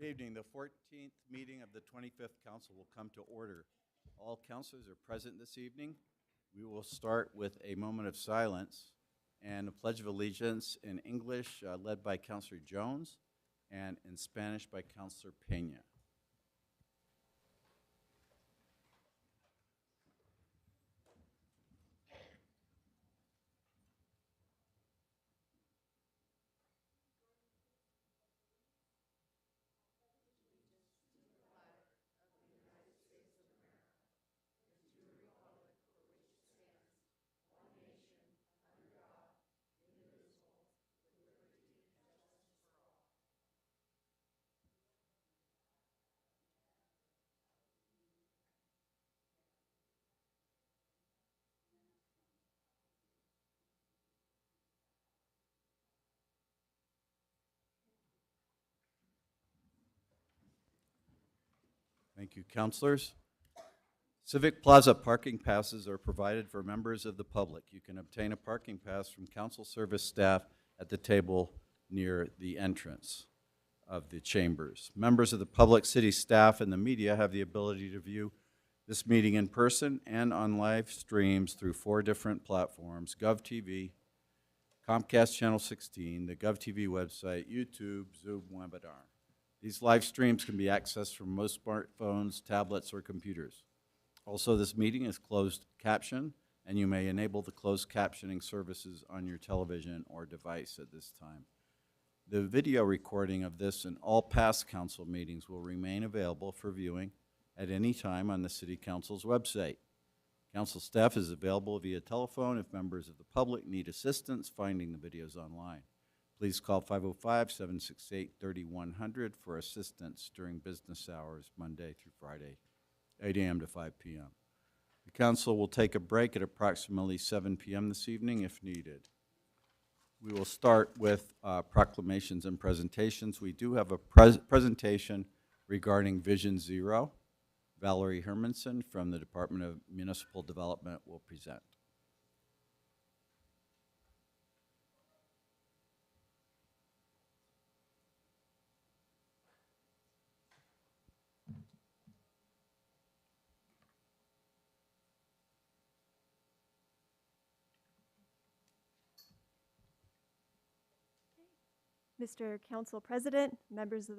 Good evening. The 14th meeting of the 25th Council will come to order. All councilors are present this evening. We will start with a moment of silence and a pledge of allegiance in English led by Councilor Jones and in Spanish by Councilor Pena. Thank you, councilors. Civic Plaza parking passes are provided for members of the public. You can obtain a parking pass from council service staff at the table near the entrance of the chambers. Members of the public, city staff, and the media have the ability to view this meeting in person and on live streams through 4 different platforms: GovTV, Comcast Channel 16, the GovTV website, YouTube, Zoom webinar. These live streams can be accessed from most smartphones, tablets, or computers. Also, this meeting is closed caption, and you may enable the closed captioning services on your television or device at this time. The video recording of this and all past council meetings will remain available for viewing at any time on the City Council's website. Council staff is available via telephone if members of the public need assistance finding the videos online. Please call 505-768-3100 for assistance during business hours, Monday through Friday, 8 a.m. to 5 p.m. The council will take a break at approximately 7 p.m. this evening if needed. We will start with proclamations and presentations. We do have a presentation regarding Vision Zero. Valerie Hermanson from the Department of Municipal Development will present. Mr. Council President, members of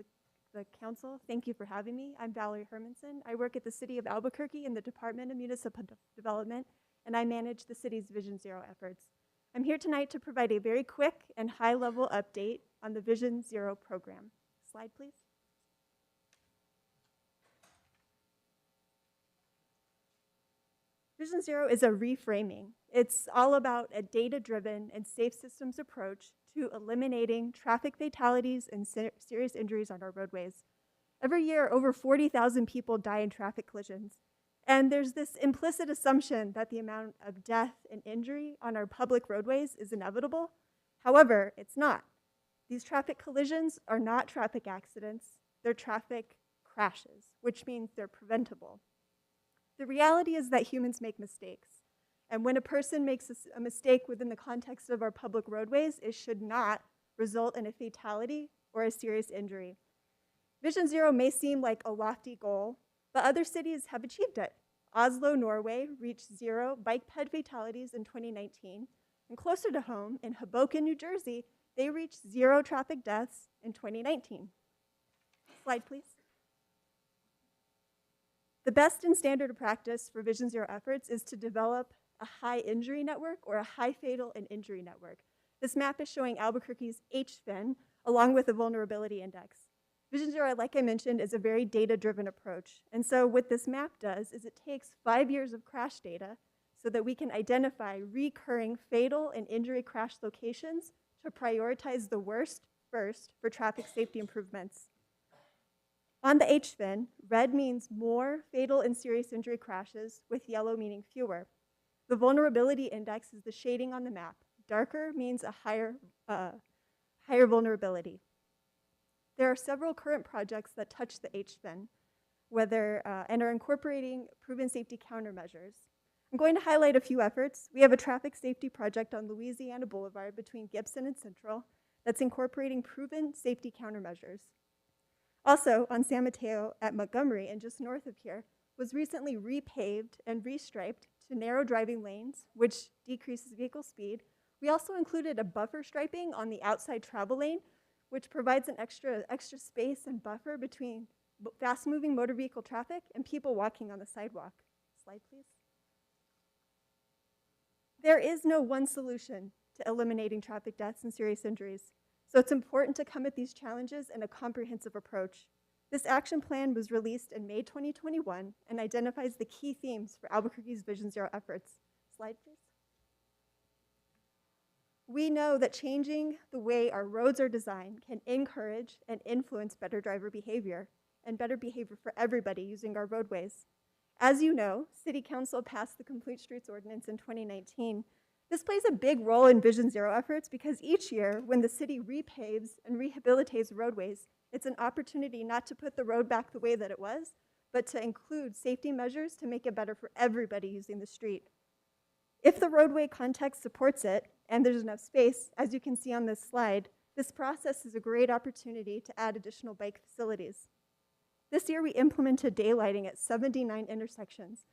the council, thank you for having me. I'm Valerie Hermanson. I work at the City of Albuquerque in the Department of Municipal Development, and I manage the city's Vision Zero efforts. I'm here tonight to provide a very quick and high-level update on the Vision Zero program. Slide, please. Vision Zero is a reframing. It's all about a data-driven and safe systems approach to eliminating traffic fatalities and serious injuries on our roadways. Every year, over 40,000 people die in traffic collisions. And there's this implicit assumption that the amount of death and injury on our public roadways is inevitable. However, it's not. These traffic collisions are not traffic accidents, they're traffic crashes, which means they're preventable. The reality is that humans make mistakes. And when a person makes a mistake within the context of our public roadways, it should not result in a fatality or a serious injury. Vision Zero may seem like a lofty goal, but other cities have achieved it. Oslo, Norway reached 0 bike ped fatalities in 2019. And closer to home, in Hoboken, New Jersey, they reached 0 traffic deaths in 2019. Slide, please. The best and standard practice for Vision Zero efforts is to develop a high injury network or a high fatal and injury network. This map is showing Albuquerque's HFIN along with a vulnerability index. Vision Zero, like I mentioned, is a very data-driven approach. And so what this map does is it takes 5 years of crash data so that we can identify recurring fatal and injury crash locations to prioritize the worst first for traffic safety improvements. On the HFIN, red means more fatal and serious injury crashes, with yellow meaning fewer. The vulnerability index is the shading on the map. Darker means a higher vulnerability. There are several current projects that touch the HFIN, and are incorporating proven safety countermeasures. I'm going to highlight a few efforts. We have a traffic safety project on Louisiana Boulevard between Gibson and Central that's incorporating proven safety countermeasures. Also, on San Mateo at Montgomery and just north of here, was recently repaved and restriped to narrow driving lanes, which decreases vehicle speed. We also included a buffer striping on the outside travel lane, which provides an extra space and buffer between fast-moving motor vehicle traffic and people walking on the sidewalk. Slide, please. There is no one solution to eliminating traffic deaths and serious injuries, so it's important to come at these challenges in a comprehensive approach. This action plan was released in May 2021 and identifies the key themes for Albuquerque's Vision Zero efforts. Slide, please. We know that changing the way our roads are designed can encourage and influence better driver behavior and better behavior for everybody using our roadways. As you know, City Council passed the Complete Streets Ordinance in 2019. This plays a big role in Vision Zero efforts because each year, when the city repaves and rehabilitates roadways, it's an opportunity not to put the road back the way that it was, but to include safety measures to make it better for everybody using the street. If the roadway context supports it, and there's enough space, as you can see on this slide, this process is a great opportunity to add additional bike facilities. This year, we implemented daylighting at 79 intersections.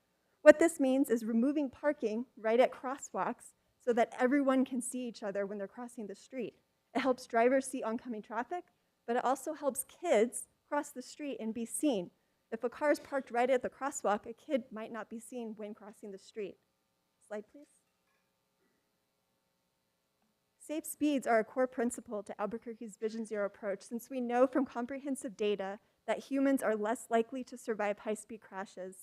What this means is removing parking right at crosswalks so that everyone can see each other when they're crossing the street. It helps drivers see oncoming traffic, but it also helps kids cross the street and be seen. If a car is parked right at the crosswalk, a kid might not be seen when crossing the street. Slide, please. Safe speeds are a core principle to Albuquerque's Vision Zero approach, since we know from comprehensive data that humans are less likely to survive high-speed crashes.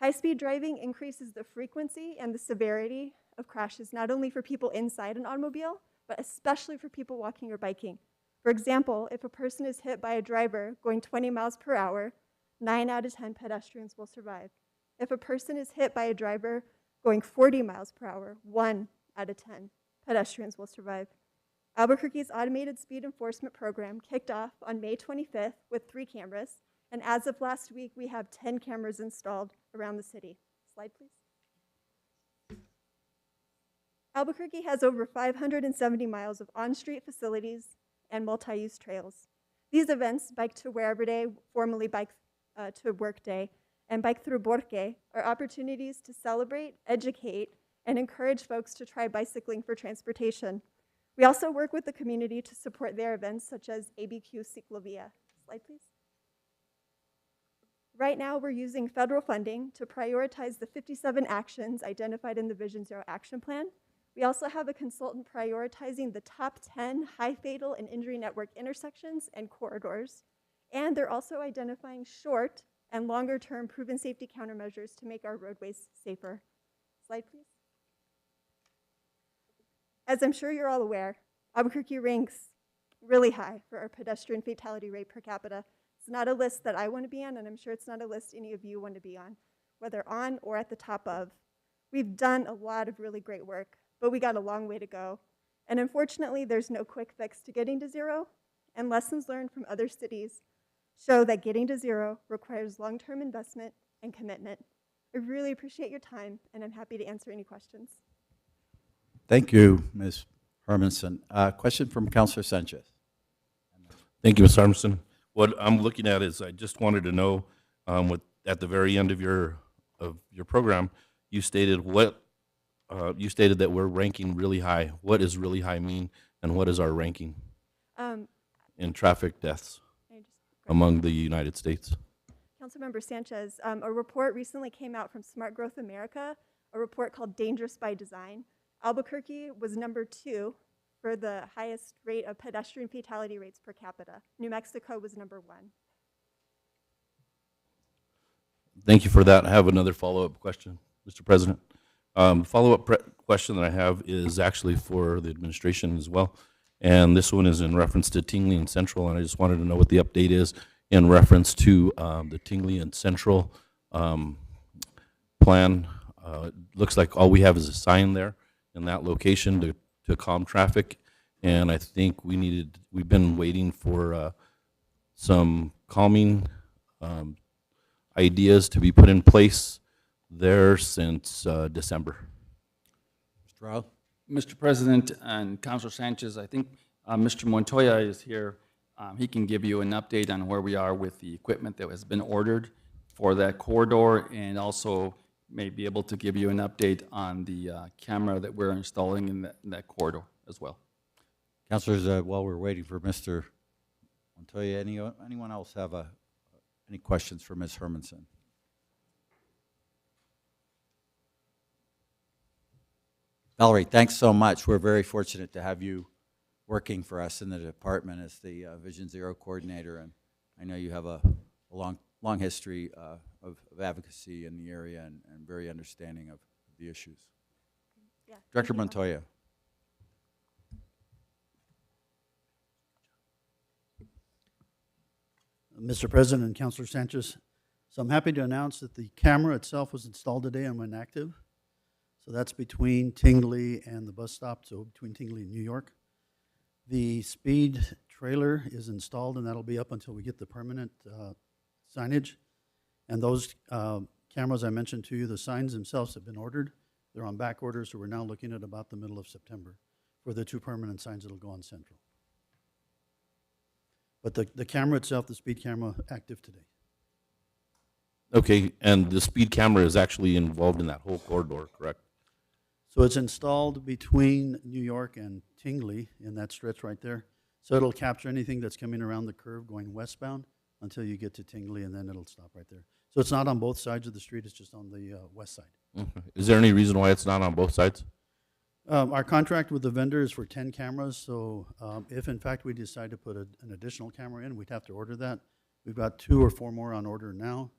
High-speed driving increases the frequency and the severity of crashes, not only for people inside an automobile, but especially for people walking or biking. For example, if a person is hit by a driver going 20 miles per hour, 9 out of 10 pedestrians will survive. If a person is hit by a driver going 40 miles per hour, 1 out of 10 pedestrians will survive. Albuquerque's automated speed enforcement program kicked off on May 25th with 3 cameras, and as of last week, we have 10 cameras installed around the city. Slide, please. Albuquerque has over 570 miles of on-street facilities and multi-use trails. These events, Bike to Wherever Day, formerly Bike to Work Day, and Bike Through Borque, are opportunities to celebrate, educate, and encourage folks to try bicycling for transportation. We also work with the community to support their events, such as ABQ Ciclovia. Slide, please. Right now, we're using federal funding to prioritize the 57 actions identified in the Vision Zero Action Plan. We also have a consultant prioritizing the top 10 high fatal and injury network intersections and corridors. And they're also identifying short and longer-term proven safety countermeasures to make our roadways safer. Slide, please. As I'm sure you're all aware, Albuquerque ranks really high for our pedestrian fatality rate per capita. It's not a list that I want to be on, and I'm sure it's not a list any of you want to be on, whether on or at the top of. We've done a lot of really great work, but we got a long way to go. And unfortunately, there's no quick fix to getting to zero, and lessons learned from other cities show that getting to zero requires long-term investment and commitment. I really appreciate your time, and I'm happy to answer any questions. Thank you, Ms. Hermanson. Question from Councilor Sanchez. Thank you, Ms. Armstrong. What I'm looking at is I just wanted to know, at the very end of your program, you stated that we're ranking really high. What does really high mean, and what is our ranking in traffic deaths among the United States? Councilmember Sanchez, a report recently came out from Smart Growth America, a report called Dangerous by Design. Albuquerque was number 2 for the highest rate of pedestrian fatality rates per capita. New Mexico was number 1. Thank you for that. I have another follow-up question, Mr. President. Follow-up question that I have is actually for the administration as well, and this one is in reference to Tingley and Central, and I just wanted to know what the update is in reference to the Tingley and Central plan. It looks like all we have is a sign there in that location to calm traffic, and I think we've been waiting for some calming ideas to be put in place there since December. Mr. Rao? Mr. President and Councilor Sanchez, I think Mr. Montoya is here He can give you an update on where we are with the equipment that has been ordered for that corridor, and also may be able to give you an update on the camera that we're installing in that corridor as well. Councilors, while we're waiting for Mr. Montoya, anyone else have any questions for Ms. Hermanson? Valerie, thanks so much. We're very fortunate to have you working for us in the department as the Vision Zero coordinator, and I know you have a long history of advocacy in the area and very understanding of the issues. Yeah, Director thank you. Montoya. Mr. President and Councilor Sanchez, so I'm happy to announce that the camera itself was installed today and went active. So that's between Tingley and the bus stop, so between Tingley and New York. The speed trailer is installed, and that'll be up until we get the permanent signage. And those cameras I mentioned to you, the signs themselves have been ordered. They're on back order, so we're now looking at about the middle of September for the 2 permanent signs that'll go on Central. But the camera itself, the speed camera, active today. Okay, and the speed camera is actually involved in that whole corridor, correct? So it's installed between New York and Tingley in that stretch right there. So it'll capture anything that's coming around the curve going westbound until you get to Tingley, and then it'll stop right there. So it's not on both sides of the street, it's just on the west side. Okay. Is there any reason why it's not on both sides? Our contract with the vendor is for 10 cameras, so if in fact we decide to put an additional camera in, we'd have to order that. We've got 2 or 4 more on order now.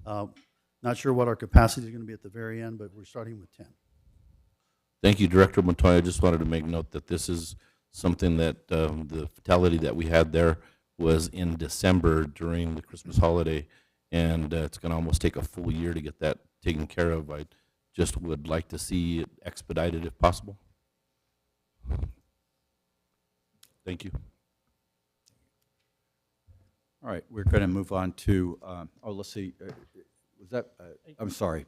Not sure what our capacity is going to be at the very end, but we're starting with 10. Thank you, Director Montoya. I just wanted to make note that this is something that the fatality that we had there was in December during the Christmas holiday, and it's going to almost take a full year to get that taken care of. I just would like to see it expedited if possible. Thank you. All right, we're going to move on to, let's see, was that, I'm sorry.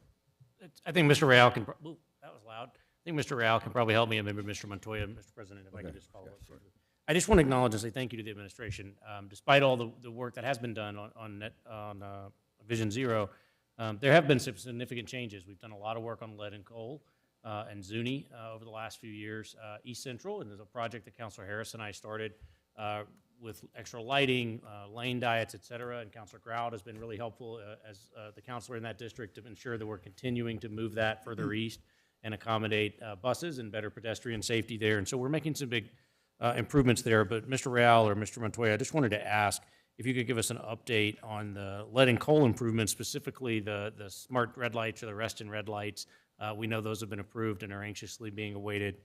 I think Mr. Real can, ooh, that was loud. I think Mr. Real can probably help me, and maybe Mr. Montoya, Mr. President, if I could just follow up. I just want to acknowledge and say thank you to the administration. Despite all the work that has been done on Vision Zero, there have been some significant changes. We've done a lot of work on lead and coal and Zuni over the last few years. East Central, and there's a project that Councilor Harris and I started with extra lighting, lane diets, et cetera, and Councilor Grout has been really helpful as the councilor in that district to ensure that we're continuing to move that further east and accommodate buses and better pedestrian safety there. And so we're making some big improvements there. But Mr. Real or Mr. Montoya, I just wanted to ask if you could give us an update on the lead and coal improvements, specifically the smart red lights or the rest in red lights. We know those have been approved and are anxiously being awaited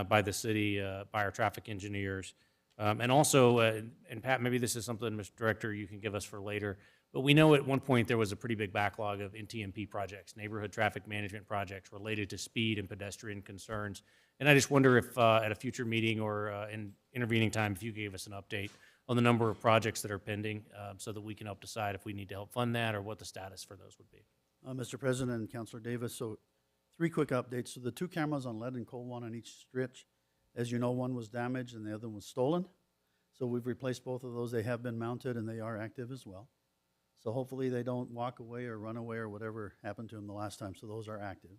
by the city, by our traffic engineers. And also, and Pat, maybe this is something, Mr. Director, you can give us for later, but we know at one point there was a pretty big backlog of NTMP projects, neighborhood traffic management projects related to speed and pedestrian concerns. And I just wonder if at a future meeting or in intervening time, if you could give us an update on the number of projects that are pending so that we can help decide if we need to help fund that or what the status for those would be. Mr. President and Councilor Davis, so 3 quick updates. So the 2 cameras on lead and coal, one on each stretch. As you know, one was damaged and the other was stolen. So we've replaced both of those. They have been mounted and they are active as well. So hopefully they don't walk away or run away or whatever happened to them the last time. So those are active.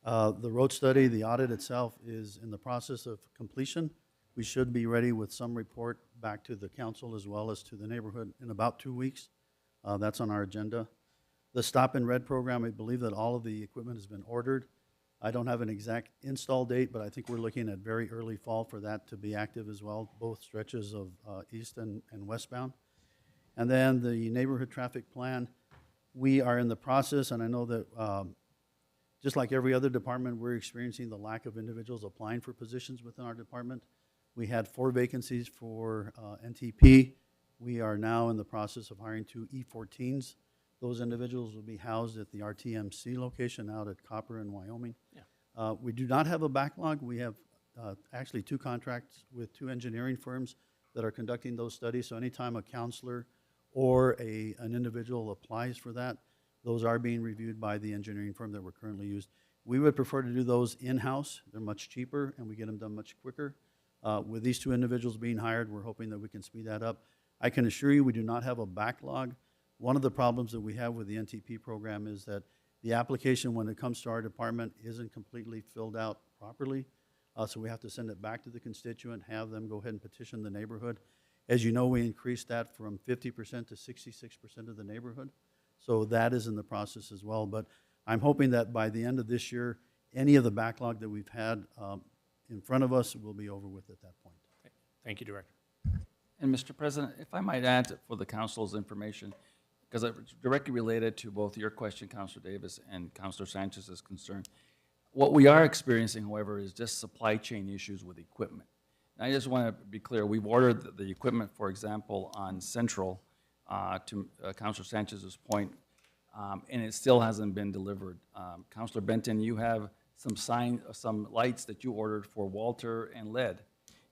The road study, the audit itself is in the process of completion. We should be ready with some report back to the council as well as to the neighborhood in about 2 weeks. That's on our agenda. The Stop in Red program, I believe that all of the equipment has been ordered. I don't have an exact install date, but I think we're looking at very early fall for that to be active as well, both stretches of east and westbound. And then the neighborhood traffic plan, we are in the process, and I know that just like every other department, we're experiencing the lack of individuals applying for positions within our department. We had 4 vacancies for NTP. We are now in the process of hiring 2 E14s. Those individuals will be housed at the RTMC location out at Copper in Wyoming. Yeah. We do not have a backlog. We have actually 2 contracts with 2 engineering firms that are conducting those studies. So anytime a counselor or an individual applies for that, those are being reviewed by the engineering firm that we're currently used. We would prefer to do those in-house. They're much cheaper and we get them done much quicker. With these two individuals being hired, we're hoping that we can speed that up. I can assure you, we do not have a backlog. One of the problems that we have with the NTP program is that the application, when it comes to our department, isn't completely filled out properly. So we have to send it back to the constituent, have them go ahead and petition the neighborhood. As you know, we increased that from 50% to 66% of the neighborhood. So that is in the process as well. But I'm hoping that by the end of this year, any of the backlog that we've had in front of us will be over with at that point. Thank you, Director. And Mr. President, if I might add for the council's information, because it's directly related to both your question, Councilor Davis, and Councilor Sanchez's concern. What we are experiencing, however, is just supply chain issues with equipment. And I just want to be clear, we've ordered the equipment, for example, on Central, to Councilor Sanchez's point, and it still hasn't been delivered. Councilor Benton, you have some lights that you ordered for Walter and LED.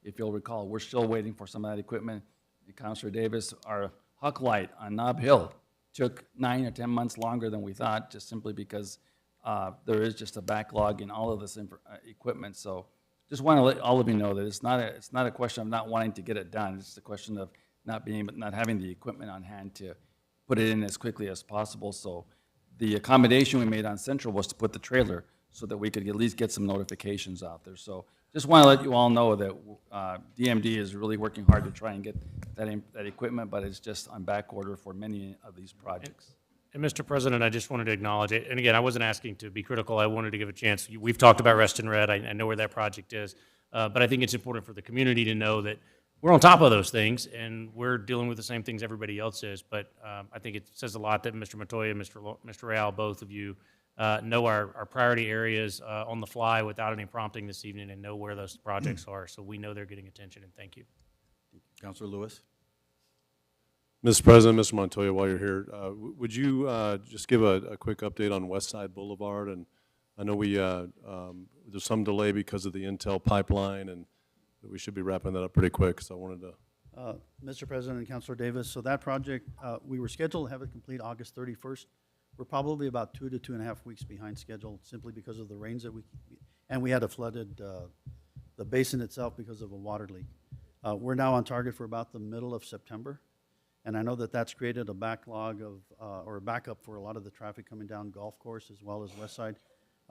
If you'll recall, we're still waiting for some of that equipment. And Councilor Davis, our Huck light on Nob Hill took 9 or 10 months longer than we thought, just simply because there is just a backlog in all of this equipment. So just want to let all of you know that it's not a question of not wanting to get it done. It's a question of not having the equipment on hand to put it in as quickly as possible. So the accommodation we made on Central was to put the trailer so that we could at least get some notifications out there. So just want to let you all know that DMD is really working hard to try and get that equipment, but it's just on back order for many of these projects. And Mr. President, I just wanted to acknowledge it. And again, I wasn't asking to be critical. I wanted to give a chance. We've talked about Rest and Red. I know where that project is. But I think it's important for the community to know that we're on top of those things, and we're dealing with the same things everybody else is. But I think it says a lot that Mr. Montoya and Mr. Real, both of you, know our priority areas on the fly without any prompting this evening and know where those projects are. So we know they're getting attention, and thank you. Councilor Lewis? Mr. President, Mr. Montoya, while you're here, would you just give a quick update on West Side Boulevard? And I know there's some delay because of the Intel pipeline, and we should be wrapping that up pretty quick, so I wanted to. Mr. President and Councilor Davis, so that project, we were scheduled to have it complete August 31st. We're probably about 2 to 2.5 weeks behind schedule simply because of the rains that we had a flooded the basin itself because of a water leak. We're now on target for about the middle of September. And I know that that's created a backlog of, or a backup for a lot of the traffic coming down Golf Course as well as West Side.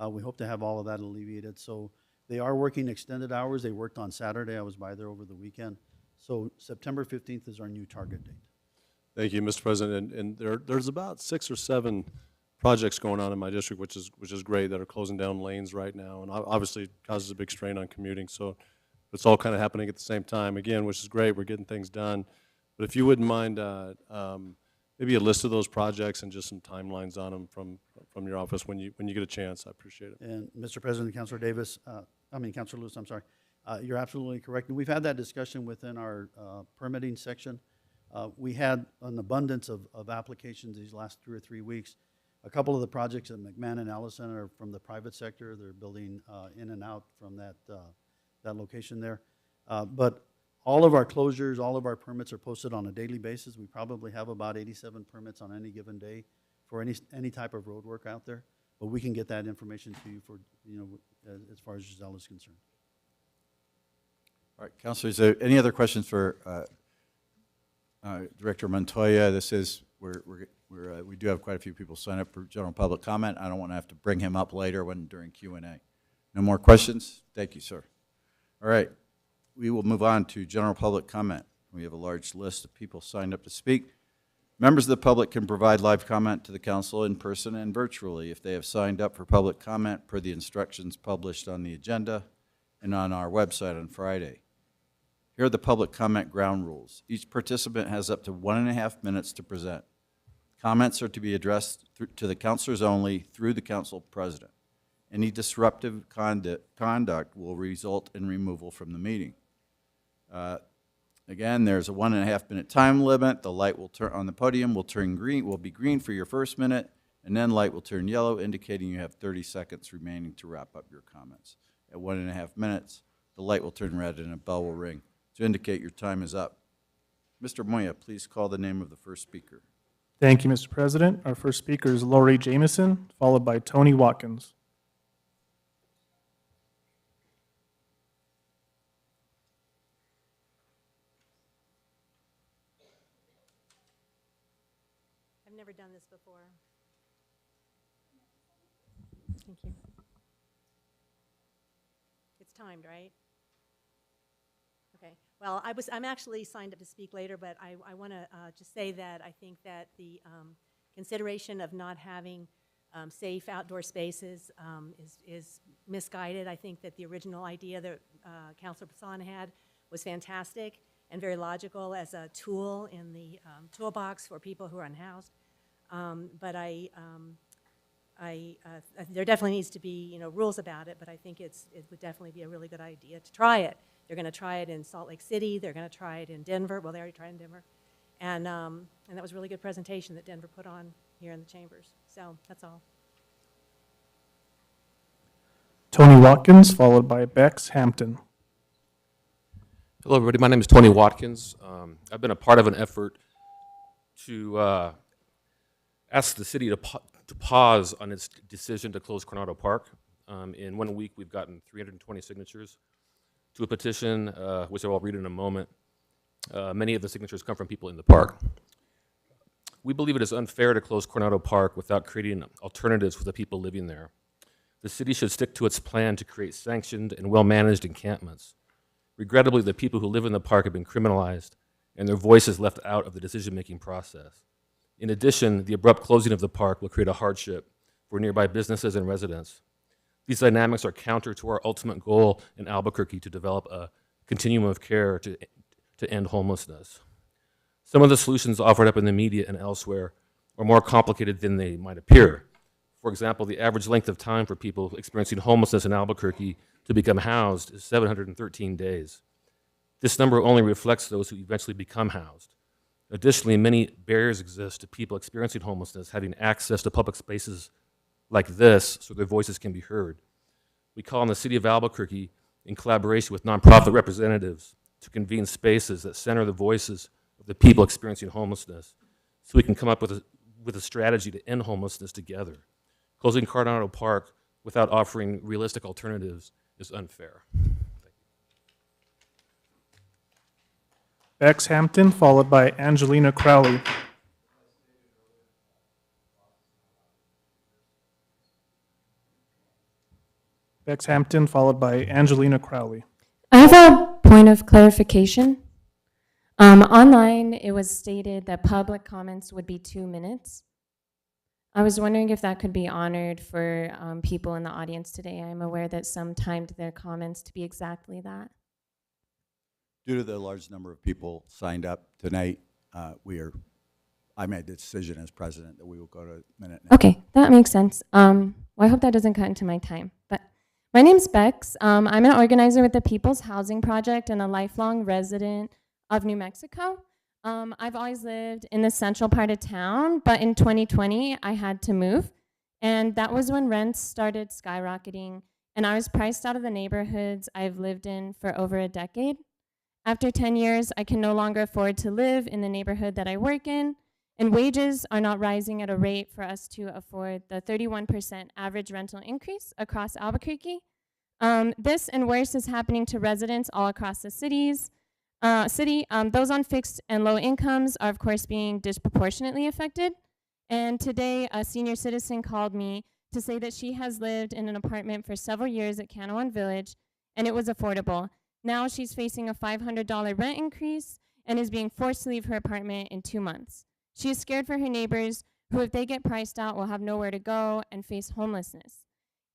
We hope to have all of that alleviated. So they are working extended hours. They worked on Saturday. I was by there over the weekend. So September 15th is our new target date. Thank you, Mr. President. And there's about 6 or 7 projects going on in my district, which is great, that are closing down lanes right now, and obviously causes a big strain on commuting. So it's all kind of happening at the same time, again, which is great. We're getting things done. But if you wouldn't mind, maybe a list of those projects and just some timelines on them from your office when you get a chance, I appreciate it. And Mr. President, Councilor Councilor Lewis, I'm sorry. You're absolutely correct. And we've had that discussion within our permitting section. We had an abundance of applications these last 2 or 3 weeks. A couple of the projects at McMahon and Allison are from the private sector. They're building in and out from that location there. But all of our closures, all of our permits are posted on a daily basis. We probably have about 87 permits on any given day for any type of road work out there. But we can get that information to you for, as far as Giselle is concerned. All right, Councilors, any other questions for Director Montoya? This is, we do have quite a few people sign up for general public comment. I don't want to have to bring him up later during Q&A. No more questions? Thank you, sir. All right, we will move on to general public comment. We have a large list of people signed up to speak. Members of the public can provide live comment to the council in person and virtually if they have signed up for public comment per the instructions published on the agenda and on our website on Friday. Here are the public comment ground rules. Each participant has up to 1.5 minutes to present. Comments are to be addressed to the councilors only through the council president. Any disruptive conduct will result in removal from the meeting. Again, there's a 1.5 minute time limit. The light will turn on the podium will be green for your first minute, and then light will turn yellow, indicating you have 30 seconds remaining to wrap up your comments. At 1.5 minutes, the light will turn red and a bell will ring to indicate your time is up. Mr. Moya, please call the name of the first speaker. Thank you, Mr. President. Our first speaker is Lori Jameson, followed by Tony Watkins. I've never done this before. Thank you. It's timed, right? Okay. Well, I'm actually signed up to speak later, but I want to just say that I think that the consideration of not having safe outdoor spaces is misguided. I think that the original idea that Councilor Passan had was fantastic and very logical as a tool in the toolbox for people who are unhoused. But there definitely needs to be, rules about it, but I think it would definitely be a really good idea to try it. They're going to try it in Salt Lake City. They're going to try it in Denver. Well, they already tried it in Denver. And that was a really good presentation that Denver put on here in the chambers. So that's all. Tony Watkins, followed by Bex Hampton. Hello, everybody. My name is Tony Watkins. I've been a part of an effort to ask the city to pause on its decision to close Coronado Park. In 1 week, we've gotten 320 signatures to a petition, which I will read in a moment. Many of the signatures come from people in the park. We believe it is unfair to close Coronado Park without creating alternatives for the people living there. The city should stick to its plan to create sanctioned and well-managed encampments. Regrettably, the people who live in the park have been criminalized and their voices left out of the decision-making process. In addition, the abrupt closing of the park will create a hardship for nearby businesses and residents. These dynamics are counter to our ultimate goal in Albuquerque to develop a continuum of care to end homelessness. Some of the solutions offered up in the media and elsewhere are more complicated than they might appear. For example, the average length of time for people experiencing homelessness in Albuquerque to become housed is 713 days. This number only reflects those who eventually become housed. Additionally, many barriers exist to people experiencing homelessness having access to public spaces like this so their voices can be heard. We call on the city of Albuquerque, in collaboration with nonprofit representatives, to convene spaces that center the voices of the people experiencing homelessness so we can come up with a strategy to end homelessness together. Closing Coronado Park without offering realistic alternatives is unfair. Bex Hampton, followed by Angelina Crowley. Bex Hampton, followed by Angelina Crowley. I have a point of clarification. Online, it was stated that public comments would be 2 minutes. I was wondering if that could be honored for people in the audience today. I'm aware that some timed their comments to be exactly that. Due to the large number of people signed up tonight, I made the decision as president that we will go to a minute now. Okay, that makes sense. Well, I hope that doesn't cut into my time. But my name's Bex. I'm an organizer with the People's Housing Project and a lifelong resident of New Mexico. I've always lived in the central part of town, but in 2020, I had to move. And that was when rents started skyrocketing, and I was priced out of the neighborhoods I've lived in for over a decade. After 10 years, I can no longer afford to live in the neighborhood that I work in, and wages are not rising at a rate for us to afford the 31% average rental increase across Albuquerque. This and worse is happening to residents all across the city. Those on fixed and low incomes are, of course, being disproportionately affected. And today, a senior citizen called me to say that she has lived in an apartment for several years at Canawan Village, and it was affordable. Now she's facing a $500 rent increase and is being forced to leave her apartment in 2 months. She is scared for her neighbors, who, if they get priced out, will have nowhere to go and face homelessness.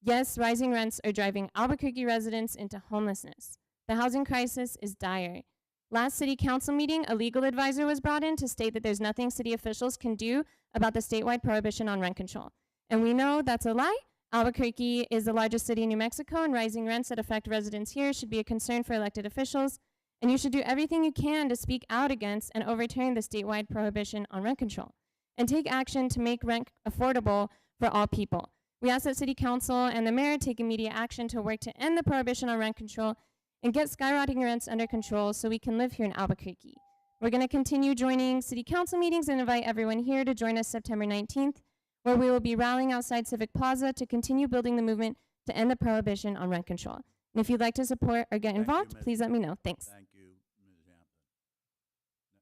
Yes, rising rents are driving Albuquerque residents into homelessness. The housing crisis is dire. Last city council meeting, a legal advisor was brought in to state that there's nothing city officials can do about the statewide prohibition on rent control. And we know that's a lie. Albuquerque is the largest city in New Mexico, and rising rents that affect residents here should be a concern for elected officials. And you should do everything you can to speak out against and overturn the statewide prohibition on rent control and take action to make rent affordable for all people. We ask that City Council and the mayor take immediate action to work to end the prohibition on rent control and get skyrocketing rents under control so we can live here in Albuquerque. We're going to continue joining City Council meetings and invite everyone here to join us September 19th, where we will be rallying outside Civic Plaza to continue building the movement to end the prohibition on rent control. And if you'd like to support or get involved, please let me know. Thanks. Thank you, Ms.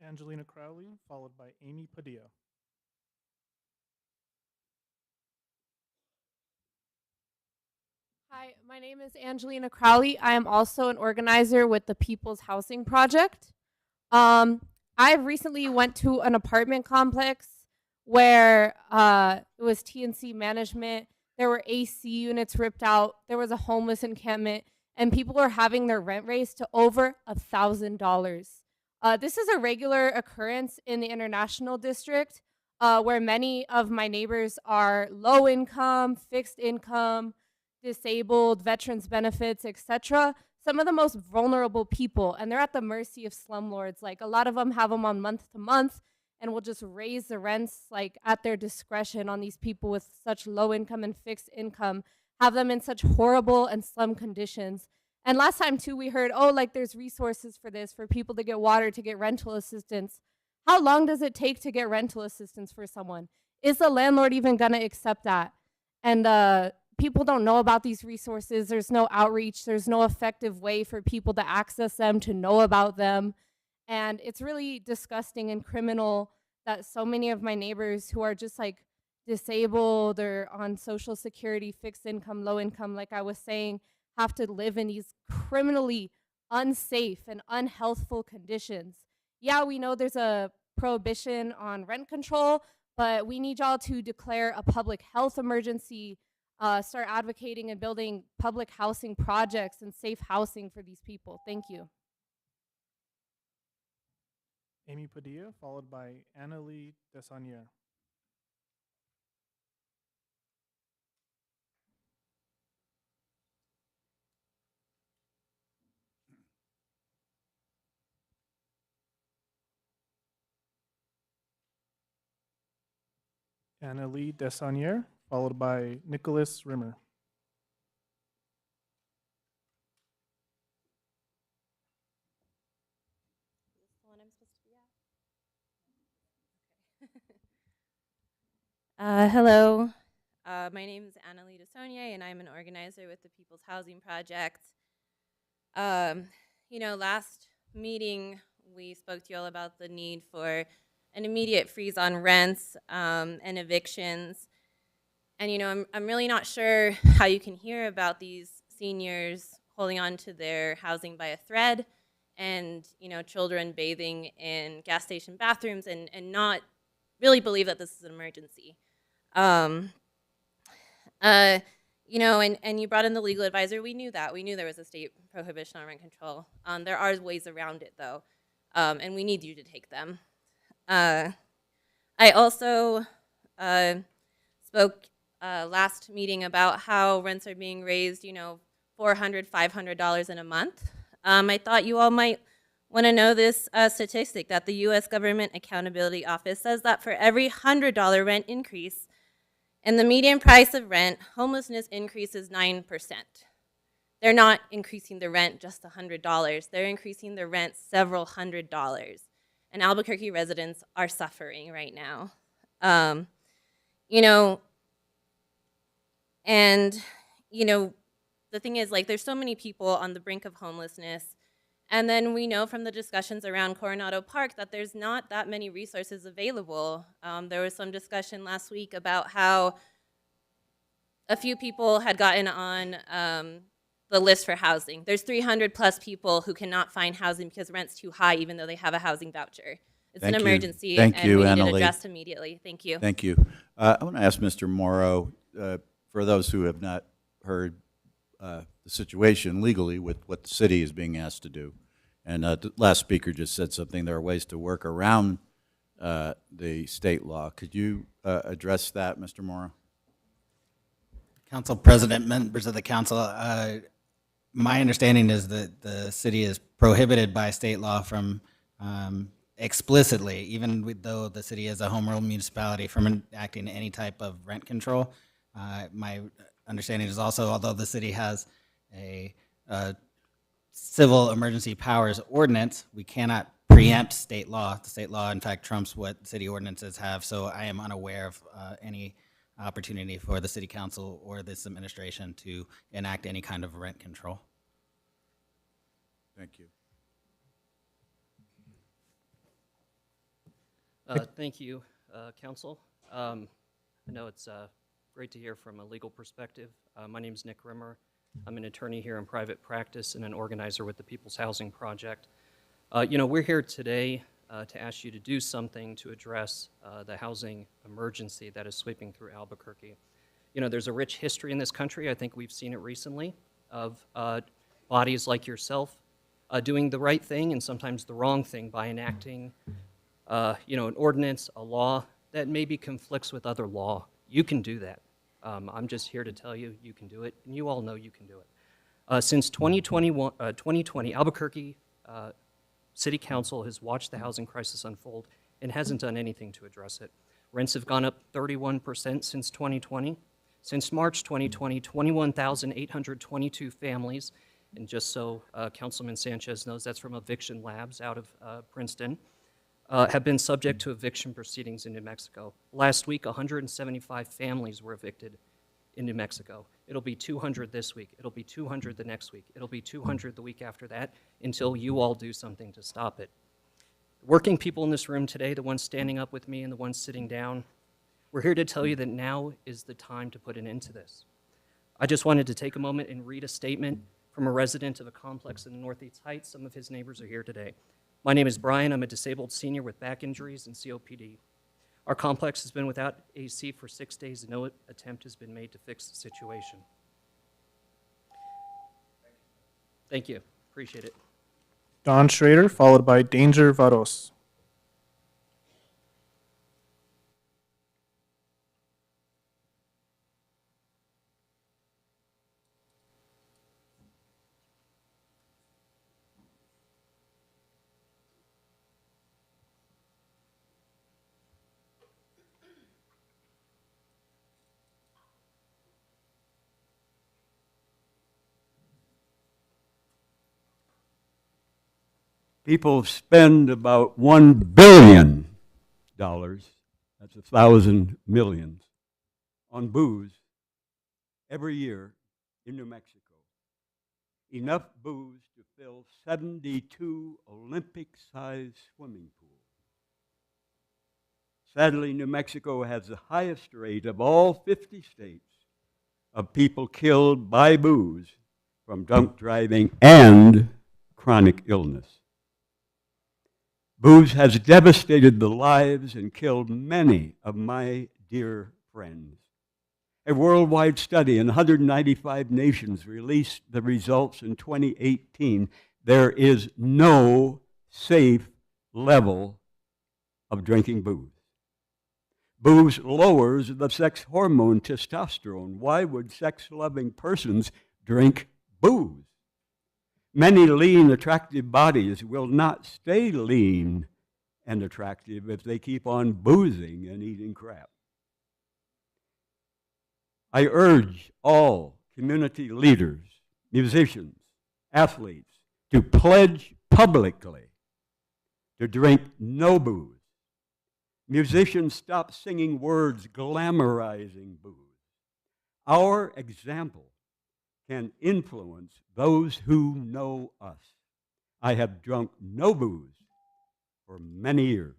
Hampton. Angelina Crowley, followed by Amy Padilla. Hi, my name is Angelina Crowley. I am also an organizer with the People's Housing Project. I recently went to an apartment complex where it was TNC management. There were AC units ripped out. There was a homeless encampment, and people were having their rent raised to over $1,000. This is a regular occurrence in the International District, where many of my neighbors are low income, fixed income, disabled, veterans benefits, etc. Some of the most vulnerable people, and they're at the mercy of slumlords. Like, a lot of them have them on month to month and will just raise the rents like at their discretion on these people with such low income and fixed income, have them in such horrible and slum conditions. And last time too, we heard, oh, like there's resources for this, for people to get water, to get rental assistance. How long does it take to get rental assistance for someone? Is the landlord even gonna accept that? And people don't know about these resources. There's no outreach. There's no effective way for people to access them, to know about them. And it's really disgusting and criminal that so many of my neighbors who are just like disabled or on social security, fixed income, low income, like I was saying, have to live in these criminally unsafe and unhealthful conditions. Yeah, we know there's a prohibition on rent control, but we need y'all to declare a public health emergency, start advocating and building public housing projects and safe housing for these people. Thank you. Amy Padilla, followed by Annalie Desanier. Annalie Desanier, followed by Nicholas Rimmer. Hello, my name is Annalie Desonier, and I'm an organizer with the People's Housing Project. Last meeting we spoke to you all about the need for an immediate freeze on rents and evictions. And I'm really not sure how you can hear about these seniors holding on to their housing by a thread, and children bathing in gas station bathrooms, and not really believe that this is an emergency. And you brought in the legal advisor. We knew that. We knew there was a state prohibition on rent control. There are ways around it, though, and we need you to take them. I also spoke last meeting about how rents are being raised, $400, $500 in a month. I thought you all might want to know this statistic that the U.S. Government Accountability Office says that for every $100 rent increase in the median price of rent, homelessness increases 9%. They're not increasing the rent just $100. They're increasing the rent several $100s. And Albuquerque residents are suffering right now. The thing is, like, there's so many people on the brink of homelessness. And then we know from the discussions around Coronado Park that there's not that many resources available. There was some discussion last week about how a few people had gotten on the list for housing. There's 300 plus people who cannot find housing because rent's too high, even though they have a housing voucher. It's an emergency, and we need it addressed immediately. Thank you. Thank you. I want to ask Mr. Morrow, for those who have not heard the situation legally with what the city is being asked to do. And the last speaker just said something, there are ways to work around the state law. Could you address that, Mr. Morrow? Council President, members of the council, my understanding is that the city is prohibited by state law from explicitly, even though the city is a home rule municipality, from enacting any type of rent control. My understanding is also, although the city has a civil emergency powers ordinance, we cannot preempt state law. The state law, in fact, trumps what city ordinances have, so I am unaware of any opportunity for the city council or this administration to enact any kind of rent control. Thank you. Thank you, council. I know it's great to hear from a legal perspective. My name is Nick Rimmer. I'm an attorney here in private practice and an organizer with the People's Housing Project. We're here today to ask you to do something to address the housing emergency that is sweeping through Albuquerque. There's a rich history in this country, I think we've seen it recently, of bodies like yourself doing the right thing and sometimes the wrong thing by enacting an ordinance, a law that maybe conflicts with other law. You can do that. I'm just here to tell you you can do it, and you all know you can do it. Since 2020, Albuquerque City Council has watched the housing crisis unfold and hasn't done anything to address it. Rents have gone up 31% since 2020. Since March 2020, 21,822 families, and just so Councilman Sanchez knows, that's from Eviction Labs out of Princeton, have been subject to eviction proceedings in New Mexico. Last week, 175 families were evicted in New Mexico. It'll be 200 this week. It'll be 200 the next week. It'll be 200 the week after that until you all do something to stop it. Working people in this room today, the ones standing up with me and the ones sitting down, we're here to tell you that now is the time to put an end to this. I just wanted to take a moment and read a statement from a resident of a complex in Northeast Heights. Some of his neighbors are here today. My name is Brian. I'm a disabled senior with back injuries and COPD. Our complex has been without AC for 6 days and no attempt has been made to fix the situation. Thank you. Appreciate it. Don Schrader, followed by Danger Varos. People spend about $1 billion, that's 1,000 millions, on booze every year in New Mexico. Enough booze to fill 72 Olympic-sized swimming pools. Sadly, New Mexico has the highest rate of all 50 states of people killed by booze from drunk driving and chronic illness. Booze has devastated the lives and killed many of my dear friends. A worldwide study in 195 nations released the results in 2018. There is no safe level of drinking booze. Booze lowers the sex hormone testosterone. Why would sex-loving persons drink booze? Many lean, attractive bodies will not stay lean and attractive if they keep on boozing and eating crap. I urge all community leaders, musicians, athletes to pledge publicly to drink no booze. Musicians, stop singing words glamorizing booze. Our example can influence those who know us. I have drunk no booze for many years.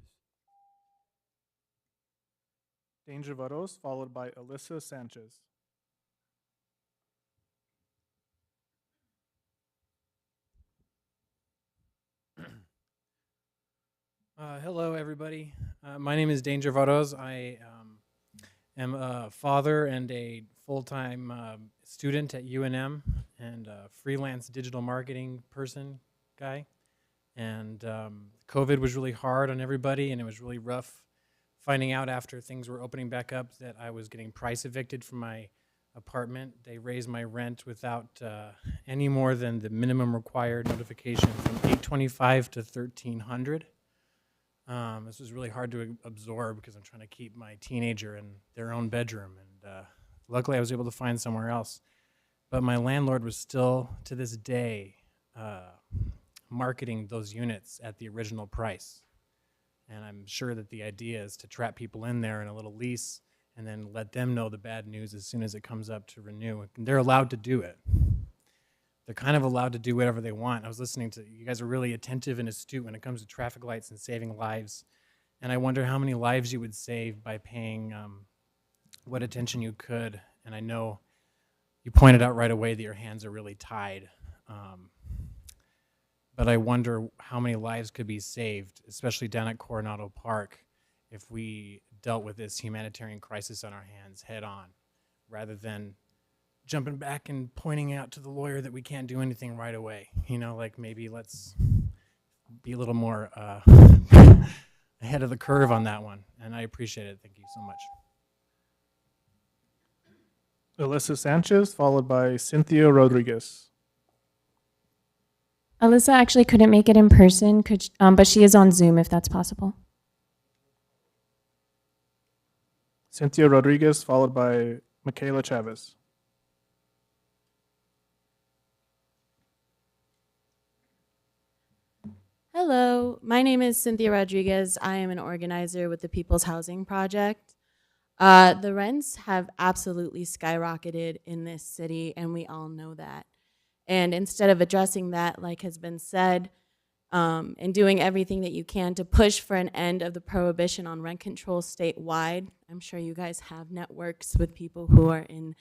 Danger Varos, followed by Alyssa Sanchez. Hello, everybody. My name is Danger Varos. I am a father and a full-time student at UNM and a freelance digital marketing guy. And COVID was really hard on everybody, and it was really rough finding out after things were opening back up that I was getting price evicted from my apartment. They raised my rent without any more than the minimum required notification from $825 to $1,300. This was really hard to absorb because I'm trying to keep my teenager in their own bedroom, and luckily I was able to find somewhere else. But my landlord was still, to this day, marketing those units at the original price. And I'm sure that the idea is to trap people in there in a little lease and then let them know the bad news as soon as it comes up to renew. And they're allowed to do it. They're kind of allowed to do whatever they want. I was listening to, you guys are really attentive and astute when it comes to traffic lights and saving lives. And I wonder how many lives you would save by paying what attention you could. And I know you pointed out right away that your hands are really tied. But I wonder how many lives could be saved, especially down at Coronado Park, if we dealt with this humanitarian crisis on our hands head on, rather than jumping back and pointing out to the lawyer that we can't do anything right away. You know, like maybe let's be a little more ahead of the curve on that one. And I appreciate it. Thank you so much. Alyssa Sanchez, followed by Cynthia Rodriguez. Alyssa actually couldn't make it in person, but she is on Zoom if that's possible. Cynthia Rodriguez, followed by Michaela Chavez. Hello, my name is Cynthia Rodriguez. I am an organizer with the People's Housing Project. The rents have absolutely skyrocketed in this city, and we all know that. And instead of addressing that, like has been said, and doing everything that you can to push for an end of the prohibition on rent control statewide, I'm sure you guys have networks with people who are in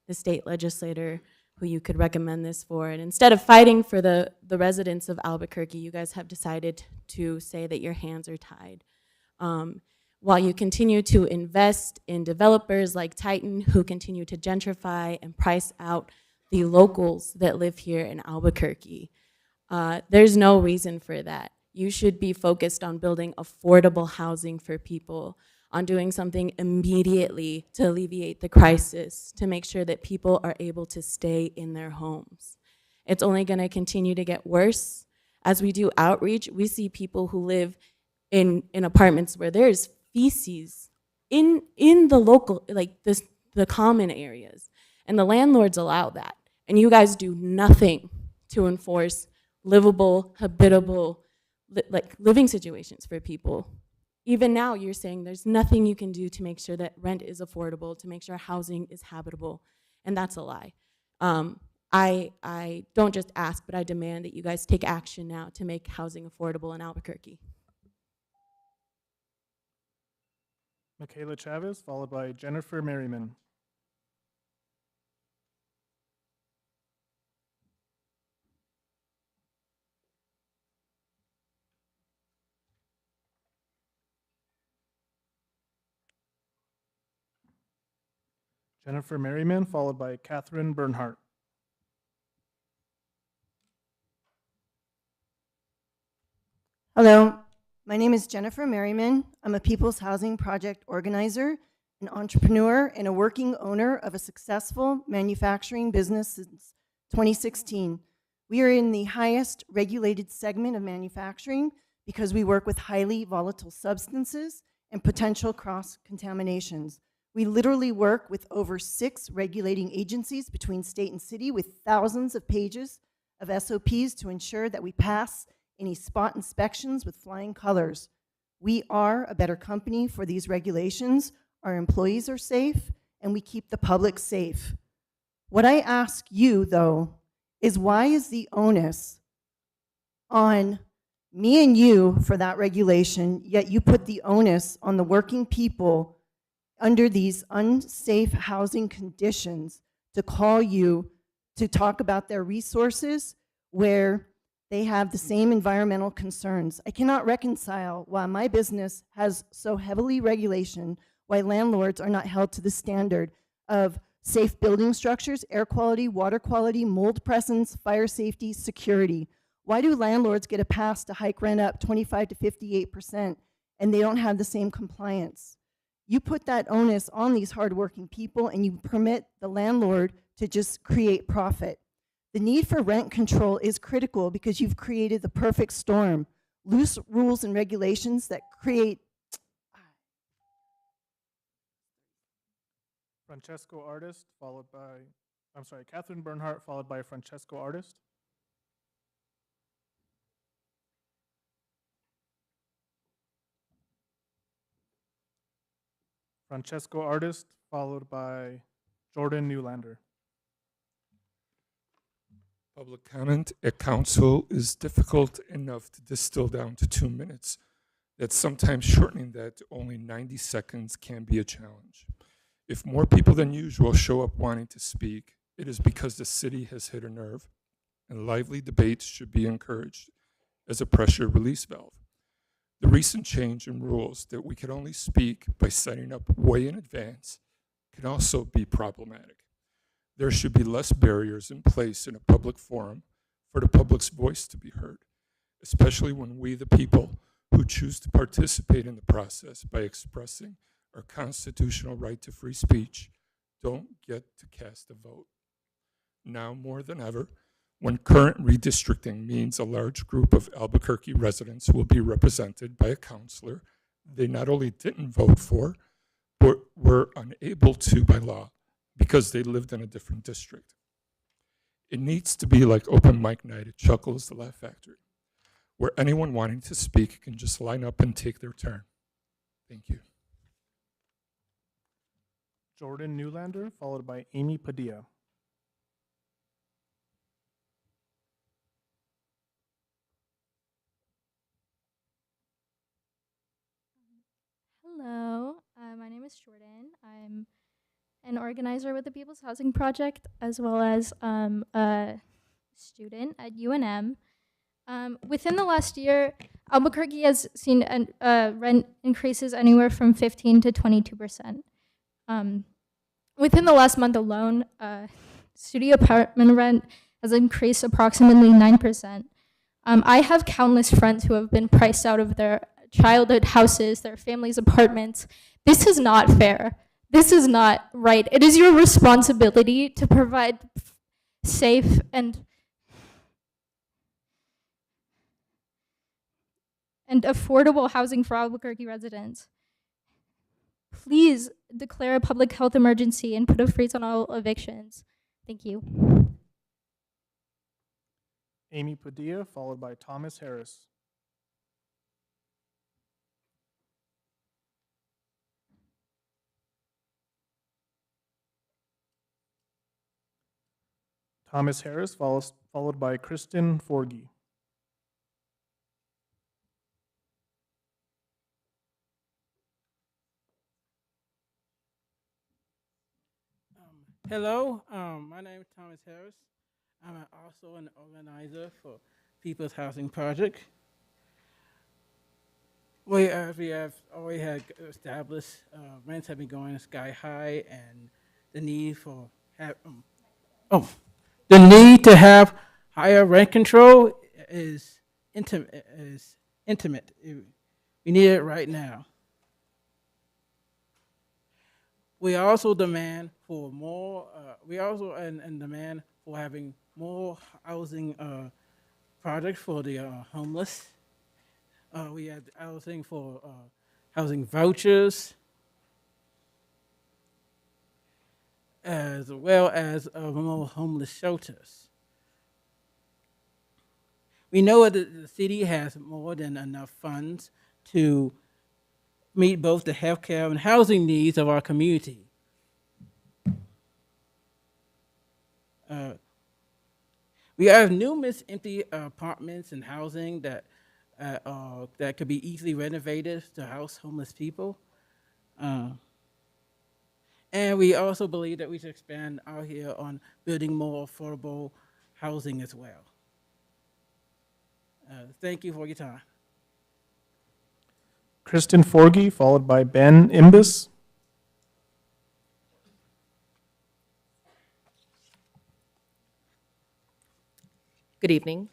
the state legislature who you could recommend this for. And instead of fighting for the residents of Albuquerque, you guys have decided to say that your hands are tied. While you continue to invest in developers like Titan who continue to gentrify and price out the locals that live here in Albuquerque. There's no reason for that. You should be focused on building affordable housing for people, on doing something immediately to alleviate the crisis, to make sure that people are able to stay in their homes. It's only gonna continue to get worse. As we do outreach, we see people who live in apartments where there's feces in the local, like the common areas. And the landlords allow that. And you guys do nothing to enforce livable, habitable, living situations for people. Even now, you're saying there's nothing you can do to make sure that rent is affordable, to make sure housing is habitable, and that's a lie. I don't just ask, but I demand that you guys take action now to make housing affordable in Albuquerque. Michaela Chavez, followed by Jennifer Merriman. Jennifer Merriman, followed by Catherine Bernhardt. Hello, my name is Jennifer Merriman. I'm a People's Housing Project organizer, an entrepreneur, and a working owner of a successful manufacturing business since 2016. We are in the highest regulated segment of manufacturing because we work with highly volatile substances and potential cross-contaminations. We literally work with over 6 regulating agencies between state and city with thousands of pages of SOPs to ensure that we pass any spot inspections with flying colors. We are a better company for these regulations. Our employees are safe, and we keep the public safe. What I ask you, though, is why is the onus on me and you for that regulation, yet you put the onus on the working people under these unsafe housing conditions to call you to talk about their resources where they have the same environmental concerns. I cannot reconcile why my business has so heavily regulation, why landlords are not held to the standard of safe building structures, air quality, water quality, mold presence, fire safety, security. Why do landlords get a pass to hike rent up 25 to 58% and they don't have the same compliance? You put that onus on these hardworking people and you permit the landlord to just create profit. The need for rent control is critical because you've created the perfect storm. Loose rules and regulations that create Francesco Artist, followed by, Catherine Bernhardt, followed by Francesco Artist. Francesco Artist, followed by Jordan Newlander. Public comment at council is difficult enough to distill down to 2 minutes. That sometimes shortening that to only 90 seconds can be a challenge. If more people than usual show up wanting to speak, it is because the city has hit a nerve, and lively debates should be encouraged as a pressure release valve. The recent change in rules that we can only speak by setting up way in advance can also be problematic. There should be less barriers in place in a public forum for the public's voice to be heard, especially when we, the people, who choose to participate in the process by expressing our constitutional right to free speech, don't get to cast a vote. Now more than ever, when current redistricting means a large group of Albuquerque residents will be represented by a counselor they not only didn't vote for, but were unable to by law because they lived in a different district. It needs to be like open mic night at Chuckles, the Laugh Factory, where anyone wanting to speak can just line up and take their turn. Thank you. Jordan Newlander, followed by Amy Padilla. Hello, my name is Jordan. I'm an organizer with the People's Housing Project, as well as a student at UNM. Within the last year, Albuquerque has seen rent increases anywhere from 15 to 22%. Within the last month alone, studio apartment rent has increased approximately 9%. I have countless friends who have been priced out of their childhood houses, their families' apartments. This is not fair. This is not right. It is your responsibility to provide safe and affordable housing for Albuquerque residents. Please declare a public health emergency and put a freeze on all evictions. Thank you. Amy Padilla, followed by Thomas Harris. Thomas Harris, followed by Kristen Forgy. Hello, my name is Thomas Harris. I'm also an organizer for People's Housing Project. We have already had established rents have been going sky high, and the need for the need to have higher rent control is intimate. We need it right now. We also demand for more. We also and demand for having more housing projects for the homeless. We had housing for housing vouchers, as well as more homeless shelters. We know that the city has more than enough funds to meet both the healthcare and housing needs of our community. We have numerous empty apartments and housing that could be easily renovated to house homeless people. And we also believe that we should expand out here on building more affordable housing as well. Thank you for your time. Kristen Forgy, followed by Ben Imbus. Good evening.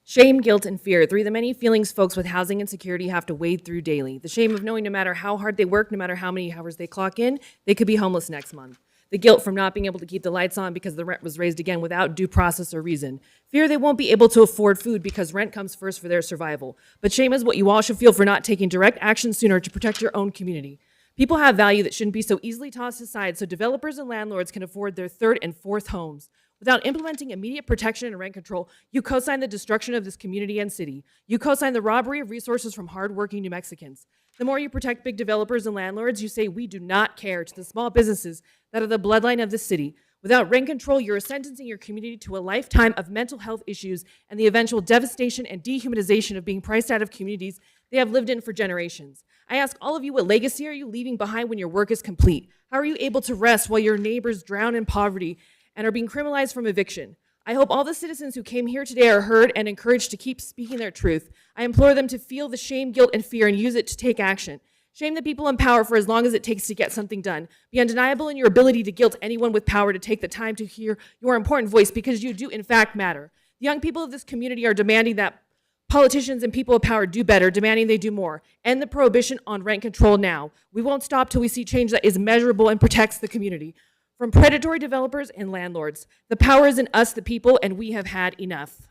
Shame, guilt, and fear, three of the many feelings folks with housing insecurity have to wade through daily. The shame of knowing no matter how hard they work, no matter how many hours they clock in, they could be homeless next month. The guilt from not being able to keep the lights on because the rent was raised again without due process or reason. Fear they won't be able to afford food because rent comes first for their survival. But shame is what you all should feel for not taking direct action sooner to protect your own community. People have value that shouldn't be so easily tossed aside so developers and landlords can afford their third and fourth homes. Without implementing immediate protection and rent control, you co-sign the destruction of this community and city. You co-sign the robbery of resources from hardworking New Mexicans. The more you protect big developers and landlords, you say we do not care to the small businesses that are the bloodline of the city. Without rent control, you're sentencing your community to a lifetime of mental health issues and the eventual devastation and dehumanization of being priced out of communities they have lived in for generations. I ask all of you, what legacy are you leaving behind when your work is complete? How are you able to rest while your neighbors drown in poverty and are being criminalized from eviction. I hope all the citizens who came here today are heard and encouraged to keep speaking their truth. I implore them to feel the shame, guilt, and fear and use it to take action. Shame the people in power for as long as it takes to get something done. Be undeniable in your ability to guilt anyone with power to take the time to hear your important voice, because you do in fact matter. The young people of this community are demanding that politicians and people of power do better, demanding they do more. End the prohibition on rent control now. We won't stop till we see change that is measurable and protects the community from predatory developers and landlords. The power is in us, the people, and we have had enough.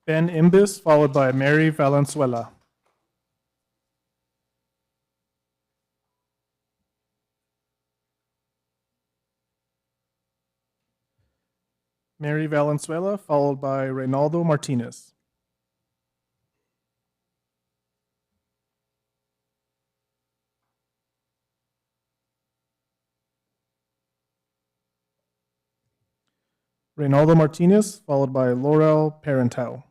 Ben Imbis, followed by Mary Valenzuela. Mary Valenzuela, followed by Reynaldo Martinez. Reynaldo Martinez, followed by Laurel Parenteau.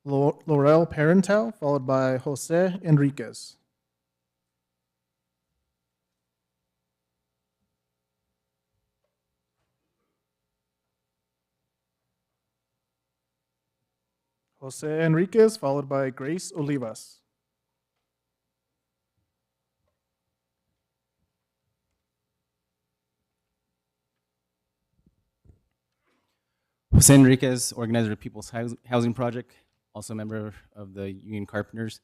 Laurel Parenteau, followed by Jose Enriquez. Jose Enriquez, followed by Grace Olivas. Jose Enriquez, organizer of People's Housing Project, also a member of the Union Carpenters.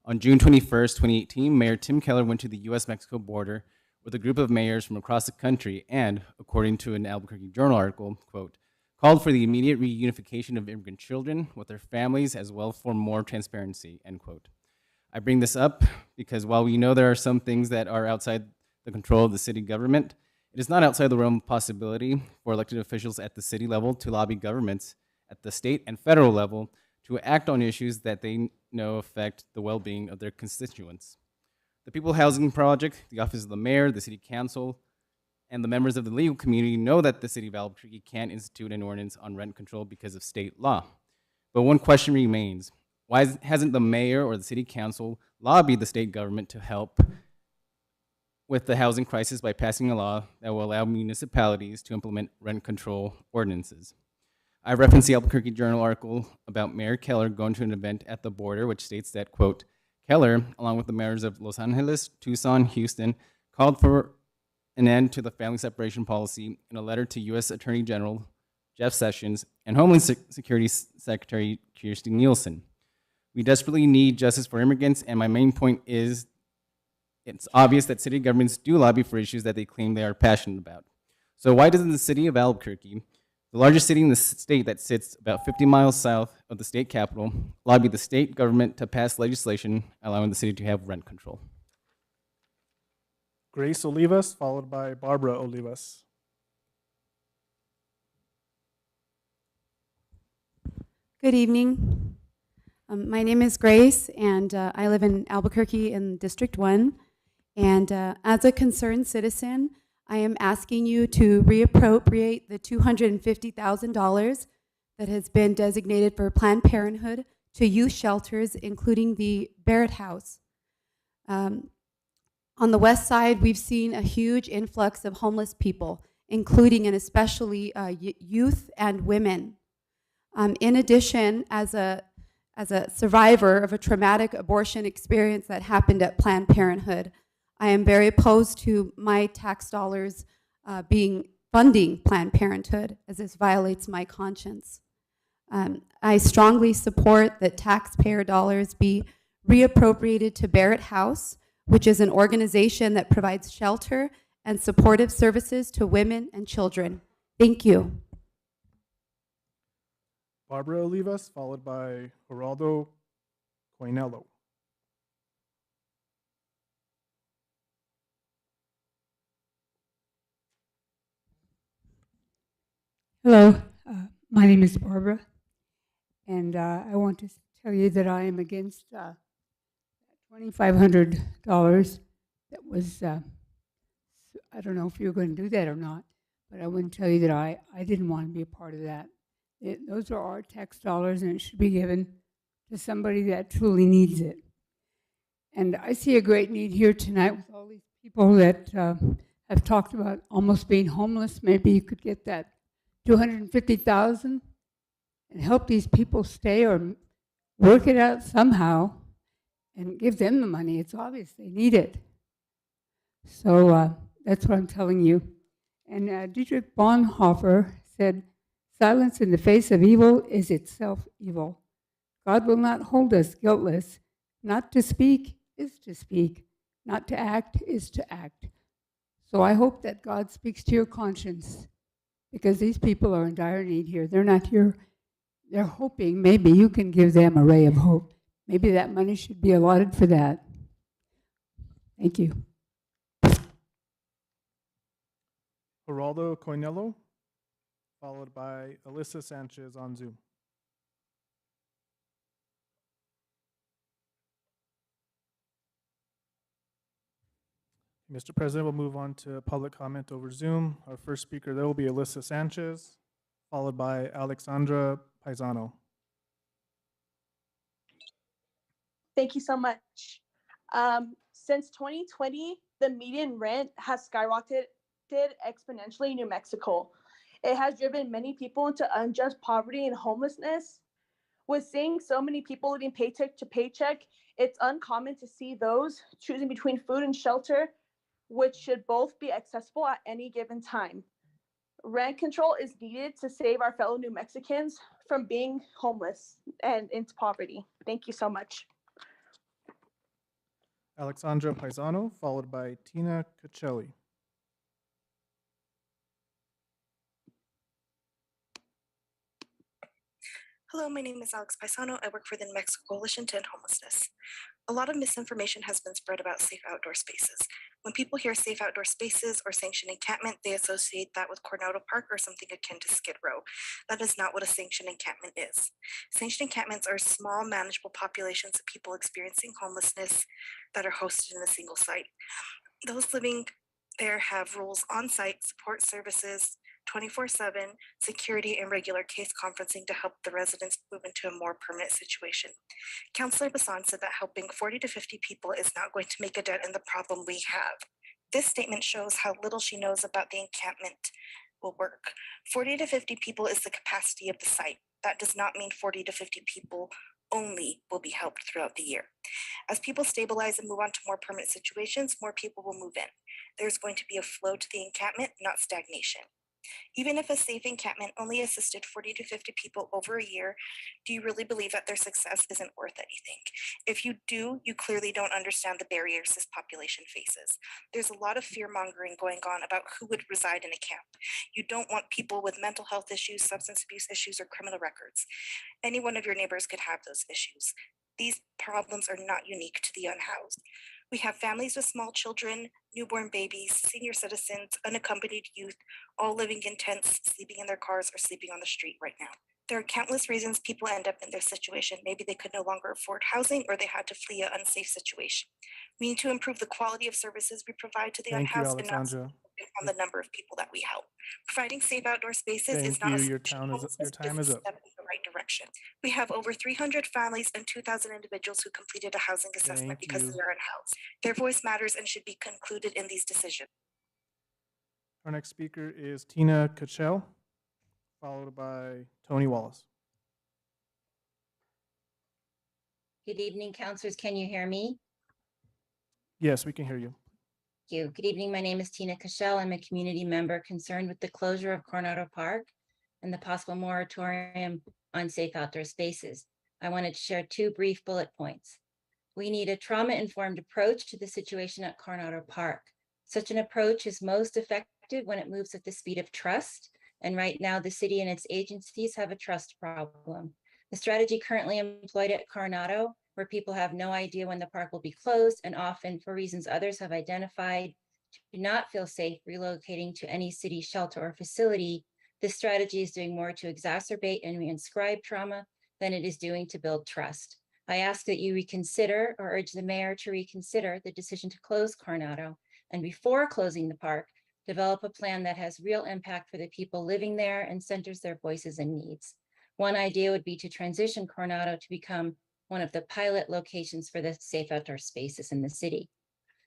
On June 21st, 2018, Mayor Tim Keller went to the U.S.-Mexico border with a group of mayors from across the country and, according to an Albuquerque Journal article, quote, called for the immediate reunification of immigrant children with their families as well for more transparency, end quote. I bring this up because while we know there are some things that are outside the control of the city government, it is not outside the realm of possibility for elected officials at the city level to lobby governments at the state and federal level to act on issues that they know affect the well-being of their constituents. The People Housing Project, the Office of the Mayor, the City Council, and the members of the legal community know that the City of Albuquerque can't institute an ordinance on rent control because of state law. But one question remains: why hasn't the mayor or the City Council lobbied the state government to help with the housing crisis by passing a law that will allow municipalities to implement rent control ordinances? I referenced the Albuquerque Journal article about Mayor Keller going to an event at the border, which states that, quote, Keller, along with the mayors of Los Angeles, Tucson, Houston, called for an end to the family separation policy in a letter to U.S. Attorney General Jeff Sessions and Homeland Security Secretary Kirstjen Nielsen. We desperately need justice for immigrants, and my main point is it's obvious that city governments do lobby for issues that they claim they are passionate about. So why doesn't the city of Albuquerque, the largest city in the state that sits about 50 miles south of the state capital, lobby the state government to pass legislation allowing the city to have rent control? Grace Olivas, followed by Barbara Olivas. Good evening. My name is Grace, and I live in Albuquerque in District 1. And as a concerned citizen, I am asking you to reappropriate the $250,000 that has been designated for Planned Parenthood to youth shelters, including the Barrett House. On the west side, we've seen a huge influx of homeless people, including and especially youth and women. In addition, as a survivor of a traumatic abortion experience that happened at Planned Parenthood, I am very opposed to my tax dollars funding Planned Parenthood, as this violates my conscience. I strongly support that taxpayer dollars be reappropriated to Barrett House, which is an organization that provides shelter and supportive services to women and children. Thank you. Barbara Olivas, followed by Geraldo Coinello. Hello, my name is Barbara, and I want to tell you that I am against $2,500 that was, I don't know if you're going to do that or not, but I want to tell you that I didn't want to be a part of that. Those are our tax dollars, and it should be given to somebody that truly needs it. And I see a great need here tonight with all these people that have talked about almost being homeless. Maybe you could get that 250,000 and help these people stay or work it out somehow and give them the money. It's obvious they need it. So that's what I'm telling you. And Dietrich Bonhoeffer said, "Silence in the face of evil is itself evil. God will not hold us guiltless. Not to speak is to speak. Not to act is to act." So I hope that God speaks to your conscience, because these people are in dire need here. They're not here. They're hoping maybe you can give them a ray of hope. Maybe that money should be allotted for that. Thank you. Geraldo Coinello, followed by Alyssa Sanchez on Zoom. Mr. President, we'll move on to public comment over Zoom. Our first speaker there will be Alyssa Sanchez, followed by Alexandra Paisano. Thank you so much. Since 2020, the median rent has skyrocketed exponentially in New Mexico. It has driven many people into unjust poverty and homelessness. With seeing so many people living paycheck to paycheck, it's uncommon to see those choosing between food and shelter, which should both be accessible at any given time. Rent control is needed to save our fellow New Mexicans from being homeless and into poverty. Thank you so much. Alexandra Paisano, followed by Tina Cuccelli. Hello, my name is Alex Paisano. I work for the New Mexico Coalition to End Homelessness. A lot of misinformation has been spread about safe outdoor spaces. When people hear safe outdoor spaces or sanctioned encampment, they associate that with Coronado Park or something akin to Skid Row. That is not what a sanctioned encampment is. Sanctioned encampments are small, manageable populations of people experiencing homelessness that are hosted in a single site. Those living there have rules on site, support services, 24/7 security, and regular case conferencing to help the residents move into a more permanent situation. Councillor Bassan said that helping 40 to 50 people is not going to make a dent in the problem we have. This statement shows how little she knows about the encampment will work. 40 to 50 people is the capacity of the site. That does not mean 40 to 50 people only will be helped throughout the year. As people stabilize and move on to more permanent situations, more people will move in. There's going to be a flow to the encampment, not stagnation. Even if a safe encampment only assisted 40 to 50 people over a year, do you really believe that their success isn't worth anything? If you do, you clearly don't understand the barriers this population faces. There's a lot of fear mongering going on about who would reside in a camp. You don't want people with mental health issues, substance abuse issues, or criminal records. Any one of your neighbors could have those issues. These problems are not unique to the unhoused. We have families with small children, newborn babies, senior citizens, unaccompanied youth, all living in tents, sleeping in their cars, or sleeping on the street right now. There are countless reasons people end up in this situation. Maybe they could no longer afford housing, or they had to flee an unsafe situation. We need to improve the quality of services we provide to the Thank you, unhoused and not Alexandra. on the number of people that we help. Providing safe outdoor spaces is Thank not you. a Your solution. time is It's a up. step in the right direction. We have over 300 families and 2,000 individuals who completed a housing assessment Thank because you. they are unhoused. Their voice matters and should be concluded in these decisions. Our next speaker is Tina Cuccelli, followed by Tony Wallace. Good evening, counselors. Can you hear me? Yes, we can hear you. Thank you. Good evening. My name is Tina Cuccelli. I'm a community member concerned with the closure of Coronado Park and the possible moratorium on safe outdoor spaces. I wanted to share 2 brief bullet points. We need a trauma-informed approach to the situation at Coronado Park. Such an approach is most effective when it moves at the speed of trust, and right now the city and its agencies have a trust problem. The strategy currently employed at Coronado, where people have no idea when the park will be closed and often for reasons others have identified do not feel safe relocating to any city shelter or facility, this strategy is doing more to exacerbate and reinscribe trauma than it is doing to build trust. I ask that you reconsider or urge the mayor to reconsider the decision to close Coronado, and before closing the park, develop a plan that has real impact for the people living there and centers their voices and needs. One idea would be to transition Coronado to become one of the pilot locations for the safe outdoor spaces in the city.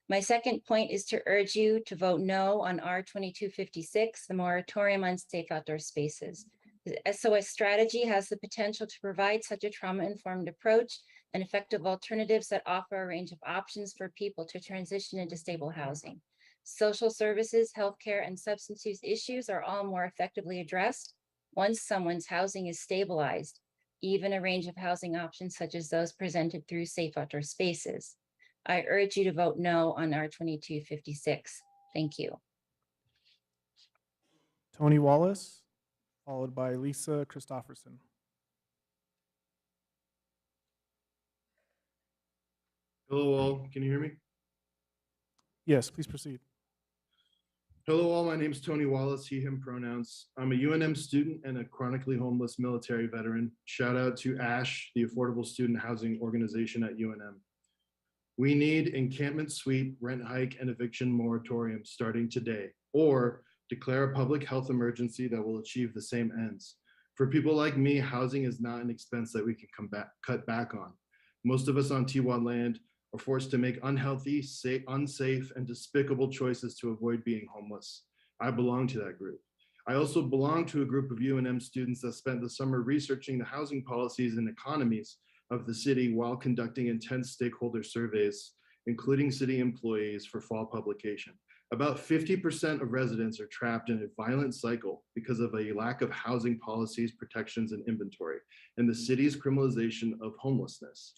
My second point is to urge you to vote no on R2256, the moratorium on safe outdoor spaces. The SOS strategy has the potential to provide such a trauma-informed approach and effective alternatives that offer a range of options for people to transition into stable housing. Social services, healthcare, and substance use issues are all more effectively addressed once someone's housing is stabilized, even a range of housing options such as those presented through safe outdoor spaces. I urge you to vote no on R2256. Thank you. Tony Wallace, followed by Lisa Christofferson. Hello all, can you hear me? Yes, please proceed. Hello all, my name is Tony Wallace, he, him pronouns. I'm a UNM student and a chronically homeless military veteran. Shout out to ASH, the Affordable Student Housing Organization at UNM. We need encampment sweep, rent hike, and eviction moratorium starting today, or declare a public health emergency that will achieve the same ends. For people like me, housing is not an expense that we can cut back on. Most of us on T1 land are forced to make unhealthy, unsafe, and despicable choices to avoid being homeless. I belong to that group. I also belong to a group of UNM students that spent the summer researching the housing policies and economies of the city while conducting intense stakeholder surveys, including city employees, for fall publication. About 50% of residents are trapped in a violent cycle because of a lack of housing policies, protections, and inventory, and the city's criminalization of homelessness.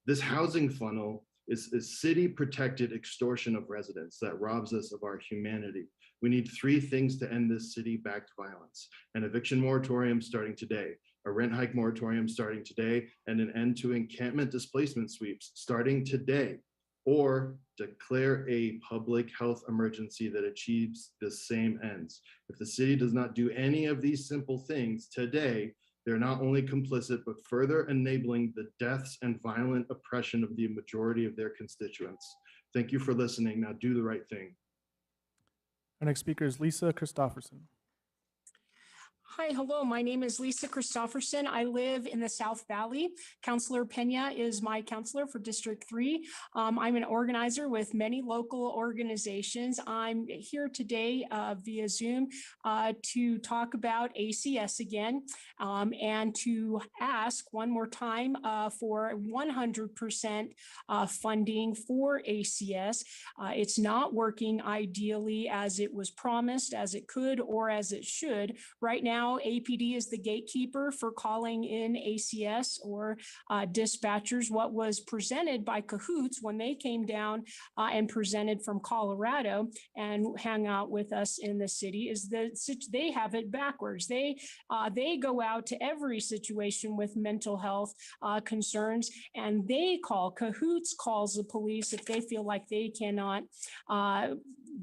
This housing funnel is city-protected extortion of residents that robs us of our humanity. We need three things to end this city-backed violence: an eviction moratorium starting today, a rent hike moratorium starting today, and an end to encampment displacement sweeps starting today, or declare a public health emergency that achieves the same ends. If the city does not do any of these simple things today, they're not only complicit, but further enabling the deaths and violent oppression of the majority of their constituents. Thank you for listening. Now do the right thing. Our next speaker is Lisa Christofferson. Hi, hello. My name is Lisa Christofferson. I live in the South Valley. Councilor Pena is my counselor for District 3. I'm an organizer with many local organizations. I'm here today via Zoom to talk about ACS again and to ask one more time for 100% funding for ACS. It's not working ideally as it was promised, as it could, or as it should. Right now, APD is the gatekeeper for calling in ACS or dispatchers. What was presented by Cahoots when they came down and presented from Colorado and hang out with us in the city is that they have it backwards. They go out to every situation with mental health concerns, and Cahoots calls the police if they feel like they cannot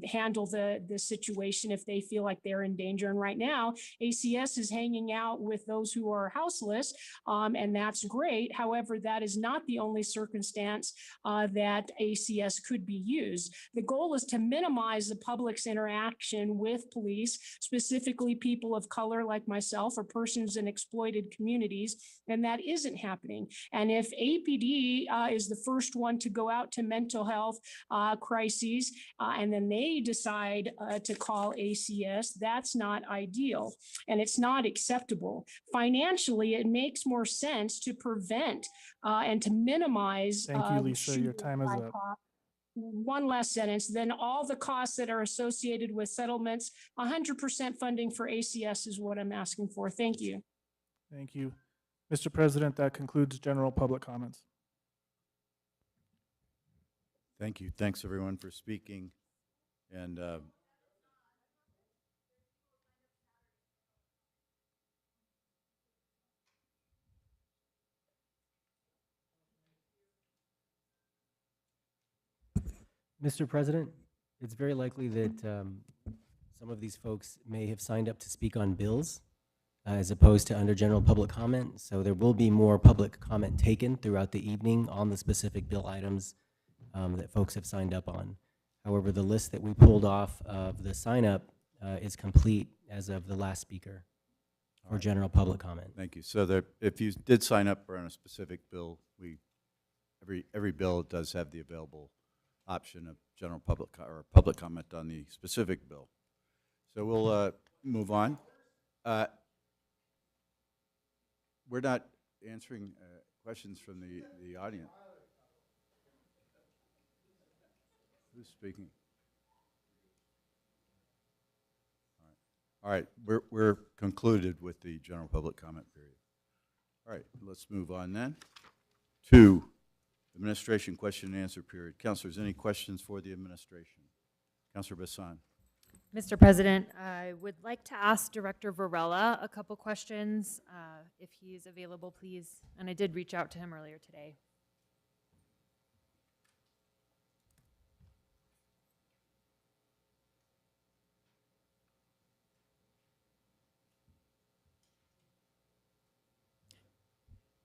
handle the situation, if they feel like they're in danger. And right now, ACS is hanging out with those who are houseless, and that's great. However, that is not the only circumstance that ACS could be used. The goal is to minimize the public's interaction with police, specifically people of color like myself or persons in exploited communities, and that isn't happening. And if APD is the first one to go out to mental health crises, and then they decide to call ACS, that's not ideal. And it's not acceptable. Financially, it makes more sense to prevent and to minimize. Thank you, Lisa. Your time is up. One last sentence, then all the costs that are associated with settlements, 100% funding for ACS is what I'm asking for. Thank you. Thank you. Mr. President, that concludes general public comments. Thank you. Thanks, everyone, for speaking. And Mr. President, it's very likely that some of these folks may have signed up to speak on bills as opposed to under general public comment. So there will be more public comment taken throughout the evening on the specific bill items that folks have signed up on. However, the list that we pulled off of the sign up is complete as of the last speaker. for general public comment. Thank you. So that if you did sign up on a specific bill, every bill does have the available option of general public or public comment on the specific bill. So we'll move on. We're not answering questions from the audience. Who's speaking? All right, we're concluded with the general public comment period. All right, let's move on then to administration question and answer period. Councilors, any questions for the administration? Councilor Bassan. Mr. President, I would like to ask Director Varela a couple questions, if he's available, please. And I did reach out to him earlier today.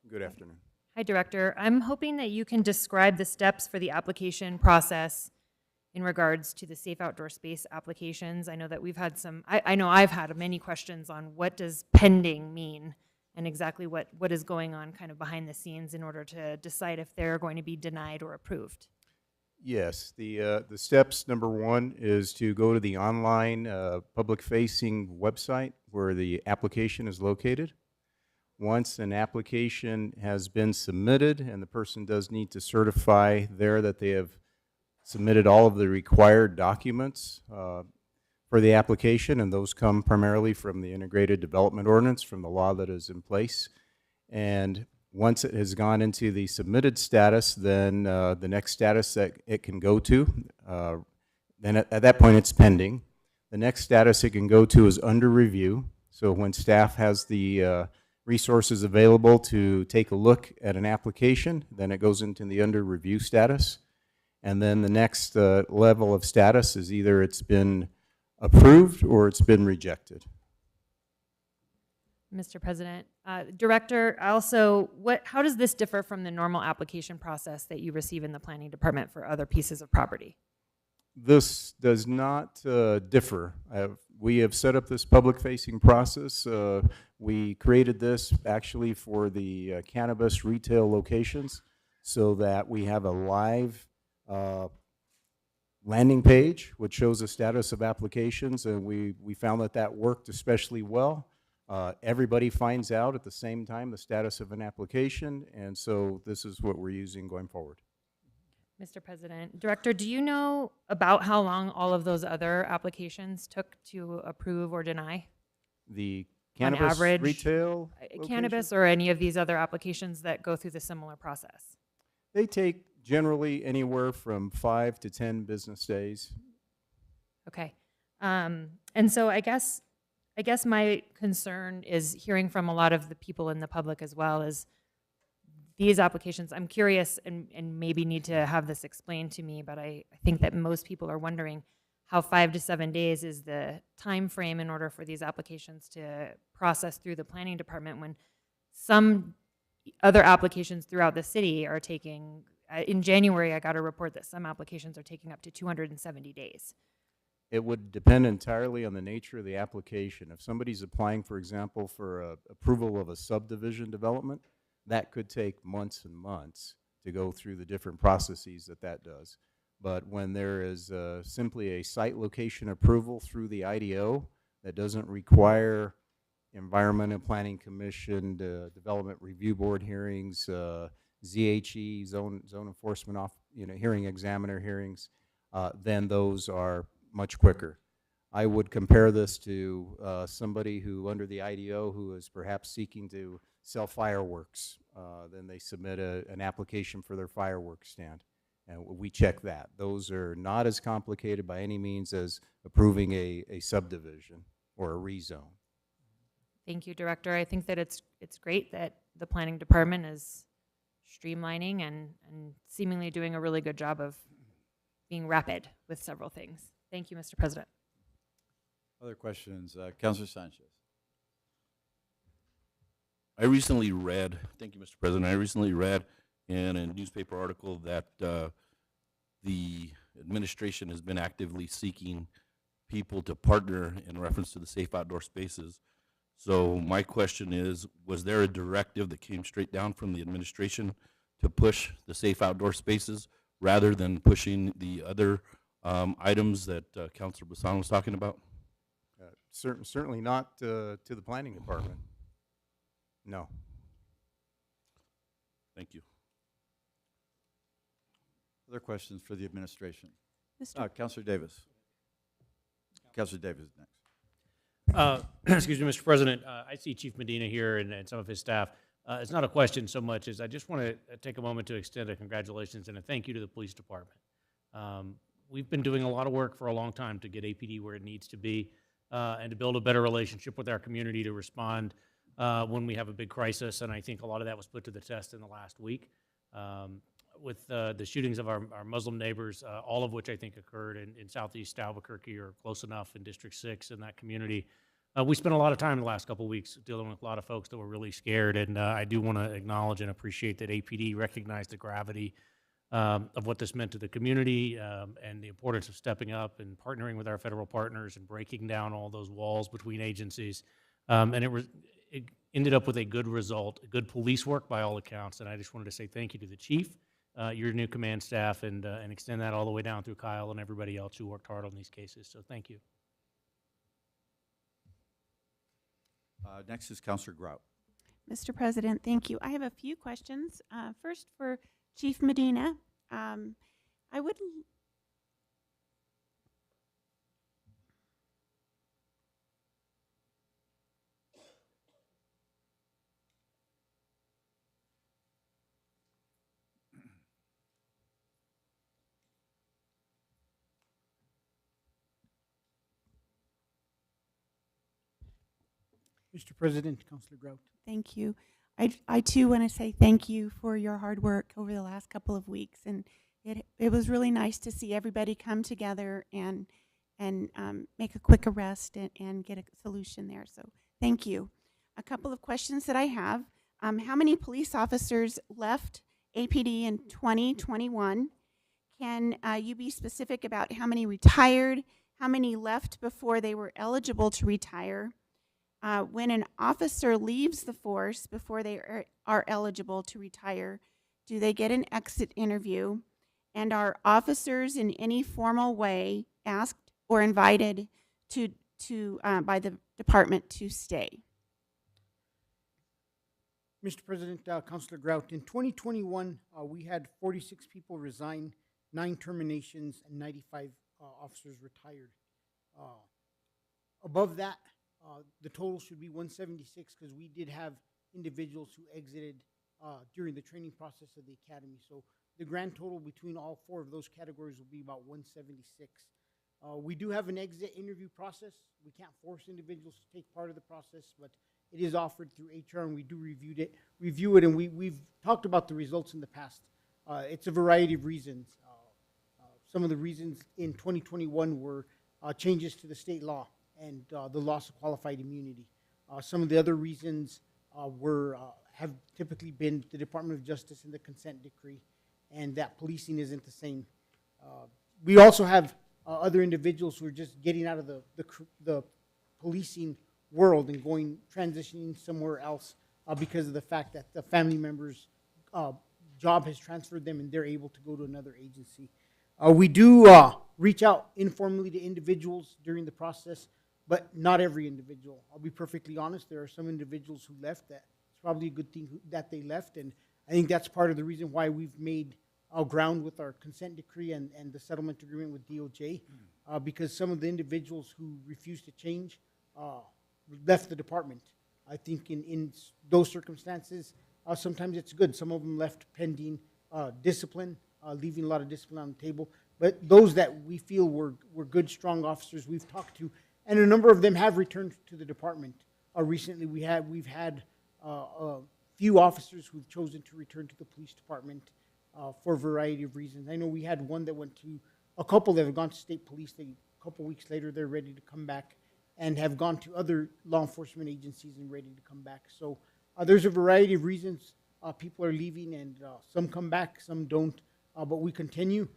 Good afternoon. Hi, Director. I'm hoping that you can describe the steps for the application process in regards to the safe outdoor space applications. I know that we've had some, I know I've had many questions on what does pending mean and exactly what is going on kind of behind the scenes in order to decide if they're going to be denied or approved. Yes, the steps, number one, is to go to the online public-facing website where the application is located. Once an application has been submitted, and the person does need to certify there that they have submitted all of the required documents for the application, and those come primarily from the Integrated Development Ordinance, from the law that is in place. And once it has gone into the submitted status, then the next status that it can go to, then at that point it's pending. The next status it can go to is under review. So when staff has the resources available to take a look at an application, then it goes into the under review status. And then the next level of status is either it's been approved or it's been rejected. Mr. President, Director, also, how does this differ from the normal application process that you receive in the Planning Department for other pieces of property? This does not differ. We have set up this public-facing process. We created this actually for the cannabis retail locations so that we have a live landing page which shows the status of applications, and we found that that worked especially well. Everybody finds out at the same time the status of an application, and so this is what we're using going forward. Mr. President, Director, do you know about how long all of those other applications took to approve or deny? The On cannabis average, retail cannabis locations? or any of these other applications that go through the similar process? They take generally anywhere from 5 to 10 business days. Okay. And so I guess my concern is hearing from a lot of the people in the public as well is these applications, I'm curious and maybe need to have this explained to me, but I think that most people are wondering how 5 to 7 days is the time frame in order for these applications to process through the Planning Department when some other applications throughout the city are taking, in January I got a report that some applications are taking up to 270 days. It would depend entirely on the nature of the application. If somebody's applying, for example, for approval of a subdivision development, that could take months and months to go through the different processes that does. But when there is simply a site location approval through the IDO that doesn't require Environment and Planning Commission, Development Review Board hearings, ZHE, zone enforcement hearing examiner hearings, then those are much quicker. I would compare this to somebody who, under the IDO, who is perhaps seeking to sell fireworks. Then they submit an application for their fireworks stand, and we check that. Those are not as complicated by any means as approving a subdivision or a rezone. Thank you, Director. I think that it's great that the Planning Department is streamlining and seemingly doing a really good job of being rapid with several things. Thank you, Mr. President. Other questions? Councilor Sanchez. I recently read, thank you, Mr. President, I recently read in a newspaper article that the administration has been actively seeking people to partner in reference to the safe outdoor spaces. So my question is, was there a directive that came straight down from the administration to push the safe outdoor spaces rather than pushing the other items that Councilor Bassano was talking about? Certainly not to the planning department. No. Thank you. Other questions for the administration? Mr. Councilor Davis. Councilor Davis is next. Excuse me, Mr. President. I see Chief Medina here and some of his staff. It's not a question so much as I just want to take a moment to extend a congratulations and a thank you to the police department. We've been doing a lot of work for a long time to get APD where it needs to be and to build a better relationship with our community to respond when we have a big crisis. And I think a lot of that was put to the test in the last week. With the shootings of our Muslim neighbors, all of which I think occurred in southeast Albuquerque or close enough in District 6 in that community. We spent a lot of time in the last couple of weeks dealing with a lot of folks that were really scared, and I do want to acknowledge and appreciate that APD recognized the gravity of what this meant to the community and the importance of stepping up and partnering with our federal partners and breaking down all those walls between agencies. And it ended up with a good result, good police work by all accounts, and I just wanted to say thank you to the chief, your new command staff, and extend that all the way down through Kyle and everybody else who worked hard on these cases. So thank you. Next is Councilor Grout. Mr. President, thank you. I have a few questions. First for Chief Medina. I would Mr. President, Councilor Grout. Thank you. I too want to say thank you for your hard work over the last couple of weeks, and it was really nice to see everybody come together and make a quick arrest and get a solution there. So thank you. A couple of questions that I have: how many police officers left APD in 2021? Can you be specific about how many retired? How many left before they were eligible to retire? When an officer leaves the force before they are eligible to retire, do they get an exit interview? And are officers in any formal way asked or invited by the department to stay? Mr. President, Councilor Grout, in 2021, we had 46 people resign, 9 terminations, and 95 officers retired. Above that, the total should be 176 because we did have individuals who exited during the training process of the academy. So the grand total between all 4 of those categories will be about 176. We do have an exit interview process. We can't force individuals to take part of the process, but it is offered through HR, and we do review it, and we've talked about the results in the past. It's a variety of reasons. Some of the reasons in 2021 were changes to the state law and the loss of qualified immunity. Some of the other reasons have typically been the Department of Justice and the consent decree, and that policing isn't the same. We also have other individuals who are just getting out of the policing world and transitioning somewhere else because of the fact that the family member's job has transferred them and they're able to go to another agency. We do reach out informally to individuals during the process, but not every individual. I'll be perfectly honest, there are some individuals who left that it's probably a good thing that they left, and I think that's part of the reason why we've made our ground with our consent decree and the settlement agreement with DOJ, because some of the individuals who refused to change left the department. I think in those circumstances, sometimes it's good. Some of them left pending discipline, leaving a lot of discipline on the table. But those that we feel were good, strong officers we've talked to, and a number of them have returned to the department. Recently, we've had a few officers who've chosen to return to the police department for a variety of reasons. I know we had one that went to, a couple that have gone to state police. A couple weeks later, they're ready to come back and have gone to other law enforcement agencies and ready to come back. So there's a variety of reasons people are leaving, and some come back, some don't. But we continue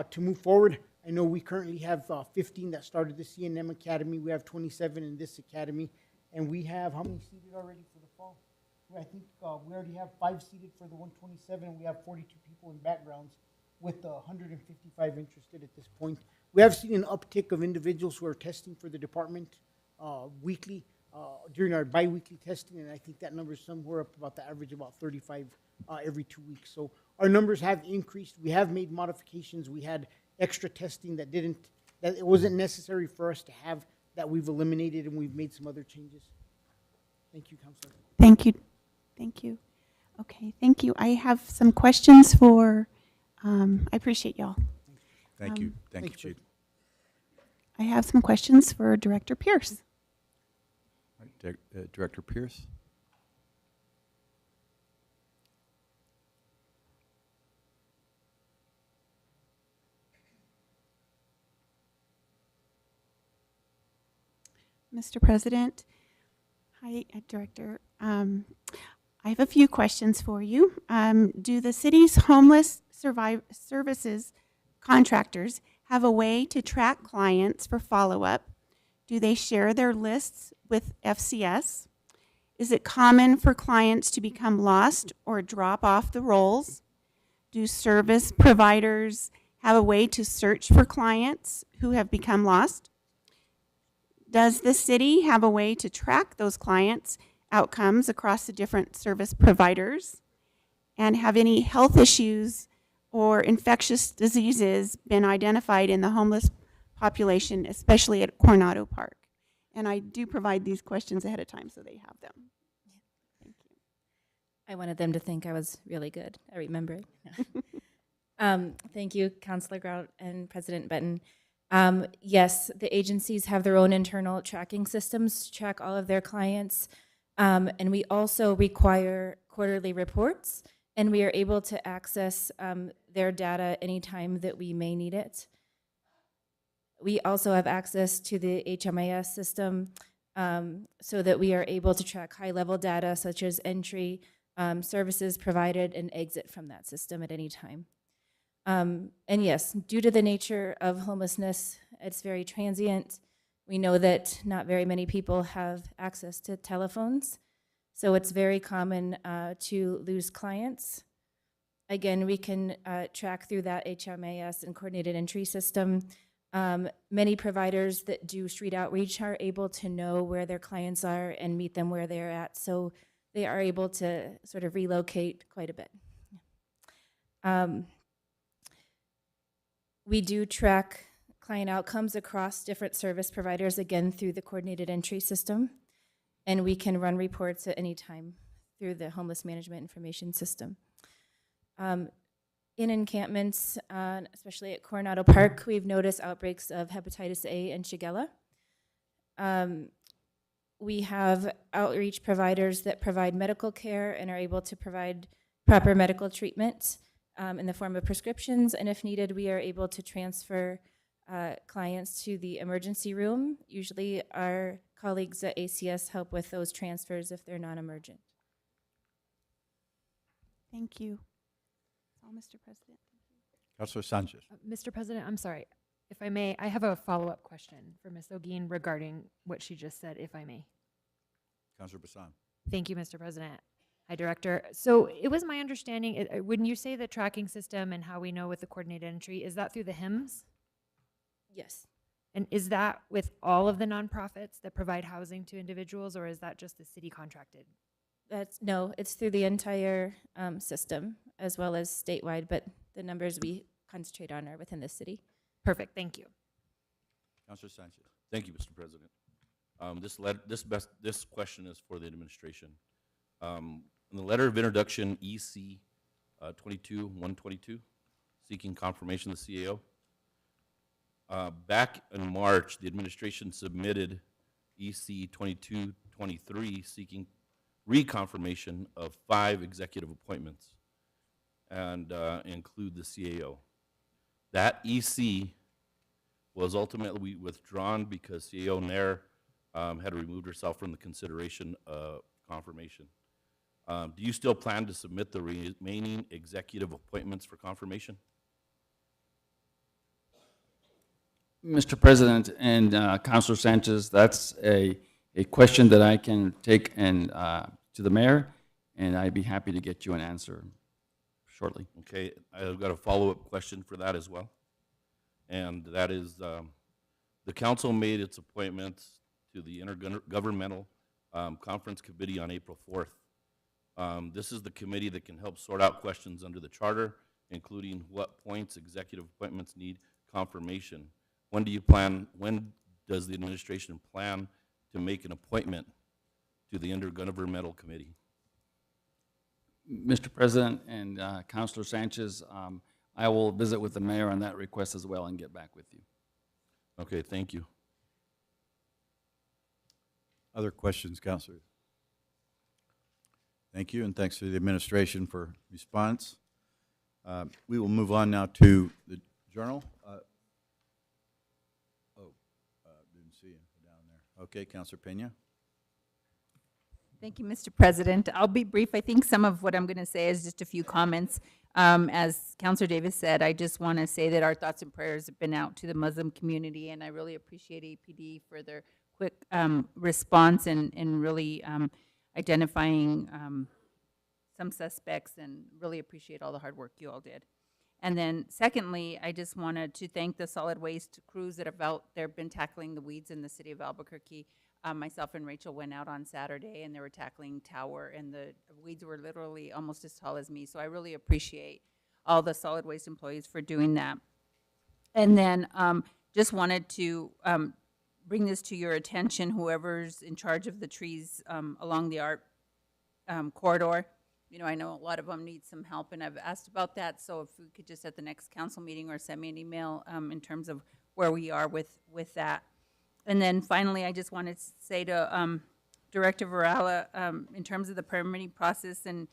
to move forward. I know we currently have 15 that started the C&M Academy. We have 27 in this academy. And we have, how many seated already for the fall? I think we already have 5 seated for the 127. We have 42 people in backgrounds with 155 interested at this point. We have seen an uptick of individuals who are testing for the department weekly during our bi-weekly testing, and I think that number is somewhere up about the average about 35 every 2 weeks. So our numbers have increased. We have made modifications. We had extra testing that it wasn't necessary for us to have, that we've eliminated, and we've made some other changes. Thank you, Councilor. Thank you. Thank you. Okay, thank you. I have some questions for, I appreciate y'all. Thank you. Thank you, Chief. I have some questions for Director Pierce. Director Pierce? Mr. President, hi, Director. I have a few questions for you. Do the city's homeless services contractors have a way to track clients for follow-up? Do they share their lists with FCS? Is it common for clients to become lost or drop off the rolls? Do service providers have a way to search for clients who have become lost? Does the city have a way to track those clients' outcomes across the different service providers? And have any health issues or infectious diseases been identified in the homeless population, especially at Coronado Park? And I do provide these questions ahead of time so they have them. Thank you. I wanted them to think I was really good at remembering. Thank you, Councilor Grout and President Benton. Yes, the agencies have their own internal tracking systems to track all of their clients. And we also require quarterly reports, and we are able to access their data anytime that we may need it. We also have access to the HMIS system so that we are able to track high-level data such as entry, services provided, and exit from that system at any time. And yes, due to the nature of homelessness, it's very transient. We know that not very many people have access to telephones, so it's very common to lose clients. Again, we can track through that HMAS and coordinated entry system. Many providers that do street outreach are able to know where their clients are and meet them where they're at, so they are able to sort of relocate quite a bit. We do track client outcomes across different service providers, again, through the coordinated entry system, and we can run reports at any time through the homeless management information system. In encampments, especially at Coronado Park, we've noticed outbreaks of hepatitis A and Shigella. We have outreach providers that provide medical care and are able to provide proper medical treatment in the form of prescriptions, and if needed, we are able to transfer clients to the emergency room. Usually our colleagues at ACS help with those transfers if they're non-emergent. Thank you. That's all, Mr. President. Councilor Sanchez. Mr. President, I'm sorry. If I may, I have a follow-up question for Ms. Ogeen regarding what she just said, if I may. Councilor Bassan. Thank you, Mr. President. Hi, Director. So it was my understanding, when you say the tracking system and how we know with the coordinated entry, is that through the HIMSS? Yes. And is that with all of the nonprofits that provide housing to individuals, or is that just the city contracted? No, it's through the entire system as well as statewide, but the numbers we concentrate on are within the city. Perfect, thank you. Councilor Sanchez. Thank you, Mr. President. This question is for the administration. In the letter of introduction, EC 22-122, seeking confirmation of the CAO. Back in March, the administration submitted EC 22-23, seeking reconfirmation of 5 executive appointments and include the CAO. That EC was ultimately withdrawn because CAO Nair had removed herself from the consideration of confirmation. Do you still plan to submit the remaining executive appointments for confirmation? Mr. President and Councilor Sanchez, that's a a question that I can take and to the mayor, and I'd be happy to get you an answer shortly. Okay, I've got a follow-up question for that as well. And that is, the council made its appointments to the Intergovernmental Conference Committee on April 4th. This is the committee that can help sort out questions under the charter, including what points executive appointments need confirmation. When does the administration plan to make an appointment to the Intergovernmental Committee? Mr. President and Councilor Sanchez, I will visit with the mayor on that request as well and get back with you. Okay, thank you. Other questions, councilors? Thank you, and thanks to the administration for response. We will move on now to the journal. Didn't see you down there. Okay, Councilor Pena. Thank you, Mr. President. I'll be brief. I think some of what I'm going to say is just a few comments. As Councilor Davis said, I just want to say that our thoughts and prayers have been out to the Muslim community, and I really appreciate APD for their quick response and really identifying some suspects, and really appreciate all the hard work you all did. And then secondly, I just wanted to thank the solid waste crews that have out there been tackling the weeds in the city of Albuquerque. Myself and Rachel went out on Saturday and they were tackling Tower, and the weeds were literally almost as tall as me. So I really appreciate all the solid waste employees for doing that. And then just wanted to bring this to your attention, whoever's in charge of the trees along the art corridor. You know, I know a lot of them need some help, and I've asked about that. So if we could just at the next council meeting or send me an email in terms of where we are with that. And then finally, I just wanted to say to Director Varela, in terms of the permitting process and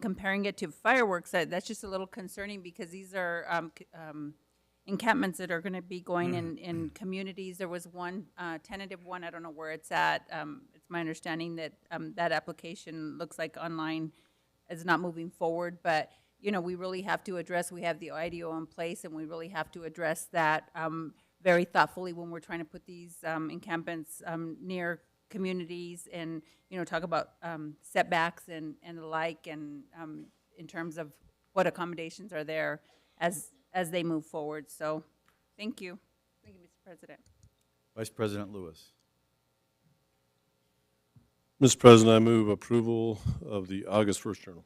comparing it to fireworks, that's just a little concerning, because these are encampments that are going to be going in communities. There was one tentative one, I don't know where it's at. It's my understanding that that application looks like online is not moving forward, but you know, we really have to address, we have the IDO in place, and we really have to address that very thoughtfully when we're trying to put these encampments near communities, and you know, talk about setbacks and the like, and in terms of what accommodations are there as they move forward. So thank you. Thank you, Mr. President. Vice President Lewis. Mr. President, I move approval of the August 1st journal.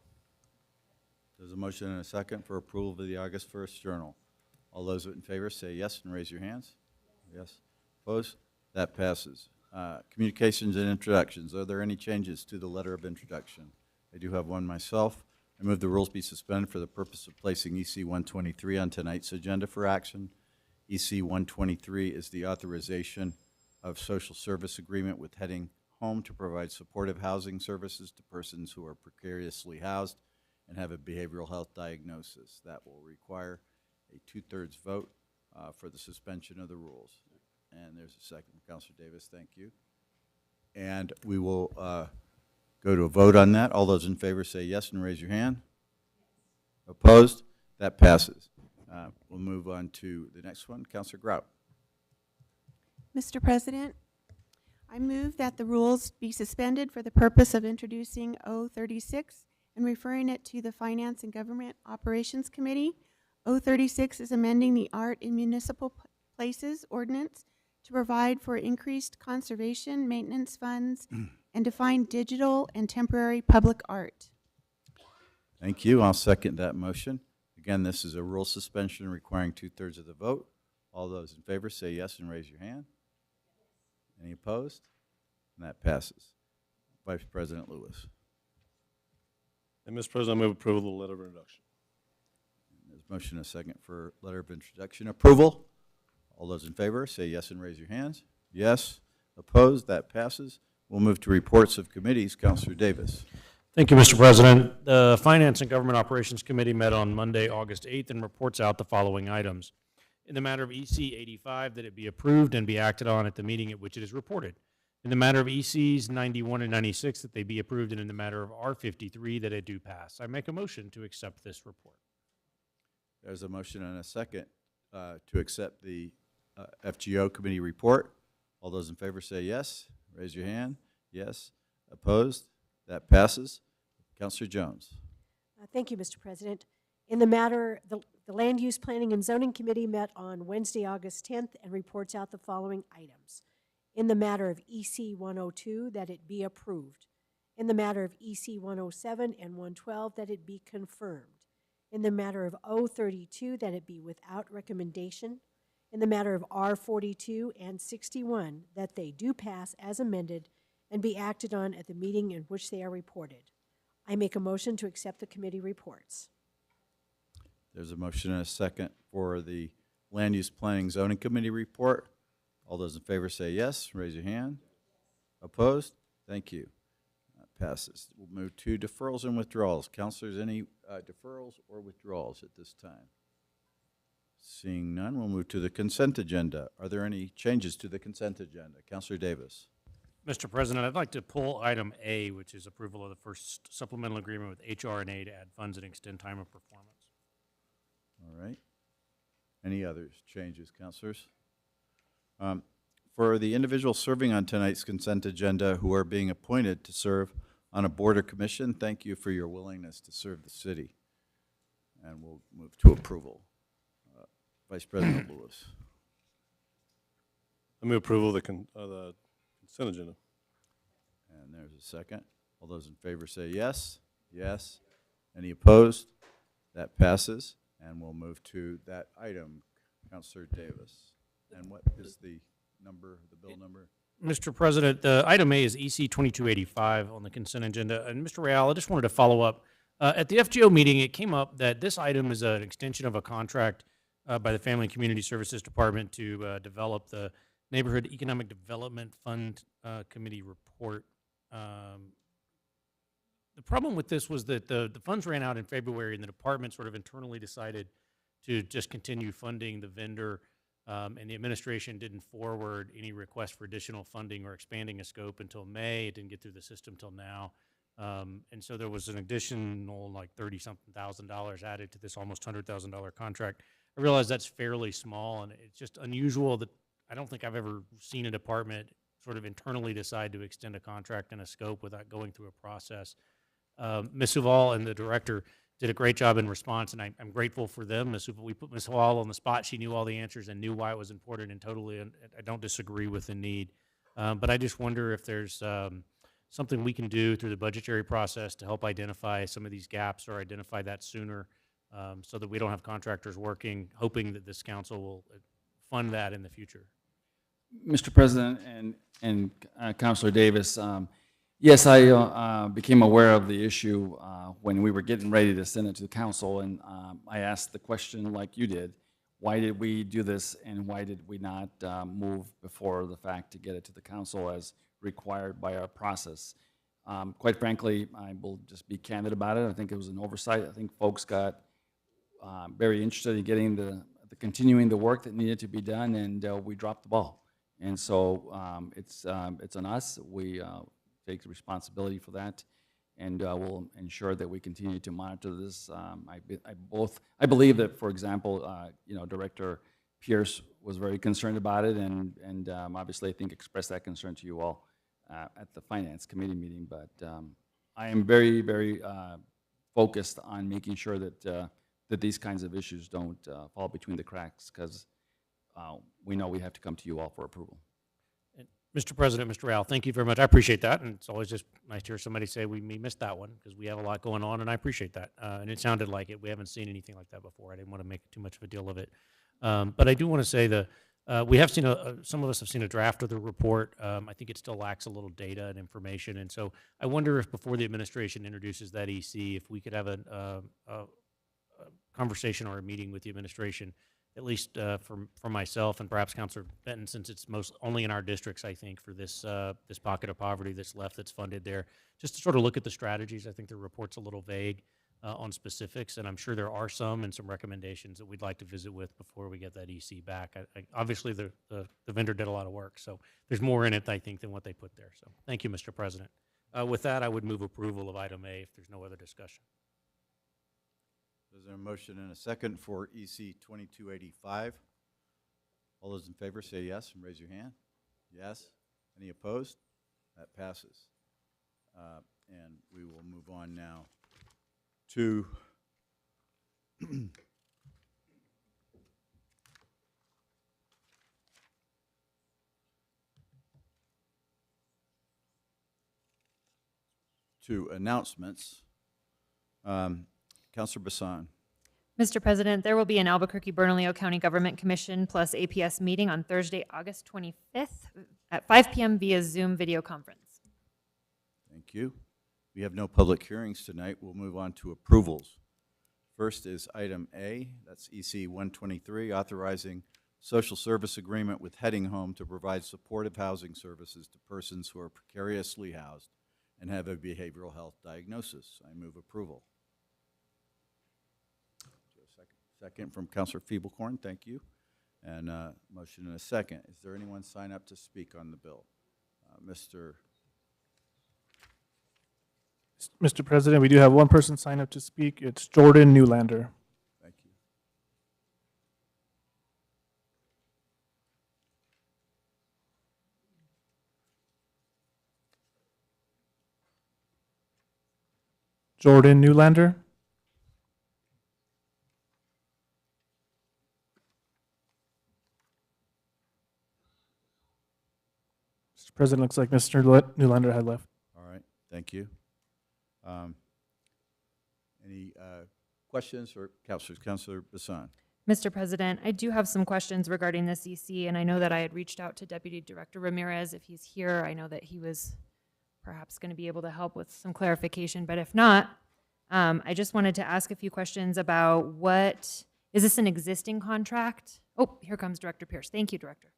There's a motion and a second for approval of the August 1st journal. All those in favor say yes and raise your hands. Yes. Opposed? That passes. Communications and introductions. Are there any changes to the letter of introduction? I do have one myself. I move the rules be suspended for the purpose of placing EC 123 on tonight's agenda for action. EC 123 is the authorization of social service agreement with Heading Home to provide supportive housing services to persons who are precariously housed and have a behavioral health diagnosis. That will require a 2/3 vote for the suspension of the rules. And there's a second from Councilor Davis. Thank you. And we will go to a vote on that. All those in favor say yes and raise your hand. Opposed? That passes. We'll move on to the next one. Councilor Grout. Mr. President, I move that the rules be suspended for the purpose of introducing O36 and referring it to the Finance and Government Operations Committee. O36 is amending the Art in Municipal Places Ordinance to provide for increased conservation maintenance funds and define digital and temporary public art. Thank you. I'll second that motion. Again, this is a rule suspension requiring 2/3 of the vote. All those in favor say yes and raise your hand. Any opposed? And that passes. Vice President Lewis. And Mr. President, I move approval of the letter of introduction. There's a motion and a second for letter of introduction approval. All those in favor say yes and raise your hands. Yes. Opposed? That passes. We'll move to reports of committees. Councilor Davis. Thank you, Mr. President. The Finance and Government Operations Committee met on Monday, August 8th, and reports out the following items. In the matter of EC 85, that it be approved and be acted on at the meeting at which it is reported. In the matter of ECs 91 and 96, that they be approved, and in the matter of R53, that it do pass. I make a motion to accept this report. There's a motion and a second to accept the FGO committee report. All those in favor say yes. Raise your hand. Yes. Opposed? That passes. Counselor Jones. Thank you, Mr. President. In the matter, the Land Use Planning and Zoning Committee met on Wednesday, August 10th, and reports out the following items. In the matter of EC 102, that it be approved. In the matter of EC 107 and 112, that it be confirmed. In the matter of O32, that it be without recommendation. In the matter of R42 and 61, that they do pass as amended and be acted on at the meeting in which they are reported. I make a motion to accept the committee reports. There's a motion and a second for the Land Use Planning Zoning Committee report. All those in favor say yes. Raise your hand. Opposed? Thank you. Passes. We'll move to deferrals and withdrawals. Counselors, any deferrals or withdrawals at this time? Seeing none, we'll move to the consent agenda. Are there any changes to the consent agenda? Counselor Davis. Mr. President, I'd like to pull item A, which is approval of the first supplemental agreement with HR&A to add funds and extend time of performance. All right. Any other changes, counselors? For the individuals serving on tonight's consent agenda who are being appointed to serve on a board or commission, thank you for your willingness to serve the city. And we'll move to approval. Vice President Lewis. I move approval of the consent agenda. And there's a second. All those in favor say yes. Yes. Any opposed? That passes. And we'll move to that item, Counselor Davis. And what is the number, the bill number? Mr. President, the item A is EC 2285 on the consent agenda. And Mr. Real, I just wanted to follow up. At the FGO meeting, it came up that this item is an extension of a contract by the Family and Community Services Department to develop the Neighborhood Economic Development Fund Committee report. The problem with this was that the funds ran out in February, and the department sort of internally decided to just continue funding the vendor, and the administration didn't forward any request for additional funding or expanding a scope until May. It didn't get through the system till now. And so there was an additional like $30-something thousand added to this almost $100,000 contract. I realize that's fairly small, and it's just unusual that I don't think I've ever seen a department sort of internally decide to extend a contract and a scope without going through a process. Ms. Huval and the director did a great job in response, and I'm grateful for them. We put Ms. Huval on the spot. She knew all the answers and knew why it was important, and totally, and I don't disagree with the need. But I just wonder if there's something we can do through the budgetary process to help identify some of these gaps or identify that sooner, so that we don't have contractors working, hoping that this council will fund that in the future. Mr. President and Councilor Davis, yes, I became aware of the issue when we were getting ready to send it to the council, and I asked the question like you did, why did we do this and why did we not move before the fact to get it to the council as required by our process? Quite frankly, I will just be candid about it. I think it was an oversight. I think folks got very interested in getting the continuing the work that needed to be done, and we dropped the ball. And so it's on us. We take the responsibility for that, and we'll ensure that we continue to monitor this. I believe that, for example, Director Pierce was very concerned about it, and obviously I think expressed that concern to you all at the Finance Committee meeting. But I am very, very focused on making sure that that these kinds of issues don't fall between the cracks, because we know we have to come to you all for approval. Mr. President, Mr. Rao, thank you very much. I appreciate that, and it's always just nice to hear somebody say we missed that one, because we have a lot going on, and I appreciate that. And it sounded like it. We haven't seen anything like that before. I didn't want to make too much of a deal of it. But I do want to say we have seen some of us have seen a draft of the report. I think it still lacks a little data and information, and so I wonder if before the administration introduces that EC, if we could have a conversation or a meeting with the administration, at least for myself and perhaps Councilor Benton, since it's only in our districts, I think, for this this pocket of poverty that's left that's funded there, just to sort of look at the strategies. I think the report's a little vague on specifics, and I'm sure there are some and some recommendations that we'd like to visit with before we get that EC back. Obviously, the vendor did a lot of work, so there's more in it, I think, than what they put there. So thank you, Mr. President. With that, I would move approval of item A if there's no other discussion. Is there a motion and a second for EC 2285? All those in favor say yes and raise your hand. Yes. Any opposed? That passes. And we will move on now to announcements. Councilor Bassan. Mr. President, there will be an Albuquerque Bernalillo County Government Commission plus APS meeting on Thursday, August 25th at 5 p.m. via Zoom video conference. Thank you. We have no public hearings tonight. We'll move on to approvals. First is item A, that's EC 123, authorizing social service agreement with Heading Home to provide supportive housing services to persons who are precariously housed and have a behavioral health diagnosis. I move approval. Second from Councilor Feeblecorn, thank you. And motion and a second. Is there anyone sign up to speak on the bill? Mr. President, we do have one person sign up to speak. It's Jordan Newlander. Thank you. Jordan Newlander. Mr. President, looks like Mr. Newlander had left. All right, thank you. Any questions for councilors? Councilor Bassan. Mr. President, I do have some questions regarding this EC, and I know that I had reached out to Deputy Director Ramirez. If he's here, I know that he was perhaps going to be able to help with some clarification, but if not, I just wanted to ask a few questions about is this an existing contract? Oh, here comes Director Pierce. Thank you, Director.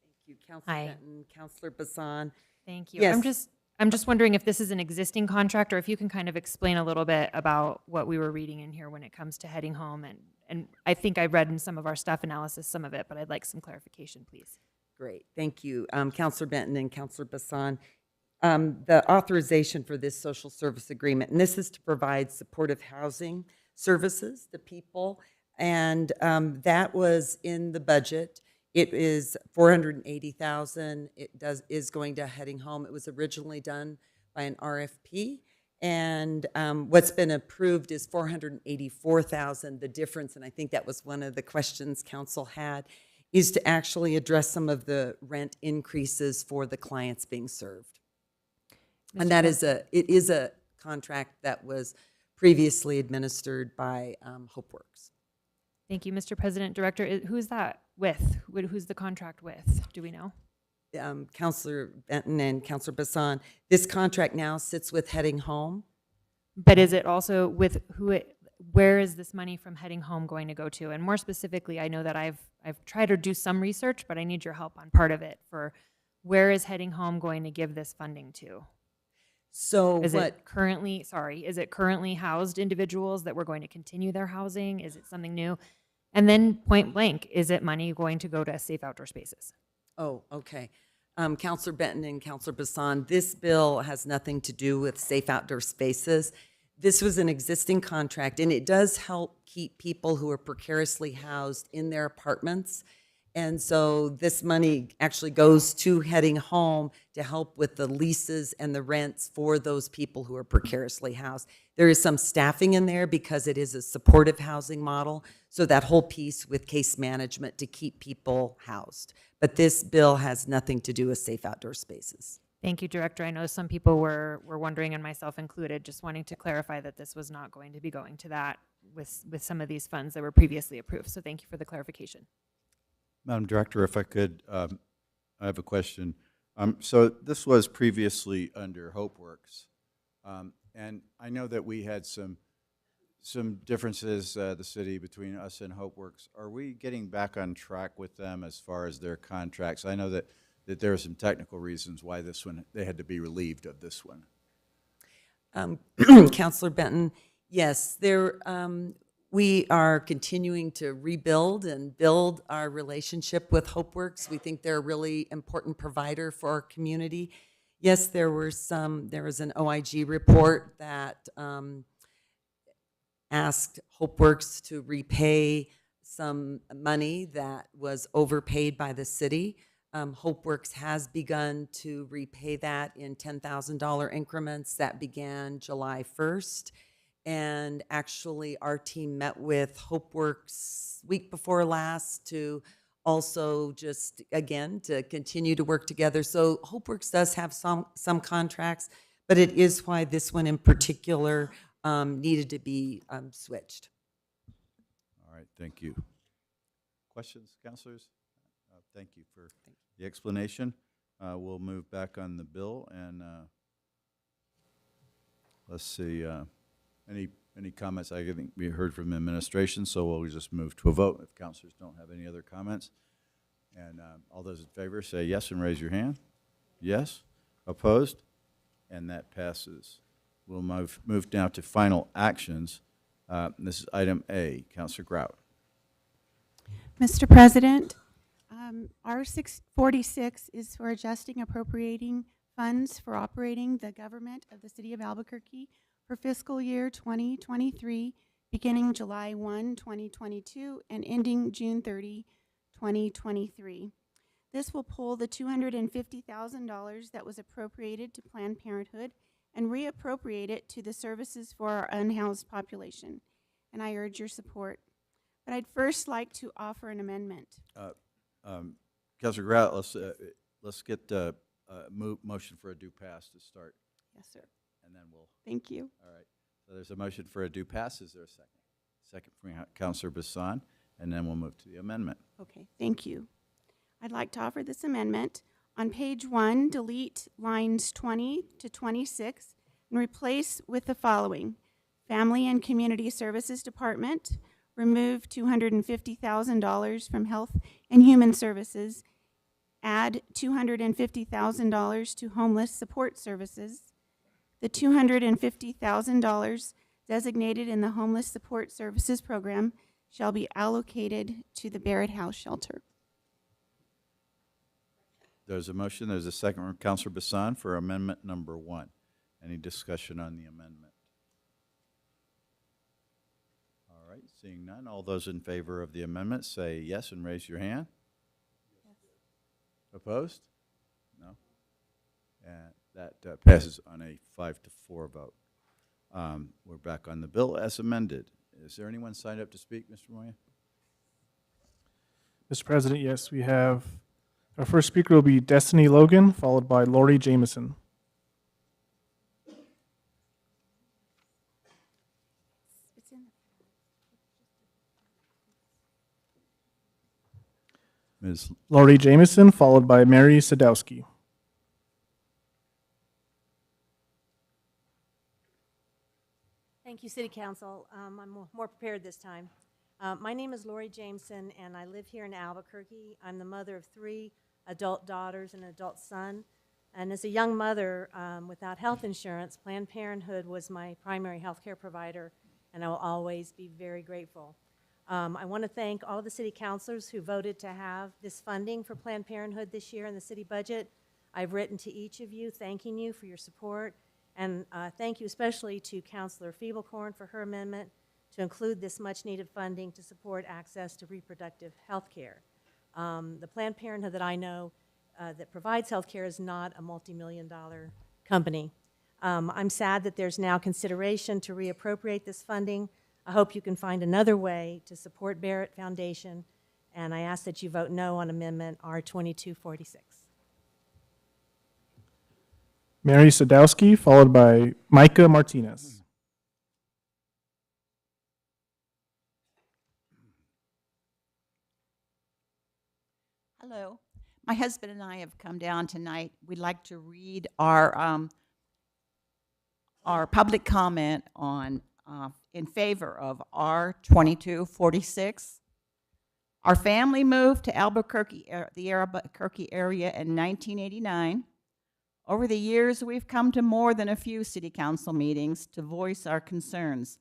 Thank you, Councilor Benton, Councilor Bassan. Thank you. Yes. I'm just wondering if this is an existing contract or if you can kind of explain a little bit about what we were reading in here when it comes to Heading Home. And I think I read in some of our staff analysis some of it, but I'd like some clarification, please. Great, thank you. Councilor Benton and Councilor Bassan. The authorization for this social service agreement, and this is to provide supportive housing services to people, and that was in the budget. It is $480,000. It is going to Heading Home. It was originally done by an RFP, and what's been approved is $484,000. The difference, and I think that was one of the questions council had, is to actually address some of the rent increases for the clients being served. And that is it is a contract that was previously administered by HopeWorks. Thank you, Mr. President. Director, who's that with? Who's the contract with? Do we know? Councilor Benton and Councilor Bassan, this contract now sits with Heading Home. But is it also with where is this money from Heading Home going to go to? And more specifically, I know that I've tried to do some research, but I need your help on part of it for where is Heading Home going to give this funding to? So is it currently housed individuals that we're going to continue their housing? Is it something new? And then point blank, is it money going to go to safe outdoor spaces? Oh, okay. Councilor Benton and Councilor Bassan, this bill has nothing to do with safe outdoor spaces. This was an existing contract, and it does help keep people who are precariously housed in their apartments. And so this money actually goes to Heading Home to help with the leases and the rents for those people who are precariously housed. There is some staffing in there because it is a supportive housing model. So that whole piece with case management to keep people housed. But this bill has nothing to do with safe outdoor spaces. Thank you, Director. I know some people were wondering, and myself included, just wanting to clarify that this was not going to be going to that with some of these funds that were previously approved. So thank you for the clarification. Madam Director, if I could, I have a question. So this was previously under HopeWorks, and I know that we had some differences, the city, between us and HopeWorks. Are we getting back on track with them as far as their contracts? I know that there are some technical reasons why this one, they had to be relieved of this one. Councilor Benton, yes, we are continuing to rebuild and build our relationship with HopeWorks. We think they're a really important provider for our community. Yes, there was an OIG report that asked HopeWorks to repay some money that was overpaid by the city. HopeWorks has begun to repay that in $10,000 increments. That began July 1st. And actually, our team met with HopeWorks week before last to also just, again, to continue to work together. So HopeWorks does have some contracts, but it is why this one in particular needed to be switched. All right, thank you. Questions, counselors? Thank you for the explanation. We'll move back on the bill, and let's see, any comments? I think we heard from the administration, so we'll just move to a vote if counselors don't have any other comments. And all those in favor say yes and raise your hand. Yes. Opposed? And that passes. We'll move now to final actions. This is item A. Counselor Grout. Mr. President, R646 is for adjusting appropriating funds for operating the government of the City of Albuquerque for fiscal year 2023, beginning July 1, 2022, and ending June 30, 2023. This will pull the $250,000 that was appropriated to Planned Parenthood and reappropriate it to the services for our unhoused population. And I urge your support. But I'd first like to offer an amendment. Councilor Grout, let's get motion for a due pass to start. Yes, sir. And then we'll. Thank you. All right. So there's a motion for a due pass. Is there a second? Second from Councilor Bassan, and then we'll move to the amendment. Okay, thank you. I'd like to offer this amendment. On page 1, delete lines 20 to 26 and replace with the following. Family and Community Services Department, remove $250,000 from Health and Human Services, add $250,000 to Homeless Support Services. The $250,000 designated in the Homeless Support Services program shall be allocated to the Barrett House Shelter. There's a motion. There's a second from Councilor Bassan for amendment number 1. Any discussion on the amendment? All right, seeing none. All those in favor of the amendment say yes and raise your hand. Yes. Opposed? No. And that passes on a 5-4 vote. We're back on the bill as amended. Is there anyone signed up to speak, Mr. Moya? Mr. President, yes, we have, our first speaker will be Destiny Logan, followed by Lori Jameson. Ms. Lori Jameson, followed by Mary Sadowski. Thank you, City Council. I'm more prepared this time. My name is Lori Jameson, and I live here in Albuquerque. I'm the mother of 3 adult daughters and an adult son. And as a young mother without health insurance, Planned Parenthood was my primary health care provider, and I will always be very grateful. I want to thank all the city councilors who voted to have this funding for Planned Parenthood this year in the city budget. I've written to each of you thanking you for your support, and thank you especially to Councilor Feeblecorn for her amendment to include this much-needed funding to support access to reproductive health care. The Planned Parenthood that I know that provides health care is not a multi-million-dollar company. I'm sad that there's now consideration to reappropriate this funding. I hope you can find another way to support Barrett Foundation, and I ask that you vote no on Amendment R2246. Mary Sadowski, followed by Micah Martinez. Hello. My husband and I have come down tonight. We'd like to read our public comment on in favor of R2246. Our family moved to Albuquerque, the Albuquerque area in 1989. Over the years, we've come to more than a few city council meetings to voice our concerns.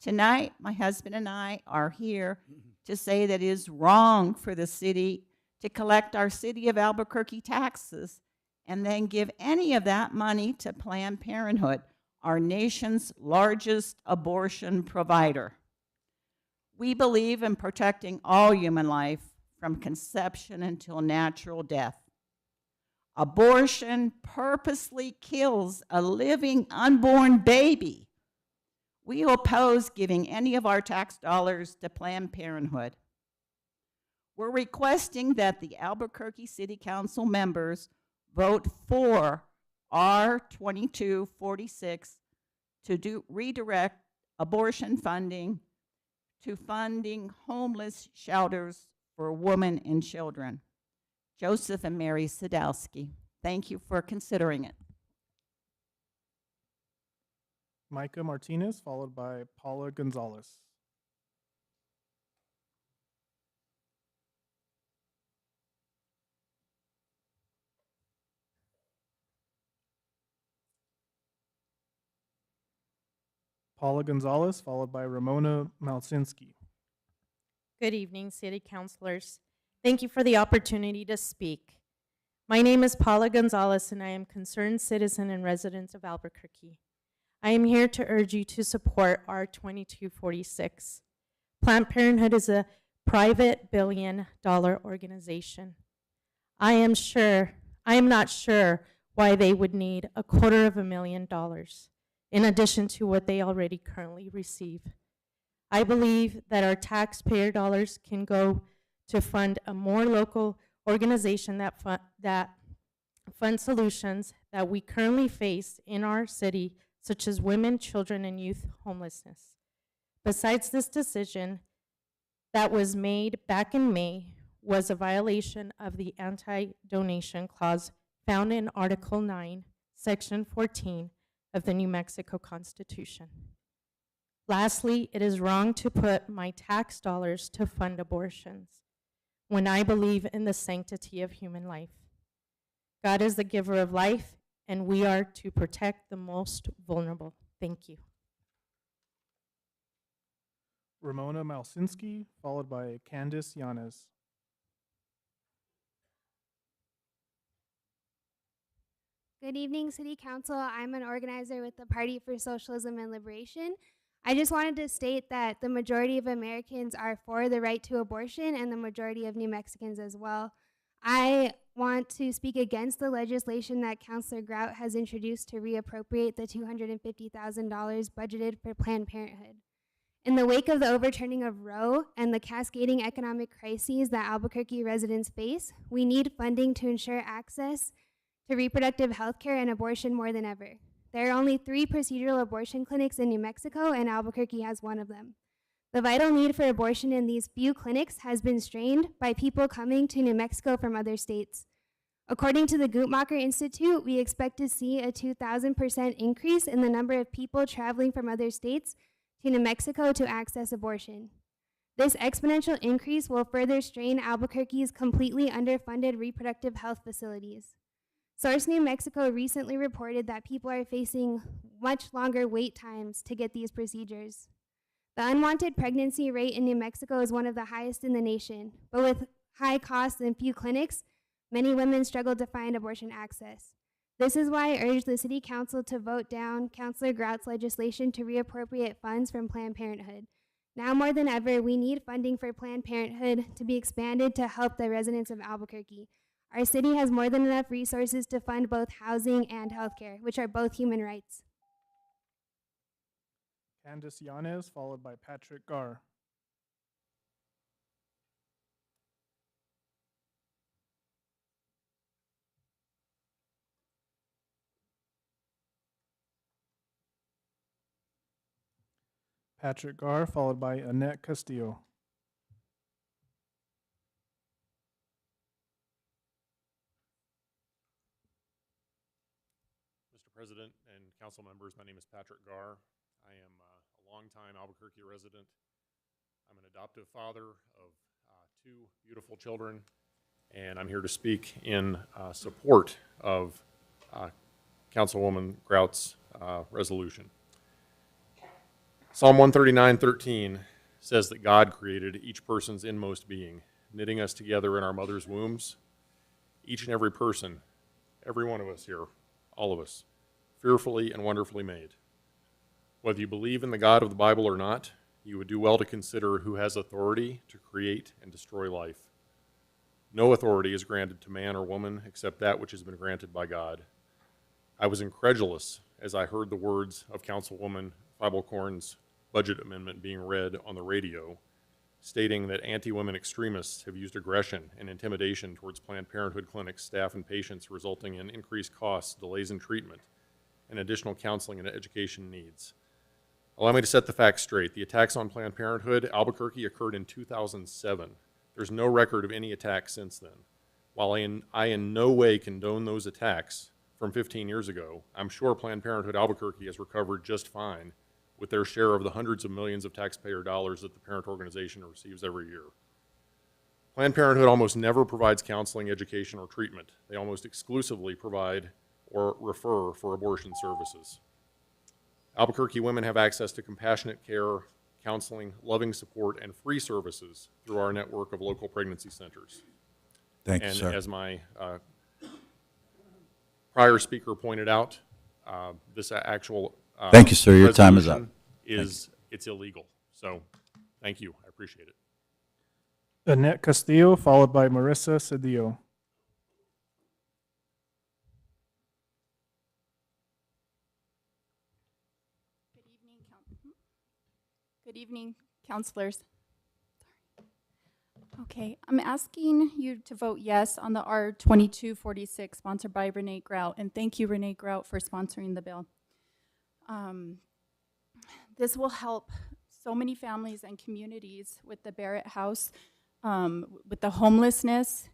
Tonight, my husband and I are here to say that it is wrong for the city to collect our City of Albuquerque taxes and then give any of that money to Planned Parenthood, our nation's largest abortion provider. We believe in protecting all human life, from conception until natural death. Abortion purposely kills a living unborn baby. We oppose giving any of our tax dollars to Planned Parenthood. We're requesting that the Albuquerque City Council members vote for R 2246 to redirect abortion funding to funding homeless shelters for women and children. Joseph and Mary Sadowski. Thank you for considering it. Micah Martinez, followed by Paula Gonzalez. Paula Gonzalez, followed by Ramona Malsinski. Good evening, City Councilors. Thank you for the opportunity to speak. My name is Paula Gonzalez, and I am a concerned citizen and resident of Albuquerque. I am here to urge you to support R 2246. Planned Parenthood is a private billion-dollar organization. I am not sure why they would need $250,000 in addition to what they already currently receive. I believe that our taxpayer dollars can go to fund a more local organization that fund solutions that we currently face in our city, such as women, children, and youth homelessness. Besides, this decision that was made back in May was a violation of the anti-donation clause found in Article 9, Section 14 of the New Mexico Constitution. Lastly, it is wrong to put my tax dollars to fund abortions when I believe in the sanctity of human life. God is the giver of life, and we are to protect the most vulnerable. Thank you. Ramona Malsinski, followed by Candice Yanez. Good evening, City Council. I'm an organizer with the Party for Socialism and Liberation. I just wanted to state that the majority of Americans are for the right to abortion, and the majority of New Mexicans as well. I want to speak against the legislation that Councilor Grout has introduced to reappropriate the $250,000 budgeted for Planned Parenthood. In the wake of the overturning of Roe and the cascading economic crises that Albuquerque residents face, we need funding to ensure access to reproductive health care and abortion more than ever. There are only 3 procedural abortion clinics in New Mexico, and Albuquerque has one of them. The vital need for abortion in these few clinics has been strained by people coming to New Mexico from other states. According to the Guttmacher Institute, we expect to see a 2,000% increase in the number of people traveling from other states to New Mexico to access abortion. This exponential increase will further strain Albuquerque's completely underfunded reproductive health facilities. Source New Mexico recently reported that people are facing much longer wait times to get these procedures. The unwanted pregnancy rate in New Mexico is one of the highest in the nation, but with high costs and few clinics, many women struggle to find abortion access. This is why I urge the City Council to vote down Councilor Grout's legislation to reappropriate funds from Planned Parenthood. Now more than ever, we need funding for Planned Parenthood to be expanded to help the residents of Albuquerque. Our city has more than enough resources to fund both housing and healthcare, which are both human rights. Candice Yanez, followed by Patrick Garr. Patrick Garr, followed by Annette Castillo. Mr. President and council members, my name is Patrick Garr. I am a longtime Albuquerque resident. I'm an adoptive father of 2 beautiful children, and I'm here to speak in support of Councilwoman Grout's resolution. Psalm 139:13 says that God created each person's inmost being, knitting us together in our mother's wombs. Each and every person, every one of us here, all of us, fearfully and wonderfully made. Whether you believe in the God of the Bible or not, you would do well to consider who has authority to create and destroy life. No authority is granted to man or woman except that which has been granted by God. I was incredulous as I heard the words of Councilwoman Feiblkorn's budget amendment being read on the radio, stating that anti-women extremists have used aggression and intimidation towards Planned Parenthood clinics, staff, and patients, resulting in increased costs, delays in treatment, and additional counseling and education needs. Allow me to set the facts straight. The attacks on Planned Parenthood, Albuquerque, occurred in 2007. There's no record of any attacks since then. While I in no way condone those attacks from 15 years ago, I'm sure Planned Parenthood Albuquerque has recovered just fine with their share of the hundreds of millions of taxpayer dollars that the parent organization receives every year. Planned Parenthood almost never provides counseling, education, or treatment. They almost exclusively provide or refer for abortion services. Albuquerque women have access to compassionate care, counseling, loving support, and free services through our network of local pregnancy centers. Thank you, and sir. as my prior speaker pointed out, this actual Thank you, sir. Your time is up. It's illegal. So, thank you. I appreciate it. Annette Castillo, followed by Marissa Cedillo. Good evening, counselors. Okay, I'm asking you to vote yes on the R2246 sponsored by Renee Grout, and thank you, Renee Grout, for sponsoring the bill. This will help so many families and communities with the Barrett House, with the homelessness.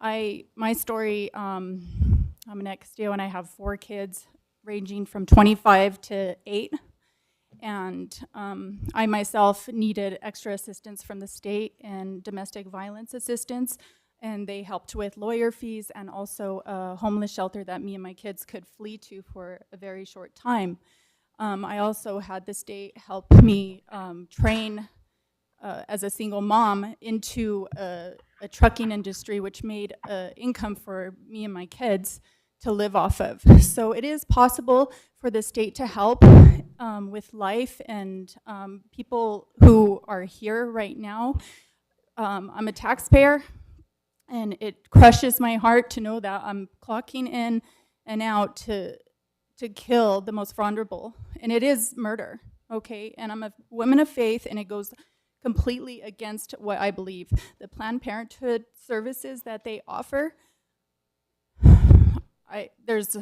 My story, I'm Annette Castillo, and I have 4 kids ranging from 25 to 8. And I myself needed extra assistance from the state and domestic violence assistance, and they helped with lawyer fees and also a homeless shelter that me and my kids could flee to for a very short time. I also had the state help me train as a single mom into a trucking industry, which made income for me and my kids to live off of. So it is possible for the state to help with life and people who are here right now. I'm a taxpayer, and it crushes my heart to know that I'm clocking in and out to kill the most vulnerable, and it is murder, okay? And I'm a woman of faith, and it goes completely against what I believe. The Planned Parenthood services that they offer, there's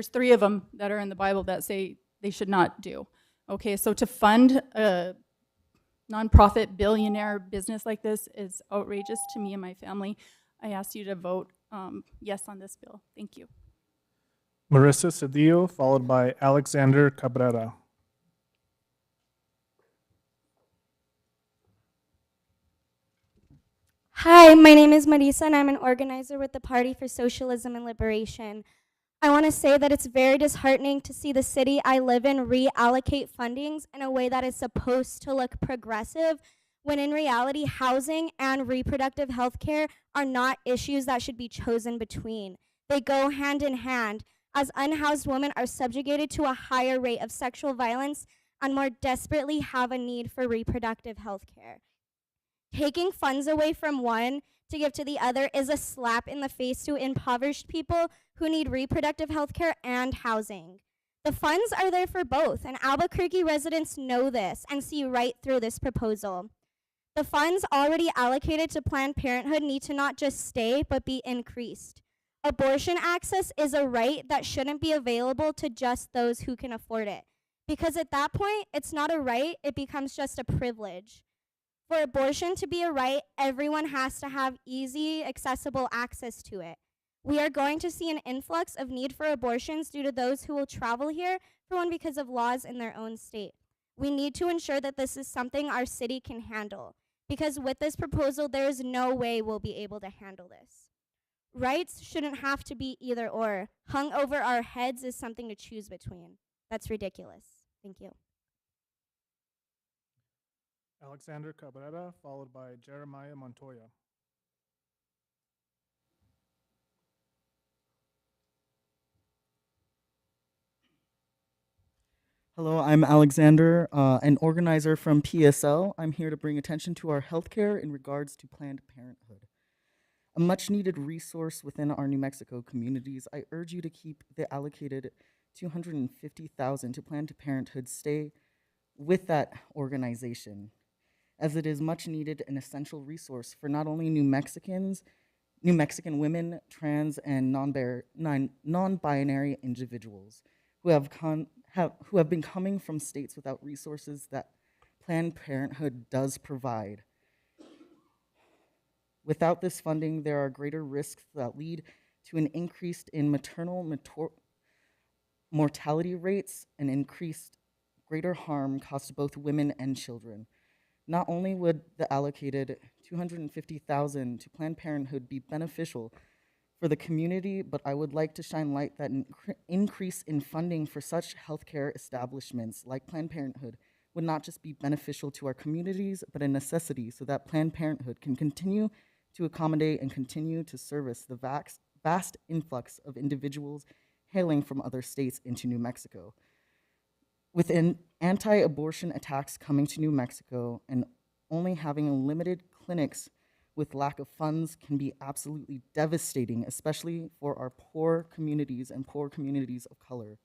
3 of them that are in the Bible that say they should not do. Okay, so to fund a nonprofit billionaire business like this is outrageous to me and my family. I ask you to vote yes on this bill. Thank you. Marissa Cedillo, followed by Alexander Cabrera. Hi, my name is Marisa, and I'm an organizer with the Party for Socialism and Liberation. I want to say that it's very disheartening to see the city I live in reallocate fundings in a way that is supposed to look progressive, when in reality, housing and reproductive health care are not issues that should be chosen between. They go hand in hand, as unhoused women are subjugated to a higher rate of sexual violence and more desperately have a need for reproductive health care. Taking funds away from one to give to the other is a slap in the face to impoverished people who need reproductive health care and housing. The funds are there for both, and Albuquerque residents know this and see right through this proposal. The funds already allocated to Planned Parenthood need to not just stay, but be increased. Abortion access is a right that shouldn't be available to just those who can afford it, because at that point, it's not a right, it becomes just a privilege. For abortion to be a right, everyone has to have easy, accessible access to it. We are going to see an influx of need for abortions due to those who will travel here, for one, because of laws in their own state. We need to ensure that this is something our city can handle, because with this proposal, there is no way we'll be able to handle this. Rights shouldn't have to be either or. Hung over our heads is something to choose between. That's ridiculous. Thank you. Alexander Cabrera, followed by Jeremiah Montoya. Hello, I'm Alexander, an organizer from PSL. I'm here to bring attention to our healthcare in regards to Planned Parenthood. a much needed resource within our New Mexico communities. I urge you to keep the allocated $250,000 to Planned Parenthood stay with that organization, as it is much needed and essential resource for not only New Mexican women, trans, and non-binary individuals who have been coming from states without resources that Planned Parenthood does provide. Without this funding, there are greater risks that lead to an increase in maternal mortality rates and increased greater harm caused to both women and children. Not only would the allocated $250,000 to Planned Parenthood be beneficial for the community, but I would like to shine light that an increase in funding for such healthcare establishments like Planned Parenthood would not just be beneficial to our communities, but a necessity so that Planned Parenthood can continue to accommodate and continue to service the vast influx of individuals hailing from other states into New Mexico. With anti-abortion attacks coming to New Mexico and only having limited clinics with lack of funds can be absolutely devastating, especially for our poor communities and poor communities of color.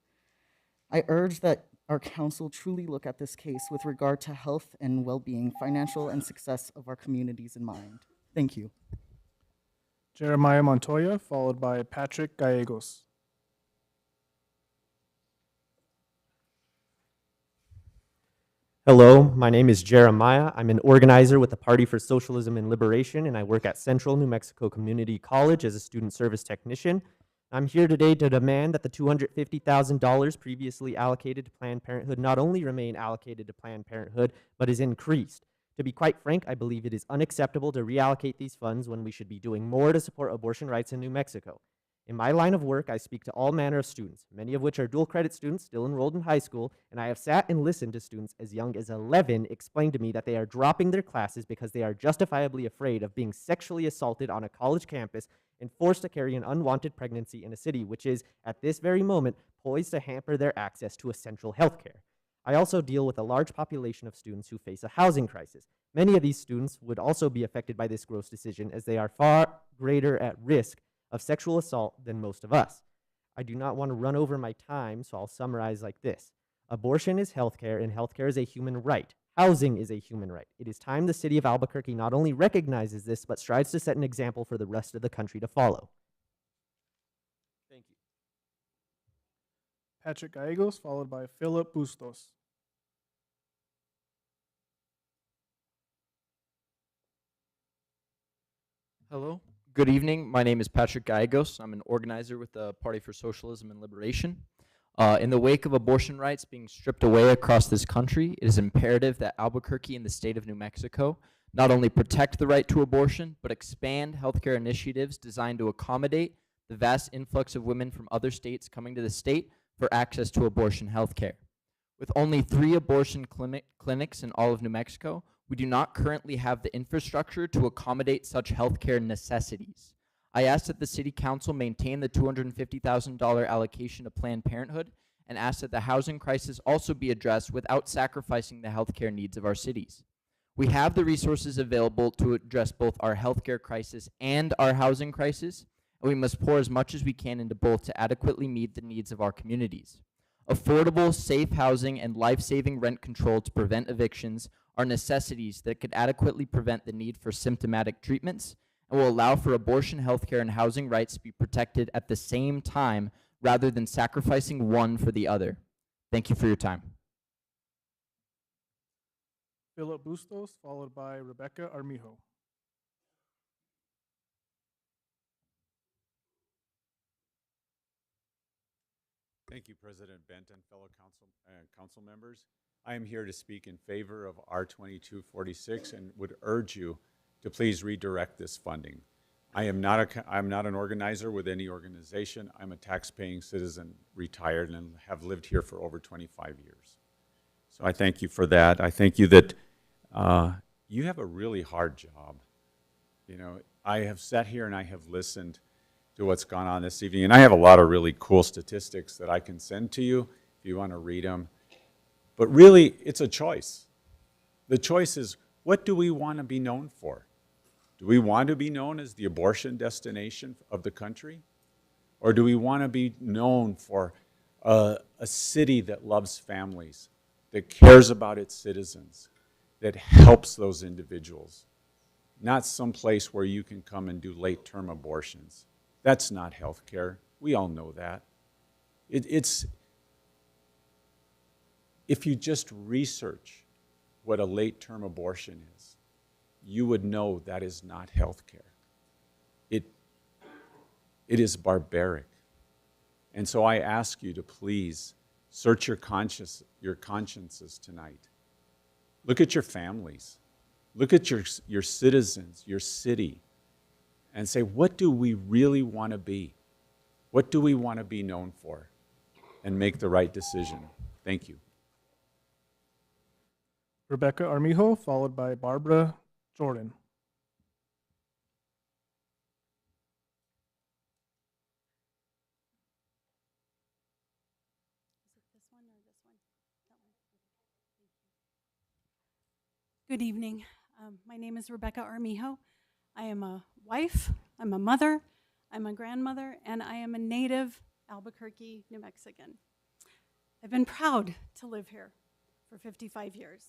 I urge that our council truly look at this case with regard to health and well-being, financial and success of our communities in mind. Thank you. Jeremiah Montoya, followed by Patrick Gallegos. Hello, my name is Jeremiah. I'm an organizer with the Party for Socialism and Liberation, and I work at Central New Mexico Community College as a student service technician. I'm here today to demand that the $250,000 previously allocated to Planned Parenthood not only remain allocated to Planned Parenthood, but is increased. To be quite frank, I believe it is unacceptable to reallocate these funds when we should be doing more to support abortion rights in New Mexico. In my line of work, I speak to all manner of students, many of which are dual credit students still enrolled in high school, and I have sat and listened to students as young as 11 explain to me that they are dropping their classes because they are justifiably afraid of being sexually assaulted on a college campus and forced to carry an unwanted pregnancy in a city which is, at this very moment, poised to hamper their access to essential health care. I also deal with a large population of students who face a housing crisis. Many of these students would also be affected by this gross decision as they are far greater at risk of sexual assault than most of us. I do not want to run over my time, so I'll summarize like this. Abortion is healthcare, and healthcare is a human right. Housing is a human right. It is time the city of Albuquerque not only recognizes this, but strives to set an example for the rest of the country to follow. Thank you. Patrick Gallegos, followed by Philip Bustos. Hello. Good evening. My name is Patrick Gallegos. I'm an organizer with the Party for Socialism and Liberation. In the wake of abortion rights being stripped away across this country, it is imperative that Albuquerque and the state of New Mexico not only protect the right to abortion, but expand healthcare initiatives designed to accommodate the vast influx of women from other states coming to the state for access to abortion healthcare. With only 3 abortion clinics in all of New Mexico, we do not currently have the infrastructure to accommodate such healthcare necessities. I ask that the City Council maintain the $250,000 allocation to Planned Parenthood and ask that the housing crisis also be addressed without sacrificing the healthcare needs of our cities. We have the resources available to address both our healthcare crisis and our housing crisis, and we must pour as much as we can into both to adequately meet the needs of our communities. Affordable, safe housing and life-saving rent control to prevent evictions are necessities that could adequately prevent the need for symptomatic treatments and will allow for abortion, healthcare, and housing rights to be protected at the same time rather than sacrificing one for the other. Thank you for your time. Philip Bustos, followed by Rebecca Armijo. Thank you, President Benton, fellow council members. I am here to speak in favor of R2246 and would urge you to please redirect this funding. I'm not an organizer with any organization. I'm a tax-paying citizen, retired, and have lived here for over 25 years. So I thank you for that. I thank you that you have a really hard job. You know, I have sat here and I have listened to what's gone on this evening, and I have a lot of really cool statistics that I can send to you if you want to read them. But really, it's a choice. The choice is, what do we want to be known for? Do we want to be known as the abortion destination of the country? Or do we want to be known for a city that loves families, that cares about its citizens, that helps those individuals? Not some place where you can come and do late-term abortions. That's not health care. We all know that. If you just research what a late-term abortion is, you would know that is not health care. It is barbaric. And so I ask you to please search your consciences tonight. Look at your families. Look at your citizens, your city, and say, what do we really want to be? What do we want to be known for? And make the right decision. Thank you. Rebecca Armijo, followed by Barbara Jordan. Good evening. My name is Rebecca Armijo. I am a wife, I'm a mother, I'm a grandmother, and I am a native Albuquerque, New Mexican. I've been proud to live here for 55 years.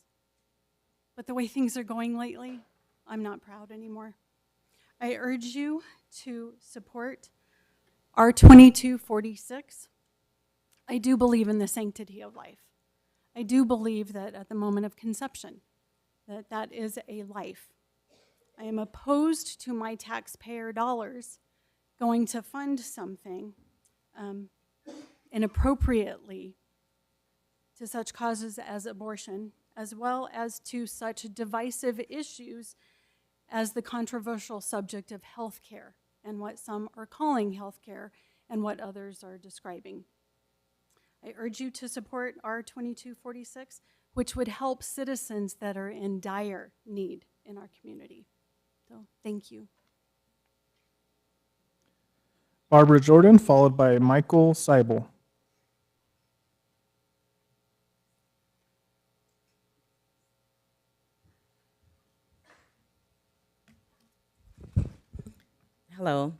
But the way things are going lately, I'm not proud anymore. I urge you to support R2246. I do believe in the sanctity of life. I do believe that at the moment of conception, that is a life. I am opposed to my taxpayer dollars going to fund something inappropriately to such causes as abortion, as well as to such divisive issues as the controversial subject of health care and what some are calling health care and what others are describing. I urge you to support R2246, which would help citizens that are in dire need in our community. So, thank you. Barbara Jordan, followed by Michael Seibel. Hello,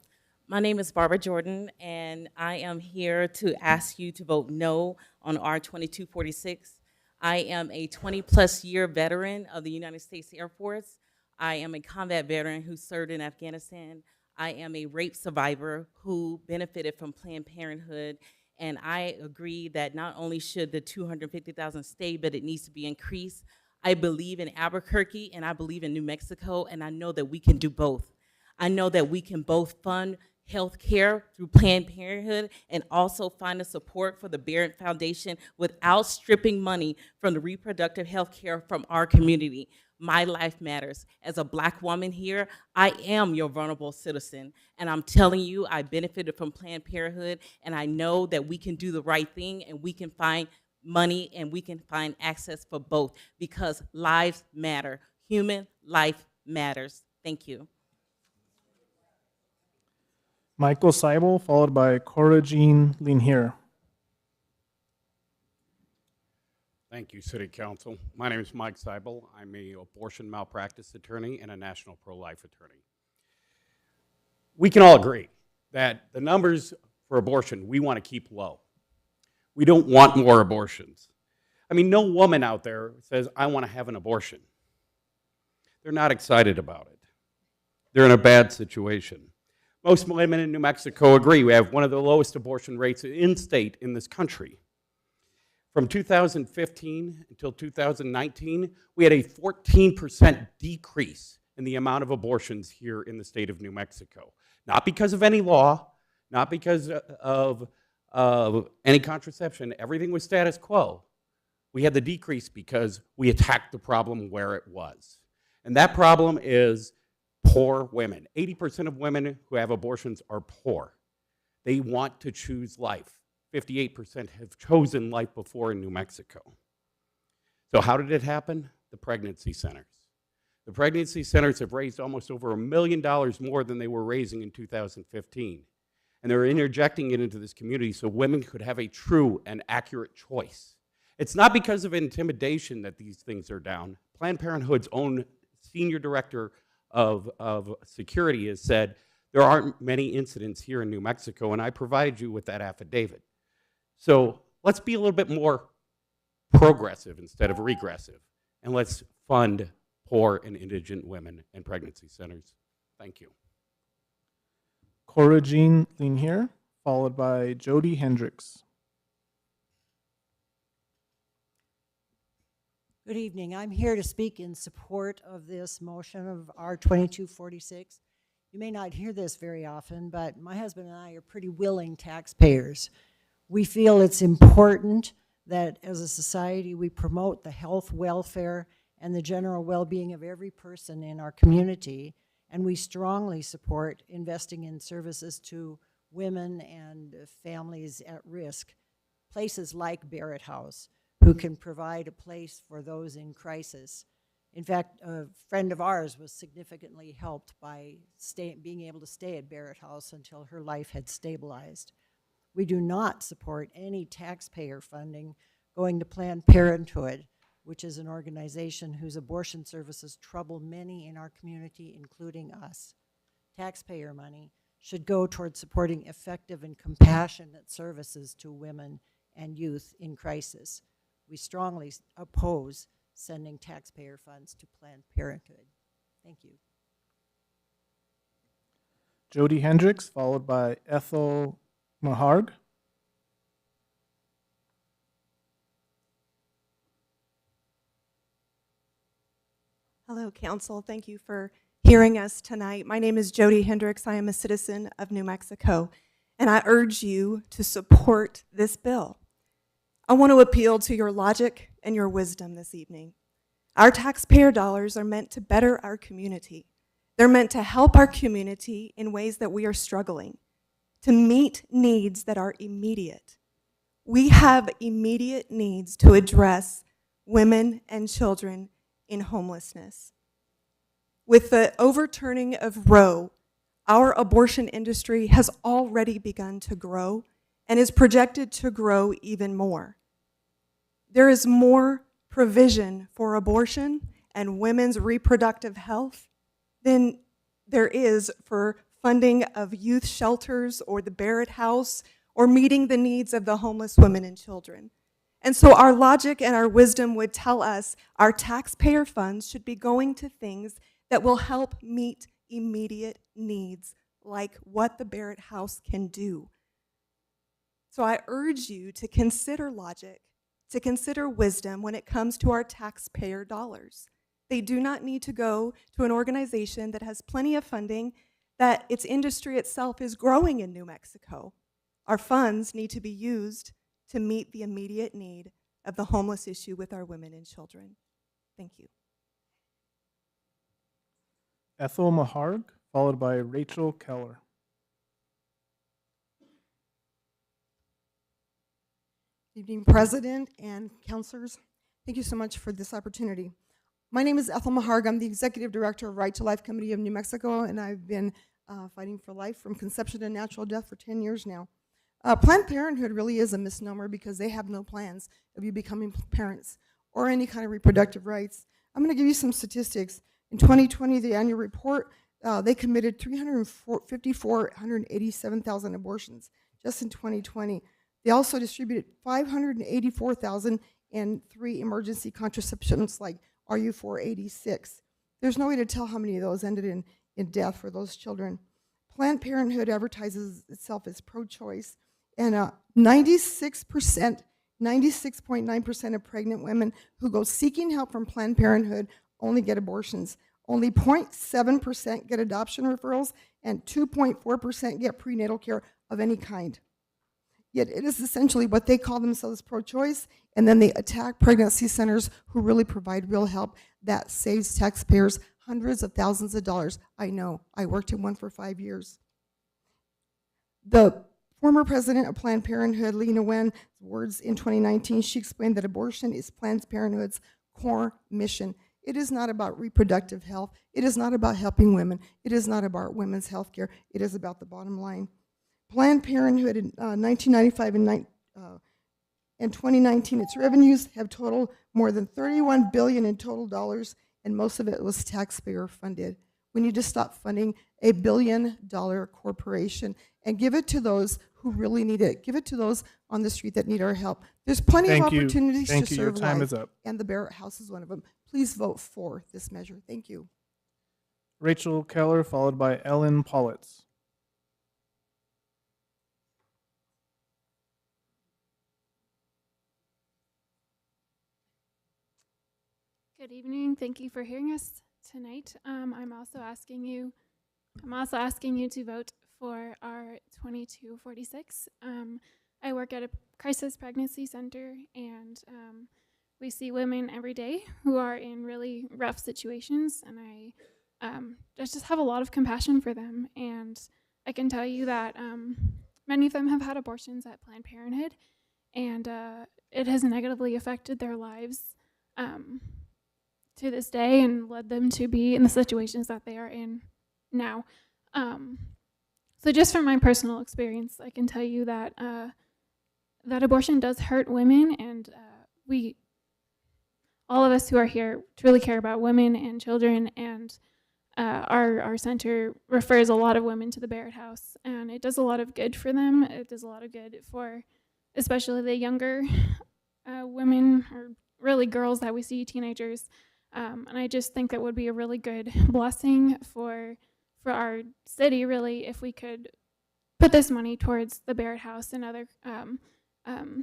my name is Barbara Jordan, and I am here to ask you to vote no on R2246. I am a 20-plus year veteran of the United States Air Force. I am a combat veteran who served in Afghanistan. I am a rape survivor who benefited from Planned Parenthood, and I agree that not only should the $250,000 stay, but it needs to be increased. I believe in Albuquerque, and I believe in New Mexico, and I know that we can do both. I know that we can both fund health care through Planned Parenthood and also find the support for the Barrett Foundation without stripping money from the reproductive health care from our community. My life matters. As a Black woman here, I am your vulnerable citizen, and I'm telling you, I benefited from Planned Parenthood, and I know that we can do the right thing, and we can find money, and we can find access for both, because lives matter. Human life matters. Thank you. Michael Seibel, followed by Cora Jean Linhier. Thank you, City Council. My name is Mike Seibel. I'm a abortion malpractice attorney and a national pro-life attorney. We can all agree that the numbers for abortion we want to keep low. We don't want more abortions. I mean, no woman out there says, I want to have an abortion. They're not excited about it. They're in a bad situation. Most women in New Mexico agree we have one of the lowest abortion rates in state in this country. From 2015 until 2019, we had a 14% decrease in the amount of abortions here in the state of New Mexico. Not because of any law, not because of any contraception. Everything was status quo. We had the decrease because we attacked the problem where it was. And that problem is poor women. 80% of women who have abortions are poor. They want to choose life. 58% have chosen life before in New Mexico. So how did it happen? The pregnancy centers. The pregnancy centers have raised almost over $1 million more than they were raising in 2015. And they're interjecting it into this community so women could have a true and accurate choice. It's not because of intimidation that these things are down. Planned Parenthood's own senior director of Security has said there aren't many incidents here in New Mexico, and I provided you with that affidavit. So let's be a little bit more progressive instead of regressive, and let's fund poor and indigent women and pregnancy centers. Thank you. Cora Jean Linier, followed by Jody Hendricks. Good evening. I'm here to speak in support of this motion of R2246. You may not hear this very often, but my husband and I are pretty willing taxpayers. We feel it's important that as a society we promote the health, welfare, and the general well-being of every person in our community, and we strongly support investing in services to women and families at risk, places like Barrett House, who can provide a place for those in crisis. In fact, a friend of ours was significantly helped by being able to stay at Barrett House until her life had stabilized. We do not support any taxpayer funding going to Planned Parenthood, which is an organization whose abortion services trouble many in our community, including us. Taxpayer money should go towards supporting effective and compassionate services to women and youth in crisis. We strongly oppose sending taxpayer funds to Planned Parenthood. Thank you. Jody Hendricks, followed by Ethel Maharg. Hello, Council. Thank you for hearing us tonight. My name is Jody Hendricks. I am a citizen of New Mexico, and I urge you to support this bill. I want to appeal to your logic and your wisdom this evening. Our taxpayer dollars are meant to better our community. They're meant to help our community in ways that we are struggling, to meet needs that are immediate. We have immediate needs to address women and children in homelessness. With the overturning of Roe, our abortion industry has already begun to grow and is projected to grow even more. There is more provision for abortion and women's reproductive health than there is for funding of youth shelters or the Barrett House or meeting the needs of the homeless women and children. And so our logic and our wisdom would tell us our taxpayer funds should be going to things that will help meet immediate needs, like what the Barrett House can do. So I urge you to consider logic, to consider wisdom when it comes to our taxpayer dollars. They do not need to go to an organization that has plenty of funding, that its industry itself is growing in New Mexico. Our funds need to be used to meet the immediate need of the homeless issue with our women and children. Thank you. Ethel Maharg, followed by Rachel Keller. Good evening, President and councilors. Thank you so much for this opportunity. My name is Ethel Maharg. I'm the Executive Director of Right to Life Committee of New Mexico, and I've been fighting for life from conception to natural death for 10 years now. Planned Parenthood really is a misnomer because they have no plans of you becoming parents or any kind of reproductive rights. I'm going to give you some statistics. In 2020, the annual report, they committed 387,000 abortions just in 2020. They also distributed 584,003 emergency contraceptions like RU486. There's no way to tell how many of those ended in death for those children. Planned Parenthood advertises itself as pro-choice, and 96.9% of pregnant women who go seeking help from Planned Parenthood only get abortions. Only 0.7% get adoption referrals, and 2.4% get prenatal care of any kind. Yet it is essentially what they call themselves pro-choice, and then they attack pregnancy centers who really provide real help that saves taxpayers hundreds of thousands of dollars. I know, I worked in one for 5 years. The former president of Planned Parenthood, Lena Nguyen's words in 2019, she explained that abortion is Planned Parenthood's core mission. It is not about reproductive health. It is not about helping women. It is not about women's health care. It is about the bottom line. Planned Parenthood in 1995 and 2019, its revenues have totaled more than $31 billion in total dollars, and most of it was taxpayer funded. We need to stop funding a billion-dollar corporation and give it to those who really need it. Give it to those on the street that need our help. There's plenty of Thank you. opportunities Thank to you. Your serve time life, is up. and the Barrett House is one of them. Please vote for this measure. Thank you. Rachel Keller, followed by Ellen Politz. Good evening. Thank you for hearing us tonight. I'm also asking you to vote for our 2246. I work at a crisis pregnancy center, and we see women every day who are in really rough situations, and I just have a lot of compassion for them. And I can tell you that many of them have had abortions at Planned Parenthood, and it has negatively affected their lives to this day and led them to be in the situations that they are in now. So just from my personal experience, I can tell you that that abortion does hurt women, and all of us who are here truly care about women and children, and our center refers a lot of women to the Barrett House, and it does a lot of good for them. It does a lot of good for especially the younger women, or really girls that we see, teenagers. And I just think that would be a really good blessing for our city, really, if we could put this money towards the Barrett House and other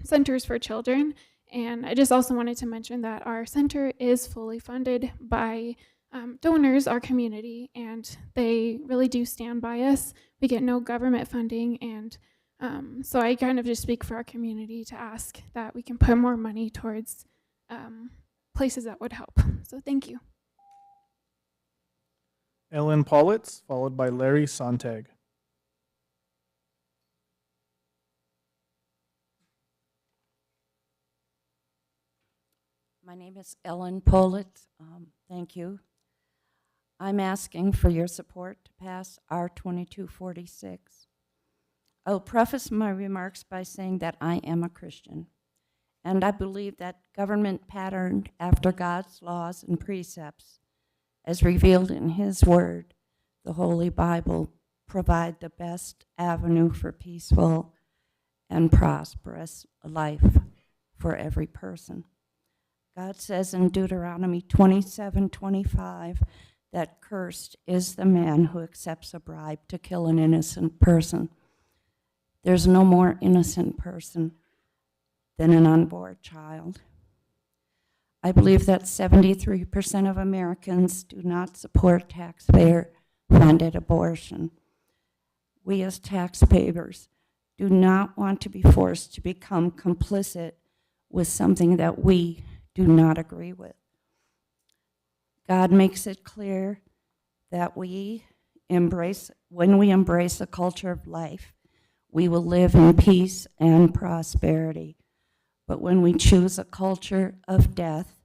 centers for children. And I just also wanted to mention that our center is fully funded by donors, our community, and they really do stand by us. We get no government funding, and so I kind of just speak for our community to ask that we can put more money towards places that would help. So thank you. Ellen Politz, followed by Larry Sontag. My name is Ellen Politz. Thank you. I'm asking for your support to pass R2246. I'll preface my remarks by saying that I am a Christian, and I believe that government patterned after God's laws and precepts, as revealed in His Word, the Holy Bible, provide the best avenue for peaceful and prosperous life for every person. God says in Deuteronomy 27:25 that cursed is the man who accepts a bribe to kill an innocent person. There's no more innocent person than an unborn child. I believe that 73% of Americans do not support taxpayer-funded abortion. We as taxpayers do not want to be forced to become complicit with something that we do not agree with. God makes it clear that when we embrace a culture of life, we will live in peace and prosperity. But when we choose a culture of death,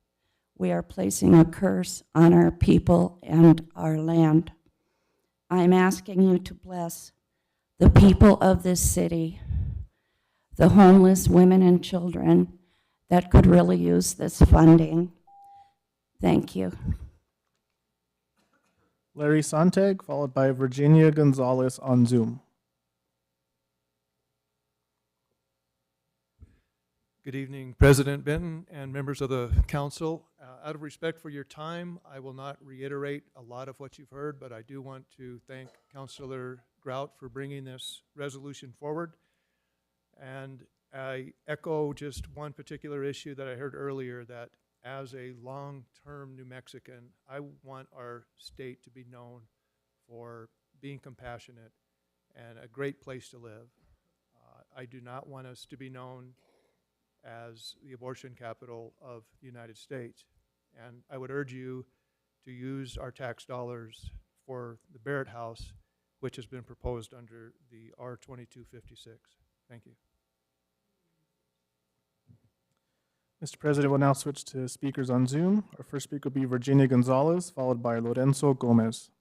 we are placing a curse on our people and our land. I'm asking you to bless the people of this city, the homeless women and children that could really use this funding. Thank you. Larry Sontag, followed by Virginia Gonzalez on Zoom. Good evening, President Benton and members of the council. Out of respect for your time, I will not reiterate a lot of what you've heard, but I do want to thank Councilor Grout for bringing this resolution forward. And I echo just one particular issue that I heard earlier, that as a long-term New Mexican, I want our state to be known for being compassionate and a great place to live. I do not want us to be known as the abortion capital of the United States. And I would urge you to use our tax dollars for the Barrett House, which has been proposed under the R2256. Thank you. Mr. President, we'll now switch to speakers on Zoom. Our first speaker will be Virginia Gonzalez, followed by Lorenzo Gomez.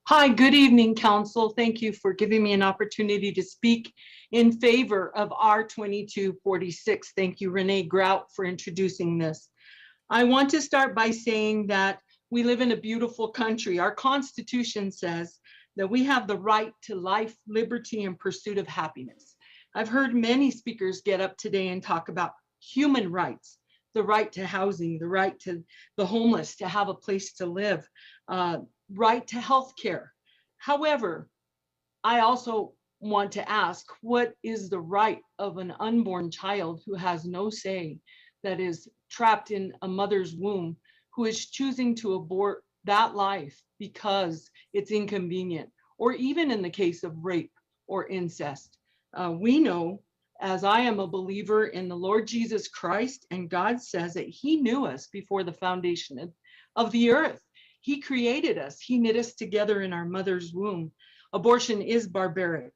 Hi, good evening, Council. Thank you for giving me an opportunity to speak in favor of R2246. Thank you, Renee Grout, for introducing this. I want to start by saying that We live in a beautiful country. Our Constitution says that we have the right to life, liberty, and pursuit of happiness. I've heard many speakers get up today and talk about human rights, the right to housing, the right to the homeless to have a place to live, right to health care. However, I also want to ask, what is the right of an unborn child who has no say, that is trapped in a mother's womb, who is choosing to abort that life because it's inconvenient, or even in the case of rape or incest? We know, as I am a believer in the Lord Jesus Christ, and God says that he knew us before the foundation of the earth. He created us. He knit us together in our mother's womb. Abortion is barbaric.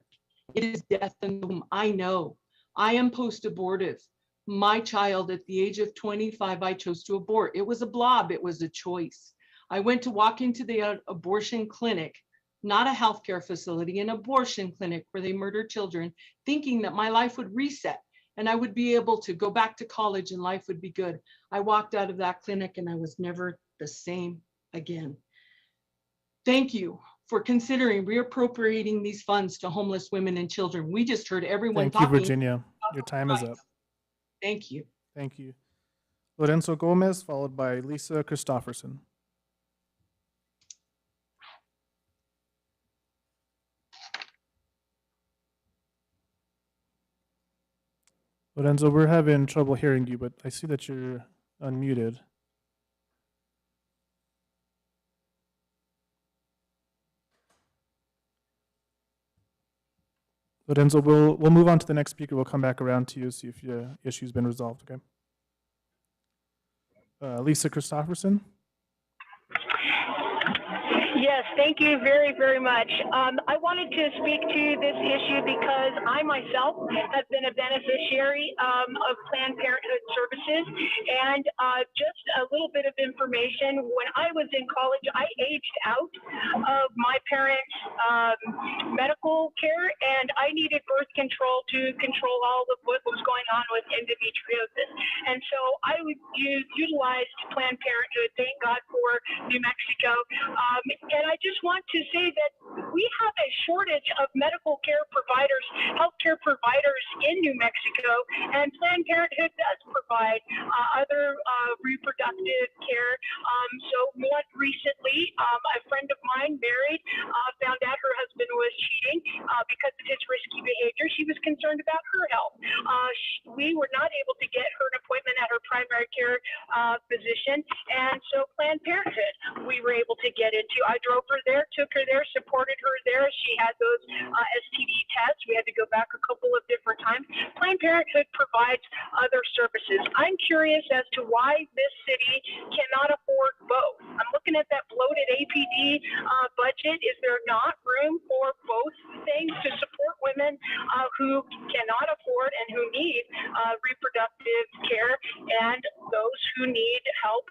It is death in the womb. I know. I am post-abortive. My child at the age of 25, I chose to abort. It was a blob. It was a choice. I went to walk into the abortion clinic, not a healthcare facility, an abortion clinic where they murder children, thinking that my life would reset and I would be able to go back to college and life would be good. I walked out of that clinic and I was never the same again. Thank you for considering reappropriating these funds to homeless women and children. We just heard everyone Thank you, talking. Virginia. Your time is up. Thank you. Thank you. Lorenzo Gomez, followed by Lisa Christofferson. Lorenzo, we're having trouble hearing you, but I see that you're unmuted. Lorenzo, we'll move on to the next speaker. We'll come back around to you, see if your issue's been resolved, okay? Lisa Christofferson. Yes, thank you very, very much. I wanted to speak to this issue because I myself have been a beneficiary of Planned Parenthood services. And just a little bit of information, when I was in college, I aged out of my parents' medical care, and I needed birth control to control all of what was going on with endometriosis. And so I utilized Planned Parenthood, thank God for New Mexico. And I just want to say that we have a shortage of medical care providers, healthcare providers in New Mexico, and Planned Parenthood does provide other reproductive care. So more recently, a friend of mine married, found out her husband was cheating because of his risky behavior. She was concerned about her health. We were not able to get her an appointment at her primary care physician, and so Planned Parenthood we were able to get into. I drove her there, took her there, supported her there. She had those STD tests. We had to go back a couple of different times. Planned Parenthood provides other services. I'm curious as to why this city cannot afford both. I'm looking at that bloated APD budget. Is there not room for both things to support women who cannot afford and who need reproductive care, and those who need help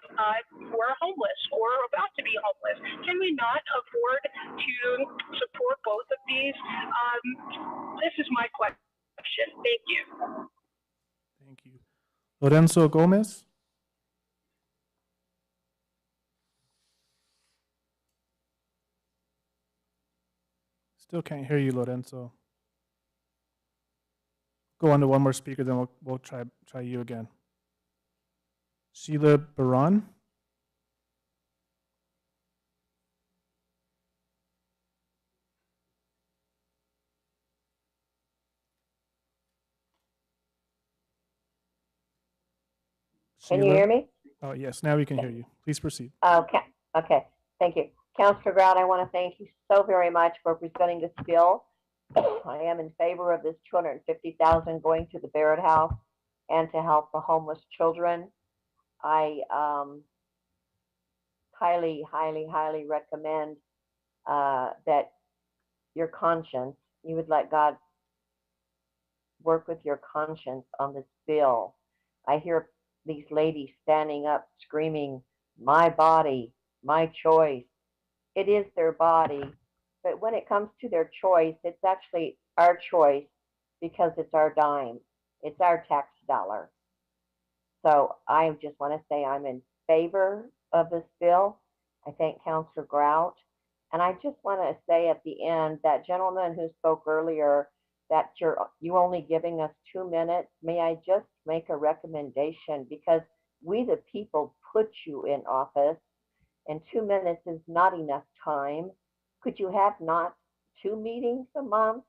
who are homeless or about to be homeless? Can we not afford to support both of these? This is my question. Thank you. Thank you. Lorenzo Gomez. Still can't hear you, Lorenzo. Go on to one more speaker, then we'll try you again. Sheila Baran. Can you hear me? Oh, yes, now we can hear you. Please proceed. Okay. Okay. Thank you. Councilor Grout, I want to thank you so very much for presenting this bill. I am in favor of this $250,000 going to the Barrett House and to help the homeless children. I highly, highly, highly recommend that your conscience, you would let God work with your conscience on this bill. I hear these ladies standing up screaming, "My body, my choice." It is their body, but when it comes to their choice, it's actually our choice because it's our dime. It's our tax dollar. So I just want to say I'm in favor of this bill, I thank Councilor Grout. And I just want to say at the end, that gentleman who spoke earlier, that you only giving us 2 minutes, may I just make a recommendation? Because we the people put you in office, and 2 minutes is not enough time. Could you have not 2 meetings a month?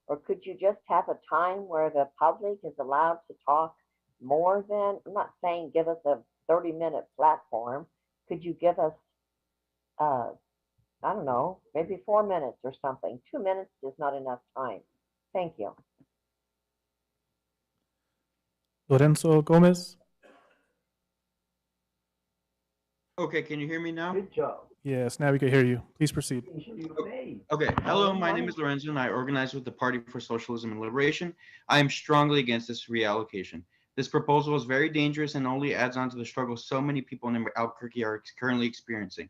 Or could you just have a time where the public is allowed to talk more than, I'm not saying give us a 30-minute platform. Could you give us, I don't know, maybe 4 minutes or something? 2 minutes is not enough time. Thank you. Lorenzo Gomez? Okay, can you hear me now? Good job. Yes, now we can hear you. Please proceed. Okay, hello, my name is Lorenzo and I organize with the Party for Socialism and Liberation. I am strongly against this reallocation. This proposal is very dangerous and only adds on to the struggle so many people in Albuquerque are currently experiencing.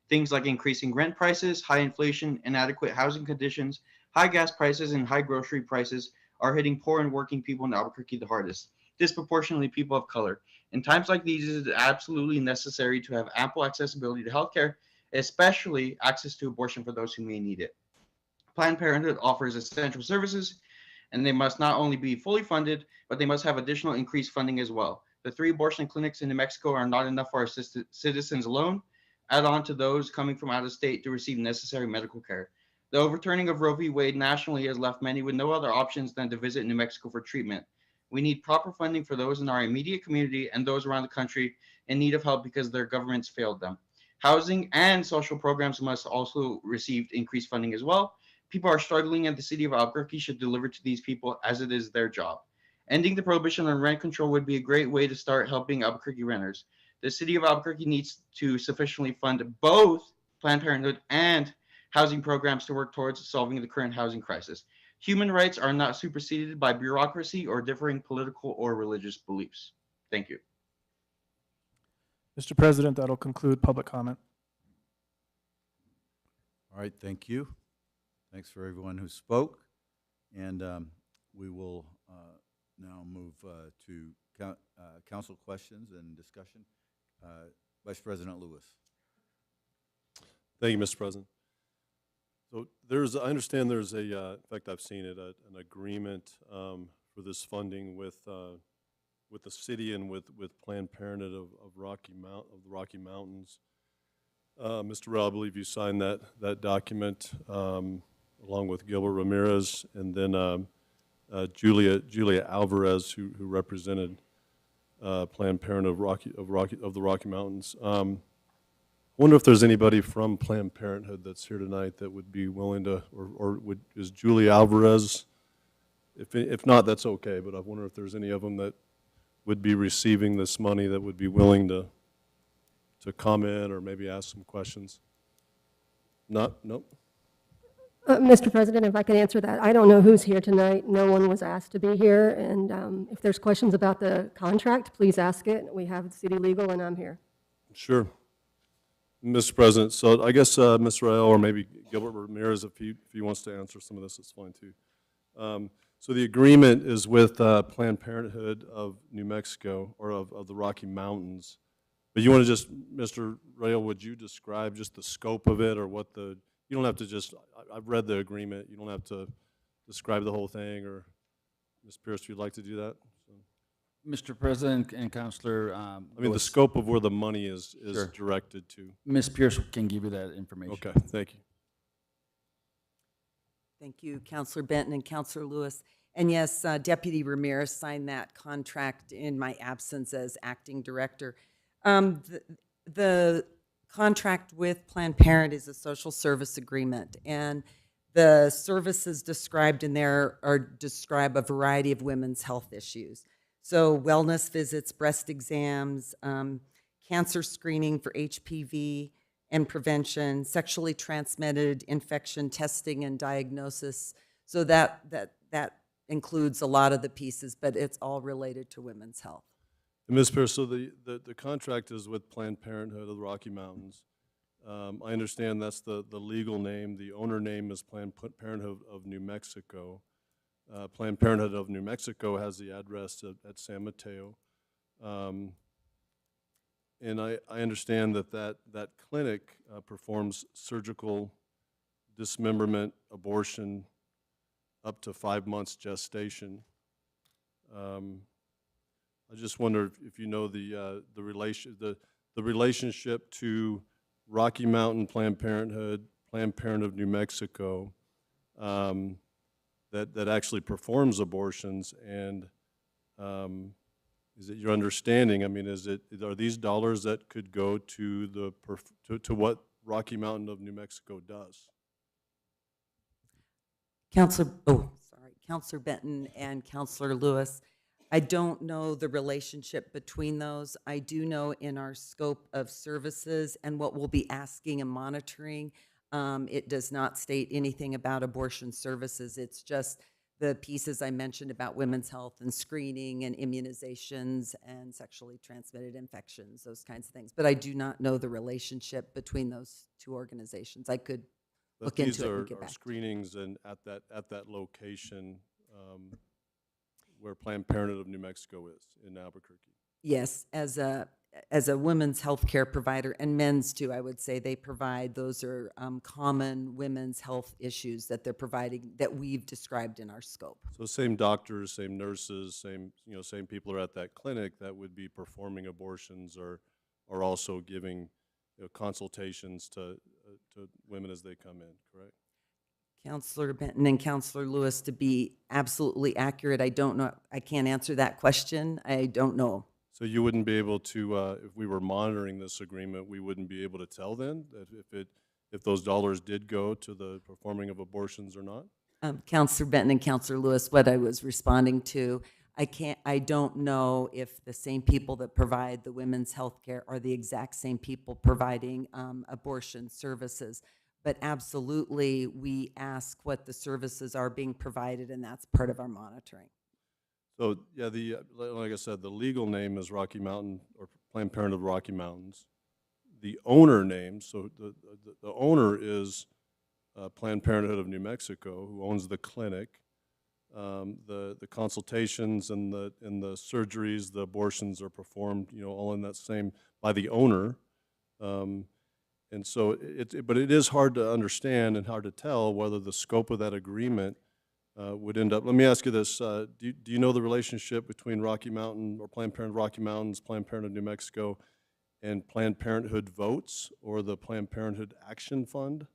Things like increasing rent prices, high inflation, inadequate housing conditions, high gas prices, and high grocery prices are hitting poor and working people in Albuquerque the hardest, disproportionately people of color. In times like these, it is absolutely necessary to have ample accessibility to healthcare, especially access to abortion for those who may need it. Planned Parenthood offers essential services, and they must not only be fully funded, but they must have additional increased funding as well. The 3 abortion clinics in New Mexico are not enough for our citizens alone. Add on to those coming from out of state to receive necessary medical care. The overturning of Roe v. Wade nationally has left many with no other options than to visit New Mexico for treatment. We need proper funding for those in our immediate community and those around the country in need of help because their governments failed them. Housing and social programs must also receive increased funding as well. People are struggling, and the city of Albuquerque should deliver to these people as it is their job. Ending the prohibition on rent control would be a great way to start helping Albuquerque renters. The city of Albuquerque needs to sufficiently fund both Planned Parenthood and housing programs to work towards solving the current housing crisis. Human rights are not superseded by bureaucracy or differing political or religious beliefs. Thank you. Mr. President, that'll conclude public comment. All right, thank you. Thanks for everyone who spoke. And we will now move to council questions and discussion. Vice President Lewis. Thank you, Mr. President. So I understand there's in fact, I've seen it, an agreement for this funding with the city and with Planned Parenthood of the Rocky Mountains. Mr. Rao, I believe you signed that document along with Gilbert Ramirez and then Julia Alvarez, who represented Planned Parenthood of the Rocky Mountains. I wonder if there's anybody from Planned Parenthood that's here tonight that would be willing to, is Julia Alvarez? If not, that's okay, but I wonder if there's any of them that would be receiving this money that would be willing to comment or maybe ask some questions. Nope. Mr. President, if I can answer that, I don't know who's here tonight. No one was asked to be here, and if there's questions about the contract, please ask it. We have city legal, and I'm here. Sure. Mr. President, so I guess Mr. Rael or maybe Gilbert Ramirez, if he wants to answer some of this, it's fine too. So the agreement is with Planned Parenthood of New Mexico, or of the Rocky Mountains. But you want to just, Mr. Rael, would you describe just the scope of it, or what the, you don't have to just, I've read the agreement, you don't have to describe the whole thing, or Ms. Pierce, if you'd like to do that? Mr. President and Councilor, I mean, the scope of where the money is Sure. directed to. Ms. Pierce can give you that information. Okay, thank you. Thank you, Councilor Benton and Councilor Lewis. And yes, Deputy Ramirez signed that contract in my absence as acting director. The contract with Planned Parenthood is a social service agreement, and the services described in there describe a variety of women's health issues. So wellness visits, breast exams, cancer screening for HPV and prevention, sexually transmitted infection testing and diagnosis. So that includes a lot of the pieces, but it's all related to women's health. Ms. Pierce, so the contract is with Planned Parenthood of the Rocky Mountains. I understand that's the legal name. The owner name is Planned Parenthood of New Mexico. Planned Parenthood of New Mexico has the address at San Mateo. And I understand that clinic performs surgical dismemberment, abortion, up to 5 months gestation. I just wonder if you know the relationship to Rocky Mountain Planned Parenthood, Planned Parenthood of New Mexico, that actually performs abortions, and is it your understanding? I mean, are these dollars that could go to to what Rocky Mountain of New Mexico does? Counselor Benton and Counselor Lewis, I don't know the relationship between those. I do know in our scope of services and what we'll be asking and monitoring, it does not state anything about abortion services. It's just the pieces I mentioned about women's health and screening and immunizations and sexually transmitted infections, those kinds of things. But I do not know the relationship between those two organizations. I could look into it and get back. These are screenings and at that location where Planned Parenthood of New Mexico is in Albuquerque. Yes, as a women's health care provider, and men's too, I would say they provide, those are common women's health issues that they're providing that we've described in our scope. So same doctors, same nurses, same people are at that clinic that would be performing abortions or are also giving consultations to women as they come in, correct? Counselor Benton and Counselor Lewis, to be absolutely accurate, I don't know. I can't answer that question. I don't know. So you wouldn't be able to, if we were monitoring this agreement, we wouldn't be able to tell then that if those dollars did go to the performing of abortions or not? Counselor Benton and Counselor Lewis, what I was responding to, I don't know if the same people that provide the women's health care are the exact same people providing abortion services. But absolutely, we ask what the services are being provided, and that's part of our monitoring. So yeah, like I said, the legal name is Rocky Mountain or Planned Parenthood of Rocky Mountains. The owner name, so the owner is Planned Parenthood of New Mexico, who owns the clinic. The consultations and the surgeries, the abortions are performed, all in that same by the owner. And so but it is hard to understand and hard to tell whether the scope of that agreement would end up. Let me ask you this: do you know the relationship between Rocky Mountain or Planned Parenthood Rocky Mountains, Planned Parenthood New Mexico, and Planned Parenthood Votes or the Planned Parenthood Action Fund?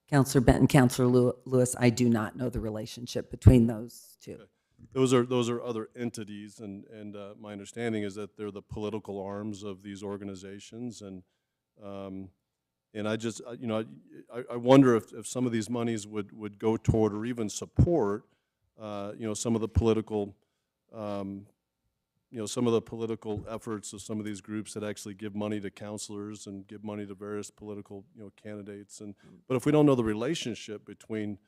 Counselor Benton, Counselor Lewis, I do not know the relationship between those two. Okay. Those are other entities, and my understanding is that they're the political arms of these organizations, and I just, I wonder if some of these monies would go toward or even support, some of the political, some of the political efforts of some of these groups that actually give money to counselors and give money to various political, candidates. But if we don't know the relationship between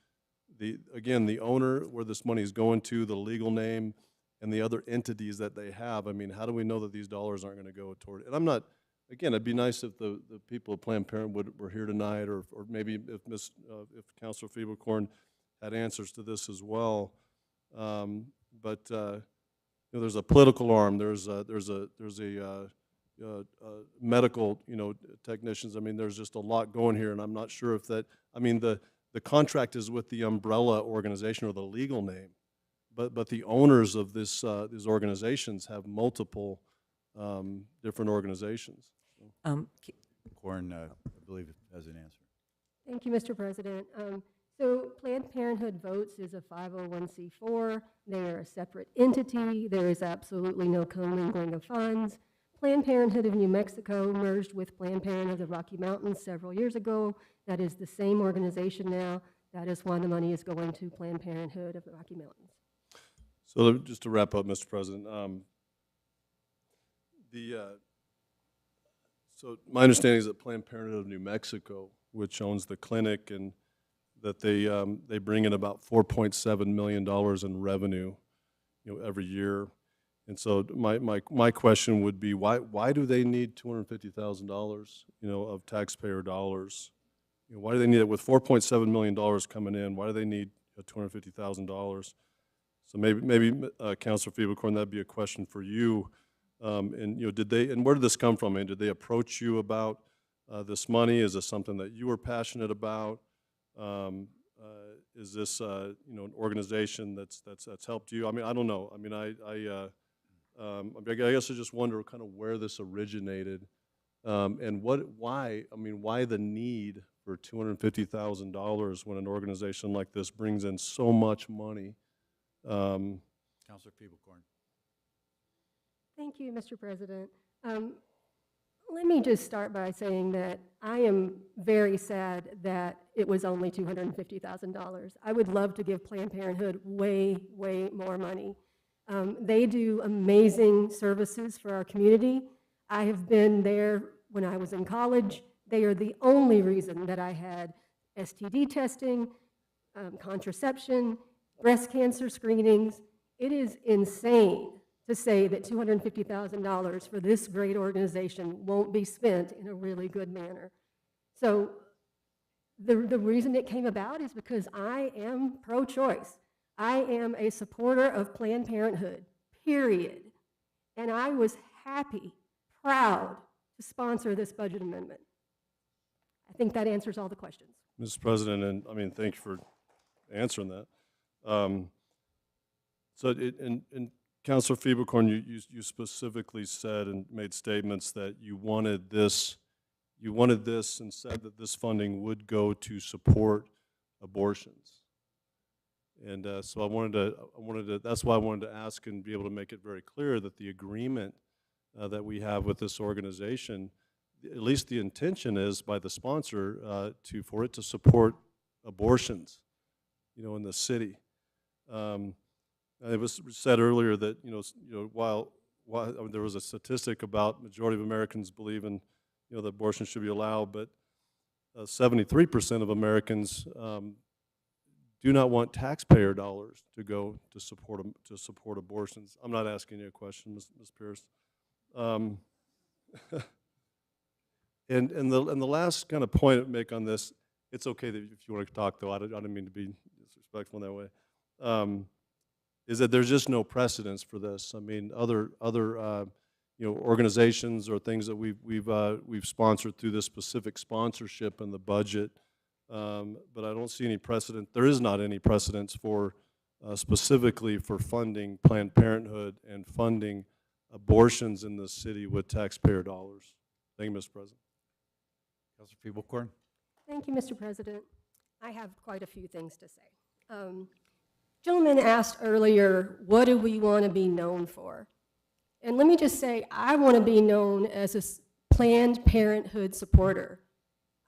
the owner, where this money is going to, the legal name, and the other entities that they have, I mean, how do we know that these dollars aren't going to go toward it? And I'm not. Again, it'd be nice if the people of Planned Parenthood were here tonight, or maybe if Councilor Fieberkorn had answers to this as well. But there's a political arm. There's a medical technicians. I mean, there's just a lot going here, and I'm not sure if that. I mean, the contract is with the umbrella organization or the legal name, but the owners of these organizations have multiple different organizations. Corn, I believe, has an answer. Thank you, Mr. President. So Planned Parenthood Votes is a 501c4. They are a separate entity. There is absolutely no commingling of funds. Planned Parenthood of New Mexico merged with Planned Parenthood of Rocky Mountains several years ago. That is the same organization now. That is why the money is going to Planned Parenthood of the Rocky Mountains. So just to wrap up, Mr. President, so my understanding is that Planned Parenthood of New Mexico, which owns the clinic, and that they bring in about $4.7 million in revenue, every year. And so my question would be, why do they need $250,000, of taxpayer dollars? Why do they need it with $4.7 million coming in? Why do they need $250,000? So maybe Councilor Fieberkorn, that'd be a question for you. And, did they, and where did this come from? I mean, did they approach you about this money? Is this something that you were passionate about? Is this, an organization that's helped you? I mean, I don't know. I mean, I guess I just wonder kind of where this originated, and why the need for $250,000 when an organization like this brings in so much money? Councilor Feeblecorn. Thank you, Mr. President. Let me just start by saying that I am very sad that it was only $250,000. I would love to give Planned Parenthood way, way more money. They do amazing services for our community. I have been there when I was in college. They are the only reason that I had STD testing, contraception, breast cancer screenings. It is insane to say that $250,000 for this great organization won't be spent in a really good manner. So the reason it came about is because I am pro-choice. I am a supporter of Planned Parenthood, period. And I was happy, proud to sponsor this budget amendment. I think that answers all the questions. Mr. President, and I mean, thank you for answering that. Councilor Feeblecorn, you specifically said and made statements that you wanted this and said that this funding would go to support abortions. And so I wanted to, that's why I wanted to ask and be able to make it very clear that the agreement that we have with this organization, at least the intention is by the sponsor for it to support abortions, in the city. It was said earlier that while there was a statistic about majority of Americans believe in that abortion should be allowed, but 73% of Americans do not want taxpayer dollars to go to support abortions. I'm not asking you a question, Ms. Pierce. And the last kind of point I'd make on this, it's okay that if you want to talk though, I don't mean to be disrespectful in that way. Is that there's just no precedence for this. I mean, other organizations or things that we've sponsored through this specific sponsorship in the budget, but I don't see any precedent. There is not any precedence for specifically for funding Planned Parenthood and funding abortions in the city with taxpayer dollars. Thank you, Mr. President. Councilor Feeblecorn. Thank you, Mr. President. I have quite a few things to say. Gentleman asked earlier, what do we want to be known for? And let me just say, I want to be known as a Planned Parenthood supporter.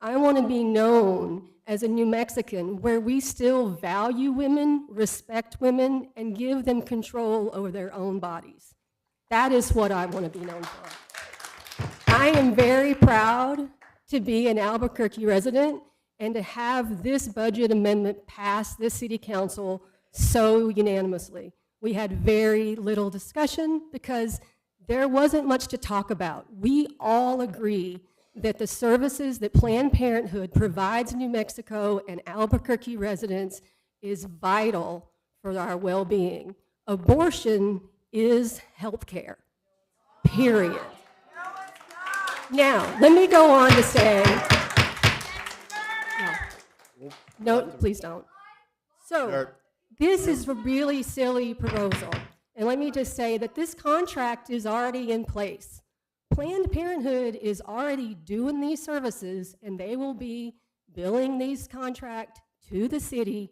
I want to be known as a New Mexican where we still value women, respect women, and give them control over their own bodies. That is what I want to be known for. I am very proud to be an Albuquerque resident and to have this budget amendment pass this city council so unanimously. We had very little discussion because there wasn't much to talk about. We all agree that the services that Planned Parenthood provides New Mexico and Albuquerque residents is vital for our well-being. Abortion is health care, period. Now, let me go on to say, no, please don't. So, this is a really silly proposal. And let me just say that this contract is already in place. Planned Parenthood is already doing these services, and they will be billing these contracts to the city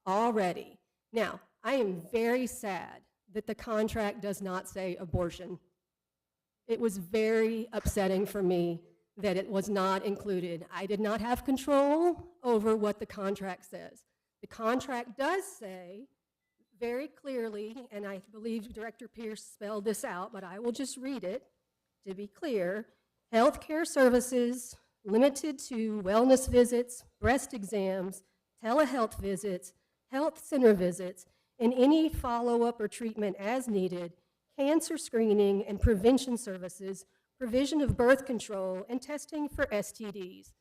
already. Now, I am very sad that the contract does not say abortion. It was very upsetting for me that it was not included. I did not have control over what the contract says. The contract does say very clearly, and I believe Director Pierce spelled this out, but I will just read it to be clear: healthcare services limited to wellness visits, breast exams, telehealth visits, health center visits, and any follow-up or treatment as needed, cancer screening and prevention services, provision of birth control, and testing for STDs.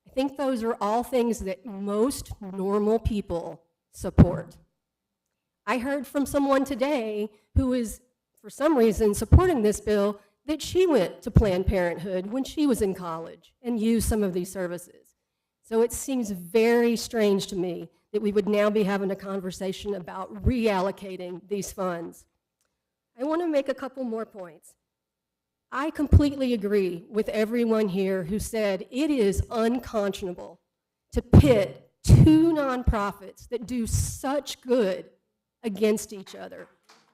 I think those are all things that most normal people support. I heard from someone today who is for some reason, supporting this bill, that she went to Planned Parenthood when she was in college and used some of these services. So it seems very strange to me that we would now be having a conversation about reallocating these funds. I want to make a couple more points. I completely agree with everyone here who said it is unconscionable to pit two nonprofits that do such good against each other.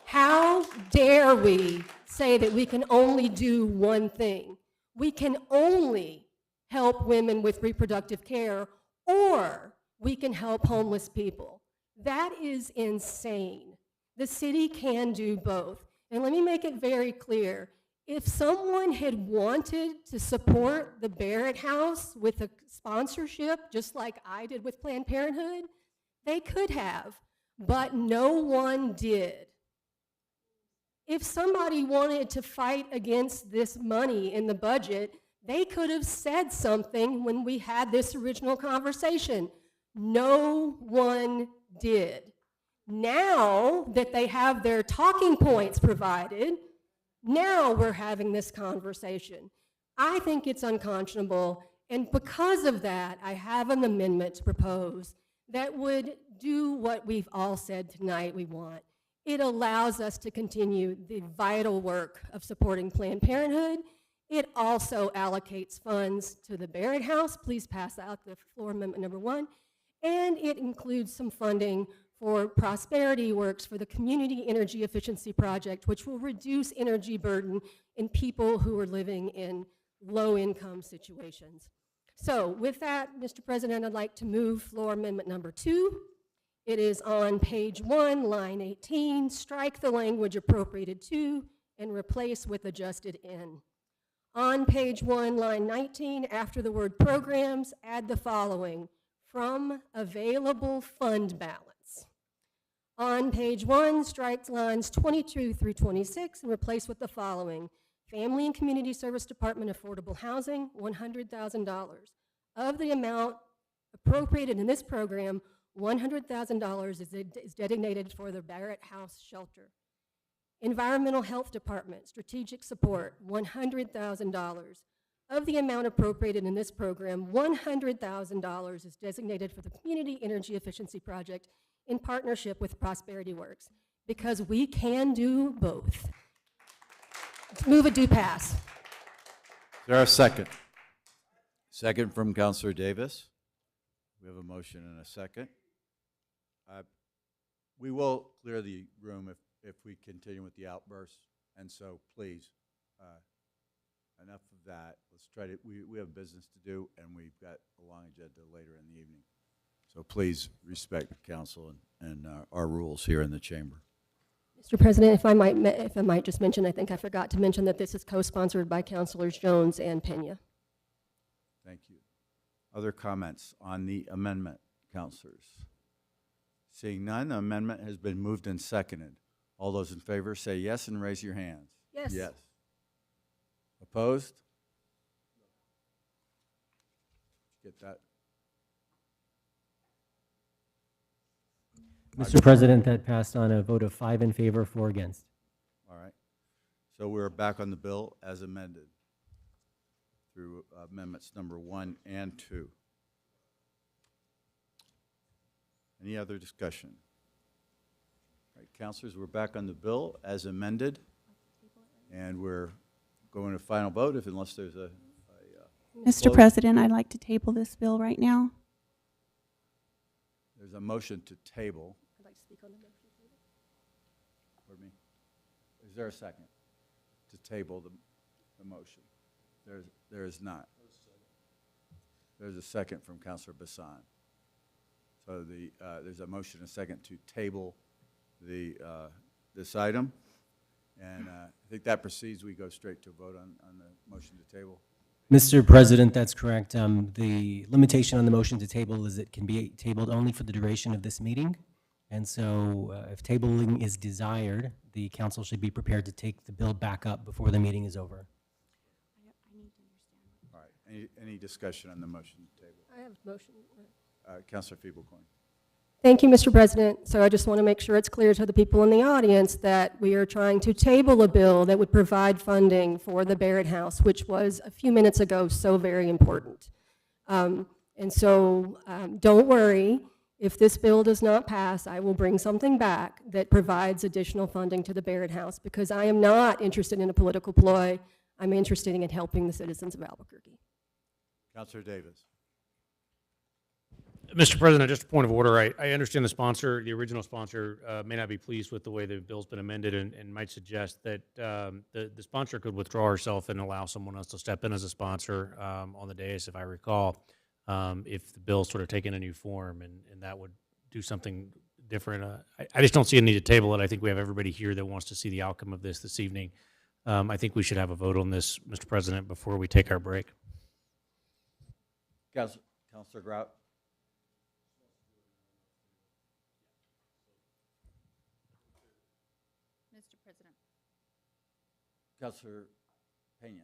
How dare we say that we can only do one thing? We can only help women with reproductive care, or we can help homeless people. That is insane. The city can do both. And let me make it very clear. If someone had wanted to support the Barrett House with a sponsorship, just like I did with Planned Parenthood, they could have, but no one did. If somebody wanted to fight against this money in the budget, they could have said something when we had this original conversation. No one did. Now that they have their talking points provided, now we're having this conversation. I think it's unconscionable, and because of that, I have an amendment to propose that would do what we've all said tonight we want. It allows us to continue the vital work of supporting Planned Parenthood. It also allocates funds to the Barrett House. Please pass out the floor amendment number 1. And it includes some funding for Prosperity Works for the Community Energy Efficiency Project, which will reduce energy burden in people who are living in low-income situations. So with that, Mr. President, I'd like to move floor amendment number 2. It is on page 1, line 18. Strike the language appropriated to and replace with adjusted in. On page 1, line 19, after the word programs, add the following: from available fund balance. On page 1, strike lines 22 through 26 and replace with the following: Family and Community Service Department Affordable Housing, $100,000. Of the amount appropriated in this program, $100,000 is designated for the Barrett House shelter. Environmental Health Department, Strategic Support, $100,000. Of the amount appropriated in this program, $100,000 is designated for the Community Energy Efficiency Project in partnership with Prosperity Works, because we can do both. Move it, do pass. Is there a second? Second from Councilor Davis. We have a motion and a second. We will clear the room if we continue with the outbursts, and so please, enough of that. Let's try to, we have business to do, and we've got a long agenda later in the evening. So please respect council and our rules here in the chamber. Mr. President, if I might just mention, I think I forgot to mention that this is co-sponsored by Councilors Jones and Pena. Thank you. Other comments on the amendment, councilors? Seeing none, the amendment has been moved and seconded. All those in favor say yes and raise your hands. Yes. Yes. Opposed? Get that? Mr. President, that passed on a vote of 5 in favor, 4 against. All right. So we're back on the bill as amended through amendments number 1 and 2. Any other discussion? All right, councilors, we're back on the bill as amended, and we're going to final vote unless there's a Mr. President, I'd like to table this bill right now. There's a motion to table. I'd like to speak on the motion. Pardon me? Is there a second to table the motion? There is not. There's a second from Councilor Bassan. So there's a motion and a second to table this item. And I think that proceeds. We go straight to a vote on the motion to table. Mr. President, that's correct. The limitation on the motion to table is it can be tabled only for the duration of this meeting. And so if tabling is desired, the council should be prepared to take the bill back up before the meeting is over. All right. Any discussion on the motion to table? I have a motion. Councilor Feeblecoin. Thank you, Mr. President. So I just want to make sure it's clear to the people in the audience that we are trying to table a bill that would provide funding for the Barrett House, which was a few minutes ago so very important. Don't worry. If this bill does not pass, I will bring something back that provides additional funding to the Barrett House, because I am not interested in a political ploy. I'm interested in helping the citizens of Albuquerque. Councilor Davis. Mr. President, just a point of order. I understand the sponsor, the original sponsor, may not be pleased with the way the bill's been amended and might suggest that the sponsor could withdraw herself and allow someone else to step in as a sponsor on the dais, if I recall, if the bill's sort of taken a new form, and that would do something different. I just don't see a need to table it. I think we have everybody here that wants to see the outcome of this evening. I think we should have a vote on this, Mr. President, before we take our break. Councilor Grout. Mr. President. Councilor Pena.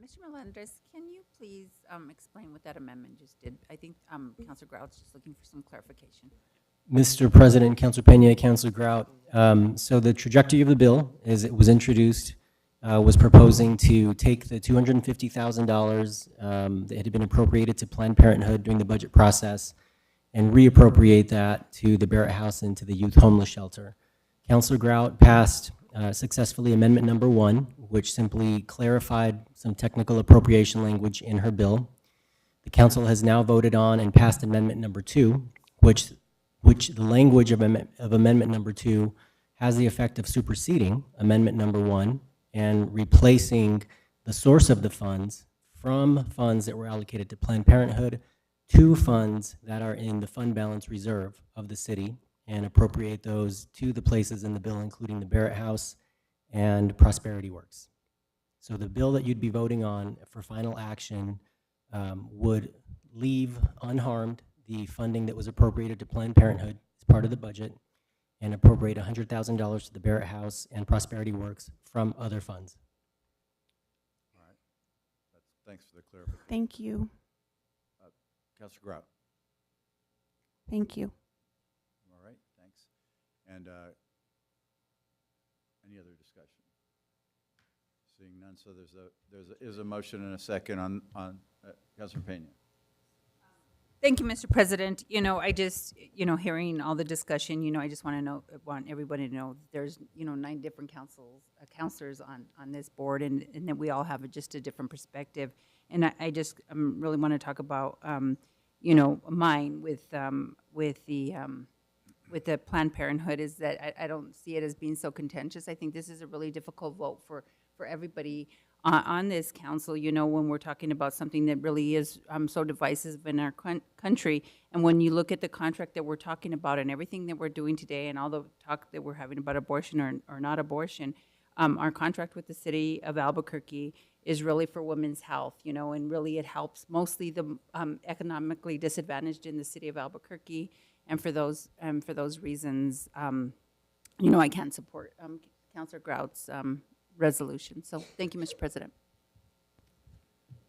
Mr. Melendez, can you please explain what that amendment just did? I think Councilor Grout's just looking for some clarification. Mr. President, Councilor Pena, Councilor Grout. So the trajectory of the bill, as it was introduced, was proposing to take the $250,000 that had been appropriated to Planned Parenthood during the budget process and reappropriate that to the Barrett House and to the Youth Homeless Shelter. Councilor Grout passed successfully Amendment Number 1, which simply clarified some technical appropriation language in her bill. The council has now voted on and passed Amendment Number 2, which the language of Amendment Number 2 has the effect of superseding Amendment Number 1 and replacing the source of the funds from funds that were allocated to Planned Parenthood to funds that are in the fund balance reserve of the city, and appropriate those to the places in the bill, including the Barrett House and Prosperity Works. So the bill that you'd be voting on for final action would leave unharmed the funding that was appropriated to Planned Parenthood as part of the budget, and appropriate $100,000 to the Barrett House and Prosperity Works from other funds. All right. Thanks for the clarification. Thank you. Councilor Grout. Thank you. All right, thanks. And any other discussion? Seeing none, so there's a motion and a second on Councilor Pena. Thank you, Mr. President. I just, hearing all the discussion, I just want everybody to know there's, 9 different counselors on this board, and that we all have just a different perspective. And I just really want to talk about, mine with the Planned Parenthood, is that I don't see it as being so contentious. I think this is a really difficult vote for everybody on this council, when we're talking about something that really is so divisive in our country. And when you look at the contract that we're talking about and everything that we're doing today, and all the talk that we're having about abortion or not abortion, our contract with the city of Albuquerque is really for women's health, and really it helps mostly the economically disadvantaged in the city of Albuquerque. And for those reasons, I can't support Councilor Grout's resolution. So thank you, Mr. President.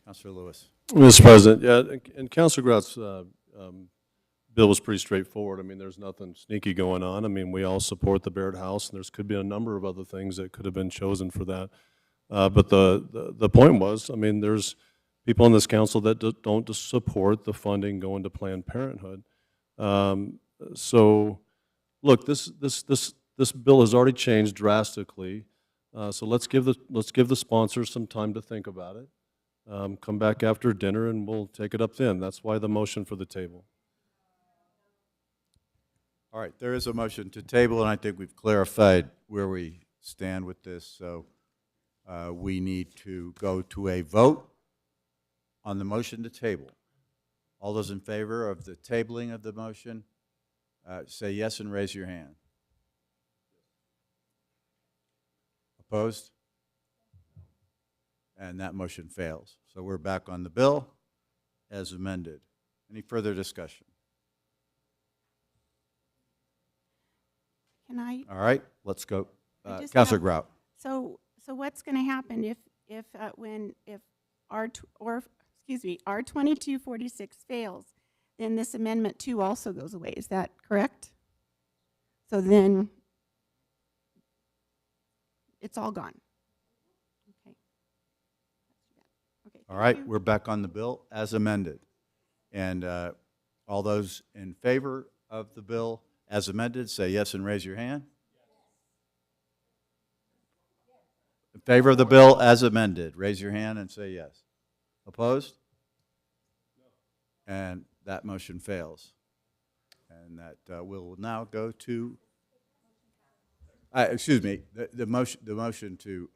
Councilor Lewis. Mr. President, yeah, and Councilor Grout's bill was pretty straightforward. I mean, there's nothing sneaky going on. I mean, we all support the Barrett House, and there's could be a number of other things that could have been chosen for that. But the point was, I mean, there's people on this council that don't support the funding going to Planned Parenthood. So, look, this bill has already changed drastically. So let's give the sponsors some time to think about it. Come back after dinner and we'll take it up then. That's why the motion for the table. All right, there is a motion to table, and I think we've clarified where we stand with this. So we need to go to a vote on the motion to table. All those in favor of the tabling of the motion, say yes and raise your hand. Opposed? And that motion fails. So we're back on the bill as amended. Any further discussion? Can I? All right, let's go. Councilor Grout. So what's going to happen if R2246 fails? then this amendment 2 also goes away. Is that correct? So then it's all gone. Okay. Okay. All right, we're back on the bill as amended. And all those in favor of the bill as amended, say yes and raise your hand. In favor of the bill as amended, raise your hand and say yes. Opposed? And that motion fails. And that will now go to, excuse me, the motion to,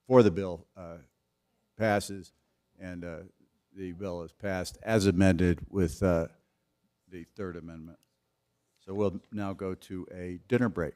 for the bill passes, and the bill is passed as amended with the third amendment. So we'll now go to a dinner break.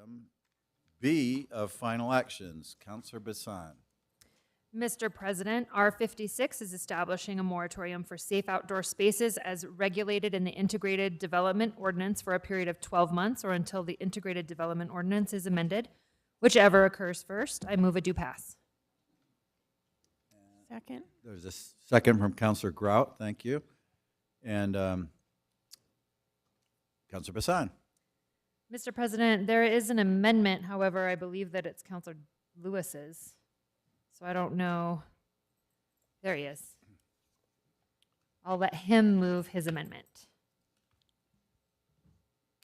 item B of final actions. Councilor Bassan. Mr. President, R56 is establishing a moratorium for safe outdoor spaces as regulated in the Integrated Development Ordinance for a period of 12 months or until the Integrated Development Ordinance is amended. Whichever occurs first, I move a do pass. Second. There's a second from Councilor Grout. Thank you. And Councilor Bassan. Mr. President, there is an amendment. However, I believe that it's Councilor Lewis's. So I don't know. There he is. I'll let him move his amendment.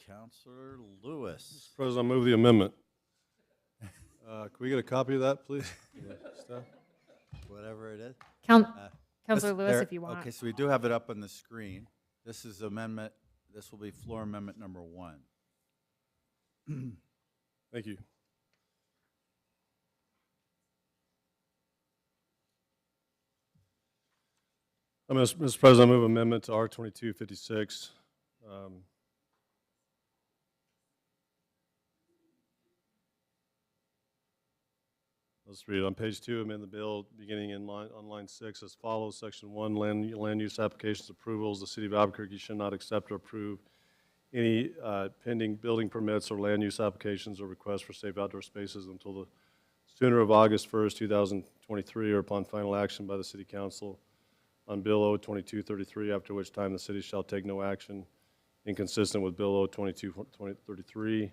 Councilor Lewis. Mr. President, I move the amendment. Can we get a copy of that, please? Staff? Whatever it is. Councilor Lewis, if you want. Okay, so we do have it up on the screen. This is amendment, this will be floor amendment number 1. Thank you. Mr. President, I move amendment to R2256. Let's read it. On page 2, amend the bill beginning on line 6 as follows. Section 1, land use applications approvals. The city of Albuquerque should not accept or approve any pending building permits or land use applications or requests for safe outdoor spaces until the sooner of August 1st, 2023, or upon final action by the city council on Bill O-2233, after which time the city shall take no action inconsistent with Bill O-2233.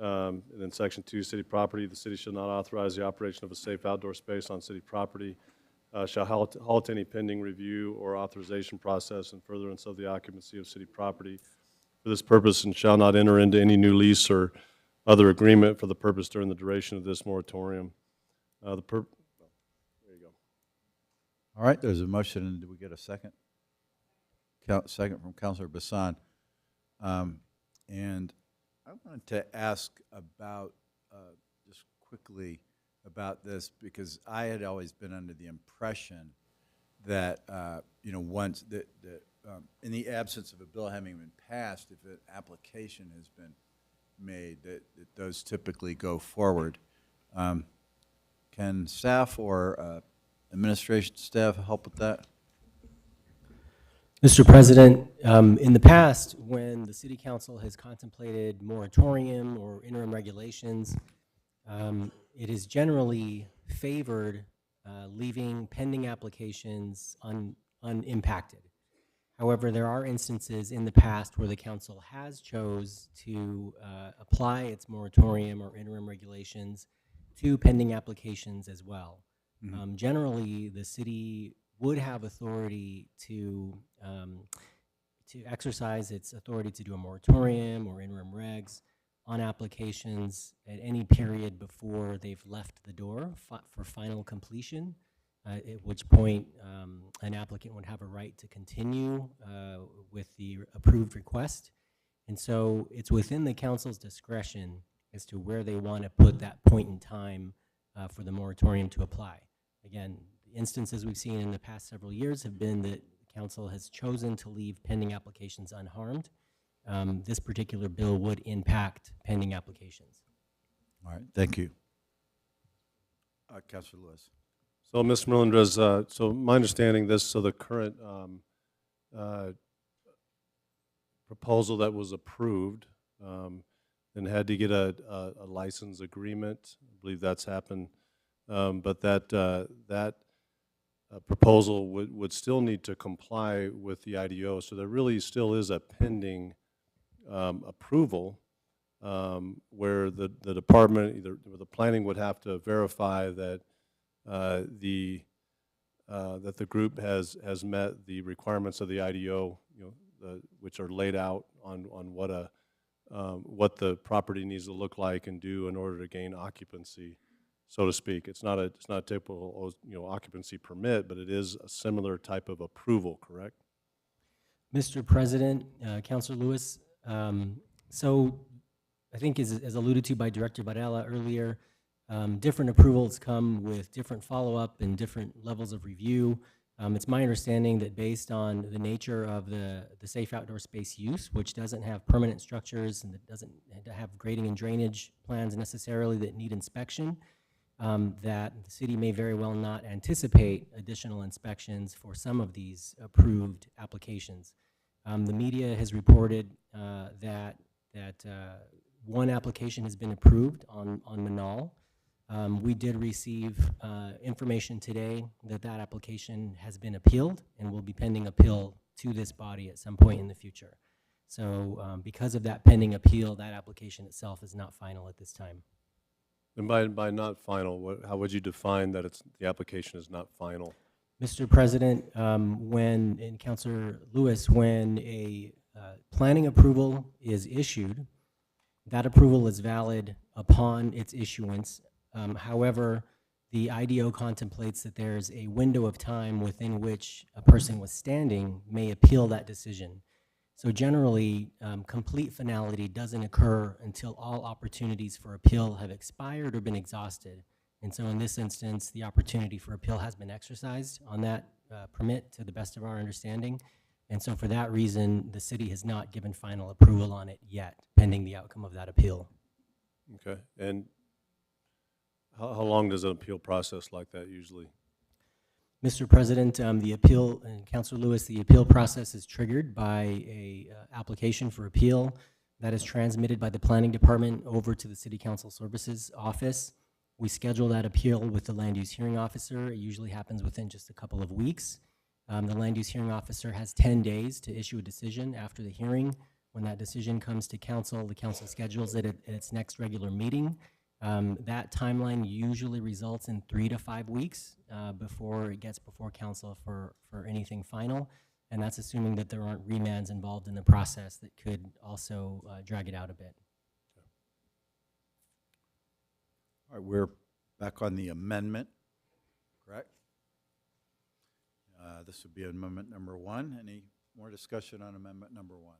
And then Section 2, city property, the city shall not authorize the operation of a safe outdoor space on city property, shall halt any pending review or authorization process in furtherance of the occupancy of city property for this purpose, and shall not enter into any new lease or other agreement for the purpose during the duration of this moratorium. There you go. All right, there's a motion, and did we get a second? Second from Councilor Bassan. And I wanted to ask about, just quickly about this, because I had always been under the impression that, once that in the absence of a bill having been passed, if an application has been made, that those typically go forward. Can staff or administration staff help with that? Mr. President, in the past, when the City Council has contemplated moratorium or interim regulations, it is generally favored leaving pending applications unimpacted. However, there are instances in the past where the council has chose to apply its moratorium or interim regulations to pending applications as well. Mm-hmm. Generally, the city would have authority to exercise its authority to do a moratorium or interim regs on applications at any period before they've left the door for final completion, at which point an applicant would have a right to continue with the approved request. And so it's within the council's discretion as to where they want to put that point in time for the moratorium to apply. Again, the instances we've seen in the past several years have been that the council has chosen to leave pending applications unharmed. This particular bill would impact pending applications. All right, thank you. Councilor Lewis. So, Mr. Melendrez, so my understanding the current proposal that was approved and had to get a license agreement, I believe that's happened, but that proposal would still need to comply with the IDO, so there really still is a pending approval where the department, either the planning would have to verify that that the group has met the requirements of the IDO, which are laid out on what the property needs to look like and do in order to gain occupancy, so to speak. It's not a typical occupancy permit, but it is a similar type of approval, correct? Mr. President, Councilor Lewis, so I think as alluded to by Director Varela earlier, different approvals come with different follow-up and different levels of review. It's my understanding that based on the nature of the safe outdoor space use, which doesn't have permanent structures and that doesn't have grading and drainage plans necessarily that need inspection, that the city may very well not anticipate additional inspections for some of these approved applications. The media has reported that one application has been approved on Manal. We did receive information today that that application has been appealed and will be pending appeal to this body at some point in the future. So because of that pending appeal, that application itself is not final at this time. And by not final, how would you define that the application is not final? Mr. President, and Councilor Lewis, when a planning approval is issued, that approval is valid upon its issuance. However, the IDO contemplates that there's a window of time within which a person with standing may appeal that decision. So generally, complete finality doesn't occur until all opportunities for appeal have expired or been exhausted. And so in this instance, the opportunity for appeal has been exercised on that permit to the best of our understanding. And so for that reason, the city has not given final approval on it yet, pending the outcome of that appeal. Okay. And how long does an appeal process like that usually? Mr. President, the appeal, and Councilor Lewis, the appeal process is triggered by a application for appeal that is transmitted by the planning department over to the City Council Services Office. We schedule that appeal with the land use hearing officer. It usually happens within just a couple of weeks. The land use hearing officer has 10 days to issue a decision after the hearing. When that decision comes to council, the council schedules it at its next regular meeting. That timeline usually results in 3 to 5 weeks before it gets before council for anything final. And that's assuming that there aren't remands involved in the process that could also drag it out a bit. All right, we're back on the amendment, correct? This would be amendment number 1. Any more discussion on amendment number 1?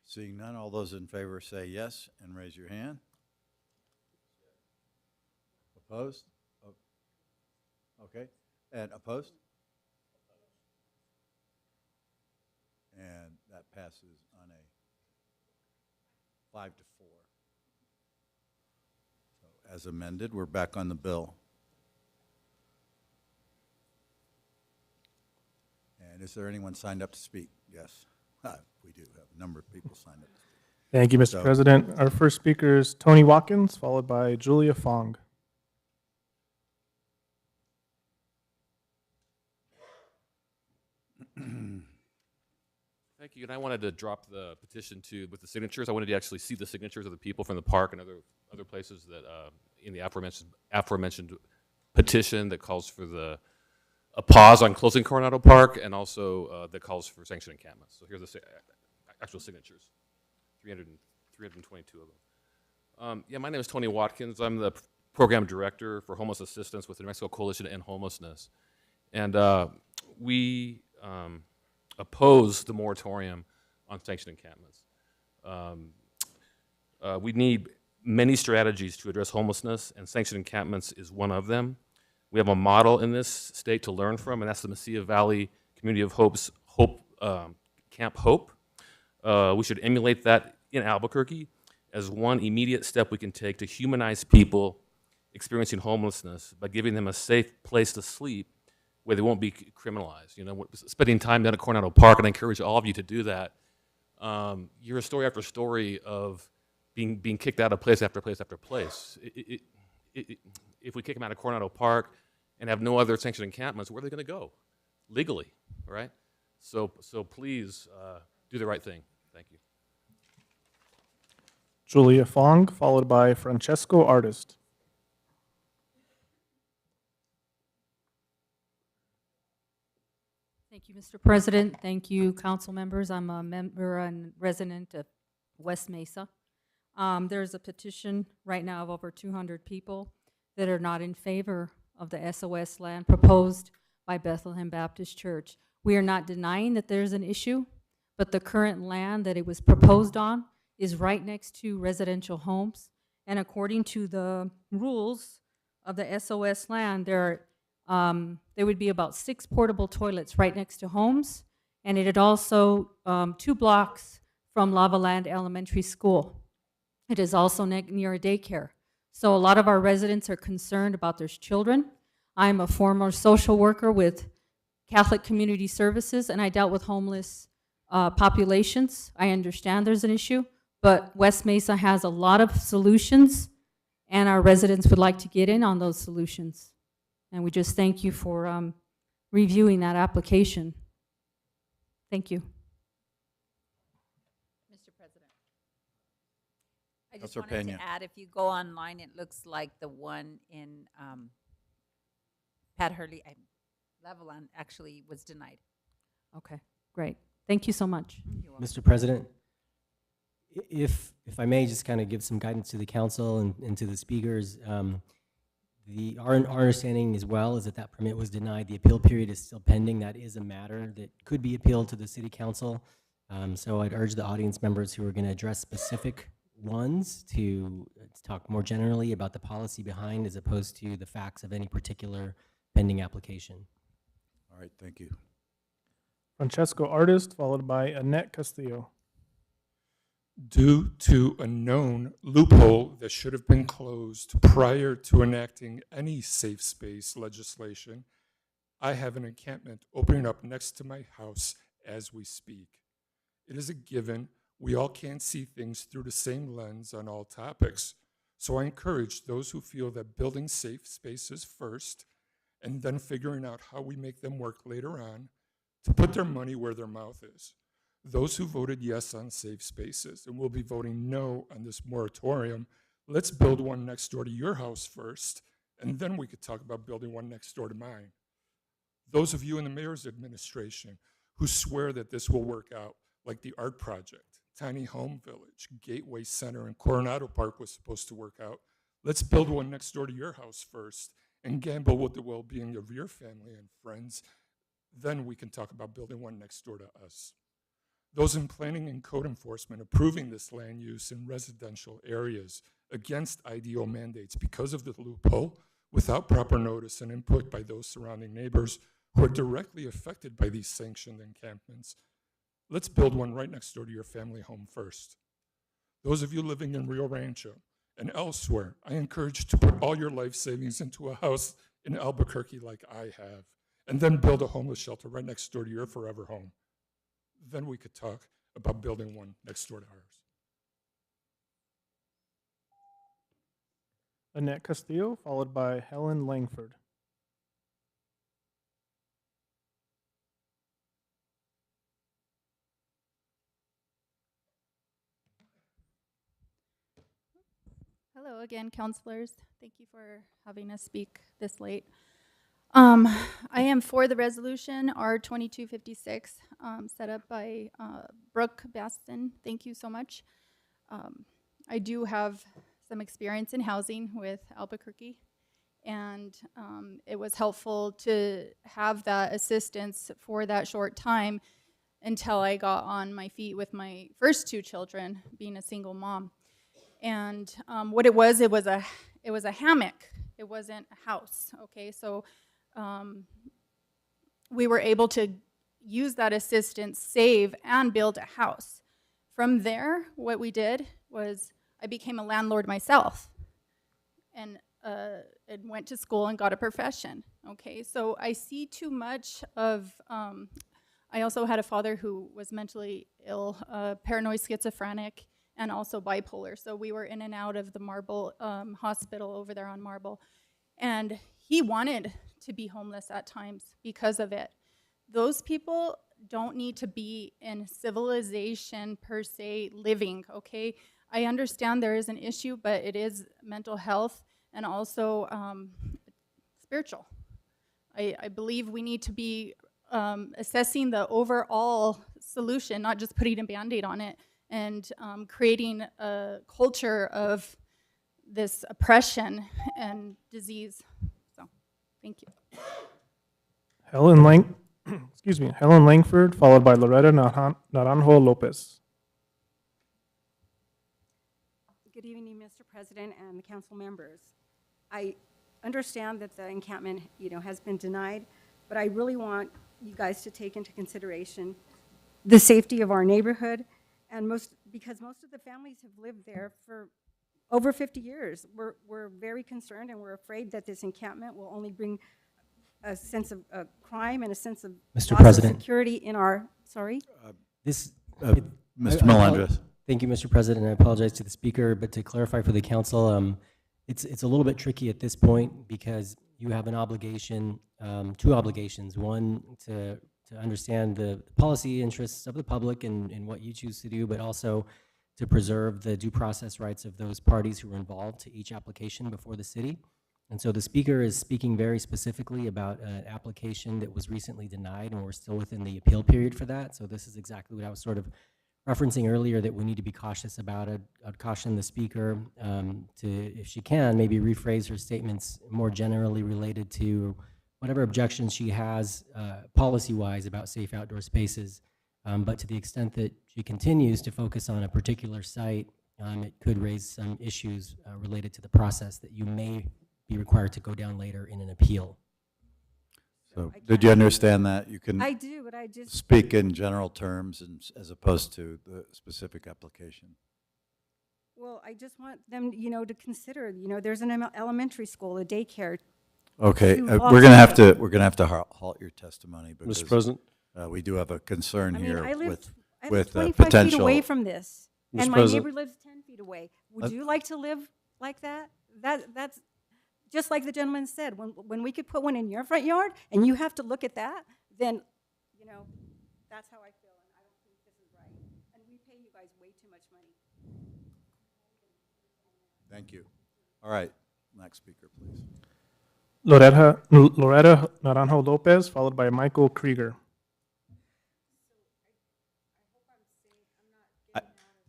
Seeing none, all those in favor say yes and raise your hand. Opposed? Oh. Okay. And opposed? And that passes on a 5-4. So as amended, we're back on the bill. And is there anyone signed up to speak? Yes. We do have a number of people signed up. Thank you, Mr. President. Our first speaker is Tony Watkins, followed by Julia Fong. Thank you. And I wanted to drop the petition with the signatures. I wanted to actually see the signatures of the people from the park and other places that in the aforementioned petition that calls for a pause on closing Coronado Park, and also that calls for sanctioned encampments. So here's the actual signatures, 322 of them. Yeah, my name is Tony Watkins. I'm the program director for homeless assistance with the New Mexico Coalition to End Homelessness. And we oppose the moratorium on sanctioned encampments. We need many strategies to address homelessness, and sanctioned encampments is one of them. We have a model in this state to learn from, and that's the Mesilla Valley Community of Hope's Camp Hope. We should emulate that in Albuquerque as one immediate step we can take to humanize people experiencing homelessness by giving them a safe place to sleep where they won't be criminalized. You know, spending time down at Coronado Park, and I encourage all of you to do that. You hear story after story of being kicked out of place after place after place. If we kick them out of Coronado Park and have no other sanctioned encampments, where are they going to go? Legally, right? So please do the right thing. Thank you. Julia Fong, followed by Francesco Artist. Thank you, Mr. President. Thank you, council members. I'm a member and resident of West Mesa. There's a petition right now of over 200 people that are not in favor of the SOS land proposed by Bethlehem Baptist Church. We are not denying that there's an issue, but the current land that it was proposed on is right next to residential homes. And according to the rules of the SOS land, there There would be about 6 portable toilets right next to homes, and it is also 2 blocks from Lavaland Elementary School. It is also near a daycare. So a lot of our residents are concerned about their children. I'm a former social worker with Catholic Community Services, and I dealt with homeless populations. I understand there's an issue, but West Mesa has a lot of solutions, and our residents would like to get in on those solutions. And we just thank you for reviewing that application. Thank you. Mr. President. I just Councilor wanted Peña. to add, if you go online, it looks like the one in Pat Hurley, Levelland actually was denied. Okay, great. Thank you so much. Mr. President, if I may just kind of give some guidance to the council and to the speakers, our understanding as well is that that permit was denied. The appeal period is still pending. That is a matter that could be appealed to the city council. So I'd urge the audience members who are going to address specific ones to talk more generally about the policy behind as opposed to the facts of any particular pending application. All right, thank you. Francesco Artist, followed by Annette Castillo. Due to a known loophole that should have been closed prior to enacting any safe space legislation, I have an encampment opening up next to my house as we speak. It is a given we all can't see things through the same lens on all topics, so I encourage those who feel that building safe spaces first and then figuring out how we make them work later on to put their money where their mouth is. Those who voted yes on safe spaces and will be voting no on this moratorium, let's build one next door to your house first, and then we could talk about building one next door to mine. Those of you in the mayor's administration who swear that this will work out, like the art project, Tiny Home Village, Gateway Center, and Coronado Park was supposed to work out, let's build one next door to your house first and gamble with the well-being of your family and friends. Then we can talk about building one next door to us. Those in planning and code enforcement approving this land use in residential areas against IDO mandates because of the loophole, without proper notice and input by those surrounding neighbors who are directly affected by these sanctioned encampments, let's build one right next door to your family home first. Those of you living in Rio Rancho and elsewhere, I encourage you to put all your life savings into a house in Albuquerque like I have, and then build a homeless shelter right next door to your forever home. Then we could talk about building one next door to ours. Annette Castillo, followed by Helen Langford. Hello again, counselors. Thank you for having us speak this late. I am for the resolution R2256 set up by Brooke Baston. Thank you so much. I do have some experience in housing with Albuquerque, and it was helpful to have that assistance for that short time until I got on my feet with my first 2 children, being a single mom. And what it was a hammock. It wasn't a house. Okay, so we were able to use that assistance, save, and build a house. From there, what we did was I became a landlord myself, and went to school and got a profession. Okay, so I see too much of. I also had a father who was mentally ill, paranoid schizophrenic, and also bipolar. So we were in and out of the Marble hospital over there on Marble. And he wanted to be homeless at times because of it. Those people don't need to be in civilization per se living, okay? I understand there is an issue, but it is mental health and also spiritual. I believe we need to be assessing the overall solution, not just putting a Band-Aid on it, and creating a culture of this oppression and disease. So, thank you. Helen Langford, followed by Loretta Naranjo Lopez. Good evening, Mr. President and the council members. I understand that the encampment, has been denied, but I really want you guys to take into consideration the safety of our neighborhood, and because most of the families have lived there for over 50 years. We're very concerned, and we're afraid that this encampment will only bring a sense of crime and a sense of Mr. loss President. of security in our, sorry? This, Mr. Melendres. Thank you, Mr. President. I apologize to the speaker, but to clarify for the council, it's a little bit tricky at this point because you have an obligation, two obligations. One, to understand the policy interests of the public and what you choose to do, but also to preserve the due process rights of those parties who are involved to each application before the city. And so the speaker is speaking very specifically about an application that was recently denied, and we're still within the appeal period for that. So this is exactly what I was sort of referencing earlier, that we need to be cautious about it. I'd caution the speaker to, if she can, maybe rephrase her statements more generally related to whatever objections she has policy-wise about safe outdoor spaces. But to the extent that she continues to focus on a particular site, it could raise some issues related to the process that you may be required to go down later in an appeal. So did you understand that? You can I do, but I just speak in general terms as opposed to the specific application. Well, I just want them, to consider, there's an elementary school, a daycare. Okay, two we're blocks gonna have away. to halt your testimony because Mr. President? We do have a concern I mean, here I live with 25 potential. feet away from this, Mr. and my President. neighbor lives 10 feet away. Would you like to live like that? That's just like the gentleman said. When we could put one in your front yard and you have to look at that, then that's how I feel, and I don't think this is right. And we pay you guys way too much money. Thank you. All right, next speaker, please. Loretta Naranjo Lopez, followed by Michael Krieger.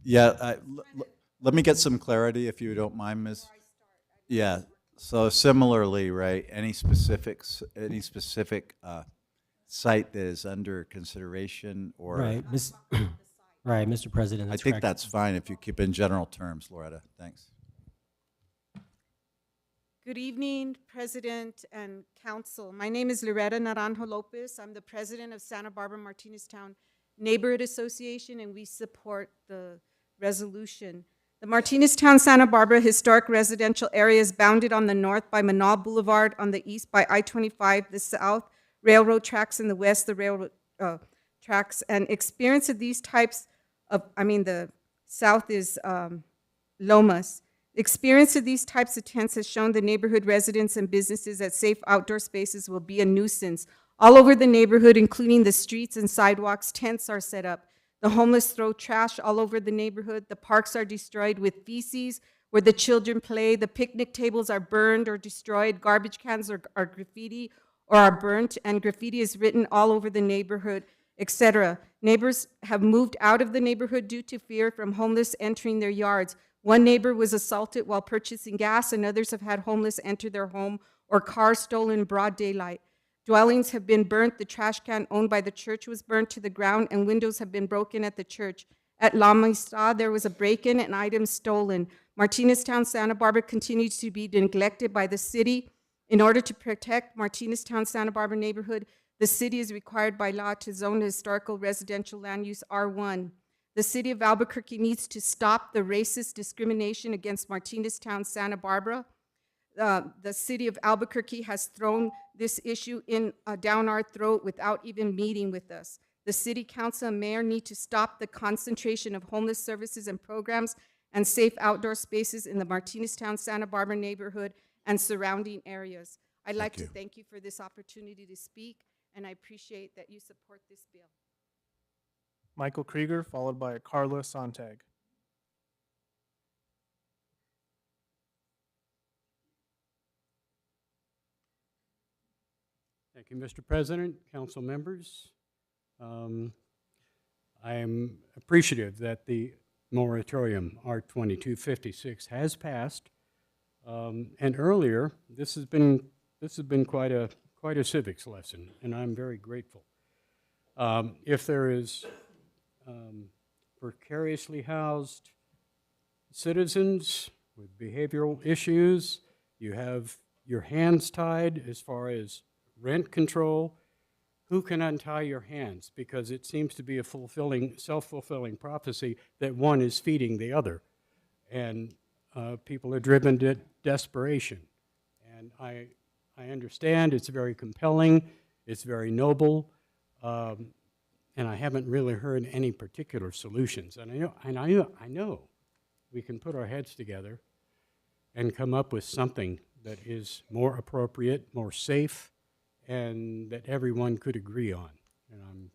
Let me get some clarity if you don't mind, Ms. Yeah, so similarly, right, any specific site that is under consideration or? Right, right, Mr. President, I that's think correct. that's fine if you keep in general terms, Loretta, thanks. Good evening, President and Council. My name is Loretta Naranjo Lopez. I'm the president of Santa Barbara Martineztown Neighborhood Association, and we support the resolution. The Martineztown Santa Barbara Historic Residential Area is bounded on the north by Manal Boulevard, on the east by I-25, the south railroad tracks, and the west the railroad tracks. And experience of these types of, the south is Lomas. Experience of these types of tents has shown the neighborhood residents and businesses that safe outdoor spaces will be a nuisance. All over the neighborhood, including the streets and sidewalks, tents are set up. The homeless throw trash all over the neighborhood. The parks are destroyed with feces where the children play. The picnic tables are burned or destroyed. Garbage cans are graffiti or are burnt, and graffiti is written all over the neighborhood, etc. Neighbors have moved out of the neighborhood due to fear from homeless entering their yards. One neighbor was assaulted while purchasing gas, and others have had homeless enter their home or cars stolen in broad daylight. Dwellings have been burnt. The trash can owned by the church was burnt to the ground, and windows have been broken at the church. At La Amistad, there was a break-in and items stolen. Martineztown, Santa Barbara continues to be neglected by the city. In order to protect Martineztown, Santa Barbara neighborhood, the city is required by law to zone the historical residential land use R1. The city of Albuquerque needs to stop the racist discrimination against Martineztown, Santa Barbara. The city of Albuquerque has thrown this issue down our throat without even meeting with us. The city council and mayor need to stop the concentration of homeless services and programs and safe outdoor spaces in the Martineztown, Santa Barbara neighborhood and surrounding areas. I'd like to thank you for this opportunity to speak, and I appreciate that you support this bill. Michael Krieger, followed by Carla Sontag. Thank you, Mr. President, council members. I am appreciative that the moratorium R2256 has passed. And earlier, this has been quite a civics lesson, and I'm very grateful. If there is precariously housed citizens with behavioral issues, you have your hands tied as far as rent control. Who can untie your hands? Because it seems to be a self-fulfilling prophecy that one is feeding the other. And people are driven to desperation. And I understand it's very compelling, it's very noble, and I haven't really heard any particular solutions. And I know we can put our heads together and come up with something that is more appropriate, more safe, and that everyone could agree on. And I'm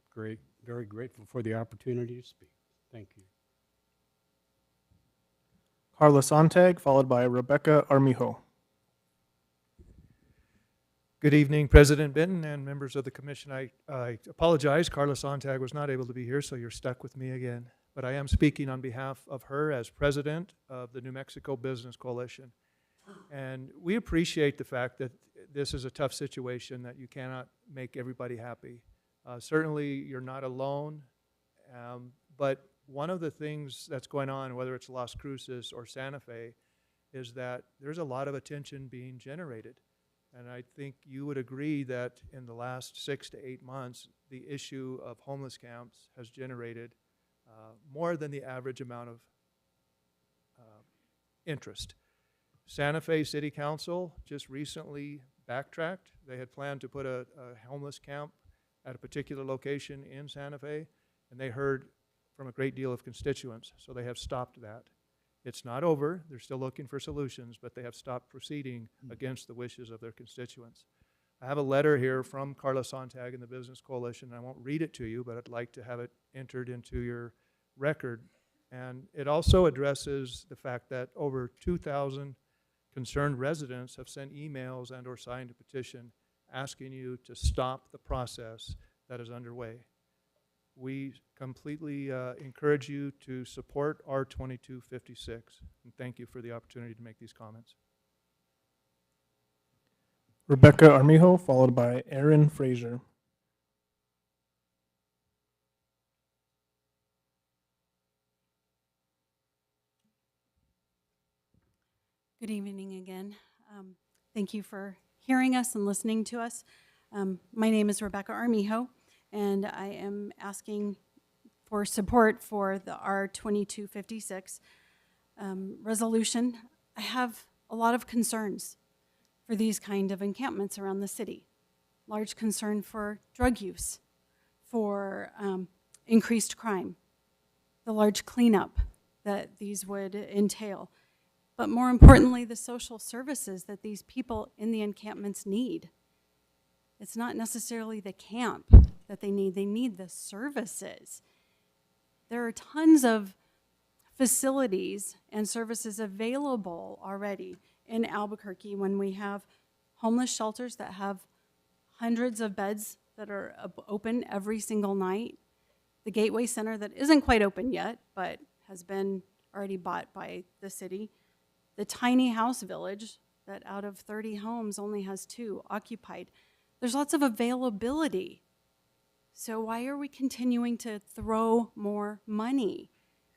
very grateful for the opportunity to speak. Thank you. Carla Sontag, followed by Rebecca Armijo. Good evening, President Benton and members of the commission. I apologize. Carla Sontag was not able to be here, so you're stuck with me again. But I am speaking on behalf of her as president of the New Mexico Business Coalition. And we appreciate the fact that this is a tough situation, that you cannot make everybody happy. Certainly, you're not alone, but one of the things that's going on, whether it's Las Cruces or Santa Fe, is that there's a lot of attention being generated. And I think you would agree that in the last 6 to 8 months, the issue of homeless camps has generated more than the average amount of interest. Santa Fe City Council just recently backtracked. They had planned to put a homeless camp at a particular location in Santa Fe, and they heard from a great deal of constituents, so they have stopped that. It's not over. They're still looking for solutions, but they have stopped proceeding against the wishes of their constituents. I have a letter here from Carla Sontag and the Business Coalition. I won't read it to you, but I'd like to have it entered into your record. And it also addresses the fact that over 2,000 concerned residents have sent emails and or signed a petition asking you to stop the process that is underway. We completely encourage you to support R 2256, and thank you for the opportunity to make these comments. Rebecca Armijo, followed by Aaron Fraser. Good evening again. Thank you for hearing us and listening to us. My name is Rebecca Armijo, and I am asking for support for the R 2256 resolution. I have a lot of concerns for these kind of encampments around the city. Large concern for drug use, for increased crime, the large cleanup that these would entail, but more importantly, the social services that these people in the encampments need. It's not necessarily the camp that they need the services. There are tons of facilities and services available already in Albuquerque when we have homeless shelters that have hundreds of beds that are open every single night. The Gateway Center that isn't quite open yet, but has been already bought by the city. The tiny house village that out of 30 homes only has 2 occupied. There's lots of availability. So why are we continuing to throw more money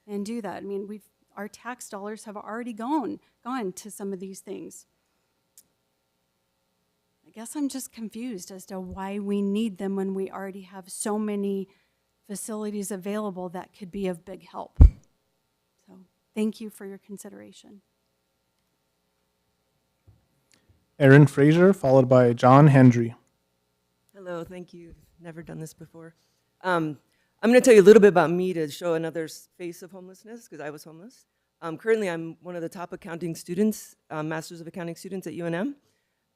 and do that? I mean, our tax dollars have already gone to some of these things. I guess I'm just confused as to why we need them when we already have so many facilities available that could be of big help. So thank you for your consideration. Aaron Fraser, followed by John Hendry. Hello, thank you. Never done this before. I'm going to tell you a little bit about me to show another face of homelessness, because I was homeless. Currently, I'm one of the top accounting students, Masters of Accounting students at UNM.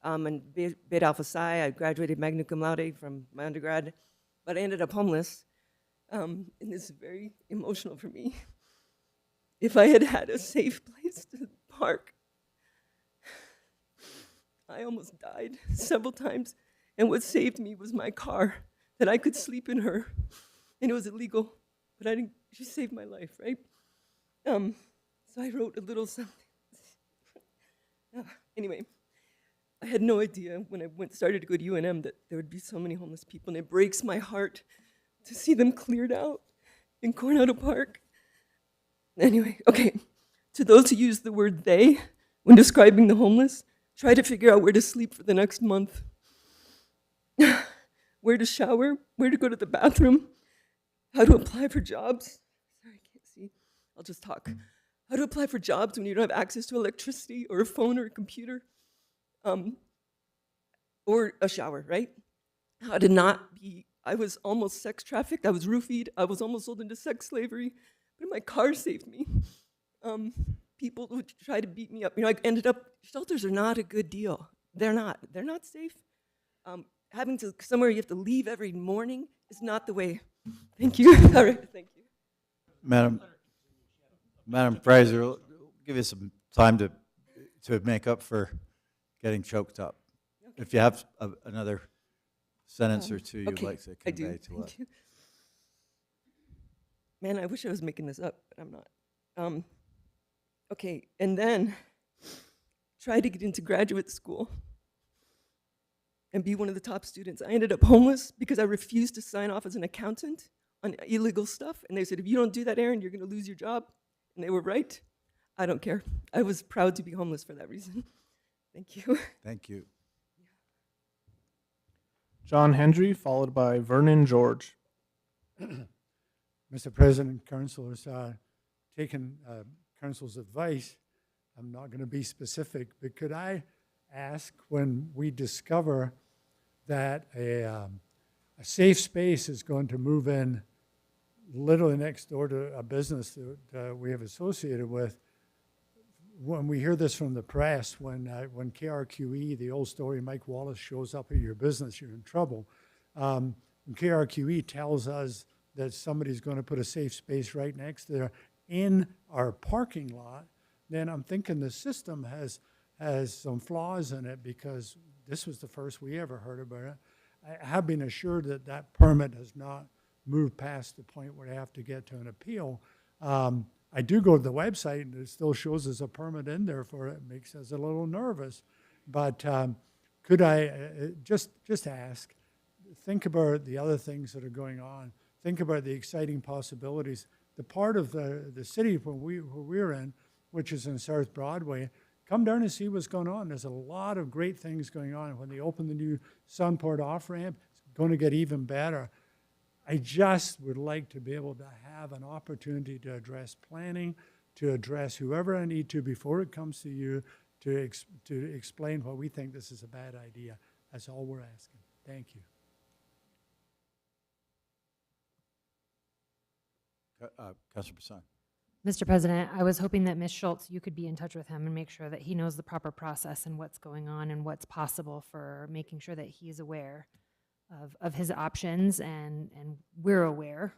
And Beta Alpha Psi, I graduated magna cum laude from my undergrad, but I ended up homeless. And it's very emotional for me. If I had had a safe place to park, I almost died several times, and what saved me was my car, that I could sleep in her, and it was illegal, but she saved my life, right? So I wrote a little something. Anyway, I had no idea when I started to go to UNM that there would be so many homeless people, and it breaks my heart to see them cleared out in Coronado Park. Anyway, okay, to those who use the word they when describing the homeless, try to figure out where to sleep for the next month, where to shower, where to go to the bathroom, how to apply for jobs. Sorry, I can't see. I'll just talk. How to apply for jobs when you don't have access to electricity or a phone or a computer, or a shower, right? How to not be, I was almost sex trafficked, I was roofied, I was almost sold into sex slavery, but my car saved me. People would try to beat me up. You know, I ended up, shelters are not a good deal. They're not safe. Having to, somewhere you have to leave every morning is not the way. Thank you. All right, thank you. Madam Fraser, we'll give you some time to make up for getting choked up. Okay. If you have another sentence or two you'd okay, like to I do. convey to us. Thank you. Man, I wish I was making this up, but I'm not. Okay, and then try to get into graduate school and be one of the top students. I ended up homeless because I refused to sign off as an accountant on illegal stuff. And they said, if you don't do that, Aaron, you're going to lose your job. And they were right. I don't care. I was proud to be homeless for that reason. Thank you. Thank you. John Hendry, followed by Vernon George. Mr. President, councilors, taking council's advice, I'm not going to be specific, but could I ask, when we discover that a safe space is going to move in literally next door to a business that we have associated with, when we hear this from the press, when KRQE, the old story, Mike Wallace shows up at your business, you're in trouble. When KRQE tells us that somebody's going to put a safe space right next there in our parking lot, then I'm thinking the system has some flaws in it, because this was the first we ever heard about it. I have been assured that that permit has not moved past the point where they have to get to an appeal. I do go to the website and it still shows there's a permit in there for it. It makes us a little nervous. But could I just ask, think about the other things that are going on. Think about the exciting possibilities. The part of the city where we're in, which is in South Broadway, come down and see what's going on. There's a lot of great things going on. When they open the new Sunport off-ramp, it's going to get even better. I just would like to be able to have an opportunity to address planning, to address whoever I need to before it comes to you, to explain why we think this is a bad idea. That's all we're asking. Thank you. Councilor Bassan. Mr. President, I was hoping that Ms. Schultz, you could be in touch with him and make sure that he knows the proper process and what's going on and what's possible for making sure that he's aware of his options, and we're aware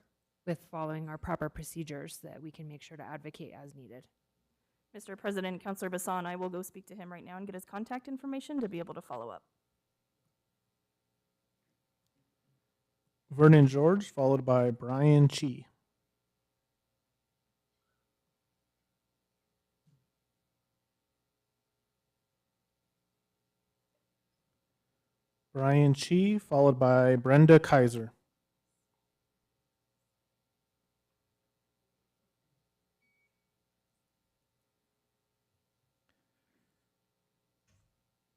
with following our proper procedures that we can make sure to advocate as needed. Mr. President, Councilor Bassan, I will go speak to him right now and get his contact information to be able to follow up. Vernon George, followed by Brian Chi. Brian Chi, followed by Brenda Kaiser.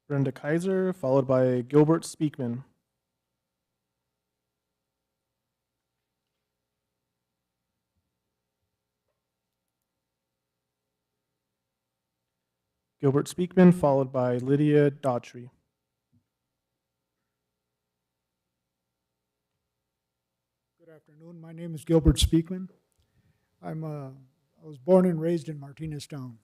Brenda Kaiser, followed by Gilbert Speakman. Gilbert Speakman, followed by Lydia Daughtry. Good afternoon. My name is Gilbert Speakman. I was born and raised in Martineztown.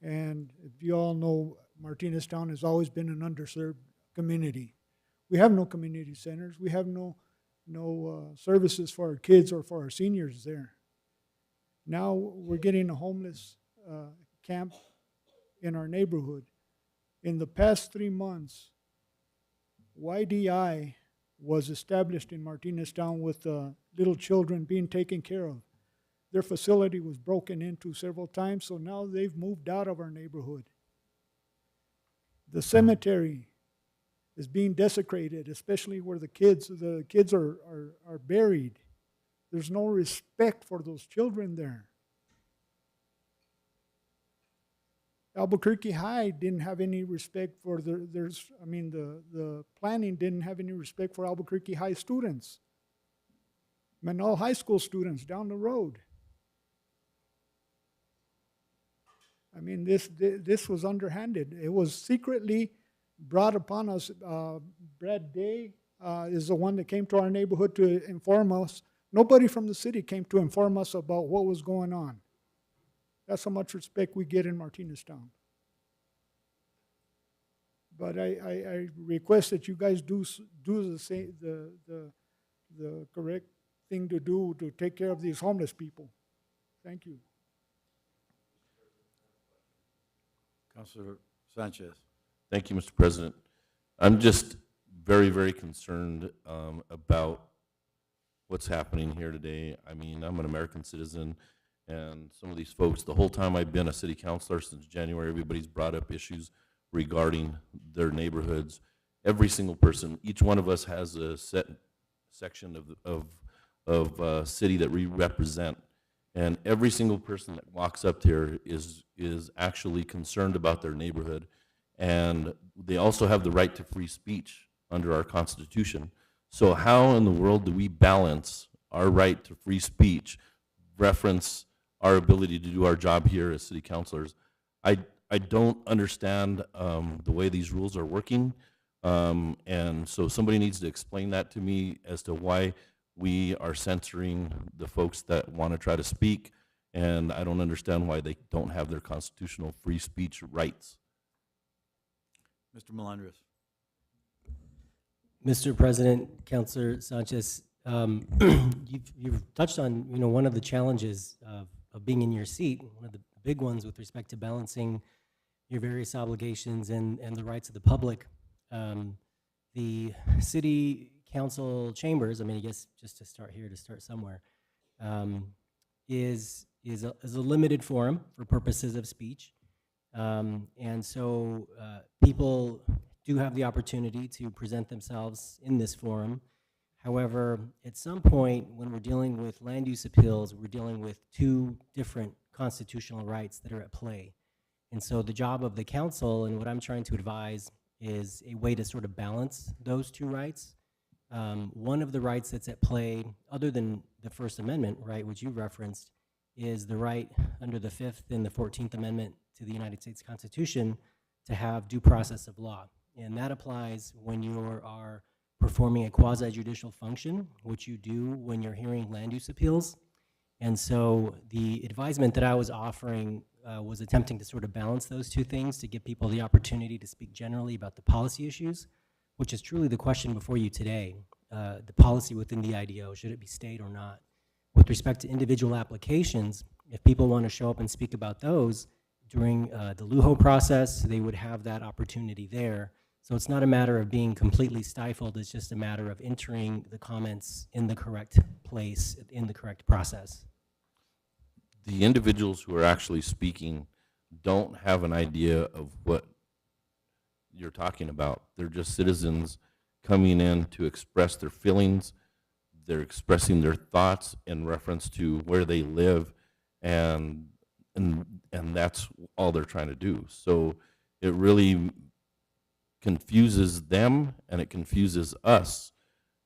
And if you all know, Martineztown has always been an underserved community. We have no community centers. We have no services for our kids or for our seniors there. Now we're getting a homeless camp in our neighborhood. In the past 3 months, YDI was established in Martineztown with little children being taken care of. Their facility was broken into several times, so now they've moved out of our neighborhood. The cemetery is being desecrated, especially where the kids are buried. There's no respect for those children there. Albuquerque High didn't have any respect for the planning didn't have any respect for Albuquerque High students. Manal High School students down the road. I mean, this was underhanded. It was secretly brought upon us. Brad Day is the one that came to our neighborhood to inform us. Nobody from the city came to inform us about what was going on. That's how much respect we get in Martinez Town. But I request that you guys do the same, the correct thing to do to take care of these homeless people. Thank you. Councilor Sanchez. Thank you, Mr. President. I'm just very, very concerned about what's happening here today. I mean, I'm an American citizen, and some of these folks, the whole time I've been a city councilor since January, everybody's brought up issues regarding their neighborhoods. Every single person, each one of us has a set section of city that we represent. And every single person that walks up here is actually concerned about their neighborhood. And they also have the right to free speech under our Constitution. So how in the world do we balance our right to free speech, reference our ability to do our job here as city councilors? I don't understand the way these rules are working. And so somebody needs to explain that to me as to why we are censoring the folks that want to try to speak, and I don't understand why they don't have their constitutional free speech rights. Mr. Melendez. Mr. President, Councilor Sanchez, you've touched on one of the challenges of being in your seat, one of the big ones with respect to balancing your various obligations and the rights of the public. The city council chambers, I mean, I guess just to start here, to start somewhere, is a limited forum for purposes of speech. And so people do have the opportunity to present themselves in this forum. However, at some point when we're dealing with land use appeals, we're dealing with two different constitutional rights that are at play. And so the job of the council, and what I'm trying to advise, is a way to sort of balance those two rights. One of the rights that's at play, other than the First Amendment, right, which you referenced, is the right under the 5th and the 14th Amendment to the United States Constitution to have due process of law. And that applies when you are performing a quasi-judicial function, which you do when you're hearing land use appeals. And so the advisement that I was offering was attempting to sort of balance those two things to give people the opportunity to speak generally about the policy issues, which is truly the question before you today, the policy within the IDO, should it be stayed or not? With respect to individual applications, if people want to show up and speak about those during the LUHO process, they would have that opportunity there. So it's not a matter of being completely stifled, it's just a matter of entering the comments in the correct place, in the correct process. The individuals who are actually speaking don't have an idea of what you're talking about. They're just citizens coming in to express their feelings. They're expressing their thoughts in reference to where they live, and that's all they're trying to do. So it really confuses them, and it confuses us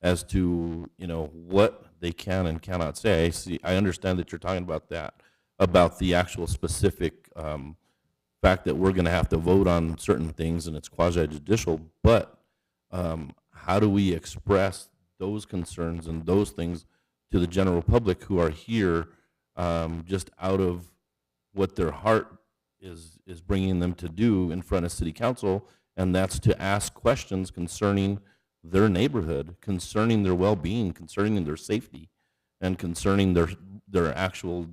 as to what they can and cannot say. I understand that you're talking about that, about the actual specific fact that we're going to have to vote on certain things and it's quasi-judicial, but how do we express those concerns and those things to the general public who are here just out of what their heart is bringing them to do in front of city council, and that's to ask questions concerning their neighborhood, concerning their well-being, concerning their safety, and concerning their actual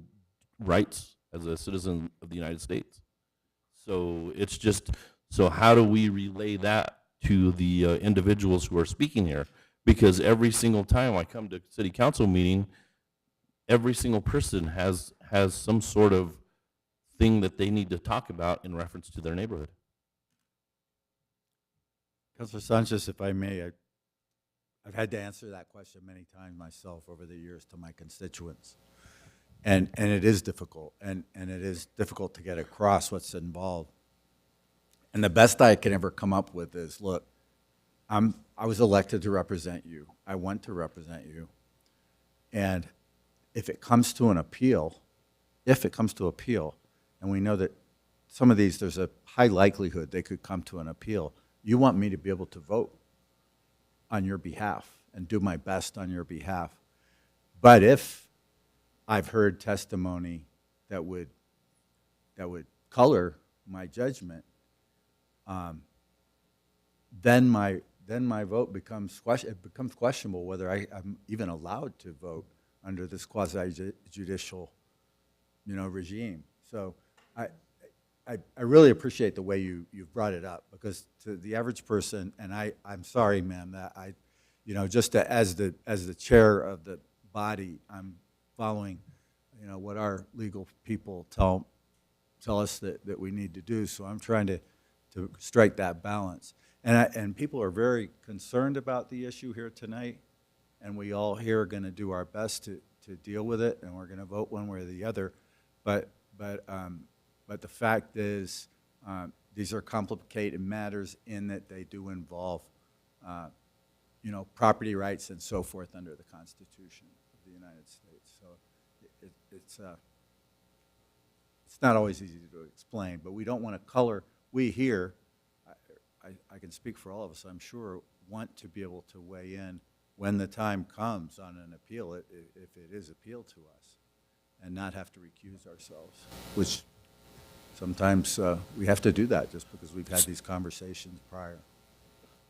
rights as a citizen of the United States. So it's just, so how do we relay that to the individuals who are speaking here? Because every single time I come to city council meeting, every single person has some sort of thing that they need to talk about in reference to their neighborhood. Councilor Sanchez, if I may, I've had to answer that question many times myself over the years to my constituents. And it is difficult, and it is difficult to get across what's involved. And the best I can ever come up with is, look, I was elected to represent you. I want to represent you. And if it comes to an appeal, and we know that some of these, there's a high likelihood they could come to an appeal, you want me to be able to vote on your behalf and do my best on your behalf. But if I've heard testimony that would color my judgment, then my vote becomes questionable whether I'm even allowed to vote under this quasi-judicial, regime. So I really appreciate the way you've brought it up, because to the average person, and I'm sorry, ma'am, that just as the chair of the body, I'm following, what our legal people tell us that we need to do. So I'm trying to strike that balance. And people are very concerned about the issue here tonight, and we all here are going to do our best to deal with it, and we're going to vote one way or the other. But the fact is, these are complicated matters in that they do involve, property rights and so forth under the Constitution of the United States. So it's not always easy to explain, but we don't want to color. We here, I can speak for all of us, I'm sure, want to be able to weigh in when the time comes on an appeal, if it is appealed to us, and not have to recuse ourselves, which sometimes we have to do that just because we've had these conversations prior.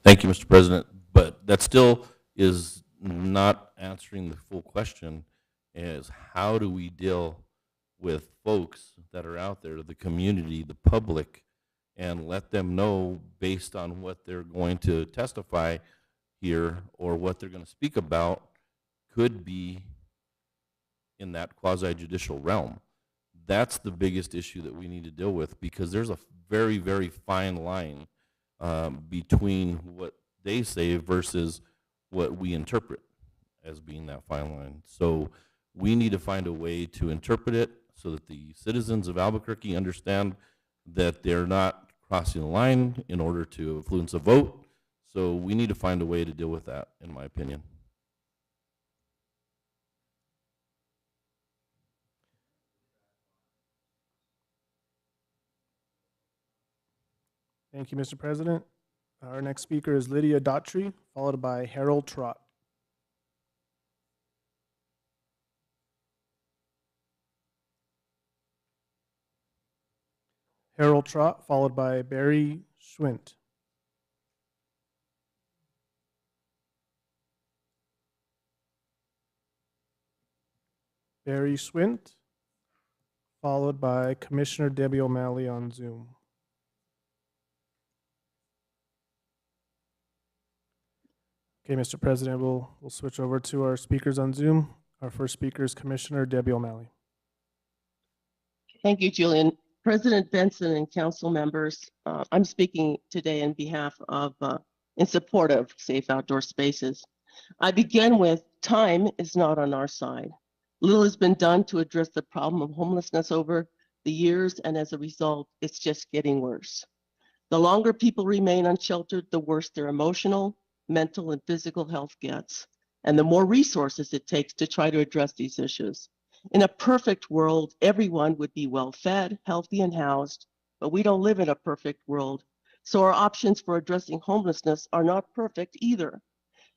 Thank you, Mr. President, but that still is not answering the full question, is how do we deal with folks that are out there, the community, the public, and let them know based on what they're going to testify here or what they're going to speak about could be in that quasi-judicial realm. That's the biggest issue that we need to deal with, because there's a very, very fine line between what they say versus what we interpret as being that fine line. So we need to find a way to interpret it so that the citizens of Albuquerque understand that they're not crossing the line in order to influence a vote. So we need to find a way to deal with that, in my opinion. Thank you, Mr. President. Our next speaker is Lydia Daughtry, followed by Harold Trott. Harold Trott, followed by Barry Schwint. Barry Schwint, followed by Commissioner Debbie O'Malley on Zoom. Okay, Mr. President, we'll switch over to our speakers on Zoom. Our first speaker is Commissioner Debbie O'Malley. Thank you, Julian. President Benson and council members, I'm speaking today in behalf of, in support of safe outdoor spaces. I begin with, time is not on our side. Little has been done to address the problem of homelessness over the years, and as a result, it's just getting worse. The longer people remain unsheltered, the worse their emotional, mental, and physical health gets, and the more resources it takes to try to address these issues. In a perfect world, everyone would be well fed, healthy, and housed, but we don't live in a perfect world. So our options for addressing homelessness are not perfect either.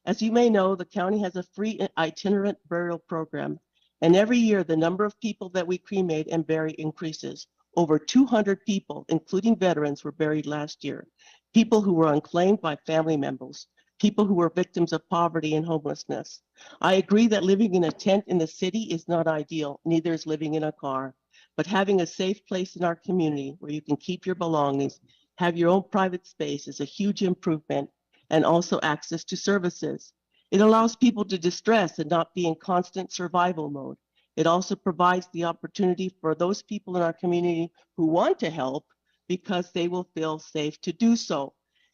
As you may know, the county has a free itinerant burial program, and every year the number of people that we cremate and bury increases. Over 200 people, including veterans, were buried last year. People who were unclaimed by family members, people who were victims of poverty and homelessness. I agree that living in a tent in the city is not ideal, neither is living in a car. But having a safe place in our community where you can keep your belongings, have your own private space is a huge improvement, and also access to services. It allows people to distress and not be in constant survival mode. It also provides the opportunity for those people in our community who want to help because they will feel safe to do so.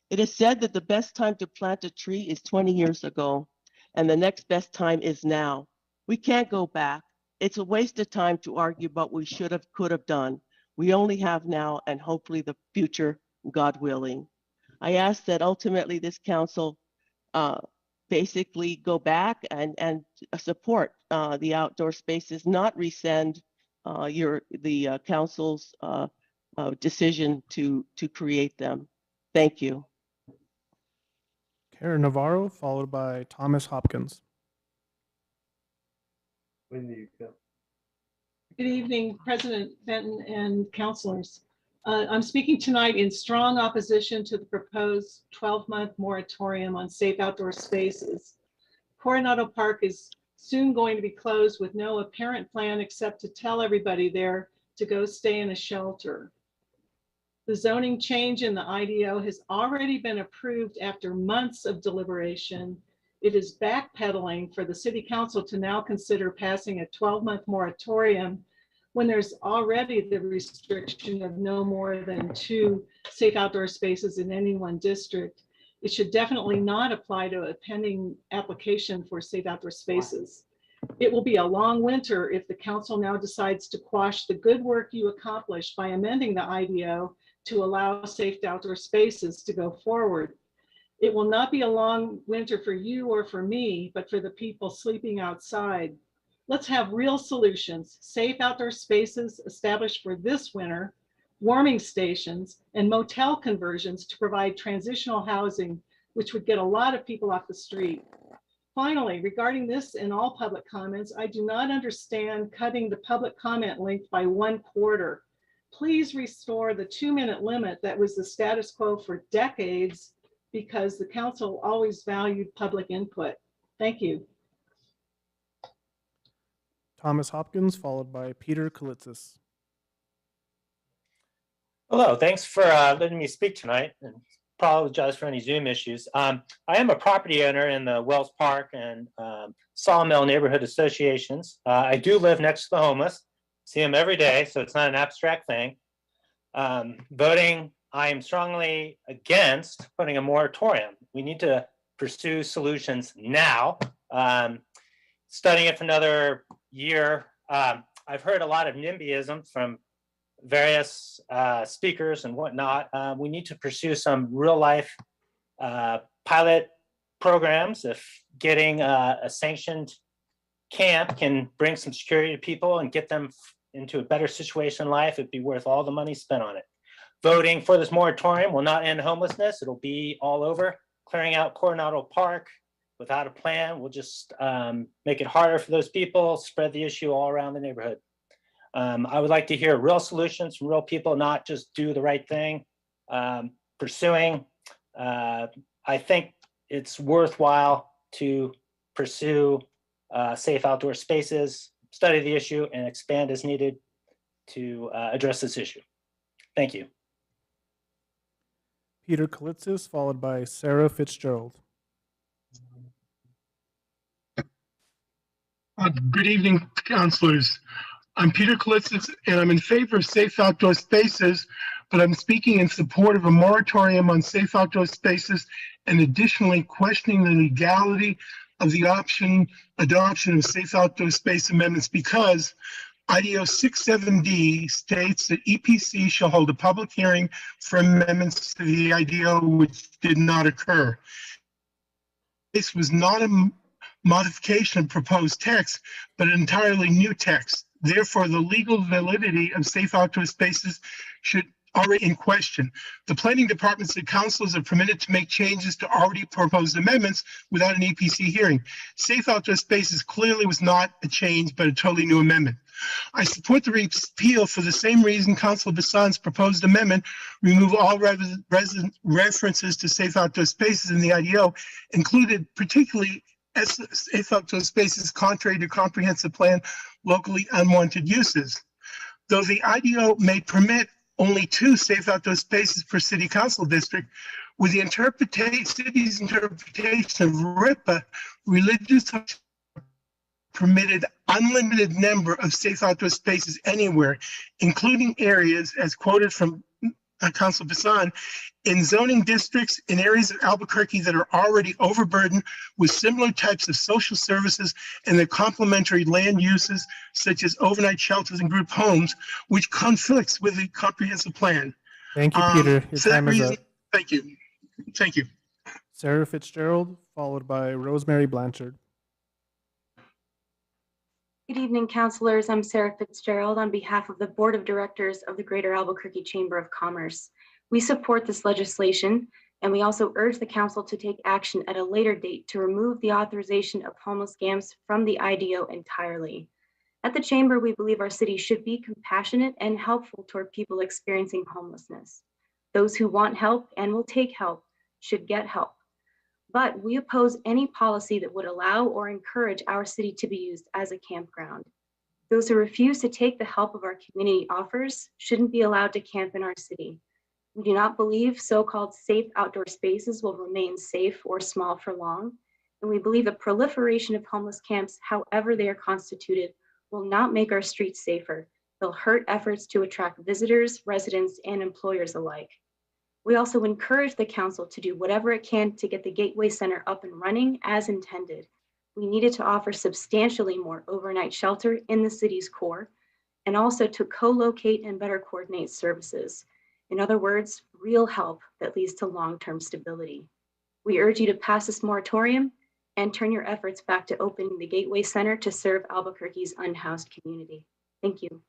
It is said that the best time to plant a tree is 20 years ago, and the next best time is now. We can't go back. It's a waste of time to argue about what we should have, could have done. We only have now and hopefully the future God willing. I ask that ultimately this council basically go back and support the outdoor spaces, not rescind the council's decision to create them. Thank you. Karen Navarro, followed by Thomas Hopkins. Good evening, President Benton and councilors. I'm speaking tonight in strong opposition to the proposed 12-month moratorium on safe outdoor spaces. Coronado Park is soon going to be closed with no apparent plan except to tell everybody there to go stay in a shelter. The zoning change in the IDO has already been approved after months of deliberation. It is backpedaling for the city council to now consider passing a 12-month moratorium when there's already the restriction of no more than 2 safe outdoor spaces in any one district. It should definitely not apply to a pending application for safe outdoor spaces. It will be a long winter if the council now decides to quash the good work you accomplished by amending the IDO to allow safe outdoor spaces to go forward. It will not be a long winter for you or for me, but for the people sleeping outside. Let's have real solutions, safe outdoor spaces established for this winter, warming stations, and motel conversions to provide transitional housing, which would get a lot of people off the street. Finally, regarding this and all public comments, I do not understand cutting the public comment length by 1/4. Please restore the 2-minute limit that was the status quo for decades, because the council always valued public input. Thank you. Thomas Hopkins, followed by Peter Kalitzis. Hello, thanks for letting me speak tonight, and apologize for any Zoom issues. I am a property owner in the Wells Park and Sawmill neighborhood associations. I do live next to the homeless, see them every day, so it's not an abstract thing. Voting, I am strongly against putting a moratorium. We need to pursue solutions now. Studying it for another year, I've heard a lot of NIMBYism from various speakers and whatnot. We need to pursue some real life pilot programs. If getting a sanctioned camp can bring some security to people and get them into a better situation in life, it'd be worth all the money spent on it. Voting for this moratorium will not end homelessness. It'll be all over. Clearing out Coronado Park without a plan will just make it harder for those people, spread the issue all around the neighborhood. I would like to hear real solutions from real people, not just do the right thing. Pursuing, I think it's worthwhile to pursue safe outdoor spaces, study the issue, and expand as needed to address this issue. Thank you. Peter Kalitzis, followed by Sarah Fitzgerald. Good evening, councilors. I'm Peter Kalitzis, and I'm in favor of safe outdoor spaces, but I'm speaking in support of a moratorium on safe outdoor spaces and additionally questioning the legality of the adoption of safe outdoor space amendments, because IDO 67D states that EPC shall hold a public hearing for amendments to the IDO which did not occur. This was not a modification of proposed text, but an entirely new text. Therefore, the legal validity of safe outdoor spaces should already in question. The planning departments and councils are permitted to make changes to already proposed amendments without an EPC hearing. Safe outdoor spaces clearly was not a change, but a totally new amendment. I support the repeal for the same reason Councilor Bassan's proposed amendment remove all references to safe outdoor spaces in the IDO, included particularly safe outdoor spaces contrary to comprehensive plan locally unwanted uses. Though the IDO may permit only 2 safe outdoor spaces per city council district, with the city's interpretation of RIPA, religious permitted unlimited number of safe outdoor spaces anywhere, including areas, as quoted from Councilor Bassan, in zoning districts in areas of Albuquerque that are already overburdened with similar types of social services and their complementary land uses, such as overnight shelters and group homes, which conflicts with the comprehensive plan. Thank you, Peter. Your For that time is reason, up. thank you. Thank you. Sarah Fitzgerald, followed by Rosemary Blanchard. Good evening, councilors. I'm Sarah Fitzgerald on behalf of the Board of Directors of the Greater Albuquerque Chamber of Commerce. We support this legislation, and we also urge the council to take action at a later date to remove the authorization of homeless camps from the IDO entirely. At the Chamber, we believe our city should be compassionate and helpful toward people experiencing homelessness. Those who want help and will take help should get help. But we oppose any policy that would allow or encourage our city to be used as a campground. Those who refuse to take the help of our community offers shouldn't be allowed to camp in our city. We do not believe so-called safe outdoor spaces will remain safe or small for long, and we believe a proliferation of homeless camps, however they are constituted, will not make our streets safer. They'll hurt efforts to attract visitors, residents, and employers alike. We also encourage the council to do whatever it can to get the Gateway Center up and running as intended. We needed to offer substantially more overnight shelter in the city's core, and also to co-locate and better coordinate services. In other words, real help that leads to long-term stability. We urge you to pass this moratorium and turn your efforts back to opening the Gateway Center to serve Albuquerque's unhoused community. Thank you.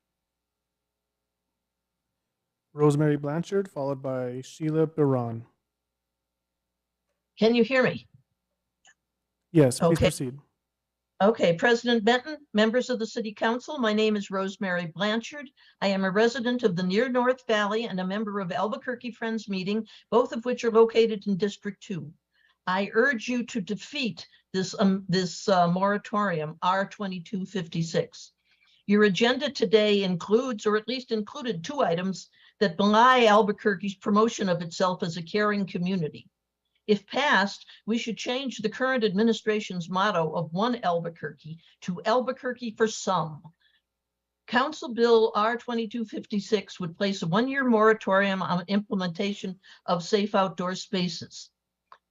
Rosemary Blanchard, followed by Sheila Baran. Can you hear me? Yes, please Okay. proceed. Okay, President Benton, members of the City Council, my name is Rosemary Blanchard. I am a resident of the Near North Valley and a member of Albuquerque Friends Meeting, both of which are located in District 2. I urge you to defeat this moratorium, R2256. Your agenda today includes, or at least included, 2 items that belie Albuquerque's promotion of itself as a caring community. If passed, we should change the current administration's motto of One Albuquerque to Albuquerque for Some. Council Bill R2256 would place a 1-year moratorium on implementation of safe outdoor spaces.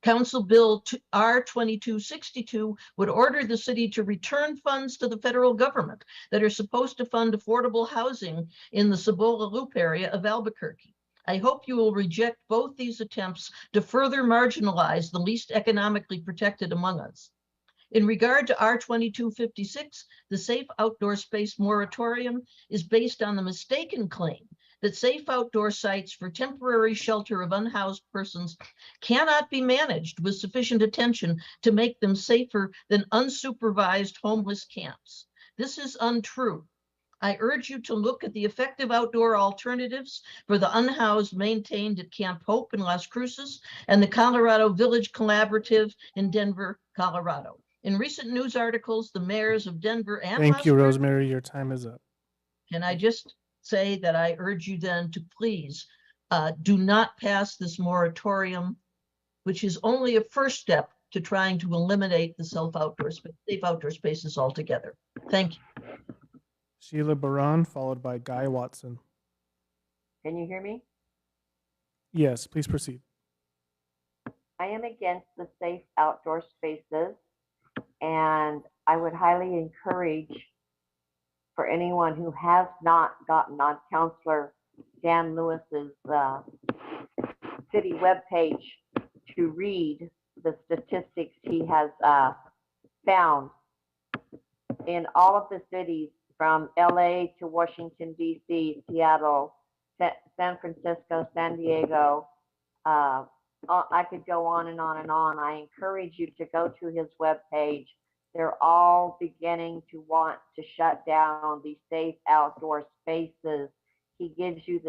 Council Bill R2262 would order the city to return funds to the federal government that are supposed to fund affordable housing in the Cibola Loop area of Albuquerque. I hope you will reject both these attempts to further marginalize the least economically protected among us. In regard to R2256, the Safe Outdoor Space Moratorium is based on the mistaken claim that safe outdoor sites for temporary shelter of unhoused persons cannot be managed with sufficient attention to make them safer than unsupervised homeless camps. This is untrue. I urge you to look at the effective outdoor alternatives for the unhoused maintained at Camp Hope in Las Cruces and the Colorado Village Collaborative in Denver, Colorado. In recent news articles, the mayors of Denver and Thank you, Las Cruces. Rosemary. Your time is up. Can I just say that I urge you then to please do not pass this moratorium, which is only a first step to trying to eliminate the safe outdoor spaces altogether. Thank you. Sheila Baran, followed by Guy Watson. Can you hear me? Yes, please proceed. I am against the safe outdoor spaces, and I would highly encourage for anyone who has not gotten on Councilor Dan Lewis's city webpage to read the statistics he has found in all of the cities from LA to Washington, DC, Seattle, San Francisco, San Diego. I could go on and on and on. I encourage you to go to his webpage. They're all beginning to want to shut down these safe outdoor spaces. He gives you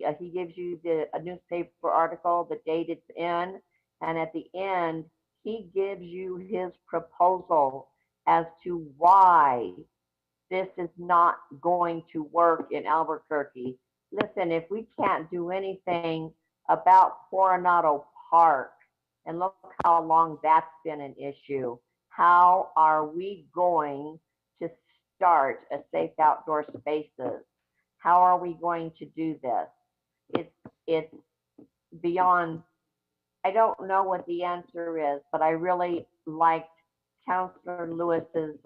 a newspaper article, the date it's in, and at the end, he gives you his proposal as to why this is not going to work in Albuquerque. Listen, if we can't do anything about Coronado Park, and look how long that's been an issue, how are we going to start a safe outdoor spaces? How are we going to do this? It's beyond, I don't know what the answer is, but I really liked Councilor Lewis's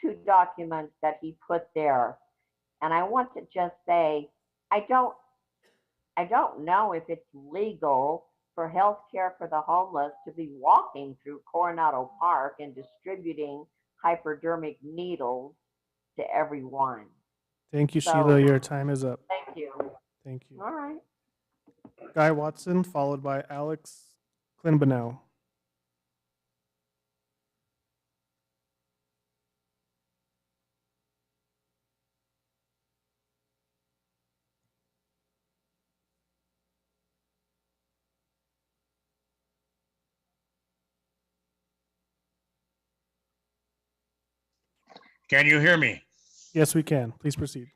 2 documents that he put there. And I want to just say, I don't I don't know if it's legal for health care for the homeless to be walking through Coronado Park and distributing hypodermic needles to everyone. Thank you, So, Sheila. Your time is up. thank you. Thank you. All right. Guy Watson, followed by Alex Klinbenow. Can you hear me? Yes, we can. Please proceed.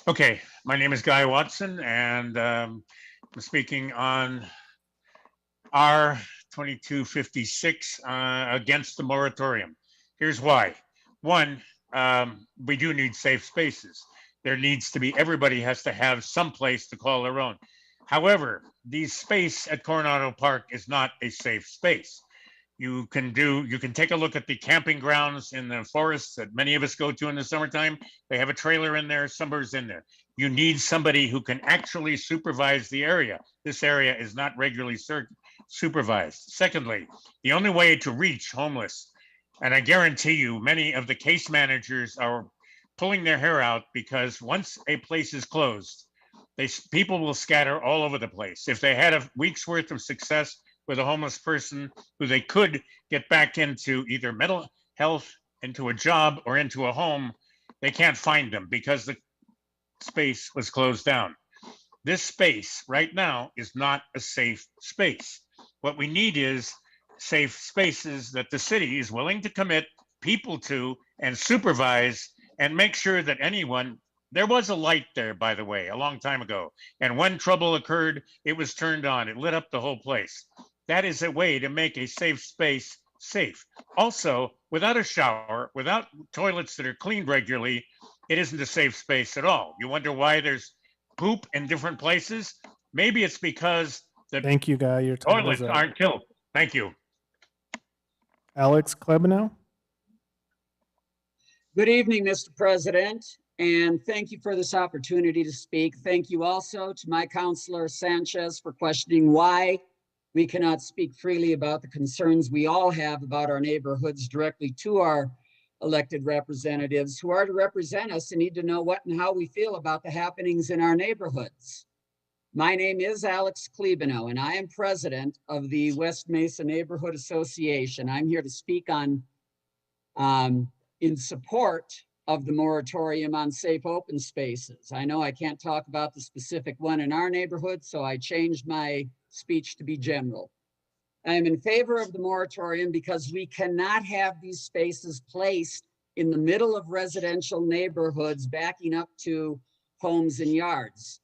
Okay, my name is Guy Watson, and I'm speaking on R 2256 against the moratorium. Here's why. One, we do need safe spaces. There needs to be, everybody has to have some place to call their own. However, the space at Coronado Park is not a safe space. You can take a look at the camping grounds in the forests that many of us go to in the summertime. They have a trailer in there, somebody's in there. You need somebody who can actually supervise the area. This area is not regularly supervised. Secondly, the only way to reach homeless, and I guarantee you many of the case managers are pulling their hair out, because once a place is closed, people will scatter all over the place. If they had a week's worth of success with a homeless person who they could get back into either mental health, into a job, or into a home, they can't find them because the space was closed down. This space right now is not a safe space. What we need is safe spaces that the city is willing to commit people to and supervise and make sure that anyone, there was a light there, by the way, a long time ago. And when trouble occurred, it was turned on. It lit up the whole place. That is a way to make a safe space safe. Also, without a shower, without toilets that are cleaned regularly, it isn't a safe space at all. You wonder why there's poop in different places? Maybe it's because the Thank you, Guy. Your time toilets is up. aren't filled. Thank you. Alex Klinbenow. Good evening, Mr. President, and thank you for this opportunity to speak. Thank you also to my counselor Sanchez for questioning why we cannot speak freely about the concerns we all have about our neighborhoods directly to our elected representatives who are to represent us and need to know what and how we feel about the happenings in our neighborhoods. My name is Alex Klinbenow, and I am president of the West Mesa Neighborhood Association. I'm here to speak on in support of the moratorium on safe open spaces. I know I can't talk about the specific one in our neighborhood, so I changed my speech to be general. I am in favor of the moratorium because we cannot have these spaces placed in the middle of residential neighborhoods backing up to homes and yards.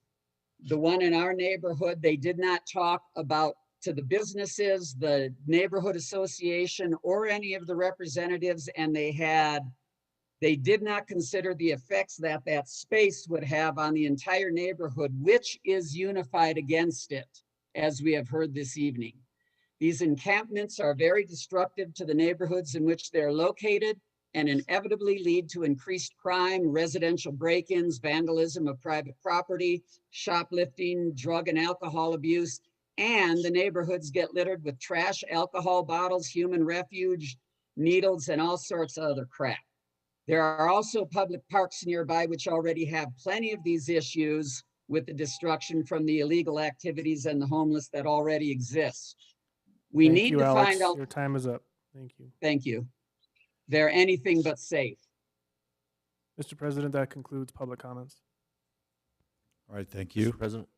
The one in our neighborhood, they did not talk about to the businesses, the neighborhood association, or any of the representatives, and they did not consider the effects that that space would have on the entire neighborhood, which is unified against it, as we have heard this evening. These encampments are very destructive to the neighborhoods in which they're located and inevitably lead to increased crime, residential break-ins, vandalism of private property, shoplifting, drug and alcohol abuse, and the neighborhoods get littered with trash, alcohol bottles, human refuge, needles, and all sorts of other crap. There are also public parks nearby which already have plenty of these issues with the destruction from the illegal activities and the homeless that already exist. We Thank need you, to Alex. find out. Your time is up. Thank you. Thank you. They're anything but safe. Mr. President, that concludes public comments. All right, thank you. Mr. President.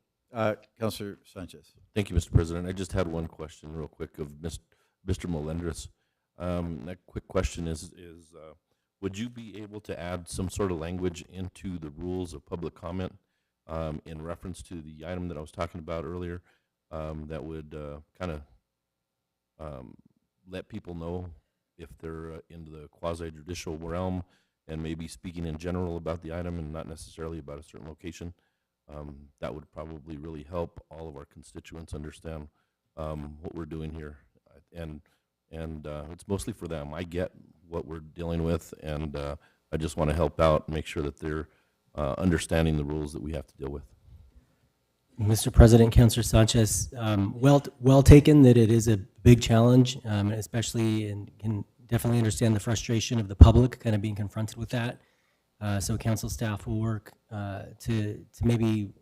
Councilor Sanchez. Thank you, Mr. President. I just had one question real quick of Mr. Melendres. That quick question is would you be able to add some sort of language into the rules of public comment in reference to the item that I was talking about earlier that would kind of let people know if they're in the quasi-judicial realm and maybe speaking in general about the item and not necessarily about a certain location? That would probably really help all of our constituents understand what we're doing here. And it's mostly for them. I get what we're dealing with, and I just want to help out and make sure that they're understanding the rules that we have to deal with. Mr. President, Councilor Sanchez, well taken that it is a big challenge, especially, and can definitely understand the frustration of the public kind of being confronted with that. So council staff will work to maybe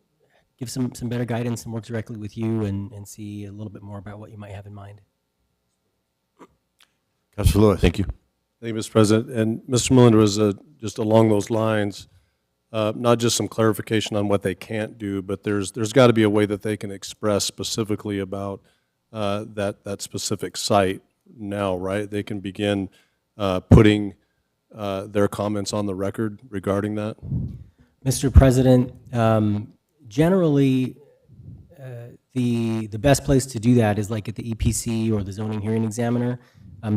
give some better guidance and work directly with you and see a little bit more about what you might have in mind. Councilor Lewis. Thank you. Thank you, Mr. President. And Mr. Molinder was just along those lines, not just some clarification on what they can't do, but there's got to be a way that they can express specifically about that specific site now, right? They can begin putting their comments on the record regarding that. Mr. President, generally, the best place to do that is like at the EPC or the zoning hearing examiner.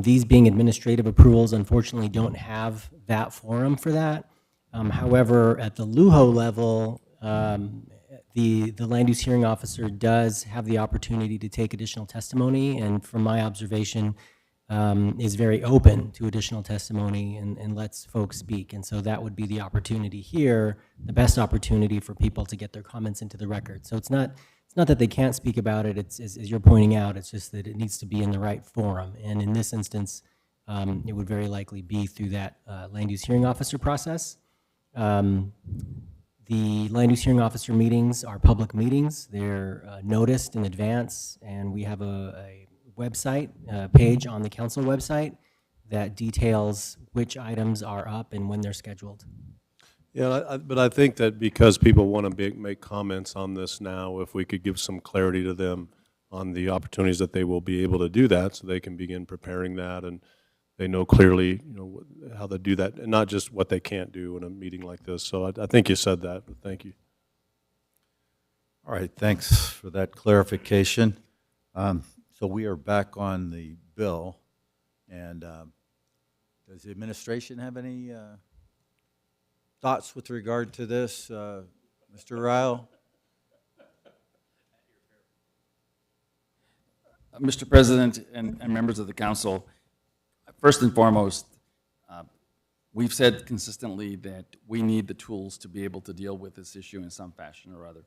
These being administrative approvals, unfortunately, don't have that forum for that. However, at the LUHO level, the land use hearing officer does have the opportunity to take additional testimony, and from my observation, is very open to additional testimony and lets folks speak. And so that would be the opportunity here, the best opportunity for people to get their comments into the record. So it's not that they can't speak about it, it's, as you're pointing out, it's just that it needs to be in the right forum. And in this instance, it would very likely be through that land use hearing officer process. The land use hearing officer meetings are public meetings. They're noticed in advance, and we have a website page on the council website that details which items are up and when they're scheduled. Yeah, but I think that because people want to make comments on this now, if we could give some clarity to them on the opportunities that they will be able to do that, so they can begin preparing that, and they know clearly, how to do that, and not just what they can't do in a meeting like this. So I think you said that, but thank you. All right, thanks for that clarification. So we are back on the bill, and does the administration have any thoughts with regard to this, Mr. Ryle? Mr. President and members of the council, first and foremost, we've said consistently that we need the tools to be able to deal with this issue in some fashion or other.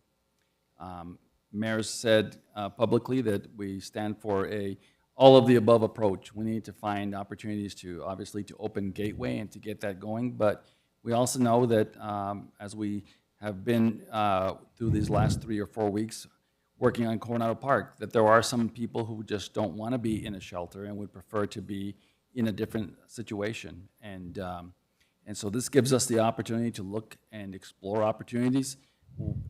Mayor's said publicly that we stand for a all-of-the-above approach. We need to find opportunities to, obviously, to open Gateway and to get that going, but we also know that as we have been through these last 3 or 4 weeks working on Coronado Park, that there are some people who just don't want to be in a shelter and would prefer to be in a different situation. And so this gives us the opportunity to look and explore opportunities.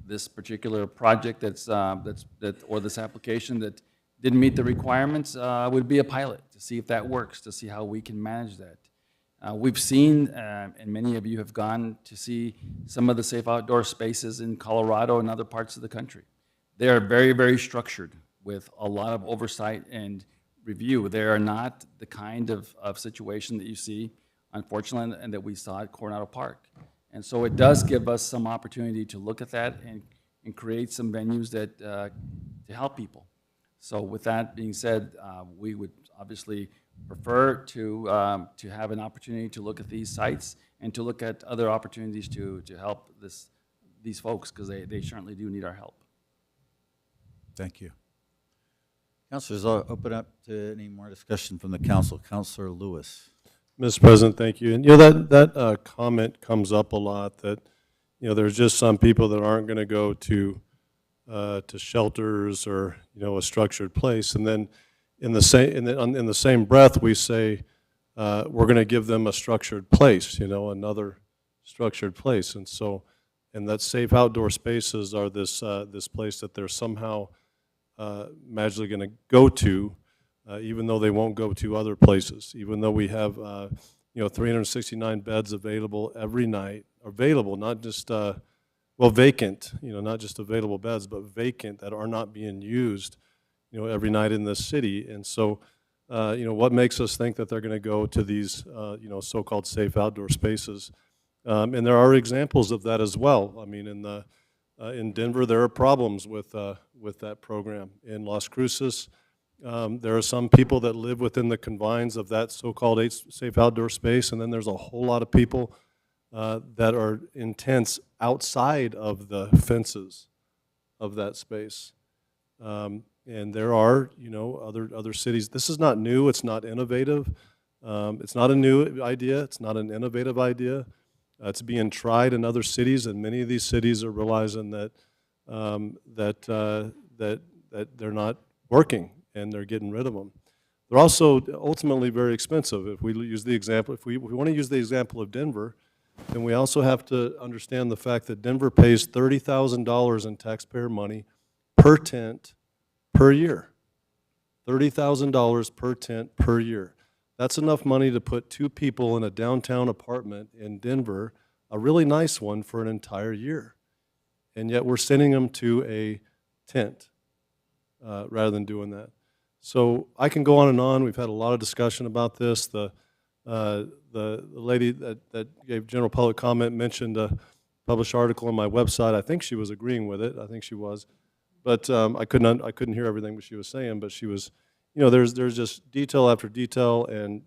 This particular project or this application that didn't meet the requirements would be a pilot to see if that works, to see how we can manage that. We've seen, and many of you have gone to see some of the safe outdoor spaces in Colorado and other parts of the country. They are very, very structured with a lot of oversight and review. They are not the kind of situation that you see, unfortunately, and that we saw at Coronado Park. And so it does give us some opportunity to look at that and create some venues that to help people. So with that being said, we would obviously prefer to have an opportunity to look at these sites and to look at other opportunities to help these folks, because they certainly do need our help. Thank you. Councilors, I'll open up to any more discussion from the council. Councilor Lewis. Mr. President, thank you. And that comment comes up a lot, that there's just some people that aren't going to go to shelters or a structured place, and then in the same breath we say we're going to give them a structured place, another structured place. And that safe outdoor spaces are this place that they're somehow magically going to go to, even though they won't go to other places, even though we have 369 beds available every night, available, not just vacant, not just available beds, but vacant that are not being used, every night in this city. And so, what makes us think that they're going to go to these, so-called safe outdoor spaces? And there are examples of that as well. I mean, in Denver, there are problems with that program. In Las Cruces, there are some people that live within the confines of that so-called safe outdoor space, and then there's a whole lot of people that are in tents outside of the fences of that space. And there are, other cities. This is not new. It's not innovative. It's not a new idea. It's not an innovative idea. It's being tried in other cities, and many of these cities are realizing that that they're not working, and they're getting rid of them. They're also ultimately very expensive. If we use the example, if we want to use the example of Denver, then we also have to understand the fact that Denver pays $30,000 in taxpayer money per tent per year. $30,000 per tent per year. That's enough money to put 2 people in a downtown apartment in Denver, a really nice one, for an entire year. And yet we're sending them to a tent rather than doing that. So I can go on and on. We've had a lot of discussion about this. The lady that gave general public comment mentioned a published article on my website. I think she was agreeing with it. I think she was. But I couldn't hear everything that she was saying, but she was, there's just detail after detail and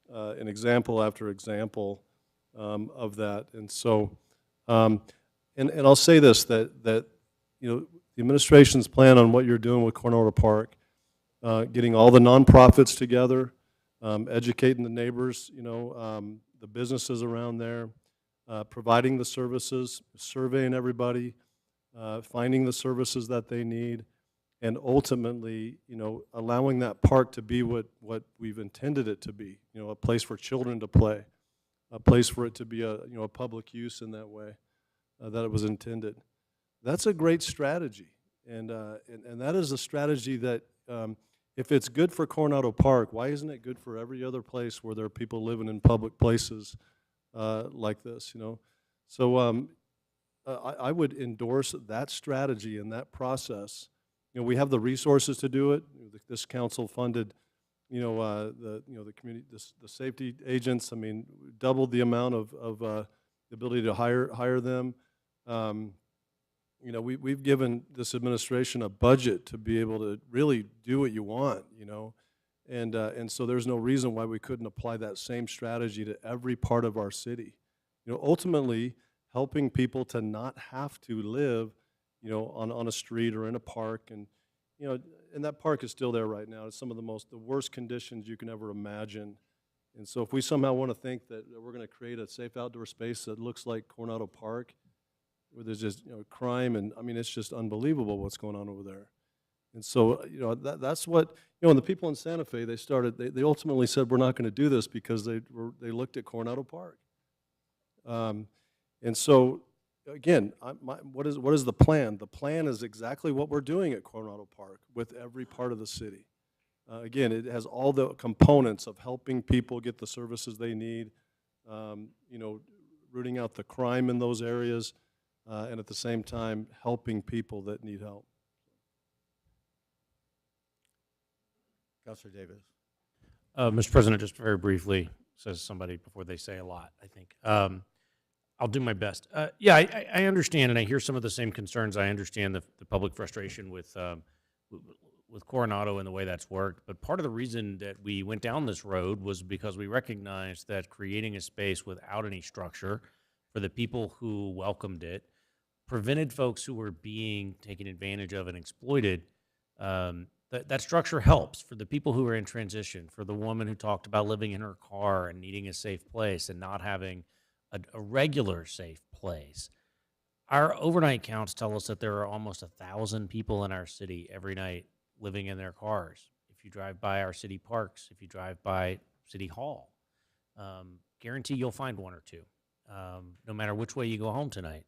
an example after example of that. And so, and I'll say this, that the administration's plan on what you're doing with Coronado Park, getting all the nonprofits together, educating the neighbors, the businesses around there, providing the services, surveying everybody, finding the services that they need, and ultimately, allowing that park to be what we've intended it to be, a place for children to play, a place for it to be a public use in that way that it was intended. That's a great strategy, and that is a strategy that if it's good for Coronado Park, why isn't it good for every other place where there are people living in public places like this? So I would endorse that strategy and that process. We have the resources to do it. This council funded, the community, the safety agents. I mean, doubled the amount of the ability to hire them. We've given this administration a budget to be able to really do what you want. And so there's no reason why we couldn't apply that same strategy to every part of our city. Ultimately, helping people to not have to live, on a street or in a park, and that park is still there right now. It's some of the worst conditions you can ever imagine. And so if we somehow want to think that we're going to create a safe outdoor space that looks like Coronado Park, where there's just crime, and I mean, it's just unbelievable what's going on over there. And so that's what and the people in Santa Fe, they ultimately said we're not going to do this because they looked at Coronado Park. And so, again, what is the plan? The plan is exactly what we're doing at Coronado Park with every part of the city. Again, it has all the components of helping people get the services they need, rooting out the crime in those areas, and at the same time helping people that need help. Councilor Davis. Mr. President, just very briefly, says somebody before they say a lot, I think. I'll do my best. Yeah, I understand, and I hear some of the same concerns. I understand the public frustration with Coronado and the way that's worked. But part of the reason that we went down this road was because we recognized that creating a space without any structure for the people who welcomed it prevented folks who were being taken advantage of and exploited. That structure helps for the people who are in transition, for the woman who talked about living in her car and needing a safe place and not having a regular safe place. Our overnight counts tell us that there are almost 1,000 people in our city every night living in their cars. If you drive by our city parks, if you drive by City Hall, guarantee you'll find one or two, no matter which way you go home tonight.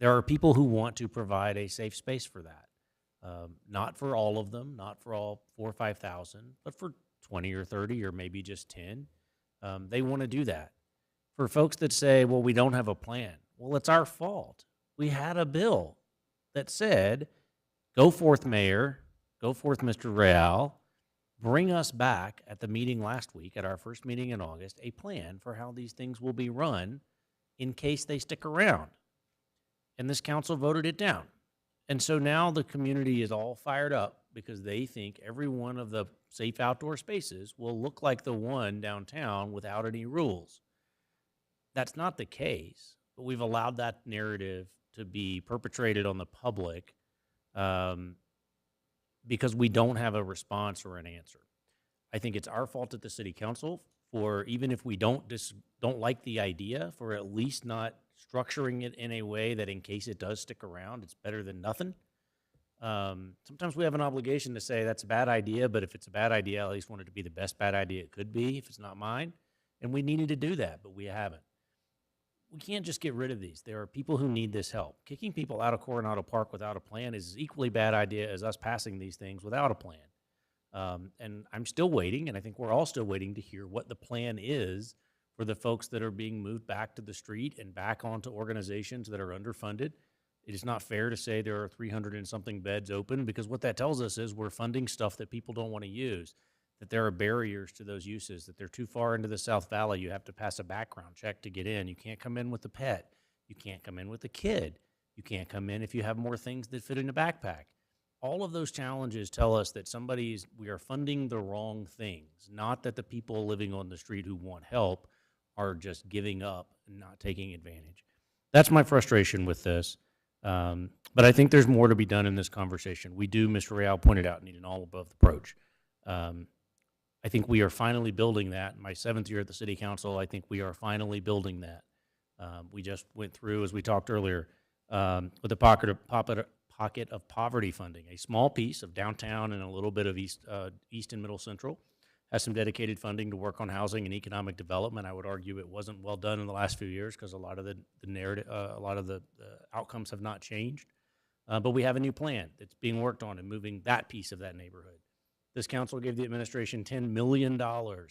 There are people who want to provide a safe space for that. Not for all of them, not for all 4,000 or 5,000, but for 20 or 30 or maybe just 10. They want to do that. For folks that say, well, we don't have a plan, well, it's our fault. We had a bill that said, go forth, Mayor, go forth, Mr. Real, bring us back at the meeting last week, at our first meeting in August, a plan for how these things will be run in case they stick around. And this council voted it down. And so now the community is all fired up because they think every one of the safe outdoor spaces will look like the one downtown without any rules. That's not the case, but we've allowed that narrative to be perpetrated on the public because we don't have a response or an answer. I think it's our fault at the city council for, even if we don't like the idea, for at least not structuring it in a way that in case it does stick around, it's better than nothing. Sometimes we have an obligation to say that's a bad idea, but if it's a bad idea, I at least want it to be the best bad idea it could be if it's not mine. And we needed to do that, but we haven't. We can't just get rid of these. There are people who need this help. Kicking people out of Coronado Park without a plan is an equally bad idea as us passing these things without a plan. And I'm still waiting, and I think we're all still waiting to hear what the plan is for the folks that are being moved back to the street and back onto organizations that are underfunded. It is not fair to say there are 300 and something beds open, because what that tells us is we're funding stuff that people don't want to use, that there are barriers to those uses, that they're too far into the South Valley. You have to pass a background check to get in. You can't come in with a pet. You can't come in with a kid. You can't come in if you have more things that fit in a backpack. All of those challenges tell us that we are funding the wrong things, not that the people living on the street who want help are just giving up and not taking advantage. That's my frustration with this. But I think there's more to be done in this conversation. We do, Mr. Real pointed out, need an all-above approach. I think we are finally building that. In my 7th year at the City Council, I think we are finally building that. We just went through, as we talked earlier, with the pocket of poverty funding, a small piece of downtown and a little bit of East and Middle Central has some dedicated funding to work on housing and economic development. I would argue it wasn't well done in the last few years because a lot of the narrative, a lot of the outcomes have not changed. But we have a new plan that's being worked on and moving that piece of that neighborhood. This council gave the administration $10 million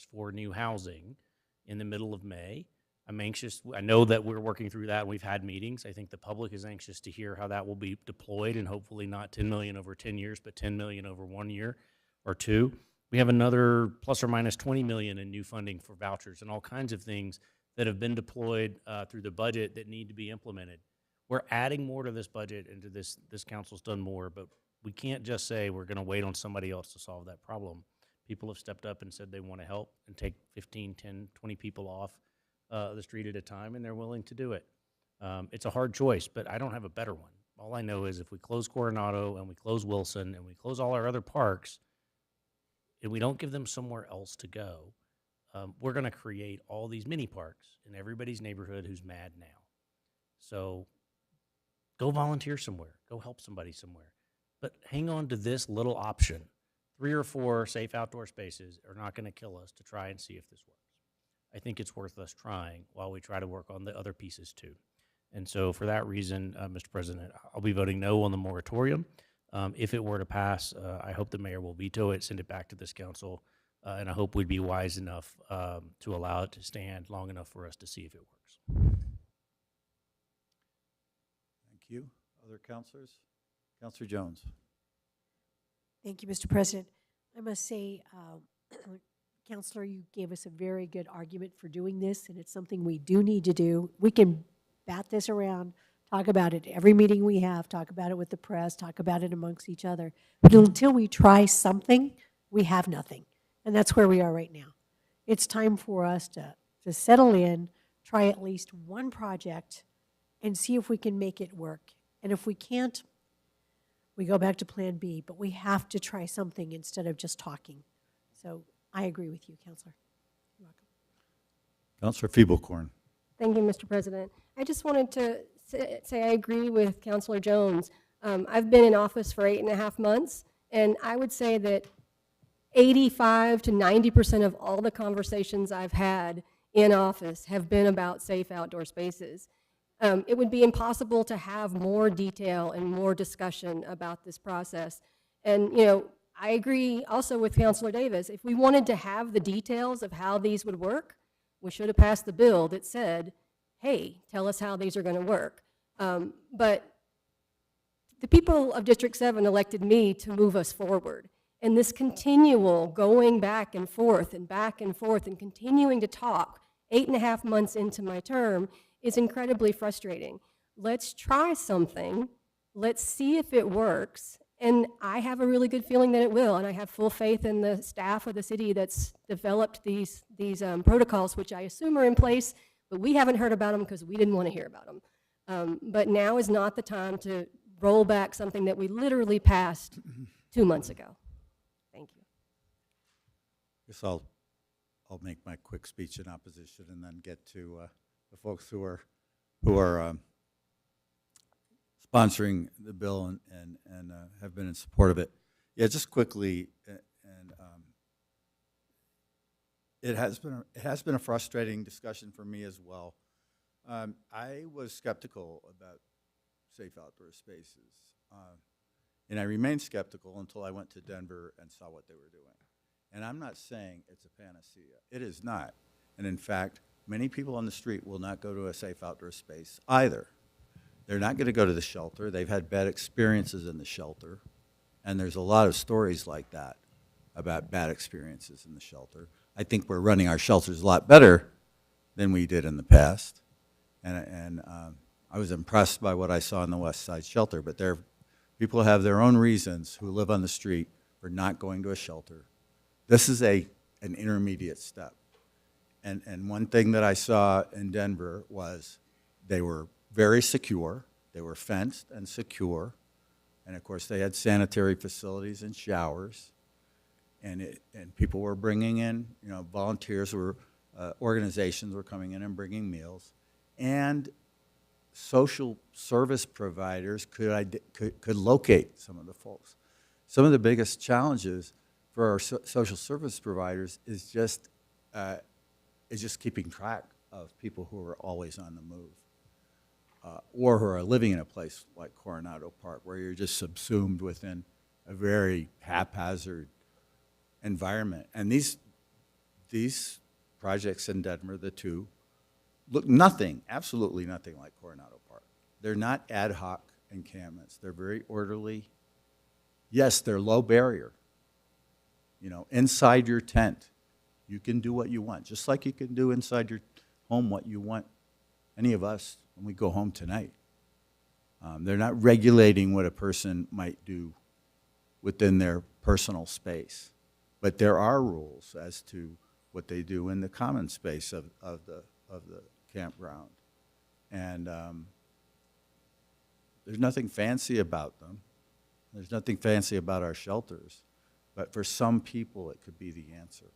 for new housing in the middle of May. I'm anxious. I know that we're working through that, and we've had meetings. I think the public is anxious to hear how that will be deployed, and hopefully not 10 million over 10 years, but 10 million over 1 year or two. We have another plus or minus 20 million in new funding for vouchers and all kinds of things that have been deployed through the budget that need to be implemented. We're adding more to this budget, and to this council's done more, but we can't just say we're going to wait on somebody else to solve that problem. People have stepped up and said they want to help and take 15, 10, 20 people off the street at a time, and they're willing to do it. It's a hard choice, but I don't have a better one. All I know is if we close Coronado and we close Wilson and we close all our other parks and we don't give them somewhere else to go, we're going to create all these mini parks in everybody's neighborhood who's mad now. So go volunteer somewhere. Go help somebody somewhere. But hang on to this little option. 3 or 4 safe outdoor spaces are not going to kill us to try and see if this works. I think it's worth us trying while we try to work on the other pieces too. And so for that reason, Mr. President, I'll be voting no on the moratorium. If it were to pass, I hope the mayor will veto it, send it back to this council, and I hope we'd be wise enough to allow it to stand long enough for us to see if it works. Thank you. Other councilors? Councilor Jones. Thank you, Mr. President. I must say, Counselor, you gave us a very good argument for doing this, and it's something we do need to do. We can bat this around, talk about it every meeting we have, talk about it with the press, talk about it amongst each other. But until we try something, we have nothing. And that's where we are right now. It's time for us to settle in, try at least one project, and see if we can make it work. And if we can't, we go back to Plan B. But we have to try something instead of just talking. So I agree with you, Counselor. You're welcome. Councilor Feeblecorn. Thank you, Mr. President. I just wanted to say I agree with Counselor Jones. I've been in office for 8.5 months, and I would say that 85 to 90% of all the conversations I've had in office have been about safe outdoor spaces. It would be impossible to have more detail and more discussion about this process. And, you know, I agree also with Councilor Davis. If we wanted to have the details of how these would work, we should have passed the bill that said, hey, tell us how these are going to work. But the people of District 7 elected me to move us forward. And this continual going back and forth and continuing to talk 8.5 months into my term is incredibly frustrating. Let's try something. Let's see if it works. And I have a really good feeling that it will, and I have full faith in the staff of the city that's developed these protocols, which I assume are in place, but we haven't heard about them because we didn't want to hear about them. But now is not the time to roll back something that we literally passed 2 months ago. Thank you. Guess I'll make my quick speech in opposition and then get to the folks who are sponsoring the bill and have been in support of it. Yeah, just quickly, it has been a frustrating discussion for me as well. I was skeptical about safe outdoor spaces, and I remained skeptical until I went to Denver and saw what they were doing. And I'm not saying it's a panacea. It is not. And in fact, many people on the street will not go to a safe outdoor space either. They're not going to go to the shelter. They've had bad experiences in the shelter. And there's a lot of stories like that about bad experiences in the shelter. I think we're running our shelters a lot better than we did in the past. And I was impressed by what I saw in the West Side shelter. But people have their own reasons who live on the street for not going to a shelter. This is an intermediate step. And one thing that I saw in Denver was they were very secure. They were fenced and secure. And of course, they had sanitary facilities and showers. And people were bringing in, volunteers were, organizations were coming in and bringing meals. And social service providers could locate some of the folks. Some of the biggest challenges for our social service providers is just keeping track of people who are always on the move, or who are living in a place like Coronado Park, where you're just subsumed within a very haphazard environment. And these projects in Denver, the two, look absolutely nothing like Coronado Park. They're not ad hoc encampments. They're very orderly. Yes, they're low barrier. Inside your tent, you can do what you want, just like you can do inside your home what you want, any of us, when we go home tonight. They're not regulating what a person might do within their personal space. But there are rules as to what they do in the common space of the campground. And there's nothing fancy about them. There's nothing fancy about our shelters. But for some people, it could be the answer.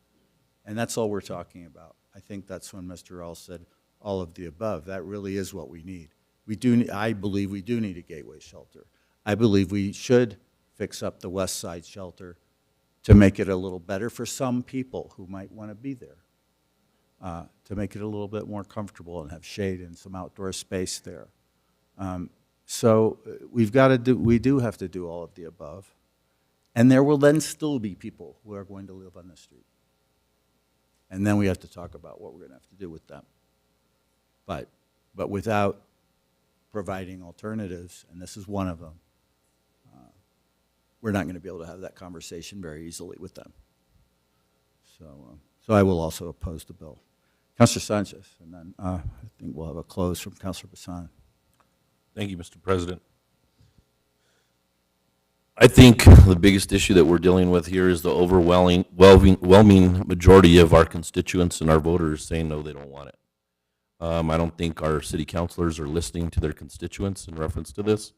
And that's all we're talking about. I think that's when Mr. Earl said all of the above. That really is what we need. I believe we do need a gateway shelter. I believe we should fix up the West Side shelter to make it a little better for some people who might want to be there, to make it a little bit more comfortable and have shade and some outdoor space there. So we do have to do all of the above. And there will then still be people who are going to live on the street. And then we have to talk about what we're going to have to do with them. But without providing alternatives, and this is one of them, we're not going to be able to have that conversation very easily with them. So I will also oppose the bill. Councilor Sanchez, and then I think we'll have a close from Councilor Bassan. Thank you, Mr. President. I think the biggest issue that we're dealing with here is the overwhelming majority of our constituents and our voters saying no, they don't want it. I don't think our city councilors are listening to their constituents in reference to this.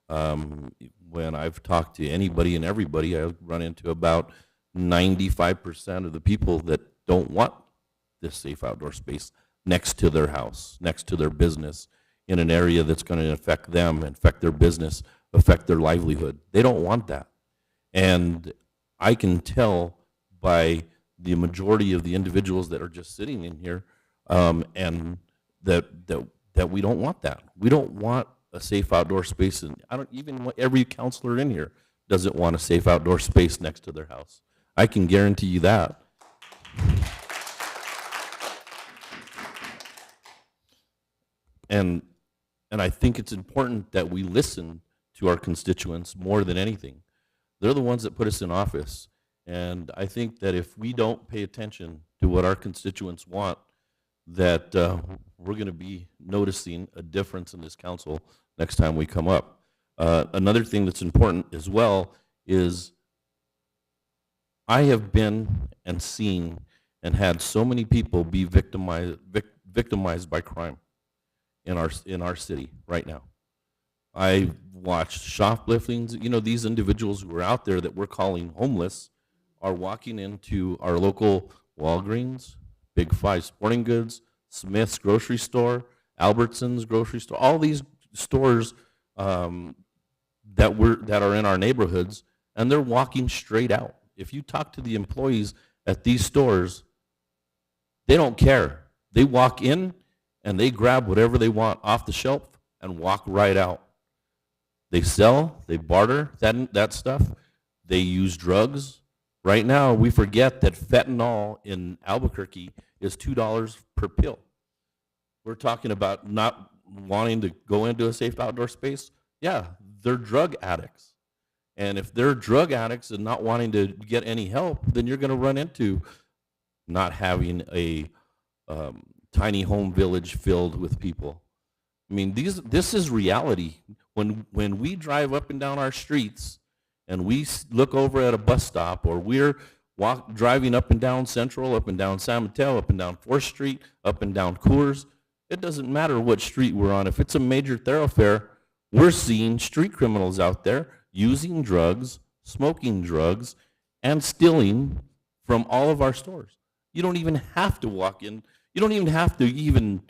When I've talked to anybody and everybody, I've run into about 95% of the people that don't want this safe outdoor space next to their house, next to their business, in an area that's going to affect them, affect their business, affect their livelihood. They don't want that. And I can tell by the majority of the individuals that are just sitting in here, and that we don't want that. We don't want a safe outdoor space, and I don't even want every counselor in here doesn't want a safe outdoor space next to their house. I can guarantee you that. And I think it's important that we listen to our constituents more than anything. They're the ones that put us in office. And I think that if we don't pay attention to what our constituents want, that we're going to be noticing a difference in this council next time we come up. Another thing that's important as well is I have been and seen and had so many people be victimized by crime. in our city right now. I watched shopliftings. You know, these individuals who are out there that we're calling homeless are walking into our local Walgreens, Big Five Sporting Goods, Smith's grocery store, Albertsons grocery store, all these stores that are in our neighborhoods, and they're walking straight out. If you talk to the employees at these stores, they don't care. They walk in and they grab whatever they want off the shelf and walk right out. They sell, they barter that stuff. They use drugs. Right now, we forget that fentanyl in Albuquerque is $2 per pill. We're talking about not wanting to go into a safe outdoor space. Yeah, they're drug addicts. And if they're drug addicts and not wanting to get any help, then you're going to run into not having a tiny home village filled with people. I mean, this is reality. When we drive up and down our streets and we look over at a bus stop, or we're driving up and down Central, up and down San Mateo, up and down 4th Street, up and down Coors, it doesn't matter what street we're on. If it's a major thoroughfare, we're seeing street criminals out there using drugs, smoking drugs, and stealing from all of our stores. You don't even have to walk in. You don't even have to even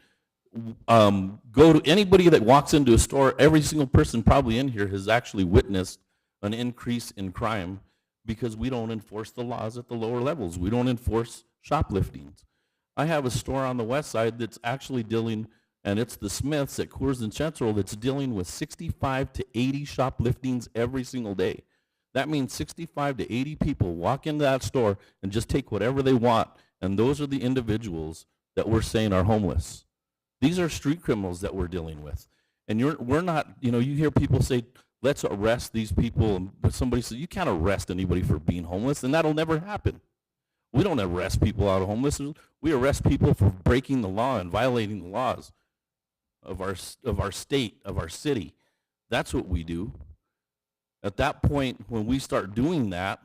go to anybody that walks into a store. Every single person probably in here has actually witnessed an increase in crime because we don't enforce the laws at the lower levels. We don't enforce shopliftings. I have a store on the west side that's actually dealing, and it's the Smiths at Coors and Central, that's dealing with 65 to 80 shopliftings every single day. That means 65 to 80 people walk into that store and just take whatever they want, and those are the individuals that we're saying are homeless. These are street criminals that we're dealing with. And we're not, you know, you hear people say, let's arrest these people, but somebody says, you can't arrest anybody for being homeless, and that'll never happen. We don't arrest people out of homelessness. We arrest people for breaking the law and violating the laws of our state, of our city. That's what we do. At that point, when we start doing that,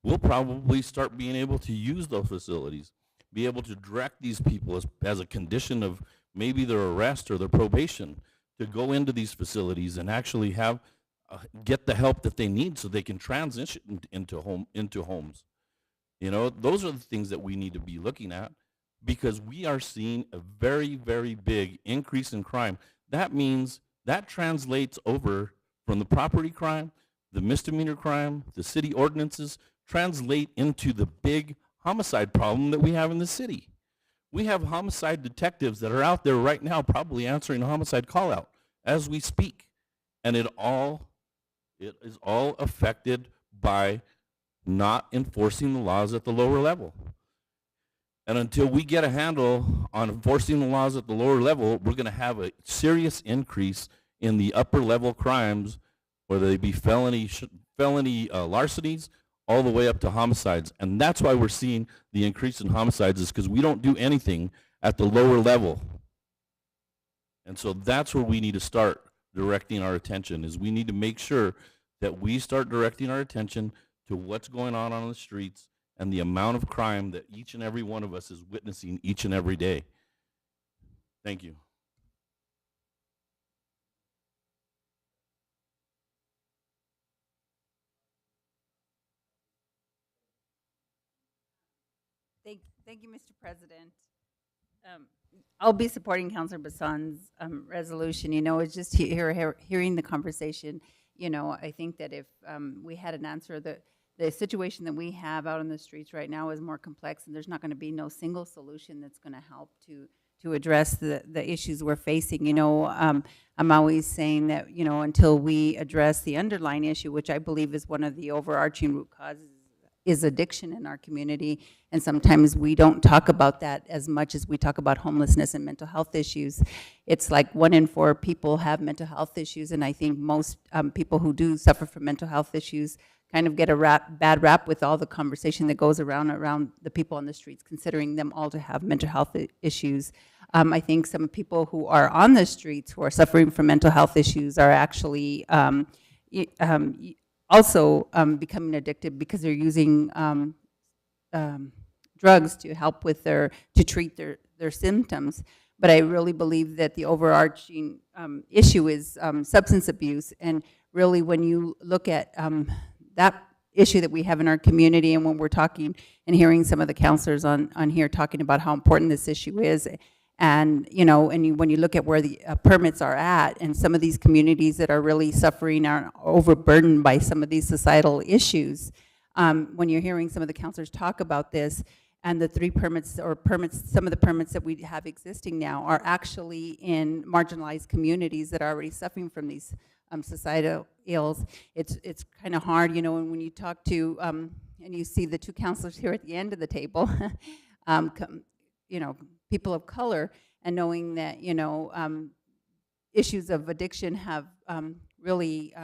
we'll probably start being able to use those facilities, be able to direct these people as a condition of maybe their arrest or their probation to go into these facilities and actually have get the help that they need so they can transition into homes. You know, those are the things that we need to be looking at, because we are seeing a very, very big increase in crime. That means that translates over from the property crime, the misdemeanor crime, the city ordinances, translate into the big homicide problem that we have in the city. We have homicide detectives that are out there right now probably answering a homicide call out as we speak. And it is all affected by not enforcing the laws at the lower level. And until we get a handle on enforcing the laws at the lower level, we're going to have a serious increase in the upper level crimes, whether they be felony larcenies, all the way up to homicides. And that's why we're seeing the increase in homicides, is because we don't do anything at the lower level. And so that's where we need to start directing our attention, is we need to make sure that we start directing our attention to what's going on the streets and the amount of crime that each and every one of us is witnessing each and every day. Thank you. Thank you, Mr. President. I'll be supporting Councilor Bassan's resolution. You know, it's just hearing the conversation. You know, I think that if we had an answer, the situation that we have out on the streets right now is more complex, and there's not going to be no single solution that's going to help to address the issues we're facing. You know, I'm always saying that, you know, until we address the underlying issue, which I believe is one of the overarching root causes, is addiction in our community. And sometimes we don't talk about that as much as we talk about homelessness and mental health issues. It's like 1 in 4 people have mental health issues, and I think most people who do suffer from mental health issues kind of get a bad rap with all the conversation that goes around the people on the streets, considering them all to have mental health issues. I think some people who are on the streets who are suffering from mental health issues are actually also becoming addicted because they're using drugs to help with to treat their symptoms. But I really believe that the overarching issue is substance abuse. And really, when you look at that issue that we have in our community, and when we're talking and hearing some of the counselors on here talking about how important this issue is, and when you look at where the permits are at, and some of these communities that are really suffering are overburdened by some of these societal issues, when you're hearing some of the counselors talk about this, and the 3 permits or permits, some of the permits that we have existing now are actually in marginalized communities that are already suffering from these societal ills. It's kind of hard, and when you talk to, and you see the 2 counselors here at the end of the table, people of color, and knowing that, issues of addiction have really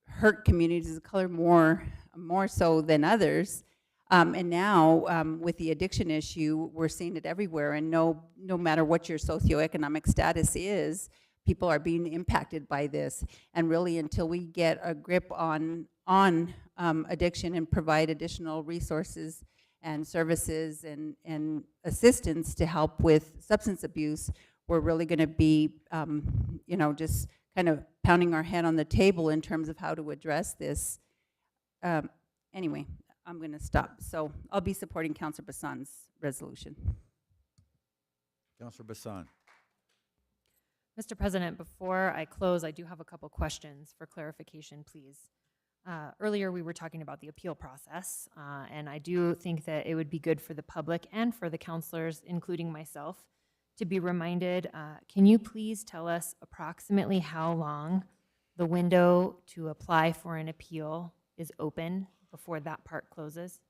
hurt communities of color more so than others. And now, with the addiction issue, we're seeing it everywhere, and no matter what your socioeconomic status is, people are being impacted by this. And really, until we get a grip on addiction and provide additional resources and services and assistance to help with substance abuse, we're really going to be, just kind of pounding our head on the table in terms of how to address this. Anyway, I'm going to stop. So I'll be supporting Councilor Bassan's resolution. Councilor Bassan. Mr. President, before I close, I do have a couple questions for clarification, please. Earlier, we were talking about the appeal process, and I do think that it would be good for the public and for the counselors, including myself, to be reminded. Can you please tell us approximately how long the window to apply for an appeal is open before that part closes?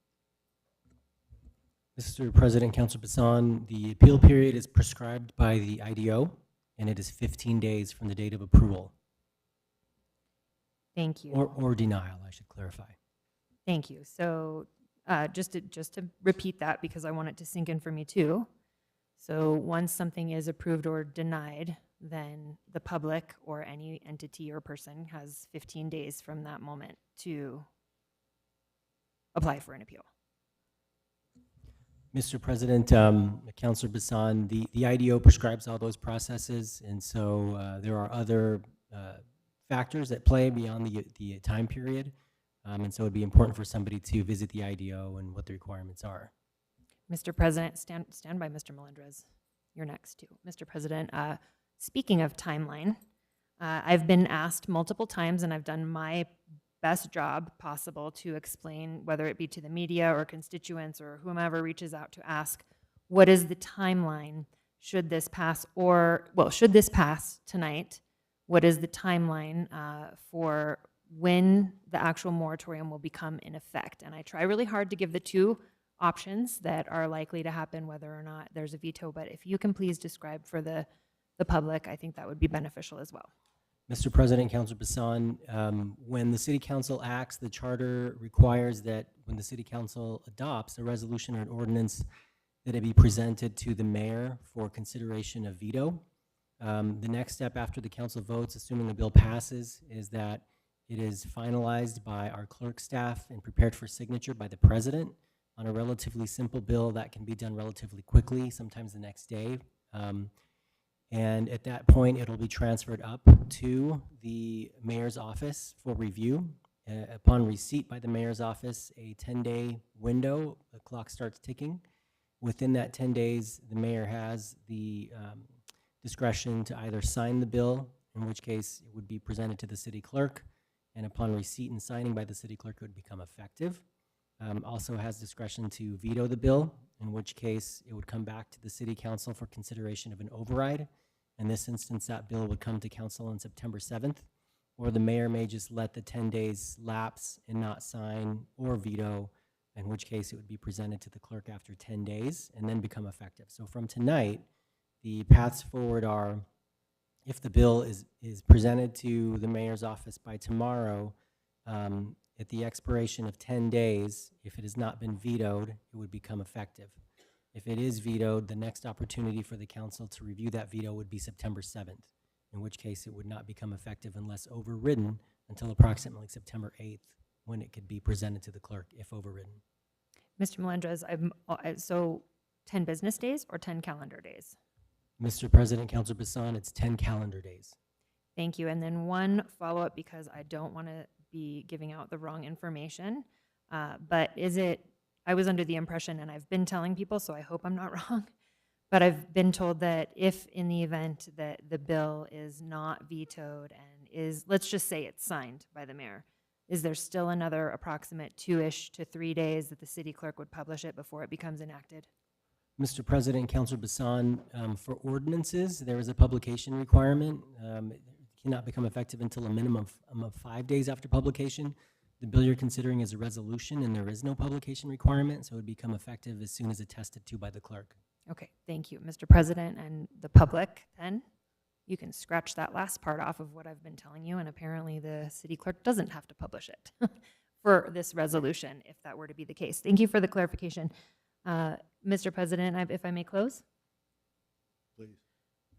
Mr. President, Councilor Bassan, the appeal period is prescribed by the IDO, and it is 15 days from the date of approval. Thank you. Or denial, I should clarify. Thank you. So just to repeat that, because I want it to sink in for me too. So once something is approved or denied, then the public or any entity or person has 15 days from that moment to apply for an appeal. Mr. President, Councilor Bassan, the IDO prescribes all those processes, and so there are other factors at play beyond the time period, and so it'd be important for somebody to visit the IDO and what the requirements are. Mr. President, stand by, Mr. Melendrez. You're next too. Mr. President, speaking of timeline, I've been asked multiple times, and I've done my best job possible to explain, whether it be to the media or constituents or whomever reaches out to ask, what is the timeline should this pass, or, well, should this pass tonight? What is the timeline for when the actual moratorium will become in effect? And I try really hard to give the 2 options that are likely to happen, whether or not there's a veto, but if you can please describe for the public, I think that would be beneficial as well. Mr. President, Councilor Bassan, when the City Council acts, the charter requires that when the City Council adopts a resolution or an ordinance, that it be presented to the mayor for consideration of veto. The next step after the council votes, assuming the bill passes, is that it is finalized by our clerk staff and prepared for signature by the president on a relatively simple bill that can be done relatively quickly, sometimes the next day. And at that point, it'll be transferred up to the mayor's office for review. Upon receipt by the mayor's office, a 10-day window, the clock starts ticking. Within that 10 days, the mayor has the discretion to either sign the bill, in which case it would be presented to the city clerk, and upon receipt and signing by the city clerk, it would become effective. Also has discretion to veto the bill, in which case it would come back to the city council for consideration of an override. In this instance, that bill would come to council on September 7th, or the mayor may just let the 10 days lapse and not sign or veto, in which case it would be presented to the clerk after 10 days and then become effective. So from tonight, the paths forward are, if the bill is presented to the mayor's office by tomorrow, at the expiration of 10 days, if it has not been vetoed, it would become effective. If it is vetoed, the next opportunity for the council to review that veto would be September 7th, in which case it would not become effective unless overridden until approximately September 8th, when it could be presented to the clerk if overridden. Mr. Melendrez, so 10 business days or 10 calendar days? Mr. President, Councilor Bassan, it's 10 calendar days. Thank you. And then one follow-up, because I don't want to be giving out the wrong information. But I was under the impression, and I've been telling people, so I hope I'm not wrong, but I've been told that if in the event that the bill is not vetoed and let's just say it's signed by the mayor, is there still another approximate 2-ish to 3 days that the city clerk would publish it before it becomes enacted? Mr. President, Councilor Bassan, for ordinances, there is a publication requirement. It cannot become effective until a minimum of 5 days after publication. The bill you're considering is a resolution, and there is no publication requirement, so it would become effective as soon as attested to by the clerk. Okay, thank you, Mr. President, and the public, then you can scratch that last part off of what I've been telling you, and apparently the city clerk doesn't have to publish it for this resolution, if that were to be the case. Thank you for the clarification. Mr. President, if I may close? Please.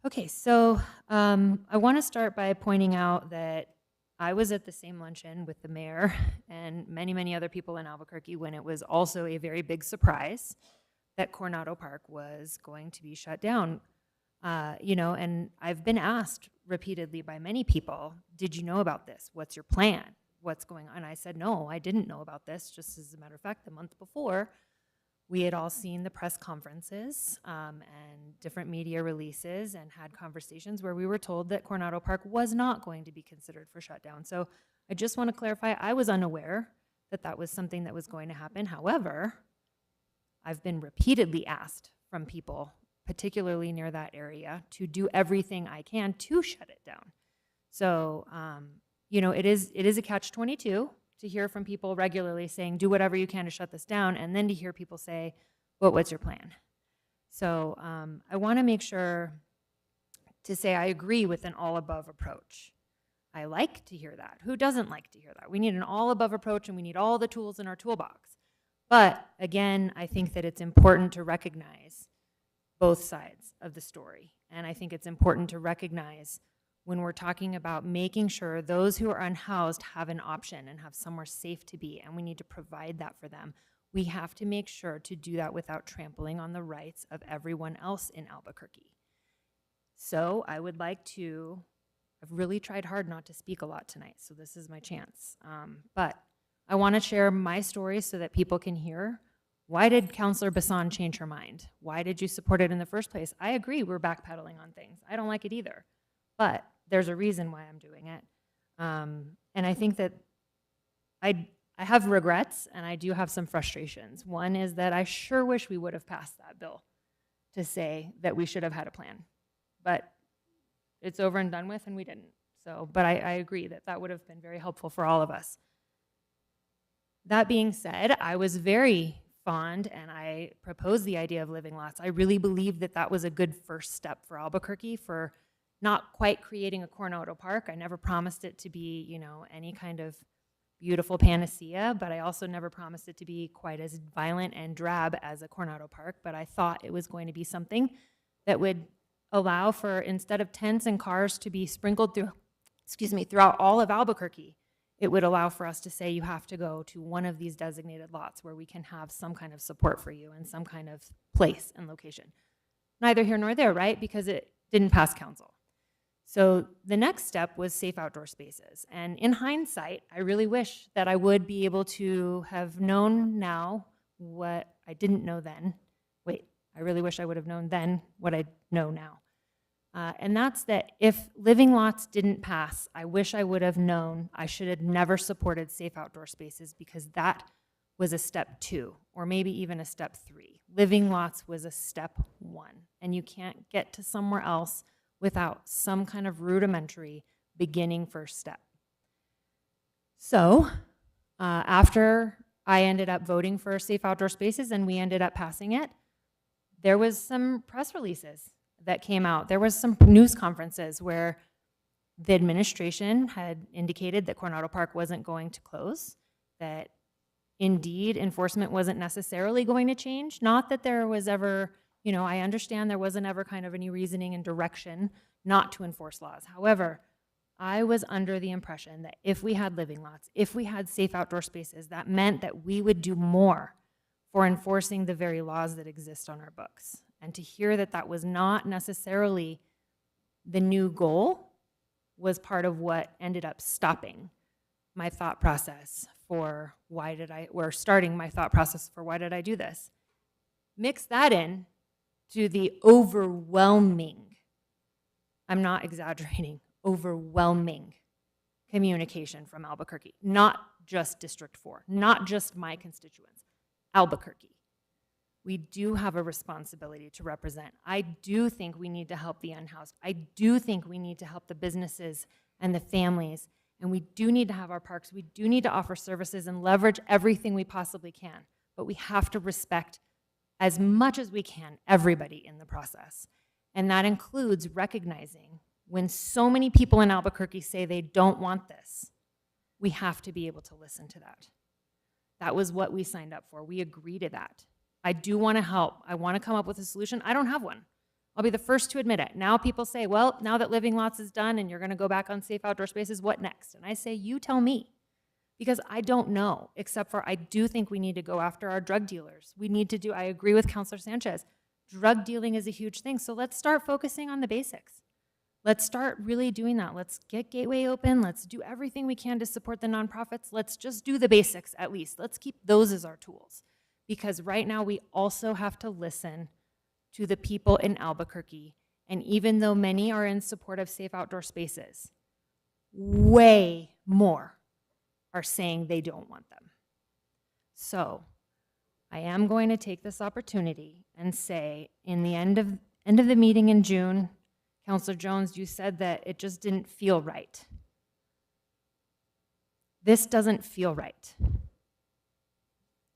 Okay, so I want to start by pointing out that I was at the same luncheon with the mayor and many, many other people in Albuquerque when it was also a very big surprise that Coronado Park was going to be shut down. And I've been asked repeatedly by many people, did you know about this? What's your plan? What's going on? And I said, no, I didn't know about this. Just as a matter of fact, the month before, we had all seen the press conferences and different media releases and had conversations where we were told that Coronado Park was not going to be considered for shutdown. So I just want to clarify, I was unaware that that was something that was going to happen. However, I've been repeatedly asked from people, particularly near that area, to do everything I can to shut it down. So, it is a catch-22 to hear from people regularly saying, do whatever you can to shut this down, and then to hear people say, well, what's your plan? So I want to make sure to say I agree with an all-above approach. I like to hear that. Who doesn't like to hear that? We need an all-above approach, and we need all the tools in our toolbox. But again, I think that it's important to recognize both sides of the story. And I think it's important to recognize when we're talking about making sure those who are unhoused have an option and have somewhere safe to be, and we need to provide that for them. We have to make sure to do that without trampling on the rights of everyone else in Albuquerque. So I would like to, I've really tried hard not to speak a lot tonight, so this is my chance. But I want to share my story so that people can hear. Why did Councilor Bassan change her mind? Why did you support it in the first place? I agree we're backpedaling on things. I don't like it either. But there's a reason why I'm doing it. And I think that I have regrets and I do have some frustrations. One is that I sure wish we would have passed that bill to say that we should have had a plan. But it's over and done with and we didn't. So, but I agree that that would have been very helpful for all of us. That being said, I was very fond and I proposed the idea of living lots. I really believe that that was a good first step for Albuquerque for not quite creating a Coronado Park. I never promised it to be, any kind of beautiful panacea, but I also never promised it to be quite as violent and drab as a Coronado Park. But I thought it was going to be something that would allow for, instead of tents and cars to be sprinkled throughout all of Albuquerque, it would allow for us to say you have to go to one of these designated lots where we can have some kind of support for you and some kind of place and location. Neither here nor there, right? Because it didn't pass council. So the next step was safe outdoor spaces. And in hindsight, I really wish that I would be able to have known now what I didn't know then. I really wish I would have known then what I know now. And that's that if living lots didn't pass, I wish I would have known I should have never supported safe outdoor spaces because that was a step 2 or maybe even a step 3. Living lots was a step 1 and you can't get to somewhere else without some kind of rudimentary beginning first step. So after I ended up voting for safe outdoor spaces and we ended up passing it, there was some press releases that came out. There was some news conferences where the administration had indicated that Coronado Park wasn't going to close, that indeed enforcement wasn't necessarily going to change. Not that there was ever, I understand there wasn't ever kind of any reasoning and direction not to enforce laws. However, I was under the impression that if we had living lots, if we had safe outdoor spaces, that meant that we would do more for enforcing the very laws that exist on our books. And to hear that that was not necessarily the new goal was part of what ended up stopping my thought process for starting my thought process for why did I do this. Mix that in to the overwhelming, I'm not exaggerating, overwhelming communication from Albuquerque, not just District 4, not just my constituents, Albuquerque. We do have a responsibility to represent. I do think we need to help the unhoused. I do think we need to help the businesses and the families, and we do need to have our parks. We do need to offer services and leverage everything we possibly can, but we have to respect as much as we can everybody in the process. And that includes recognizing when so many people in Albuquerque say they don't want this, we have to be able to listen to that. That was what we signed up for. We agree to that. I do want to help. I want to come up with a solution. I don't have one. I'll be the first to admit it. Now people say, well, now that Living Lots is done and you're going to go back on safe outdoor spaces, what next? And I say, you tell me. Because I don't know, except for I do think we need to go after our drug dealers. We need to do, I agree with Councilor Sanchez, drug dealing is a huge thing. So let's start focusing on the basics. Let's start really doing that. Let's get Gateway open. Let's do everything we can to support the nonprofits. Let's just do the basics at least. Let's keep those as our tools. Because right now we also have to listen to the people in Albuquerque. And even though many are in support of safe outdoor spaces, way more are saying they don't want them. So I am going to take this opportunity and say in the end of the meeting in June, Councilor Jones, you said that it just didn't feel right. This doesn't feel right.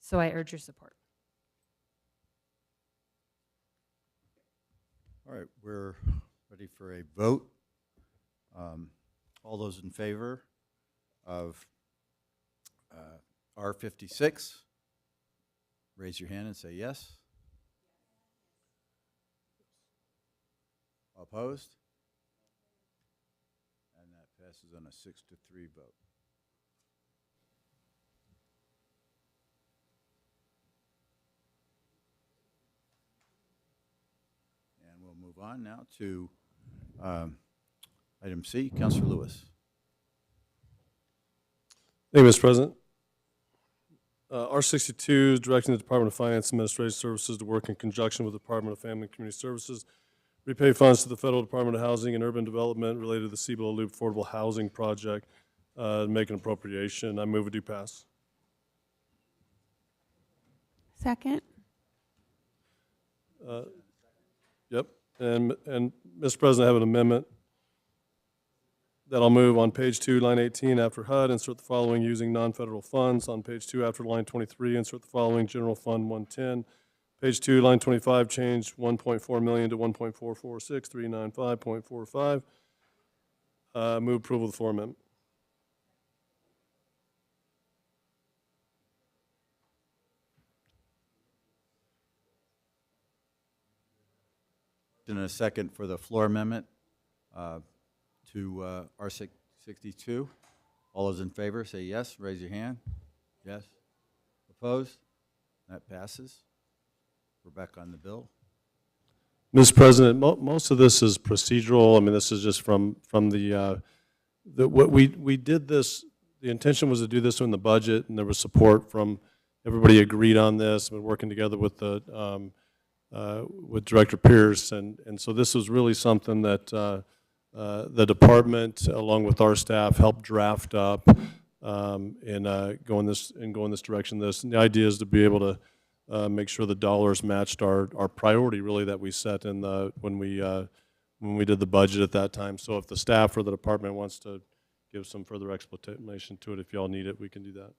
So I urge your support. All right, we're ready for a vote. All those in favor of R56, raise your hand and say yes. Opposed? And that passes on a 6-3 vote. And we'll move on now to item C, Councilor Lewis. Thank you, Mr. President. R62 is directing the Department of Finance and Administrative Services to work in conjunction with the Department of Family and Community Services, repay funds to the Federal Department of Housing and Urban Development related to the Cibolo Loop Affordable Housing Project, make an appropriation. I move it do pass. Second. Yep. And Mr. President, I have an amendment that I'll move on page 2, line 18, after HUD, insert the following using non-federal funds. On page 2, after line 23, insert the following General Fund 110. Page 2, line 25, change 1.4 million to 1.446395.45. Move approval of the floor amendment. And a second for the floor amendment to R62. All those in favor say yes. Raise your hand. Yes. Opposed? That passes. We're back on the bill. Mr. President, most of this is procedural. I mean, this is just from the what we did this. The intention was to do this in the budget, and there was support from everybody. Agreed on this. Been working together with the with Director Pierce, and so this was really something that the department, along with our staff, helped draft up and go in this direction. And the idea is to be able to make sure the dollars matched our priority, really, that we set in when we did the budget at that time. So if the staff or the department wants to give some further explanation to it, if y'all need it, we can do that.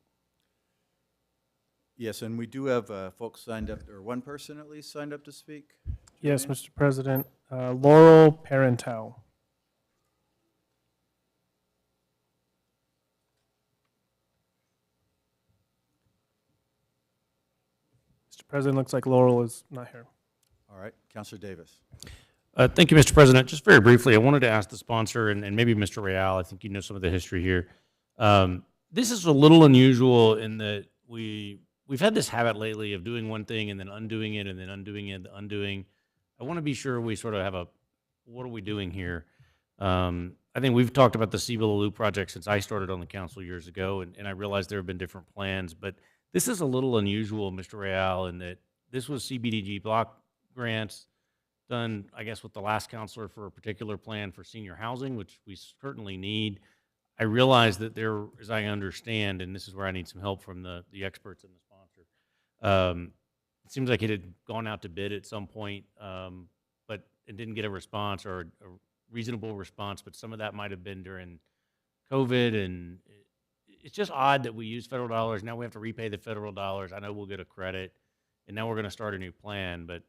Yes, and we do have folks signed up, or one person at least signed up to speak. Yes, Mr. President. Laurel Parenteau. Mr. President, looks like Laurel is not here. All right, Councilor Davis. Thank you, Mr. President. Just very briefly, I wanted to ask the sponsor and maybe Mr. Real, I think you know some of the history here. This is a little unusual in that we we've had this habit lately of doing one thing and then undoing it and then undoing it, undoing. I want to be sure we sort of have what are we doing here? I think we've talked about the Cibolo Loop project since I started on the council years ago, and I realize there have been different plans, but this is a little unusual, Mr. Real, in that this was CBDG block grants done, I guess, with the last counselor for a particular plan for senior housing, which we certainly need. I realize that there, as I understand, and this is where I need some help from the experts and the sponsor, it seems like it had gone out to bid at some point, but it didn't get a response or a reasonable response, but some of that might have been during COVID, and it's just odd that we use federal dollars. Now we have to repay the federal dollars. I know we'll get a credit, and now we're going to start a new plan, but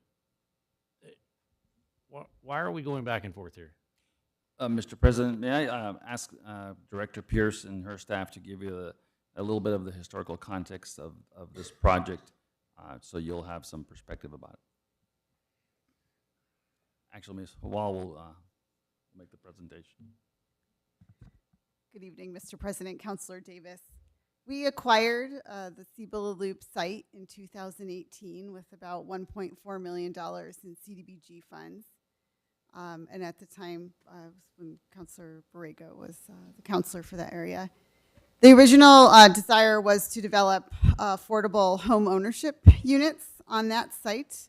why are we going back and forth here? Mr. President, may I ask Director Pierce and her staff to give you a little bit of the historical context of this project, so you'll have some perspective about it. Actually, Ms. Hawal will make the presentation. Good evening, Mr. President, Councilor Davis. We acquired the Cibolo Loop site in 2018 with about $1.4 million in CDBG funds. And at the time, was when Councilor Borrego was the counselor for that area. The original desire was to develop affordable home ownership units on that site.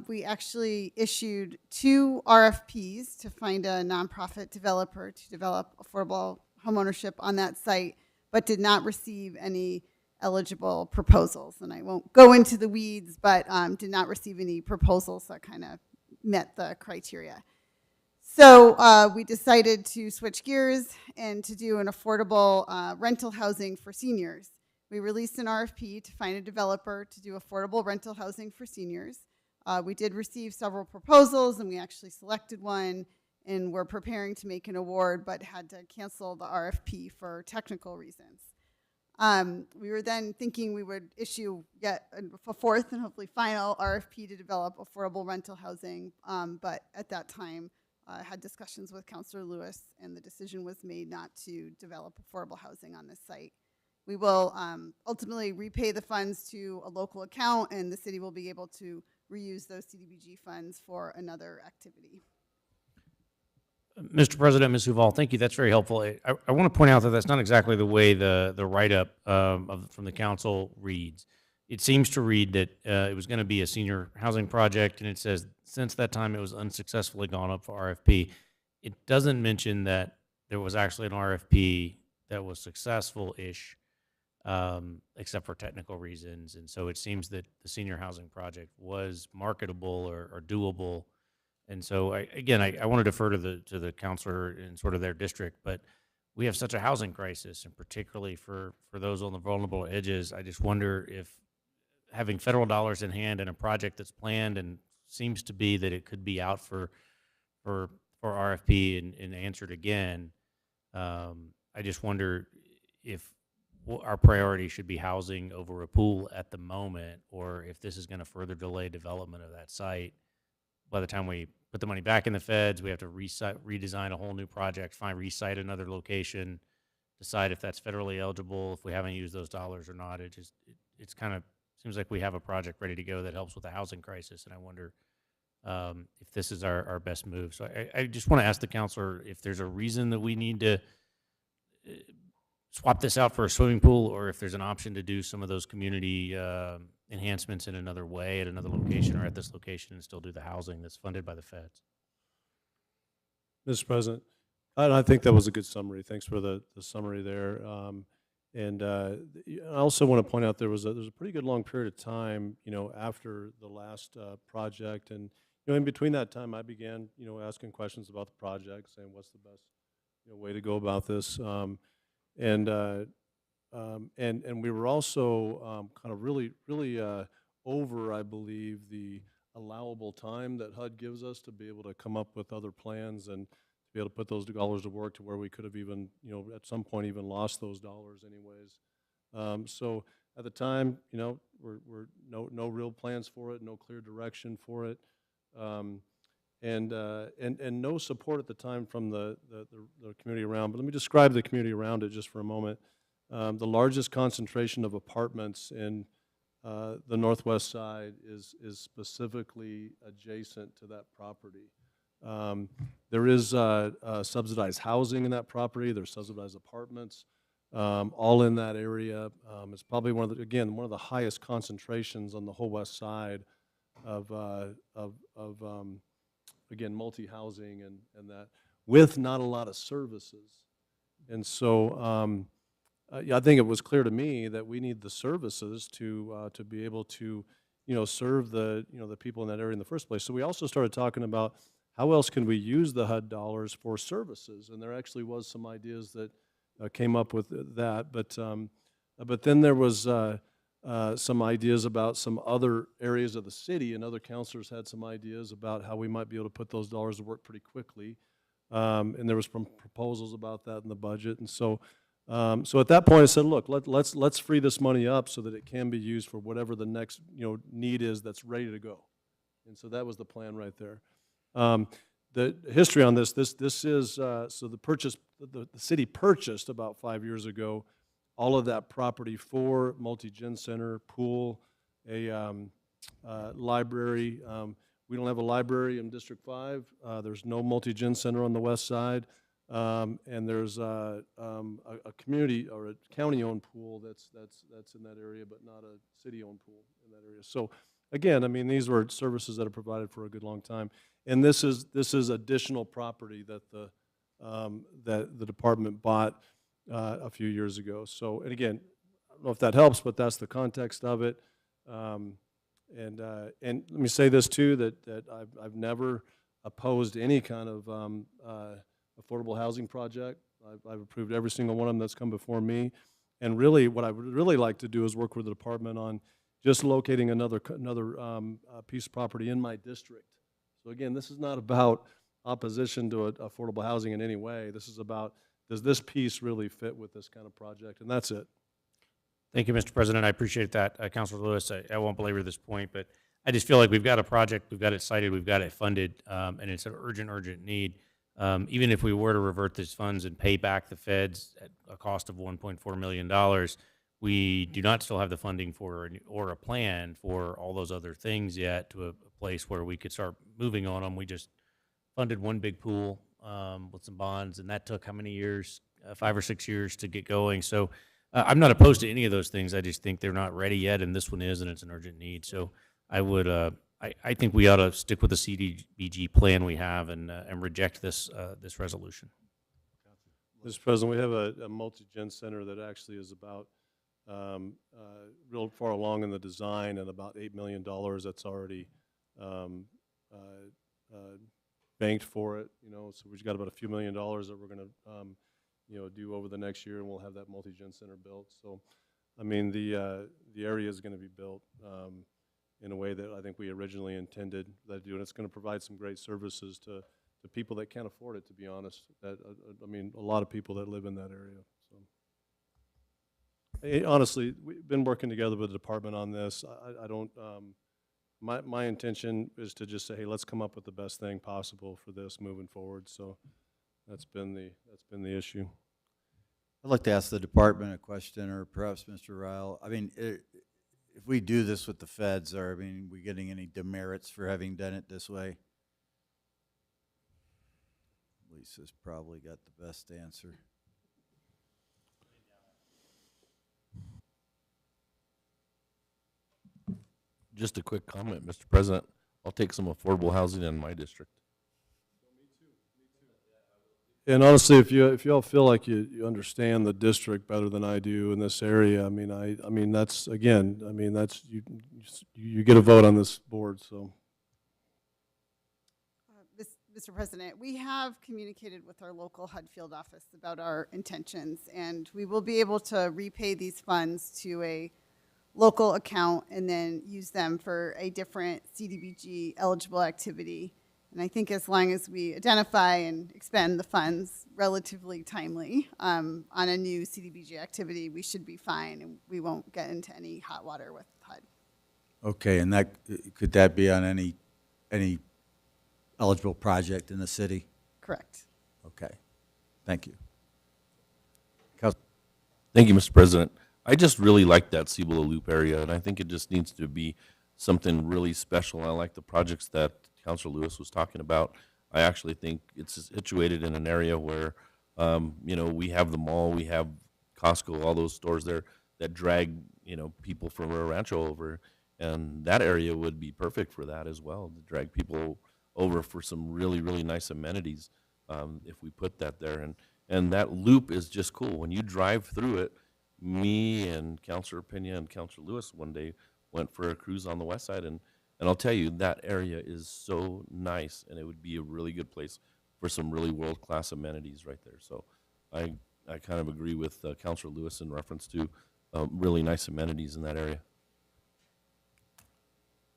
We actually issued 2 RFPs to find a nonprofit developer to develop affordable home ownership on that site, but did not receive any eligible proposals. And I won't go into the weeds, but did not receive any proposals that kind of met the criteria. So we decided to switch gears and to do an affordable rental housing for seniors. We released an RFP to find a developer to do affordable rental housing for seniors. We did receive several proposals, and we actually selected one, and we're preparing to make an award, but had to cancel the RFP for technical reasons. We were then thinking we would issue yet a 4th and hopefully final RFP to develop affordable rental housing, but at that time had discussions with Councilor Lewis, and the decision was made not to develop affordable housing on this site. We will ultimately repay the funds to a local account, and the city will be able to reuse those CDBG funds for another activity. Mr. President, Ms. Hawal, thank you. That's very helpful. I want to point out that that's not exactly the way the write-up from the council reads. It seems to read that it was going to be a senior housing project, and it says since that time it was unsuccessfully gone up for RFP. It doesn't mention that there was actually an RFP that was successful-ish, except for technical reasons. And so it seems that the senior housing project was marketable or doable. And so, I want to defer to the counselor in sort of their district, but we have such a housing crisis, and particularly for those on the vulnerable edges. I just wonder if having federal dollars in hand and a project that's planned and seems to be that it could be out for RFP and answered again, I just wonder if our priority should be housing over a pool at the moment, or if this is going to further delay development of that site. By the time we put the money back in the feds, we have to redesign a whole new project, resite another location, decide if that's federally eligible, if we haven't used those dollars or not. It's kind of seems like we have a project ready to go that helps with the housing crisis, and I wonder if this is our best move. So I just want to ask the counselor if there's a reason that we need to swap this out for a swimming pool, or if there's an option to do some of those community enhancements in another way at another location or at this location and still do the housing that's funded by the feds. Mr. President, I think that was a good summary. Thanks for the summary there. And I also want to point out there was a pretty good long period of time, after the last project, and in between that time, I began, asking questions about the project, saying what's the best way to go about this, and we were also kind of really over, I believe, the allowable time that HUD gives us to be able to come up with other plans and to be able to put those dollars to work to where we could have even, at some point even lost those dollars anyways. So at the time, we're no real plans for it, no clear direction for it, and no support at the time from the community around. But let me describe the community around it just for a moment. The largest concentration of apartments in the northwest side is specifically adjacent to that property. There is subsidized housing in that property. There's subsidized apartments, all in that area. It's probably one of the highest concentrations on the whole west side of again, multi-housing and that, with not a lot of services. And so yeah, I think it was clear to me that we need the services to be able to, serve the people in that area in the first place. So we also started talking about how else can we use the HUD dollars for services, and there actually was some ideas that came up with that. But then there was some ideas about some other areas of the city, and other councilors had some ideas about how we might be able to put those dollars to work pretty quickly. And there was some proposals about that in the budget, and so at that point I said, look, let's free this money up so that it can be used for whatever the next need is that's ready to go. And so that was the plan right there. The history on this is so the city purchased about 5 years ago all of that property for multi-gen center, pool, a library. We don't have a library in District 5. There's no multi-gen center on the west side. And there's a community or a county-owned pool that's in that area, but not a city-owned pool in that area. So again, I mean, these were services that are provided for a good long time. And this is additional property that the department bought a few years ago. So, and again, I don't know if that helps, but that's the context of it. And let me say this too, that I've never opposed any kind of affordable housing project. I've approved every single one of them that's come before me. And really, what I would really like to do is work with the department on just locating another piece of property in my district. So again, this is not about opposition to affordable housing in any way. This is about, does this piece really fit with this kind of project? And that's it. Thank you, Mr. President. I appreciate that, Councilor Lewis. I won't belabor this point, but I just feel like we've got a project, we've got it cited, we've got it funded, and it's an urgent need. Even if we were to revert these funds and pay back the feds at a cost of $1.4 million, we do not still have the funding for or a plan for all those other things yet to a place where we could start moving on them. We just funded one big pool with some bonds, and that took how many years? 5 or 6 years to get going. So I'm not opposed to any of those things. I just think they're not ready yet, and this one is, and it's an urgent need. So I would, I think we ought to stick with the CDBG plan we have and reject this resolution. Mr. President, we have a multi-gen center that actually is about real far along in the design, and about $8 million that's already banked for it. So we've got about a few $1 million that we're going to do over the next year, and we'll have that multi-gen center built. So, I mean, the area is going to be built in a way that I think we originally intended that to do, and it's going to provide some great services to people that can't afford it, to be honest. I mean, a lot of people that live in that area. So, honestly, we've been working together with the department on this. I don't. My intention is to just say, hey, let's come up with the best thing possible for this moving forward. So that's been the issue. I'd like to ask the department a question, or perhaps Mr. Ryle. I mean, if we do this with the feds, are we getting any demerits for having done it this way? Lisa's probably got the best answer. Just a quick comment, Mr. President. I'll take some affordable housing in my district. And honestly, if you all feel like you understand the district better than I do in this area, I mean that's again, I mean that's you get a vote on this board. So, Mr. President, we have communicated with our local HUD field office about our intentions, and we will be able to repay these funds to a local account and then use them for a different CDBG eligible activity. And I think as long as we identify and expend the funds relatively timely on a new CDBG activity, we should be fine, and we won't get into any hot water with HUD. Okay, and could that be on any eligible project in the city? Correct. Okay, thank you. Thank you, Mr. President. I just really like that Cibola Loop area, and I think it just needs to be something really special. I like the projects that Councilor Lewis was talking about. I actually think it's situated in an area where, you know, we have the mall, we have Costco, all those stores there that drag, you know, people from Rio Rancho over, and that area would be perfect for that as well, to drag people over for some really, really nice amenities, if we put that there. And that loop is just cool. When you drive through it, me and Councilor Pena and Councilor Lewis one day went for a cruise on the west side, and I'll tell you, that area is so nice, and it would be a really good place for some really world-class amenities right there. So I kind of agree with Councilor Lewis in reference to really nice amenities in that area.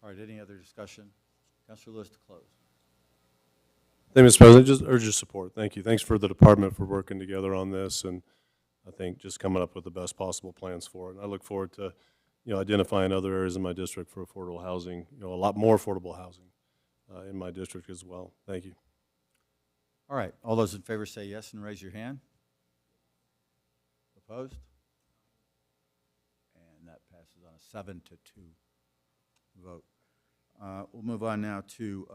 All right, any other discussion? Councilor Lewis to close. Thank you, Mr. President. Just urge your support. Thank you. Thanks for the department for working together on this, and I think just coming up with the best possible plans for it. And I look forward to, you know, identifying other areas in my district for affordable housing, you know, a lot more affordable housing in my district as well. Thank you. All right, all those in favor say yes and raise your hand. Opposed? And that passes on a 7-2 vote. We'll move on now to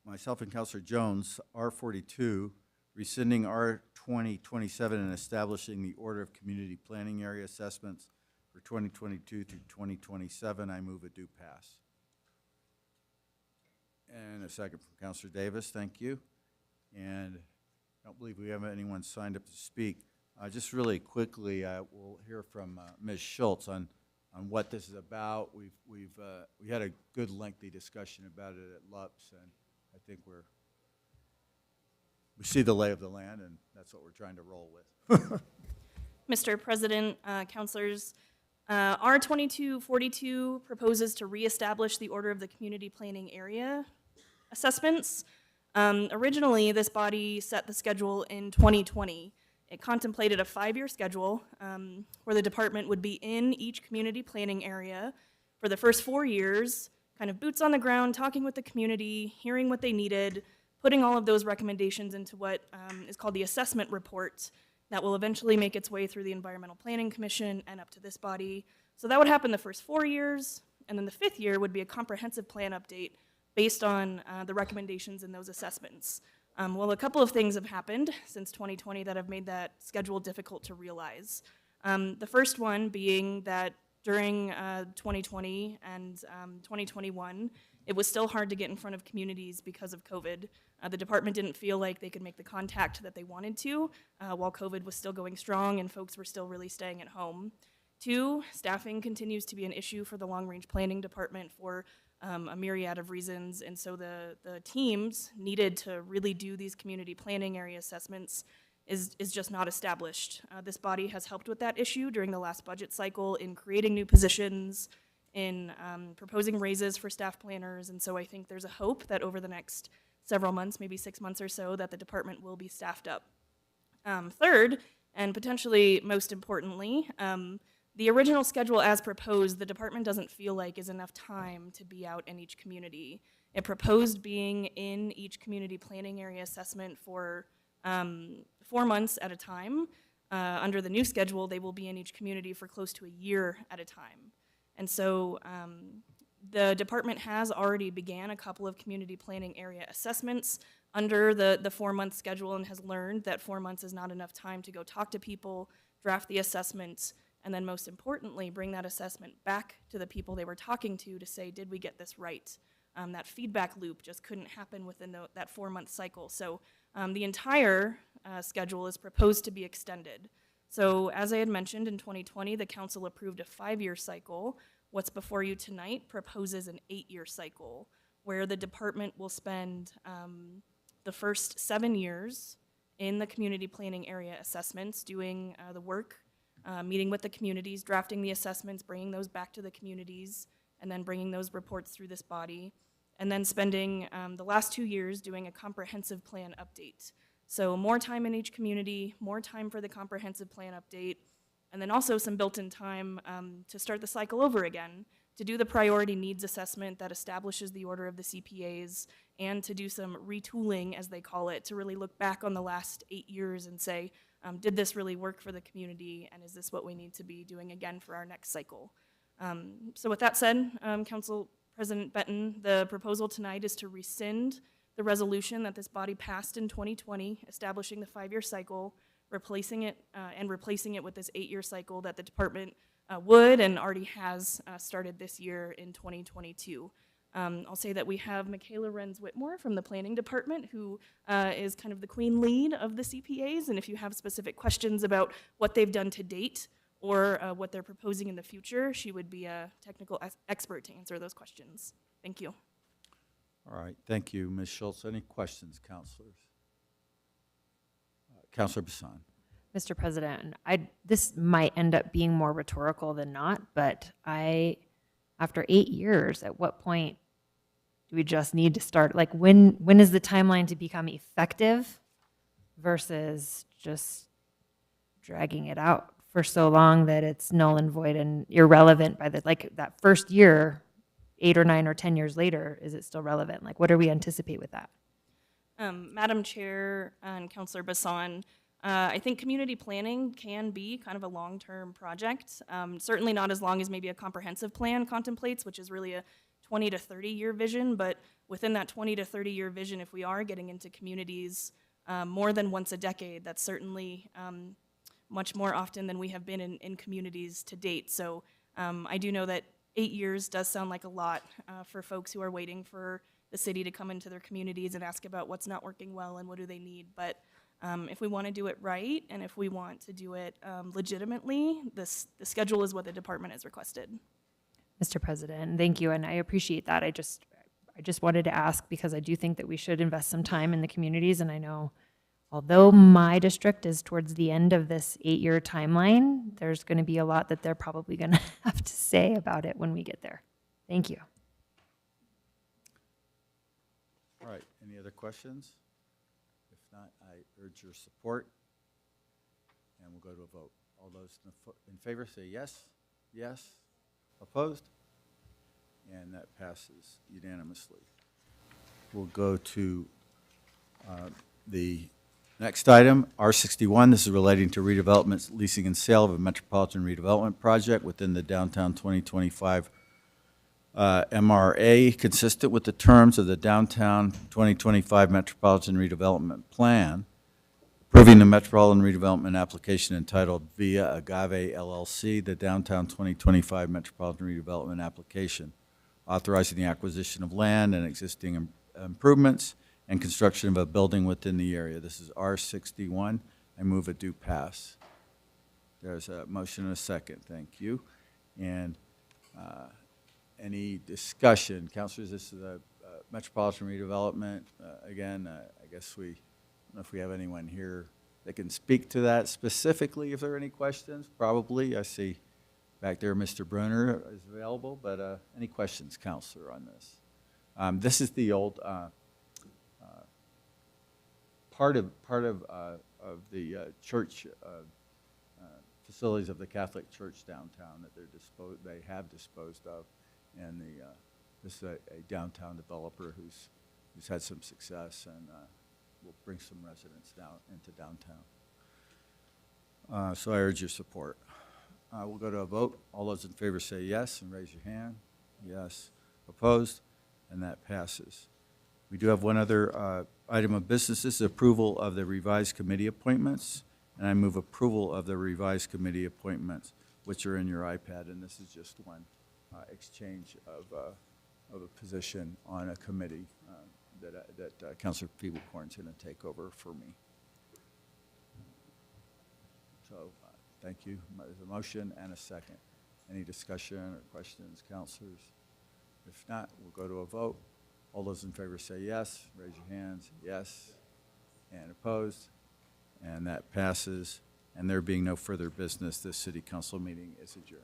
myself and Councilor Jones, R42, rescinding R2027 and establishing the order of community planning area assessments for 2022 through 2027. I move it do pass. And a second from Councilor Davis. Thank you. And I don't believe we have anyone signed up to speak. Just really quickly, we'll hear from Ms. Schultz on what this is about. We had a good lengthy discussion about it at LUPS, and I think we see the lay of the land, and that's what we're trying to roll with. Mr. President, councilors, R2242 proposes to reestablish the order of the community planning area assessments. Originally, this body set the schedule in 2020. It contemplated a 5-year schedule where the department would be in each community planning area for the first 4 years, kind of boots on the ground, talking with the community, hearing what they needed, putting all of those recommendations into what is called the assessment report that will eventually make its way through the Environmental Planning Commission and up to this body. So that would happen the first 4 years, and then the 5th year would be a comprehensive plan update based on the recommendations in those assessments. Well, a couple of things have happened since 2020 that have made that schedule difficult to realize. The first one being that during 2020 and 2021, it was still hard to get in front of communities because of COVID. The department didn't feel like they could make the contact that they wanted to while COVID was still going strong and folks were still really staying at home. 2, staffing continues to be an issue for the long-range planning department for a myriad of reasons, and so the teams needed to really do these community planning area assessments is just not established. This body has helped with that issue during the last budget cycle in creating new positions, in proposing raises for staff planners, and so I think there's a hope that over the next several months, maybe 6 months or so, that the department will be staffed up. Third, and potentially most importantly, the original schedule as proposed, the department doesn't feel like is enough time to be out in each community. It proposed being in each community planning area assessment for 4 months at a time. Under the new schedule, they will be in each community for close to a year at a time. And so the department has already began a couple of community planning area assessments under the 4-month schedule and has learned that 4 months is not enough time to go talk to people, draft the assessments, and then most importantly, bring that assessment back to the people they were talking to say, did we get this right? That feedback loop just couldn't happen within that 4-month cycle. So the entire schedule is proposed to be extended. So as I had mentioned, in 2020, the council approved a 5-year cycle. What's before you tonight proposes an 8-year cycle, where the department will spend the first 7 years in the community planning area assessments, doing the work, meeting with the communities, drafting the assessments, bringing those back to the communities, and then bringing those reports through this body, and then spending the last 2 years doing a comprehensive plan update. So more time in each community, more time for the comprehensive plan update, and then also some built-in time to start the cycle over again, to do the priority needs assessment that establishes the order of the CPAs, and to do some retooling, as they call it, to really look back on the last 8 years and say, did this really work for the community, and is this what we need to be doing again for our next cycle? So with that said, Council President Benton, the proposal tonight is to rescind the resolution that this body passed in 2020, establishing the 5-year cycle, replacing it with this 8-year cycle that the department would and already has started this year in 2022. I'll say that we have Michaela Renz-Whitmore from the Planning Department, who is kind of the queen lead of the CPAs, and if you have specific questions about what they've done to date or what they're proposing in the future, she would be a technical expert to answer those questions. Thank you. All right, thank you, Ms. Schultz. Any questions, councilors? Councilor Bassan. Mr. President, this might end up being more rhetorical than not, but after 8 years, at what point do we just need to start? Like, when is the timeline to become effective versus just dragging it out for so long that it's null and void and irrelevant by that first year, 8 or 9 or 10 years later, is it still relevant? Like, what do we anticipate with that? Madam Chair and Councilor Bassan, I think community planning can be kind of a long-term project. Certainly not as long as maybe a comprehensive plan contemplates, which is really a 20 to 30-year vision, but within that 20 to 30-year vision, if we are getting into communities more than once a decade, that's certainly much more often than we have been in communities to date. So I do know that 8 years does sound like a lot for folks who are waiting for the city to come into their communities and ask about what's not working well and what do they need. But if we want to do it right, and if we want to do it legitimately, the schedule is what the department has requested. Mr. President, thank you, and I appreciate that. I just wanted to ask because I do think that we should invest some time in the communities, and I know although my district is towards the end of this 8-year timeline, there's going to be a lot that they're probably going to have to say about it when we get there. Thank you. All right, any other questions? If not, I urge your support, and we'll go to a vote. All those in favor say yes. Yes. Opposed? And that passes unanimously. We'll go to the next item, R61. This is relating to redevelopment, leasing, and sale of a metropolitan redevelopment project within the downtown 2025 MRA, consistent with the terms of the Downtown 2025 Metropolitan Redevelopment Plan, approving the Metropolitan Redevelopment Application entitled Via Agave LLC, the Downtown 2025 Metropolitan Redevelopment Application, authorizing the acquisition of land and existing improvements and construction of a building within the area. This is R61. I move it do pass. There's a motion and a second. Thank you. And any discussion? Councilors, this is a metropolitan redevelopment. Again, I guess I don't know if we have anyone here that can speak to that specifically. If there are any questions, probably. I see back there Mr. Brunner is available, but any questions, Councilor, on this? This is the old part of the church facilities of the Catholic Church downtown that they have disposed of, and this is a downtown developer who's had some success and will bring some residents down into downtown. So I urge your support. We'll go to a vote. All those in favor say yes and raise your hand. Yes. Opposed? And that passes. We do have one other item of business. This is approval of the revised committee appointments, and I move approval of the revised committee appointments, which are in your iPad, and this is just one exchange of a position on a committee that Councilor Feeble-Corn's going to take over for me. So thank you. There's a motion and a second. Any discussion or questions, councilors? If not, we'll go to a vote. All those in favor say yes. Raise your hands. Yes. And opposed? And that passes. And there being no further business, this city council meeting is adjourned.